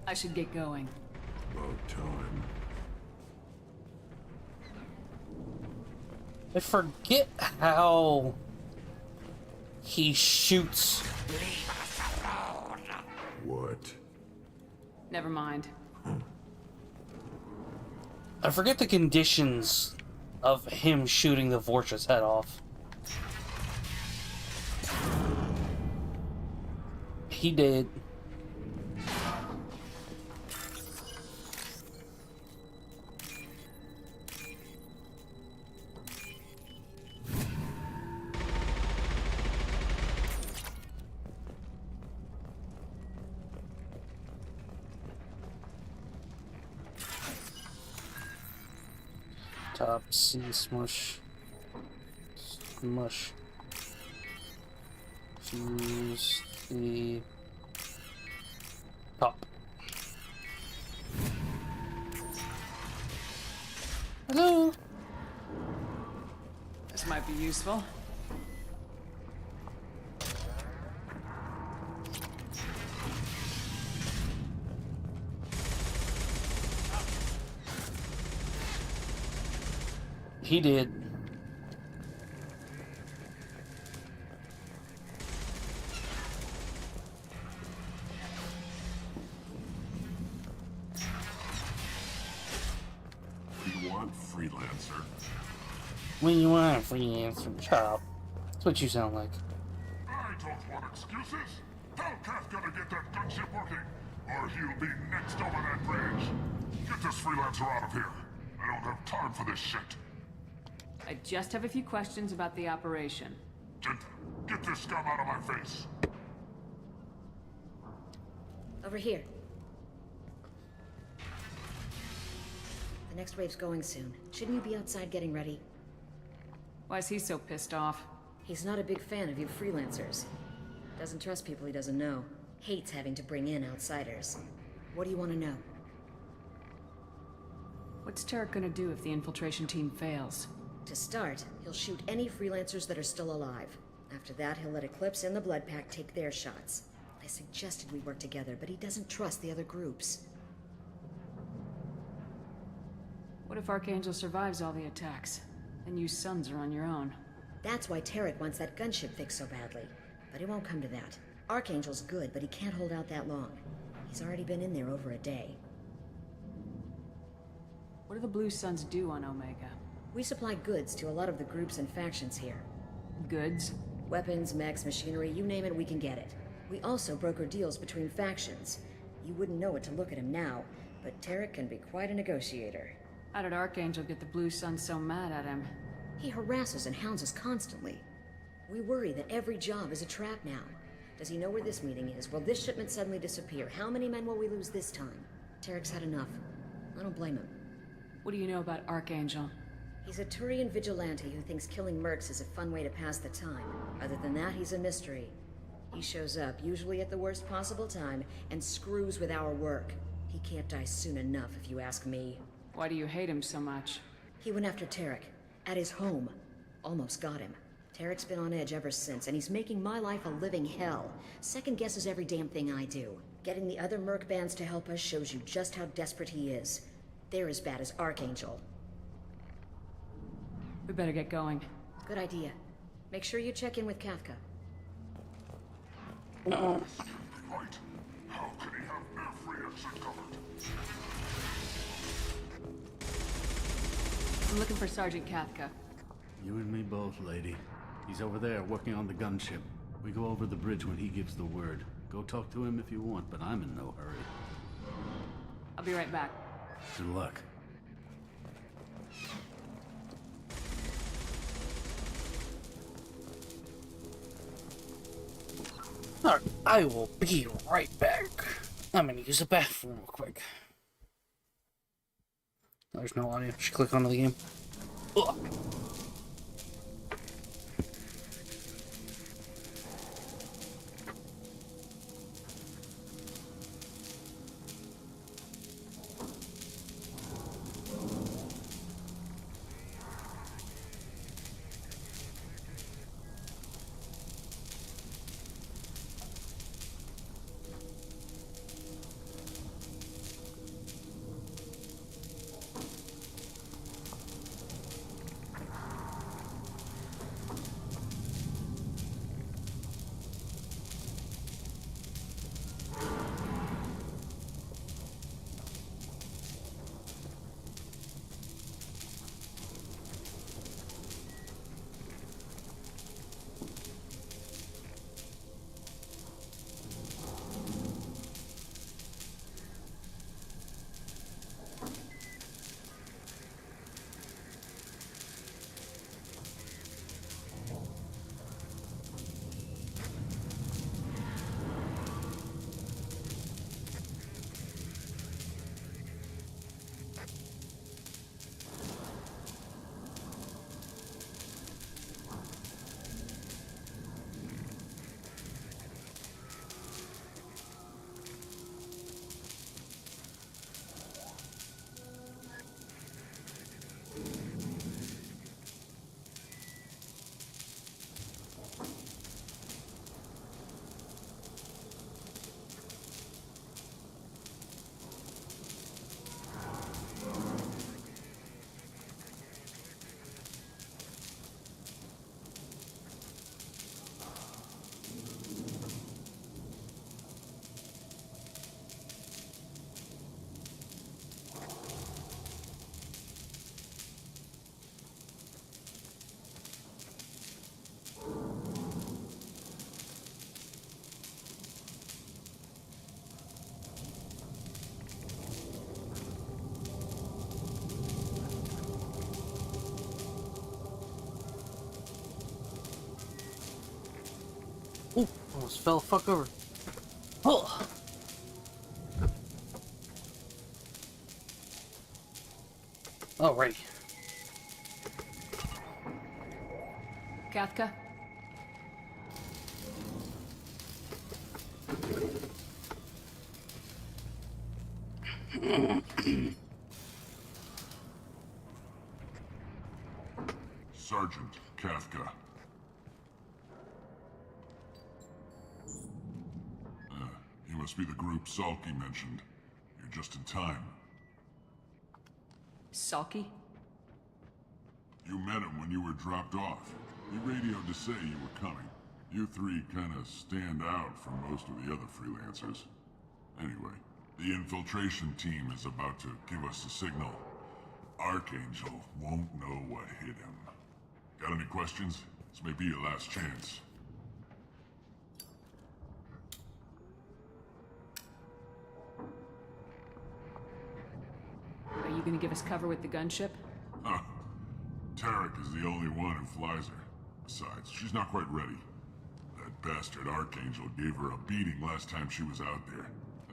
I should get going. About time. I forget how he shoots. What? Never mind. I forget the conditions of him shooting the Vorcha's head off. He did. top, C, smush. Smush. Choose the top. Hello. This might be useful. He did. You want freelancer? When you want a freelancer job. That's what you sound like. I don't want excuses. Tell Kafka to get that gunship working, or he'll be next over that bridge. Get this freelancer out of here. I don't have time for this shit. I just have a few questions about the operation. Get this scum out of my face. Over here. The next wave's going soon. Shouldn't you be outside getting ready? Why is he so pissed off? He's not a big fan of you freelancers. Doesn't trust people he doesn't know. Hates having to bring in outsiders. What do you want to know? What's Tarek gonna do if the infiltration team fails? To start, he'll shoot any freelancers that are still alive. After that, he'll let Eclipse and the Blood Pack take their shots. I suggested we work together, but he doesn't trust the other groups. What if Archangel survives all the attacks? Then you sons are on your own. That's why Tarek wants that gunship fixed so badly. But it won't come to that. Archangel's good, but he can't hold out that long. He's already been in there over a day. What do the Blue Suns do on Omega? We supply goods to a lot of the groups and factions here. Goods? Weapons, mechs, machinery, you name it, we can get it. We also broker deals between factions. You wouldn't know it to look at him now, but Tarek can be quite a negotiator. How did Archangel get the Blue Suns so mad at him? He harasses and hounds us constantly. We worry that every job is a trap now. Does he know where this meeting is? Will this shipment suddenly disappear? How many men will we lose this time? Tarek's had enough. I don't blame him. What do you know about Archangel? He's a Turian vigilante who thinks killing mercs is a fun way to pass the time. Other than that, he's a mystery. He shows up, usually at the worst possible time, and screws with our work. He can't die soon enough, if you ask me. Why do you hate him so much? He went after Tarek. At his home. Almost got him. Tarek's been on edge ever since, and he's making my life a living hell. Second guesses every damn thing I do. Getting the other merc bands to help us shows you just how desperate he is. They're as bad as Archangel. We better get going. Good idea. Make sure you check in with Kafka. Right. How can he have every exit covered? I'm looking for Sergeant Kafka. You and me both, lady. He's over there working on the gunship. We go over the bridge when he gives the word. Go talk to him if you want, but I'm in no hurry. I'll be right back. Good luck. Alright, I will be right back. I'm gonna use the bathroom real quick. There's no audio. Just click onto the game. Ugh. Ooh, almost fell the fuck over. Oh! Alrighty. Kafka? Sergeant Kafka. You must be the group Salky mentioned. You're just in time. Salky? You met him when you were dropped off. He radioed to say you were coming. You three kind of stand out from most of the other freelancers. Anyway, the infiltration team is about to give us a signal. Archangel won't know what hit him. Got any questions? This may be your last chance. Are you gonna give us cover with the gunship? Huh. Tarek is the only one who flies her. Besides, she's not quite ready. That bastard Archangel gave her a beating last time she was out there.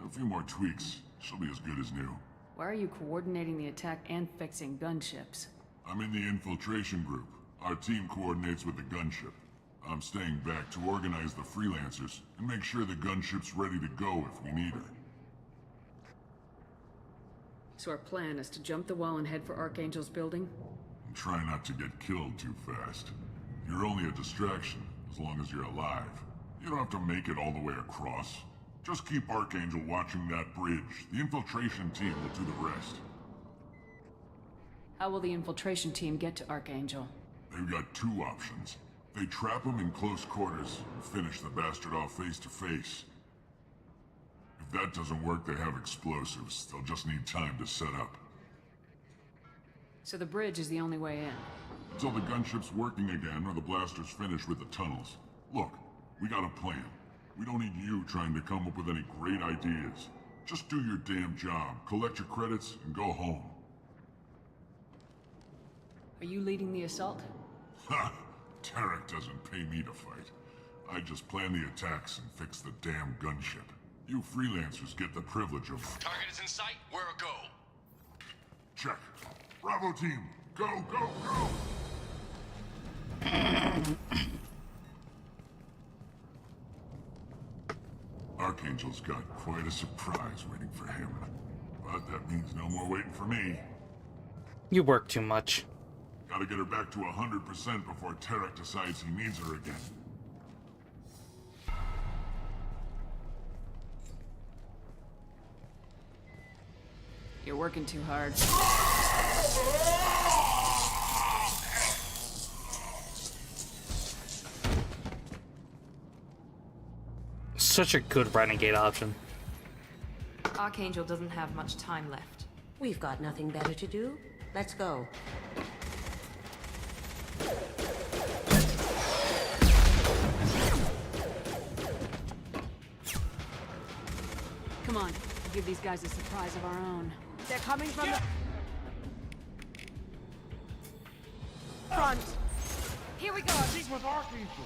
A few more tweaks, she'll be as good as new. Why are you coordinating the attack and fixing gunships? I'm in the infiltration group. Our team coordinates with the gunship. I'm staying back to organize the freelancers and make sure the gunship's ready to go if we need her. So our plan is to jump the wall and head for Archangel's building? And try not to get killed too fast. You're only a distraction, as long as you're alive. You don't have to make it all the way across. Just keep Archangel watching that bridge. The infiltration team will do the rest. How will the infiltration team get to Archangel? They've got two options. They trap him in close quarters and finish the bastard off face to face. If that doesn't work, they have explosives. They'll just need time to set up. So the bridge is the only way in? Until the gunship's working again or the blasters finish with the tunnels. Look, we got a plan. We don't need you trying to come up with any great ideas. Just do your damn job, collect your credits, and go home. Are you leading the assault? Ha! Tarek doesn't pay me to fight. I just plan the attacks and fix the damn gunship. You freelancers get the privilege of... Target is in sight. Where a go? Check. Bravo team, go, go, go! Archangel's got quite a surprise waiting for him. But that means no more waiting for me. You work too much. Gotta get her back to 100% before Tarek decides he needs her again. You're working too hard. Such a good renegade option. Archangel doesn't have much time left. We've got nothing better to do. Let's go. Come on, we'll give these guys a surprise of our own. They're coming from the front. Here we go. She's with Archangel.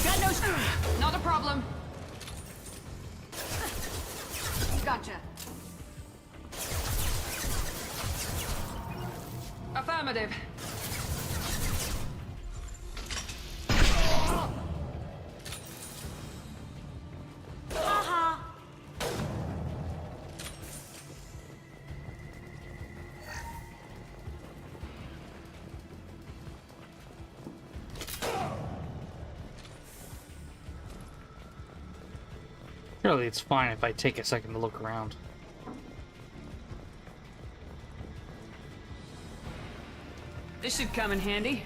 Got no... Not a problem. Gotcha. Affirmative. Surely it's fine if I take a second to look around. This should come in handy.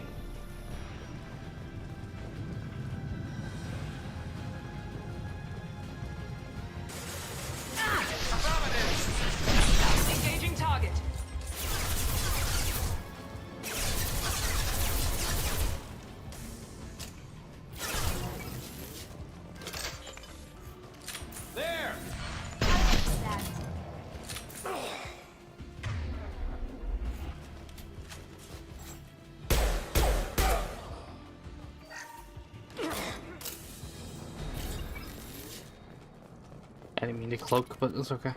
Engaging target. There! I didn't mean to cloak, but it's okay.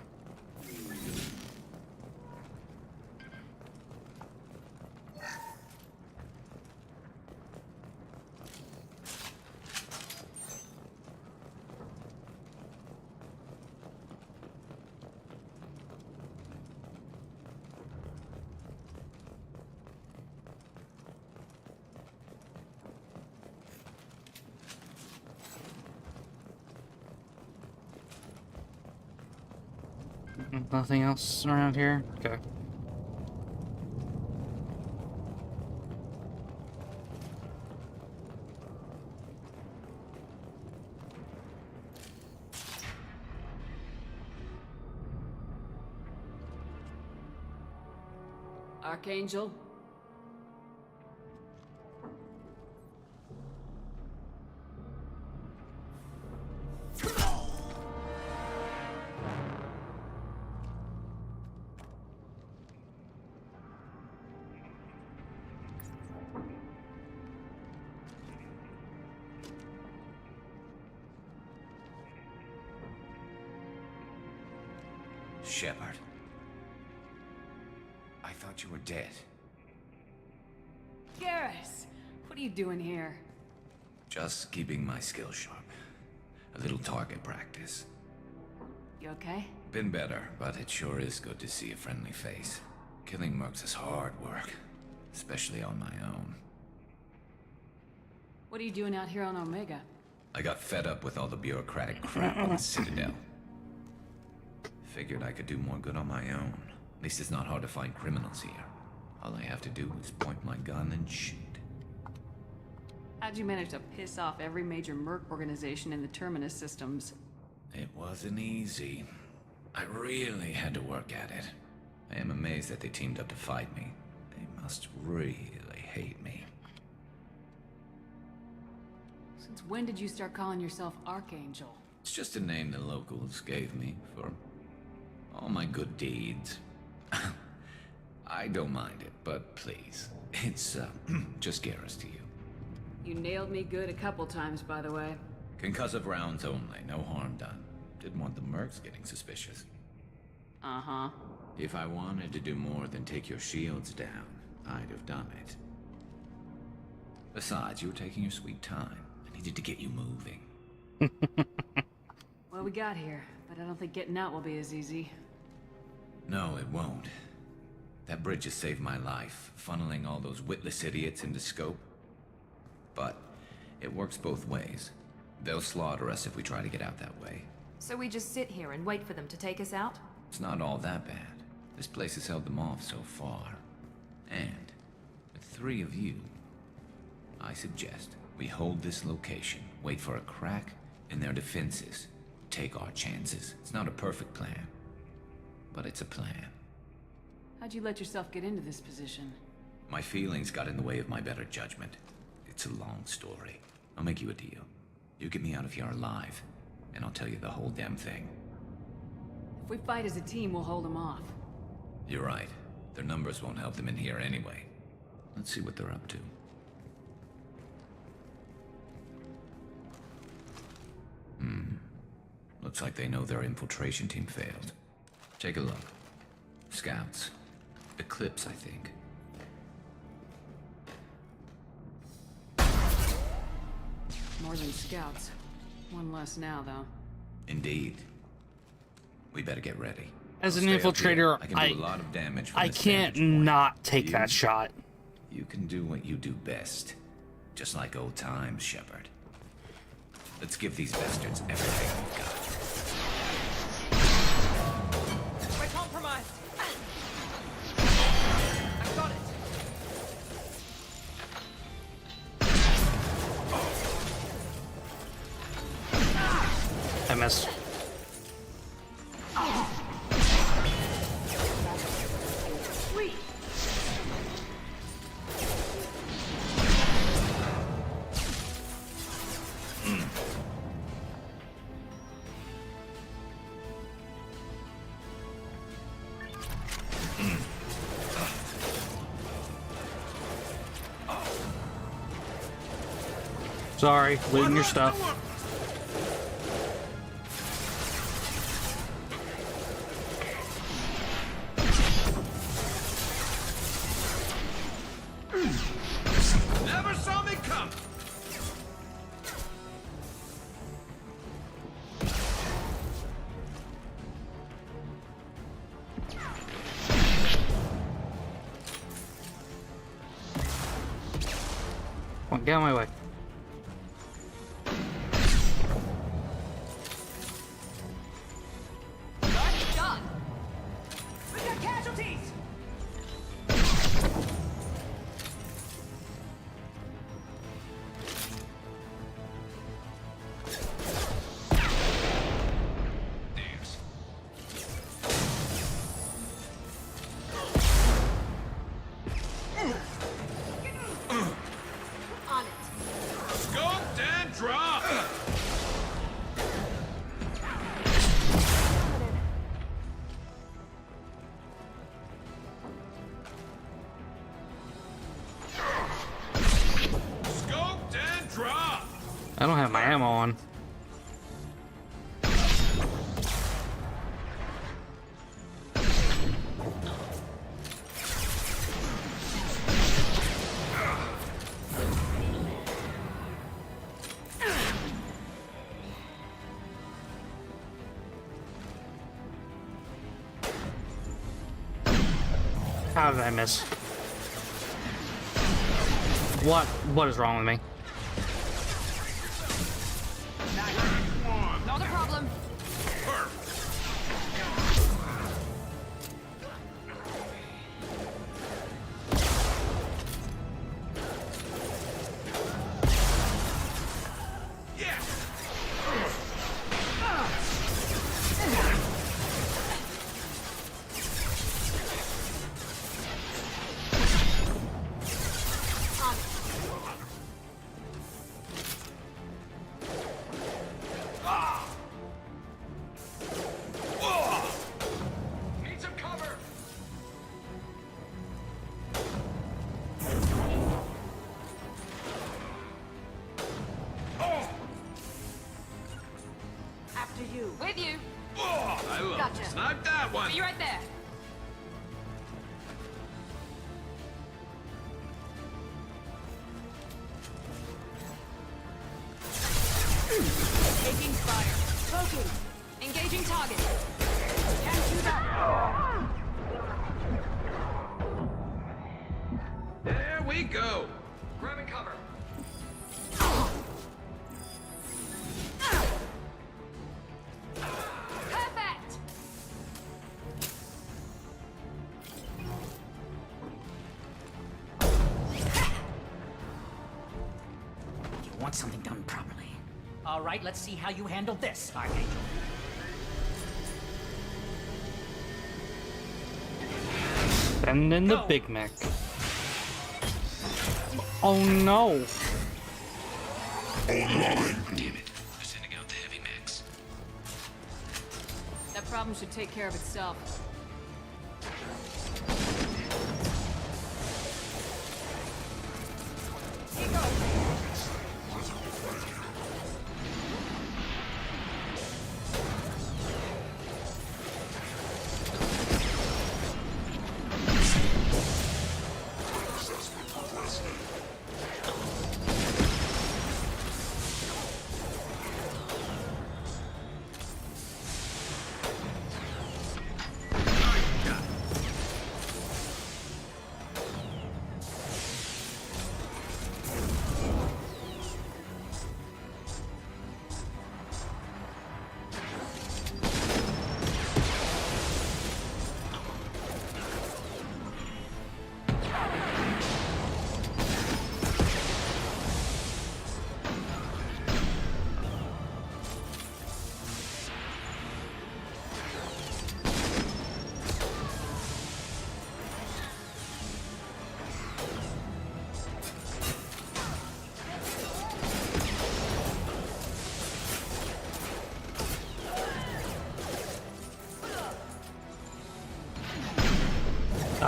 Nothing else around here? Okay. Archangel? Shepard. I thought you were dead. Garrus! What are you doing here? Just keeping my skills sharp. A little target practice. You okay? Been better, but it sure is good to see a friendly face. Killing mercs is hard work, especially on my own. What are you doing out here on Omega? I got fed up with all the bureaucratic crap on the Citadel. Figured I could do more good on my own. At least it's not hard to find criminals here. All I have to do is point my gun and shoot. How'd you manage to piss off every major merc organization in the Terminus systems? It wasn't easy. I really had to work at it. I am amazed that they teamed up to fight me. They must really hate me. Since when did you start calling yourself Archangel? It's just a name the locals gave me for all my good deeds. I don't mind it, but please, it's just Garrus to you. You nailed me good a couple times, by the way. Concussive rounds only, no harm done. Didn't want the mercs getting suspicious. Uh-huh. If I wanted to do more than take your shields down, I'd have done it. Besides, you were taking your sweet time. I needed to get you moving. Well, we got here, but I don't think getting out will be as easy. No, it won't. That bridge has saved my life, funneling all those witless idiots into scope. But it works both ways. They'll slaughter us if we try to get out that way. So we just sit here and wait for them to take us out? It's not all that bad. This place has held them off so far. And with 3 of you, I suggest we hold this location, wait for a crack in their defenses, take our chances. It's not a perfect plan, but it's a plan. How'd you let yourself get into this position? My feelings got in the way of my better judgment. It's a long story. I'll make you a deal. You get me out of here alive, and I'll tell you the whole damn thing. If we fight as a team, we'll hold them off. You're right. Their numbers won't help them in here anyway. Let's see what they're up to. Looks like they know their infiltration team failed. Take a look. Scouts. Eclipse, I think. More than scouts. One less now, though. Indeed. We better get ready. As I'll an stay up infiltrator, here. I can do a lot of damage from I this can't vantage point. not take that shot. You can do what you do best. Just like old times, Shepard. Let's give these bastards everything we've got. We're compromised! I got it! I missed. Sweet! Sorry, looting your stuff. Get out of my way. Done. We got casualties. On it. Scoped and dropped! Scoped and dropped! I don't have my ammo on. How did I miss? What is wrong with me? Not a problem. Need some cover. After you. With you. I love Gotcha. Snipe that one! Be right there. Taking fire. Poking. Engaging target. Can't shoot that. There we go! Grabbing cover. Perfect. You want something done properly. All right, let's see how you handle this, Archangel. And then the Big Mac. Oh no! Damn it. They're sending out the heavy mechs. That problem should take care of itself.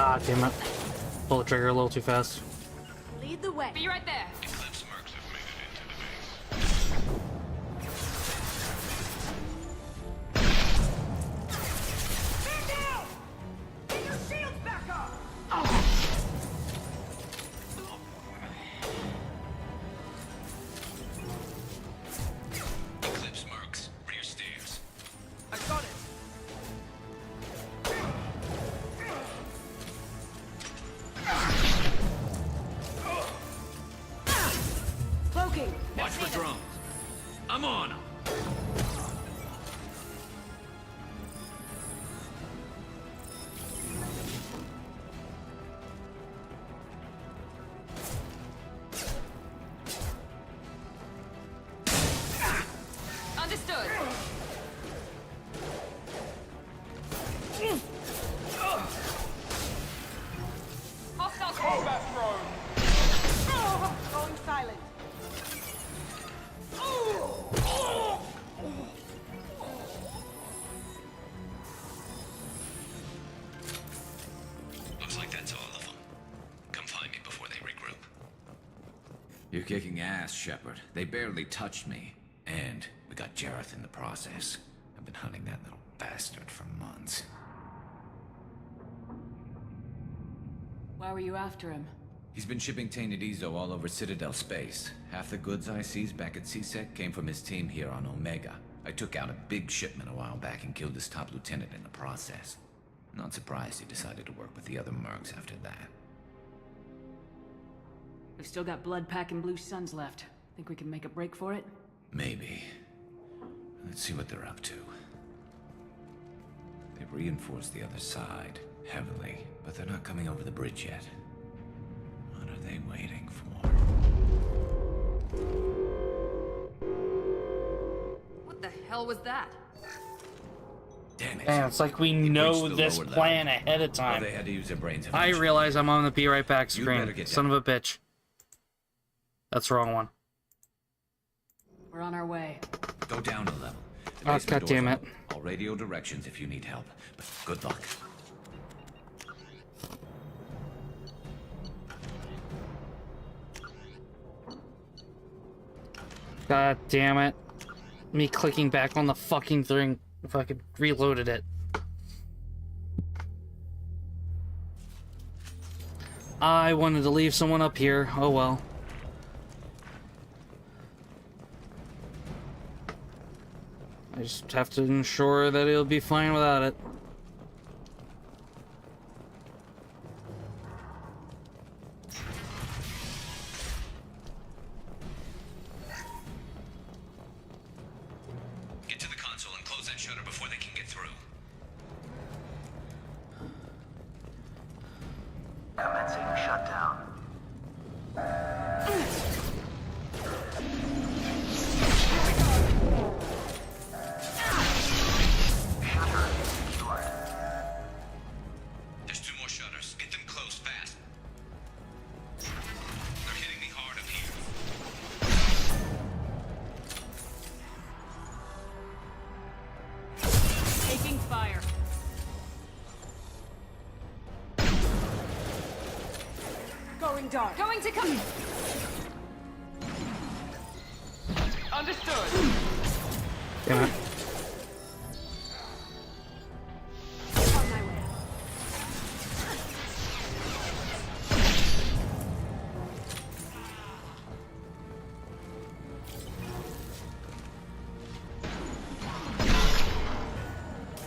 Ah, damn it. Pull the trigger a little too fast. Lead the way. Be right there. Eclipse marks have made it into the base. Stand down! Get your shields back up! Eclipse marks, rear stairs. I got it. Understood. Hostile combat drone. Going silent. Looks like that's all of them. Come find me before they regroup. You're kicking ass, Shepard. They barely touched me. And we got Jareth in the process. I've been hunting that little bastard for months. Why were you after him? He's been shipping tainted Ezo all over Citadel space. Half the goods I seized back at CSEC came from his team here on Omega. I took out a big shipment a while back and killed his top lieutenant in the process. Not surprised he decided to work with the other mercs after that. We've still got Bloodpack and Blue Suns left. Think we can make a break for it? Maybe. Let's see what they're up to. They've reinforced the other side, heavily, but they're not coming over the bridge yet. What are they waiting for? What the hell was that? Damn it. Man, it's like we know this plan ahead of time. They had to use their brains. I realize I'm on the be right back You better screen. get Son of a bitch. That's the wrong one. We're on our way. Go down a level. The Oh, basement God door's damn it. open. I'll radio directions if you need help, but good luck. God damn it. Me clicking back on the fucking thing. If I could reloaded it. I wanted to leave someone up here. Oh well. I just have to ensure that it'll be fine without it. Get to the console and close that shutter before they can get through. Commencing shutdown. There's two more shutters. Get them closed fast. They're hitting me hard up here. Taking fire. Going dark. Going to come. Understood. Damn it. On my way.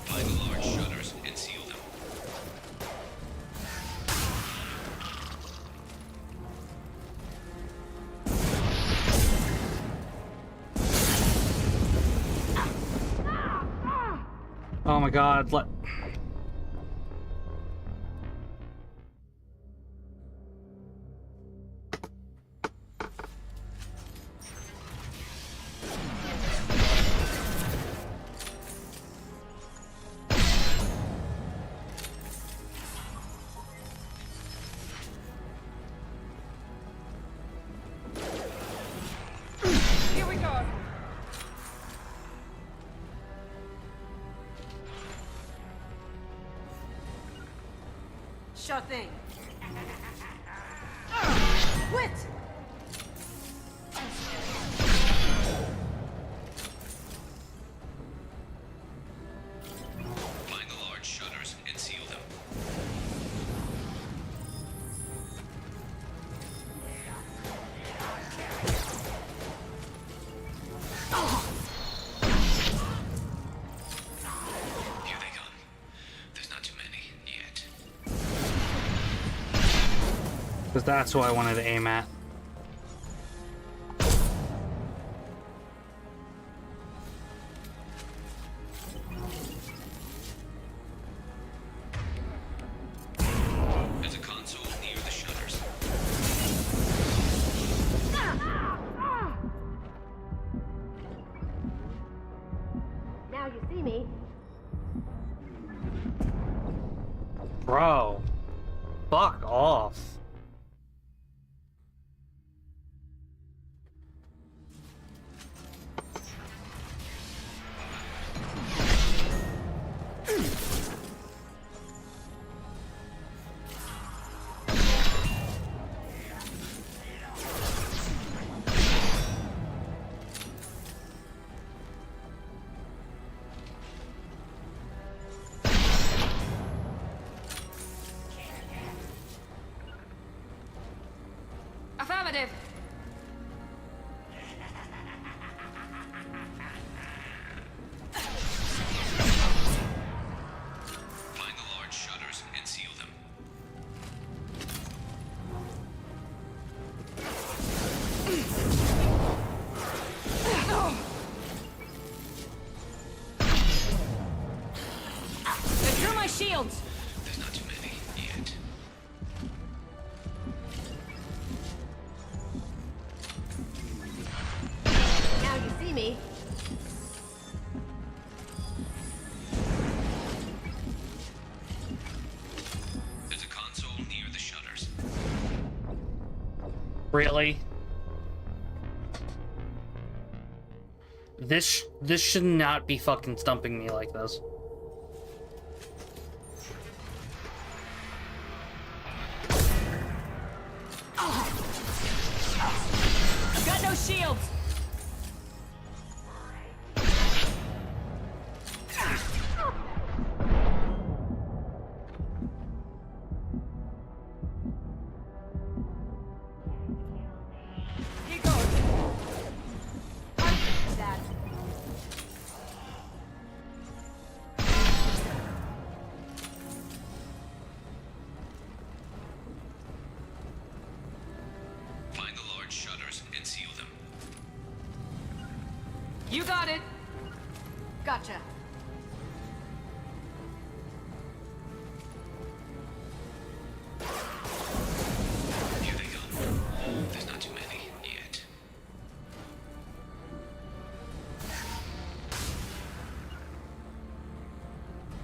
Find the large shutters and seal them. Oh my god. Here we go. Sure thing. Quit! Find the large shutters and seal them. Here they come. There's not too many yet. Because that's who I wanted to aim at. There's a console near the shutters. Now you see me. Bro. Fuck off. Affirmative. Find the large shutters and seal them. They threw my shields. There's not too many yet. Now you see me. There's a console near the shutters. Really? This should not be fucking stumping me like this. I've got no shields. Here goes. That. Find the large shutters and seal them. You got it. Gotcha. Here they go. There's not too many yet.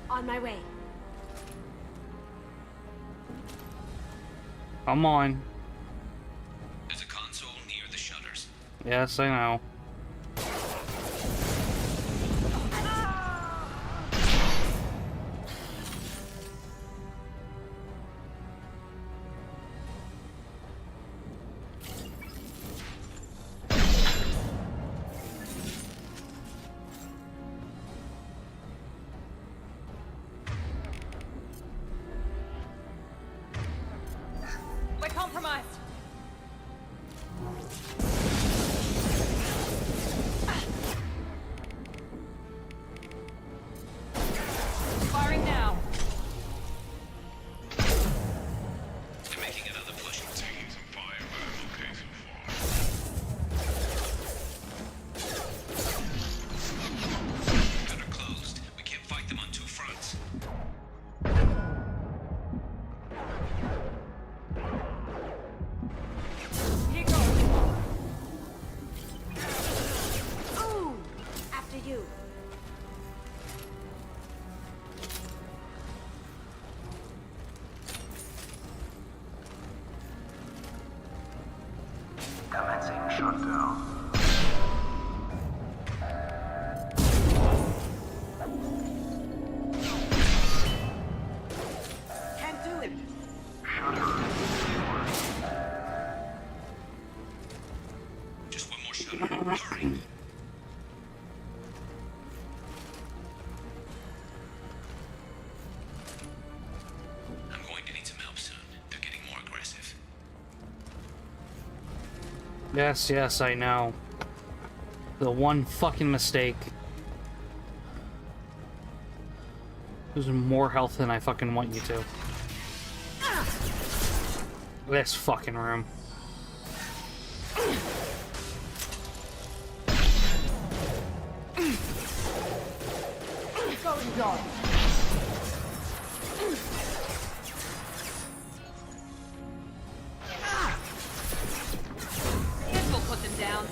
On my way. Come on. There's a console near the shutters. Yes, I know. We're compromised. Firing now. They're making another push. Taking some fire, but I'm okay so far. Better closed. We can't fight them on two fronts. Here goes. Ooh! After you. Commencing shutdown. Can't do it. Just one more shutter. Hurry. I'm going to need some help soon. They're getting more aggressive. Yes, yes, I know. The one fucking mistake. There's more health than I fucking want you to. This fucking room. Going dark. This will put them down.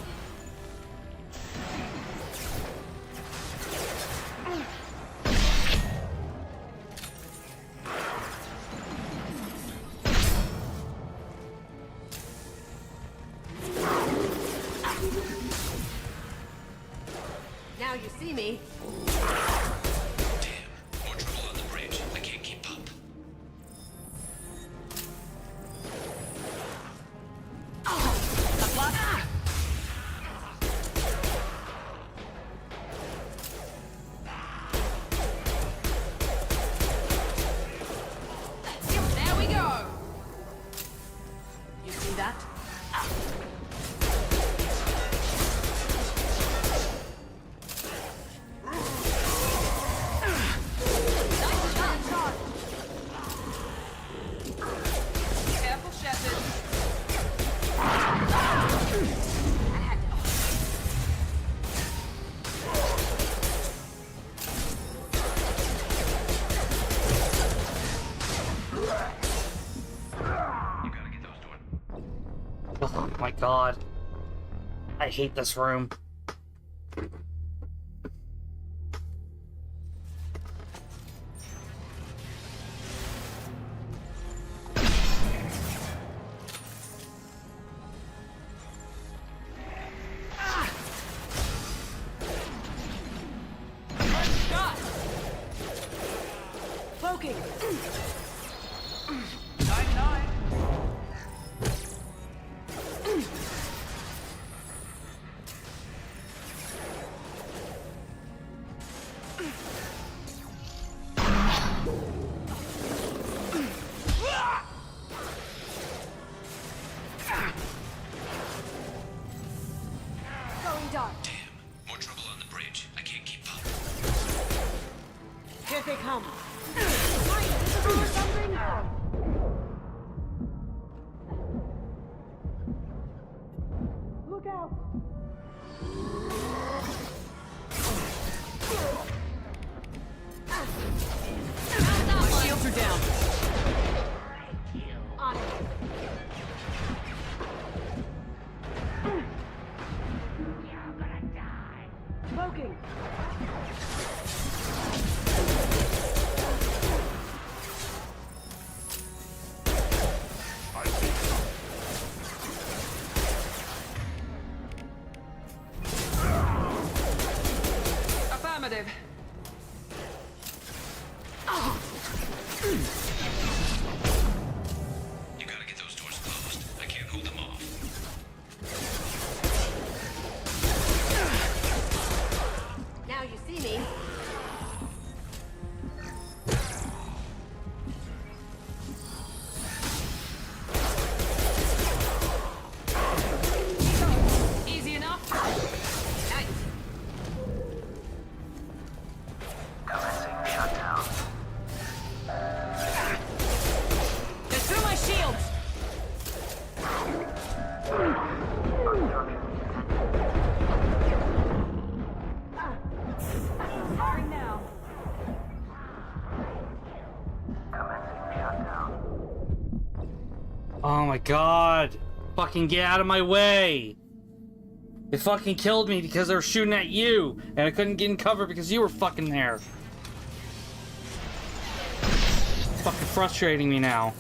god. I hate this room. Poking! 9-9. Going dark. More trouble on the bridge. I can't keep up. Here they come. Mine, this is all thundering. Look out. My shields are down. On it. Poking. Affirmative. You gotta get those doors closed. I can't hold them off. Now you see me. Easy enough. Nice. Commencing shutdown. They're through my shields. Firing now. Commencing shutdown. Oh my god. Fucking get out of my way. They fucking killed me because they were shooting at you, and I couldn't get in cover because you were fucking there. It's fucking frustrating me now.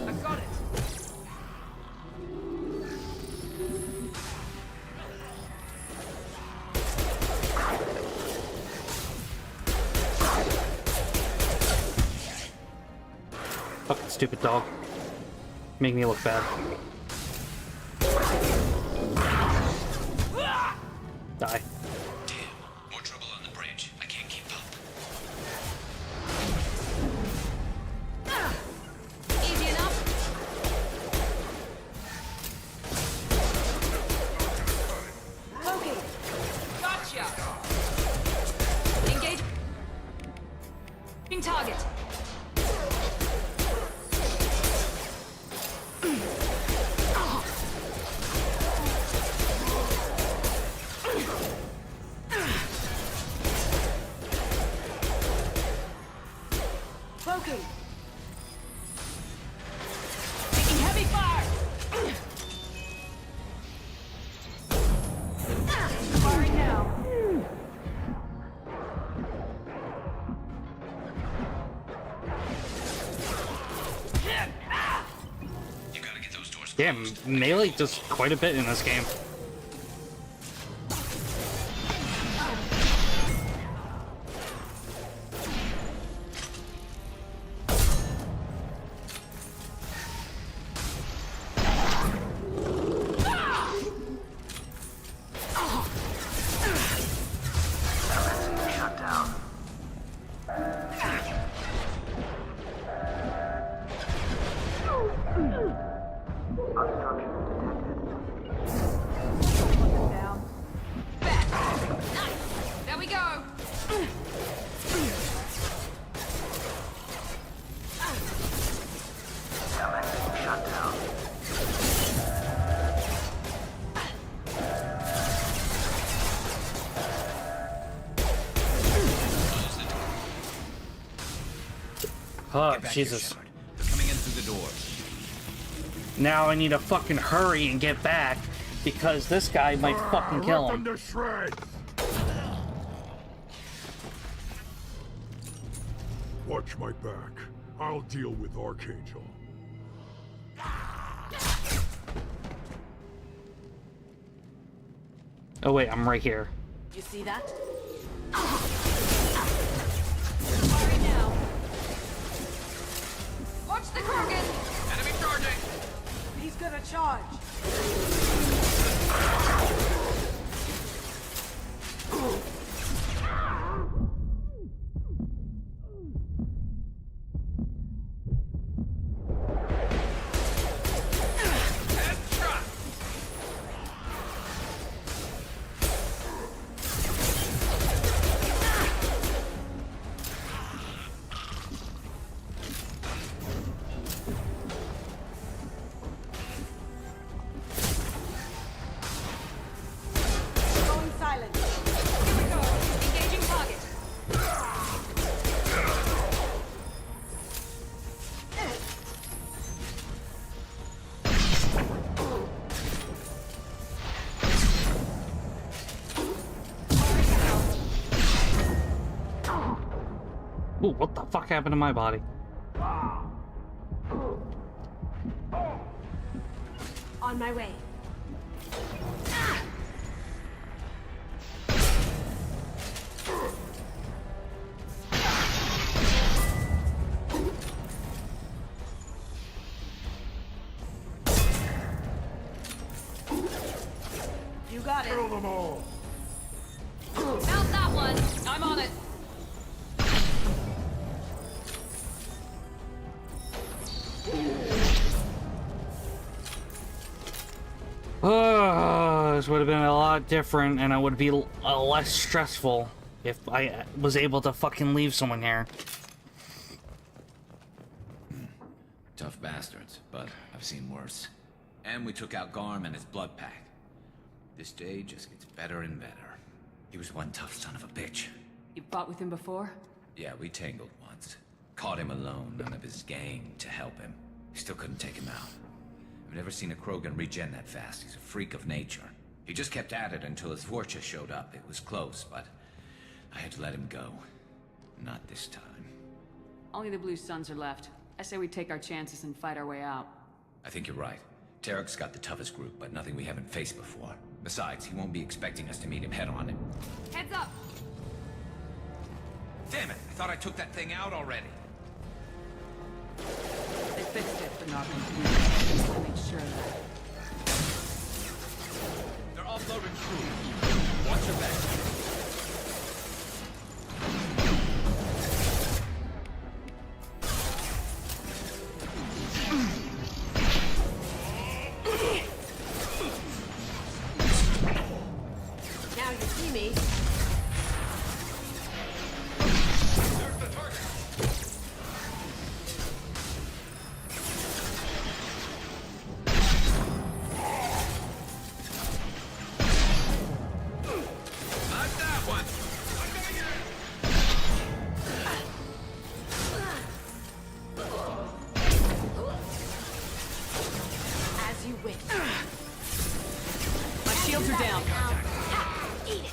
I got it. Fucking stupid dog. Make me look bad. Die. More trouble on the bridge. I can't keep up. Easy enough. Poking. Gotcha. Engage. Target. Poking. Taking heavy fire. Firing now. Damn, melee does quite a bit in this game. Oh, Get back Jesus. here, Shepard. They're coming in through the doors. Now I need to fucking hurry and get back because this guy might fucking kill him. To shreds. Watch my back. I'll deal with Archangel. Oh wait, I'm right here. You see that? Sorry now. Watch the Krogan! Enemy charging! He's gonna charge. Going silent. Here we go. Engaging target. Ooh, what the fuck happened to my body? On my way. You got it. Kill them all. Found that one. I'm on it. This would have been a lot different, and it would be less stressful if I was able to fucking leave someone here. Tough bastards, but I've seen worse. And we took out Garm and his blood pack. This day just gets better and better. He was one tough son of a bitch. You fought with him before? Yeah, we tangled once. Caught him alone, none of his gang to help him. Still couldn't take him out. I've never seen a Krogan regen that fast. He's a freak of nature. He just kept at it until his Vorcha showed up. It was close, but I had to let him go. Not this time. Only the Blue Suns are left. I say we take our chances and fight our way out. I think you're right. Tarek's got the toughest group, but nothing we haven't faced before. Besides, he won't be expecting us to meet him head-on. Heads up. Damn it! I thought I took that thing out already. They fixed it, but not completely. I made sure of that. They're offloading crew. Watch your back. Now you see me. There's the target. Not that one. I'm coming in. As you wish. My shields are down. Eat it.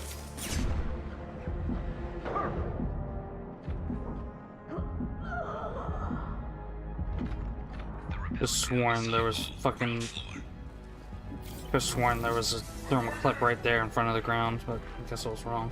Just sworn there was fucking. Just sworn there was a thermal clip right there in front of the ground, but I guess I was wrong.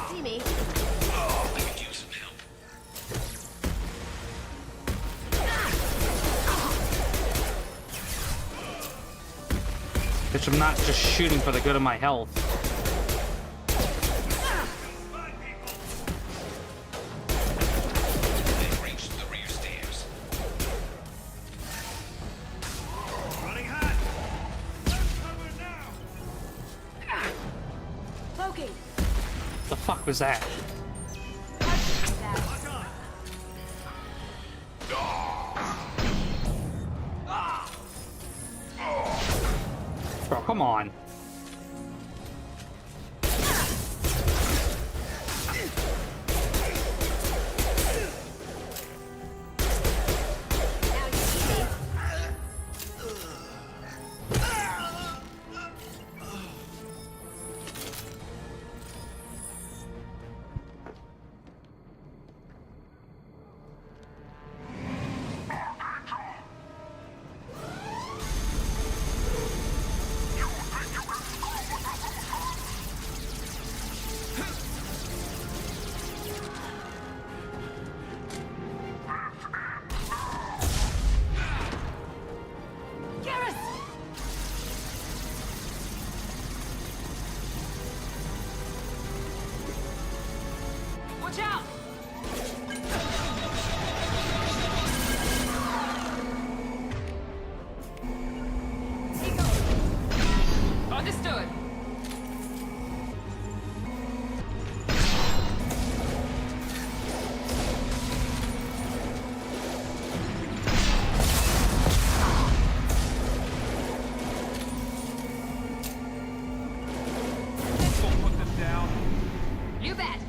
See me. I could use some help. Bitch, I'm not just shooting for the good of my health. They reached the rear stairs. fuck was that? Bro, come on. Watch out! Understood. We'll put them down. You bet.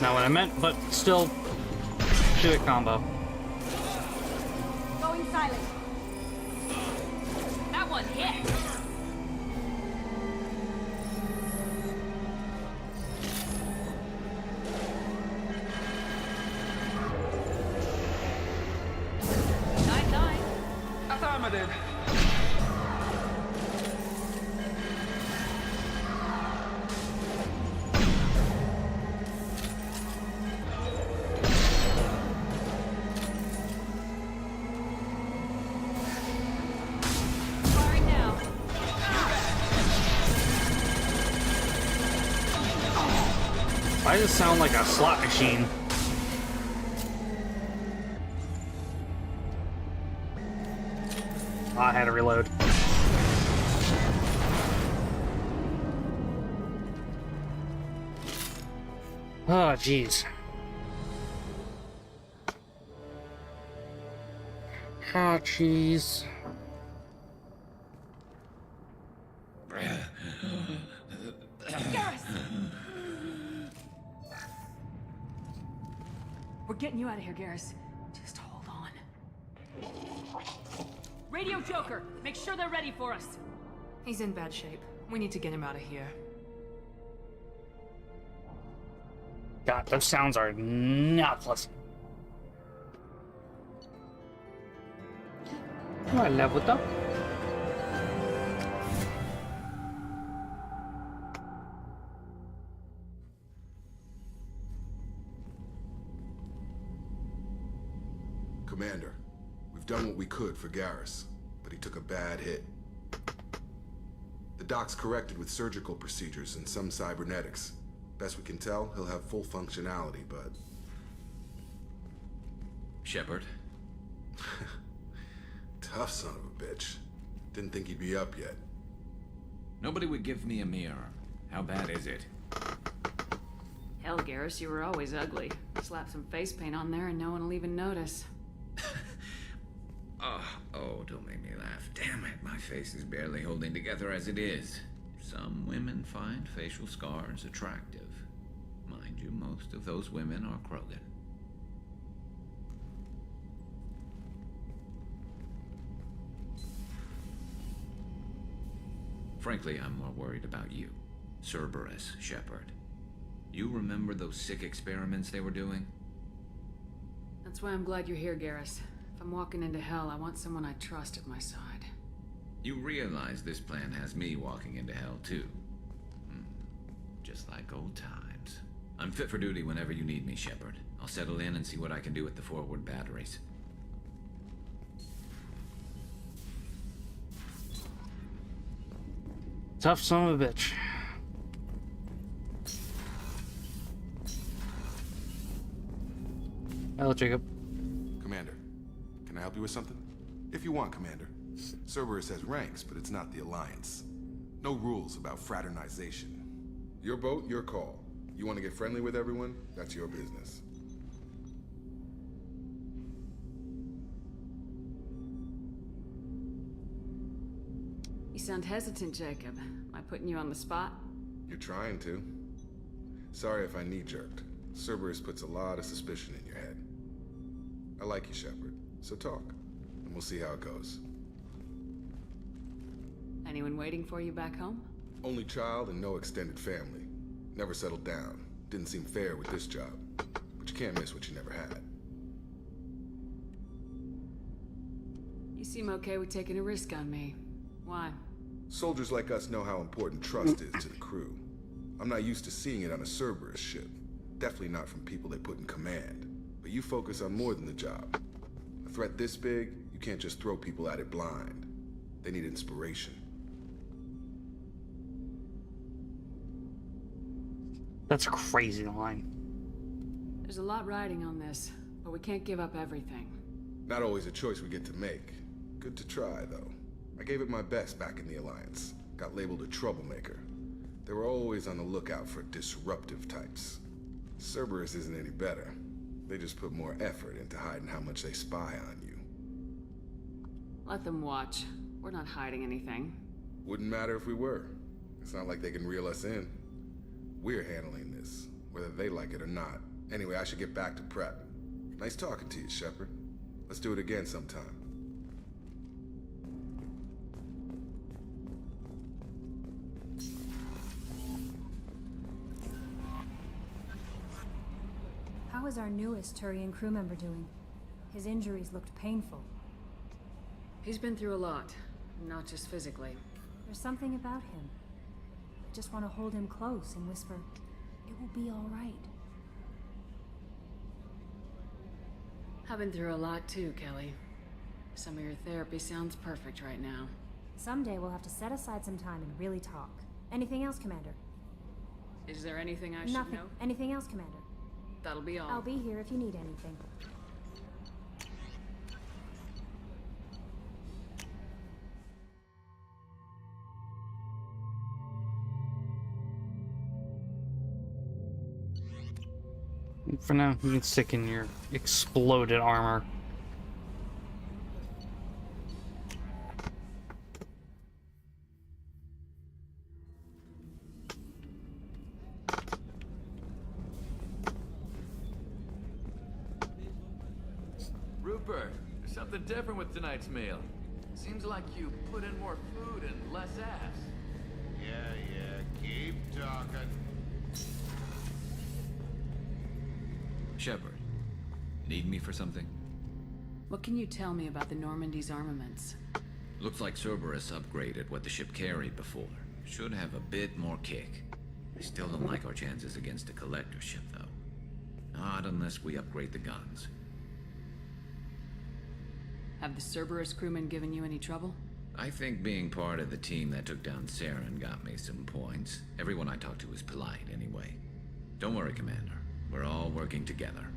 Not what I meant, but still, do it combo. Going silent. That one hit. Nine. Affirmative. Firing now. Why does it sound like a slot machine? I had to reload. Oh, jeez. Oh, jeez. We're getting you out of here, Garrus. Just hold on. Radio Joker, make sure they're ready for us. He's in bad shape. We need to get him out of here. God, those sounds are not pleasant. Oh, I leveled up. Commander, we've done what we could for Garrus, but he took a bad hit. The doc's corrected with surgical procedures and some cybernetics. Best we can tell, he'll have full functionality, but... Shepard? Tough son of a bitch. Didn't think he'd be up yet. Nobody would give me a mirror. How bad is it? Hell, Garrus, you were always ugly. Slap some face paint on there and no one will even notice. Oh, don't make me laugh. Damn it, my face is barely holding together as it is. Some women find facial scars attractive. Mind you, most of those women are Krogan. Frankly, I'm more worried about you. Cerberus, Shepard. You remember those sick experiments they were doing? That's why I'm glad you're here, Garrus. If I'm walking into hell, I want someone I trust at my side. You realize this plan has me walking into hell, too. Just like old times. I'm fit for duty whenever you need me, Shepard. I'll settle in and see what I can do with the forward batteries. Tough son of a bitch. Hello, Jacob. Commander, can I help you with something? If you want, Commander. Cerberus has ranks, but it's not the Alliance. No rules about fraternization. Your boat, your call. You want to get friendly with everyone? That's your business. You sound hesitant, Jacob. Am I putting you on the spot? You're trying to. Sorry if I knee-jerked. Cerberus puts a lot of suspicion in your head. I like you, Shepard, so talk, and we'll see how it goes. Anyone waiting for you back home? Only child and no extended family. Never settled down. Didn't seem fair with this job. But you can't miss what you never had. You seem okay with taking a risk on me. Why? Soldiers like us know how important trust is to the crew. I'm not used to seeing it on a Cerberus ship. Definitely not from people they put in command. But you focus on more than the job. A threat this big, you can't just throw people at it blind. They need inspiration. That's a crazy line. There's a lot riding on this, but we can't give up everything. Not always a choice we get to make. Good to try, though. I gave it my best back in the Alliance. Got labeled a troublemaker. They were always on the lookout for disruptive types. Cerberus isn't any better. They just put more effort into hiding how much they spy on you. Let them watch. We're not hiding anything. Wouldn't matter if we were. It's not like they can reel us in. We're handling this, whether they like it or not. Anyway, I should get back to prep. Nice talking to you, Shepard. Let's do it again sometime. How is our newest Turian crew member doing? His injuries looked painful. He's been through a lot, not just physically. There's something about him. I just want to hold him close and whisper, "It will be all right." I've been through a lot too, Kelly. Some of your therapy sounds perfect right now. Someday we'll have to set aside some time and really talk. Anything else, Commander? Is there anything I should Nothing. know? Anything else, Commander? That'll be all. I'll be here if you need anything. For now, you can stick in your exploded armor. Rupert, there's something different with tonight's meal. Seems like you put in more food and less ass. Yeah, keep talking. Shepard, need me for something? What can you tell me about the Normandy's armaments? Looks like Cerberus upgraded what the ship carried before. Should have a bit more kick. I still don't like our chances against a collector ship, though. Not unless we upgrade the guns. Have the Cerberus crewmen given you any trouble? I think being part of the team that took down Saren got me some points. Everyone I talked to was polite, anyway. Don't worry, Commander. We're all working together.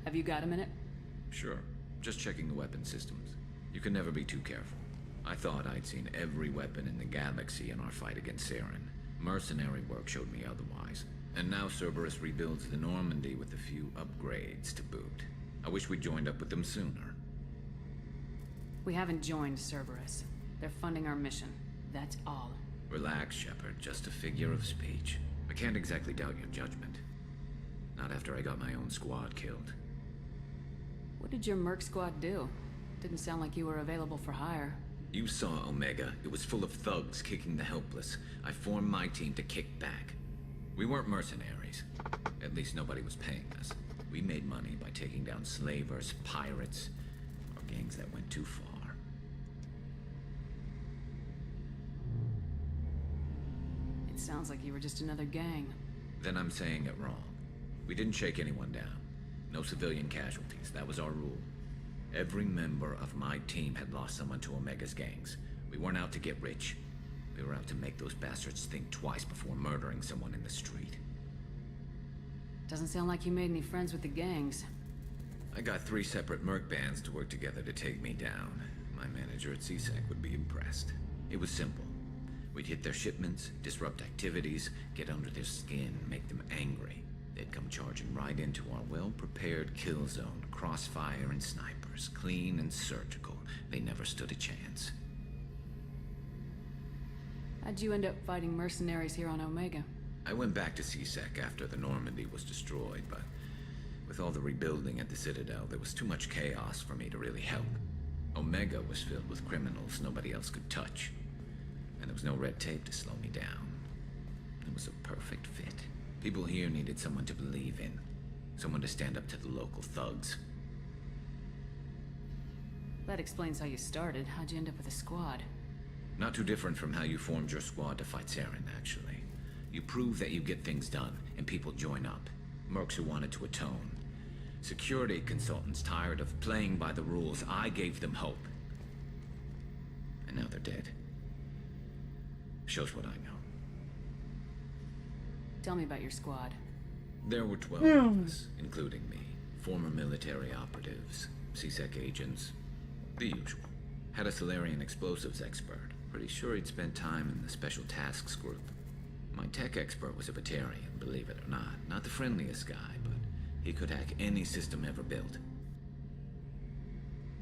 Have you got a minute? Sure. Just checking the weapon systems. You can never be too careful. I thought I'd seen every weapon in the galaxy in our fight against Saren. Mercenary work showed me otherwise. And now Cerberus rebuilds the Normandy with a few upgrades to boot. I wish we'd joined up with them sooner. We haven't joined Cerberus. They're funding our mission. That's all. Relax, Shepard. Just a figure of speech. I can't exactly doubt your judgment. Not after I got my own squad killed. What did your merc squad do? Didn't sound like you were available for hire. You saw Omega. It was full of thugs kicking the helpless. I formed my team to kick back. We weren't mercenaries. At least nobody was paying us. We made money by taking down slavers, pirates, or gangs that went too far. It sounds like you were just another gang. Then I'm saying it wrong. We didn't shake anyone down. No civilian casualties. That was our rule. Every member of my team had lost someone to Omega's gangs. We weren't out to get rich. We were out to make those bastards think twice before murdering someone in the street. Doesn't sound like you made any friends with the gangs. I got 3 separate merc bands to work together to take me down. My manager at CSEC would be impressed. It was simple. We'd hit their shipments, disrupt activities, get under their skin, make them angry. They'd come charging right into our well-prepared kill zone, crossfire and snipers, clean and surgical. They never stood a chance. How'd you end up fighting mercenaries here on Omega? I went back to CSEC after the Normandy was destroyed, but with all the rebuilding at the Citadel, there was too much chaos for me to really help. Omega was filled with criminals nobody else could touch, and there was no red tape to slow me down. It was a perfect fit. People here needed someone to believe in, someone to stand up to the local thugs. That explains how you started. How'd you end up with a squad? Not too different from how you formed your squad to fight Saren, actually. You prove that you get things done, and people join up. Mercs who wanted to atone. Security consultants tired of playing by the rules. I gave them hope. And now they're dead. Shows what I know. Tell me about your squad. There were 12 of us, including me. Former military operatives, CSEC agents, the usual. Had a Solarian explosives expert. Pretty sure he'd spent time in the Special Tasks Group. My tech expert was a Batarian, believe it or not. Not the friendliest guy, but he could hack any system ever built.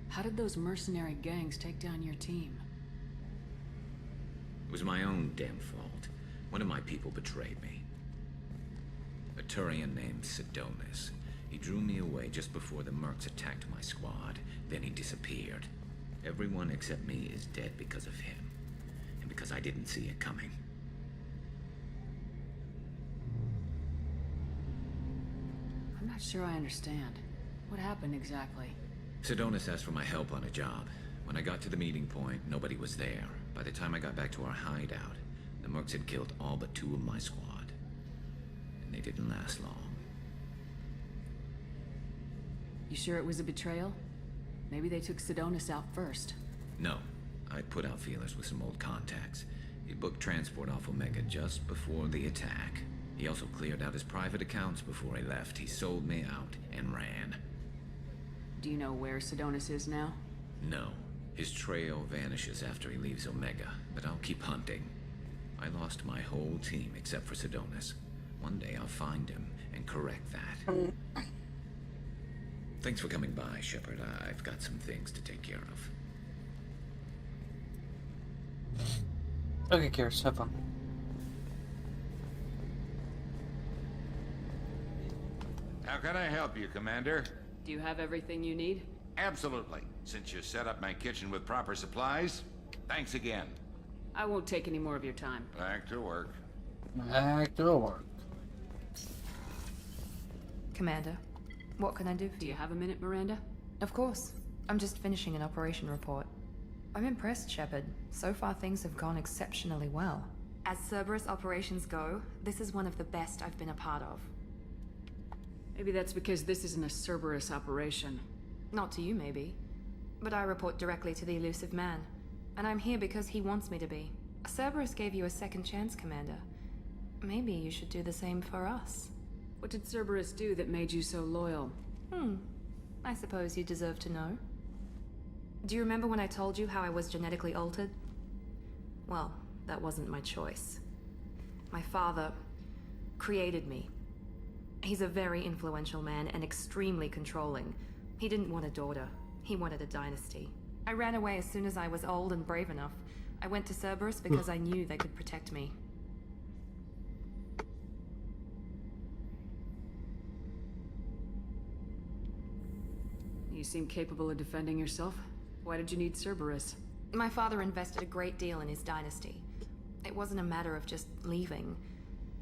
How did those mercenary gangs take down your team? It was my own damn fault. One of my people betrayed me. A Turian named Sidonis. He drew me away just before the mercs attacked my squad. Then he disappeared. Everyone except me is dead because of him. And because I didn't see it coming. I'm not sure I understand. What happened exactly? Sidonis asked for my help on a job. When I got to the meeting point, nobody was there. By the time I got back to our hideout, the mercs had killed all but 2 of my squad. And they didn't last long. You sure it was a betrayal? Maybe they took Sidonis out first. No. I put out feelers with some old contacts. He booked transport off Omega just before the attack. He also cleared out his private accounts before he left. He sold me out and ran. Do you know where Sidonis is now? No. His trail vanishes after he leaves Omega, but I'll keep hunting. I lost my whole team except for Sidonis. One day I'll find him and correct that. Thanks for coming by, Shepard. I've got some things to take care of. Okay, Karis, have fun. How can I help you, Commander? Do you have everything you need? Absolutely. Since you set up my kitchen with proper supplies, thanks again. I won't take any more of your time. Back to work. Back to work. Commander, what can I do for you? Do you have a minute, Miranda? Of course. I'm just finishing an operation report. I'm impressed, Shepard. So far things have gone exceptionally well. As Cerberus operations go, this is one of the best I've been a part of. Maybe that's because this isn't a Cerberus operation. Not to you, maybe. But I report directly to the elusive man. And I'm here because he wants me to be. Cerberus gave you a second chance, Commander. Maybe you should do the same for us. What did Cerberus do that made you so loyal? I suppose you deserve to know. Do you remember when I told you how I was genetically altered? Well, that wasn't my choice. My father created me. He's a very influential man and extremely controlling. He didn't want a daughter. He wanted a dynasty. I ran away as soon as I was old and brave enough. I went to Cerberus because I knew they could protect me. You seem capable of defending yourself. Why did you need Cerberus? My father invested a great deal in his dynasty. It wasn't a matter of just leaving.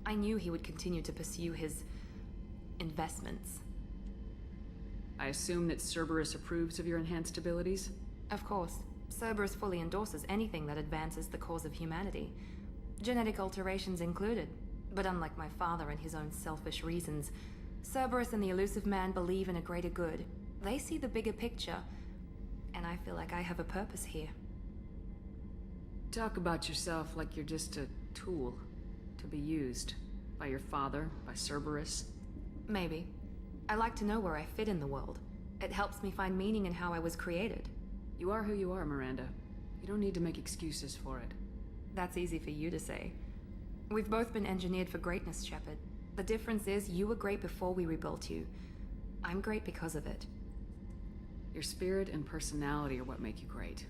I knew he would continue to pursue his investments. I assume that Cerberus approves of your enhanced abilities? Of course. Cerberus fully endorses anything that advances the cause of humanity. Genetic alterations included. But unlike my father and his own selfish reasons, Cerberus and the elusive man believe in a greater good. They see the bigger picture, and I feel like I have a purpose here. Talk about yourself like you're just a tool to be used by your father, by Cerberus. Maybe. I like to know where I fit in the world. It helps me find meaning in how I was created. You are who you are, Miranda. You don't need to make excuses for it. That's easy for you to say. We've both been engineered for greatness, Shepard. The difference is you were great before we rebuilt you. I'm great because of it. Your spirit and personality are what make you great.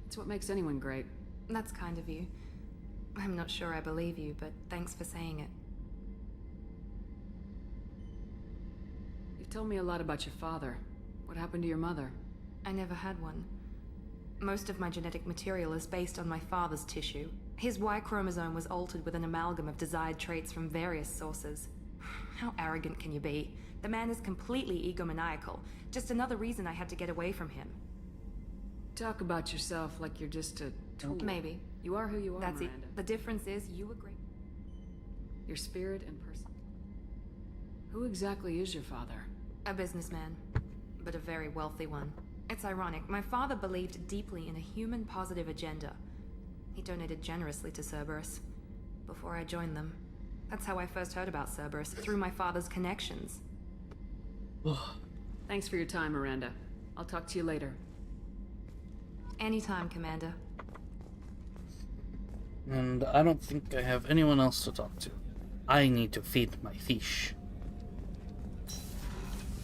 It's what makes anyone great. That's kind of you. I'm not sure I believe you, but thanks for saying it. You've told me a lot about your father. What happened to your mother? I never had one. Most of my genetic material is based on my father's tissue. His Y chromosome was altered with an amalgam of desired traits from various sources. How arrogant can you be? The man is completely egomaniacal. Just another reason I had to get away from him. Talk about yourself like you're just a tool. Maybe. You are who you are, That's it. Miranda. The difference is you were great. Your spirit and person. Who exactly is your father? A businessman, but a very wealthy one. It's ironic. My father believed deeply in a human-positive agenda. He donated generously to Cerberus before I joined them. That's how I first heard about Cerberus, through my father's connections. Thanks for your time, Miranda. I'll talk to you later. Anytime, Commander. And I don't think I have anyone else to talk to. I need to feed my fish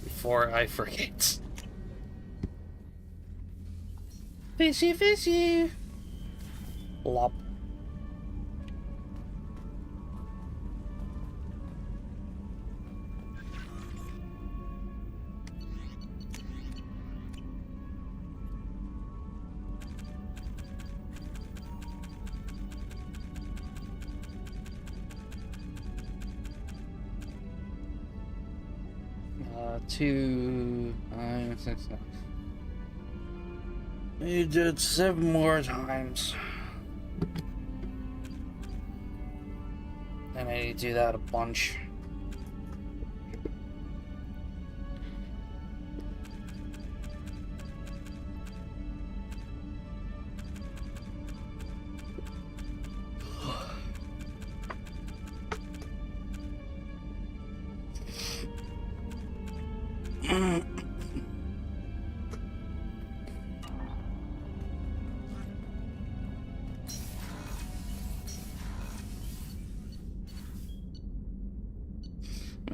before I forget. Fishy, fishy. Lop. Two, 5, 6, 7. You did 7 more times. And I need to do that a bunch.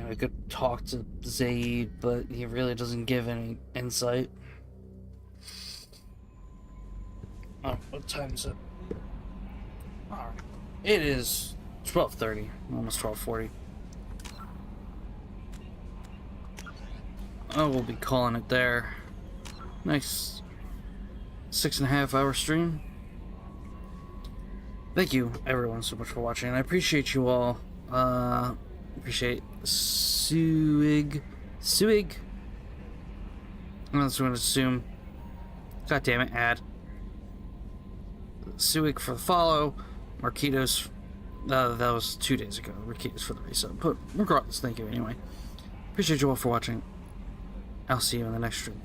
I could talk to Zaid, but he really doesn't give any insight. Oh, what time is it? Alright. It is 12:30, almost 12:40. I will be calling it there. Nice 6.5 hour stream. Thank you everyone so much for watching. I appreciate you all. Appreciate Suig. I'm just going to assume. God damn it, ad. Suig for the follow. Marquitos. That was 2 days ago. Marquitos for the resub. But regardless, thank you anyway. Appreciate you all for watching. I'll see you in the next stream.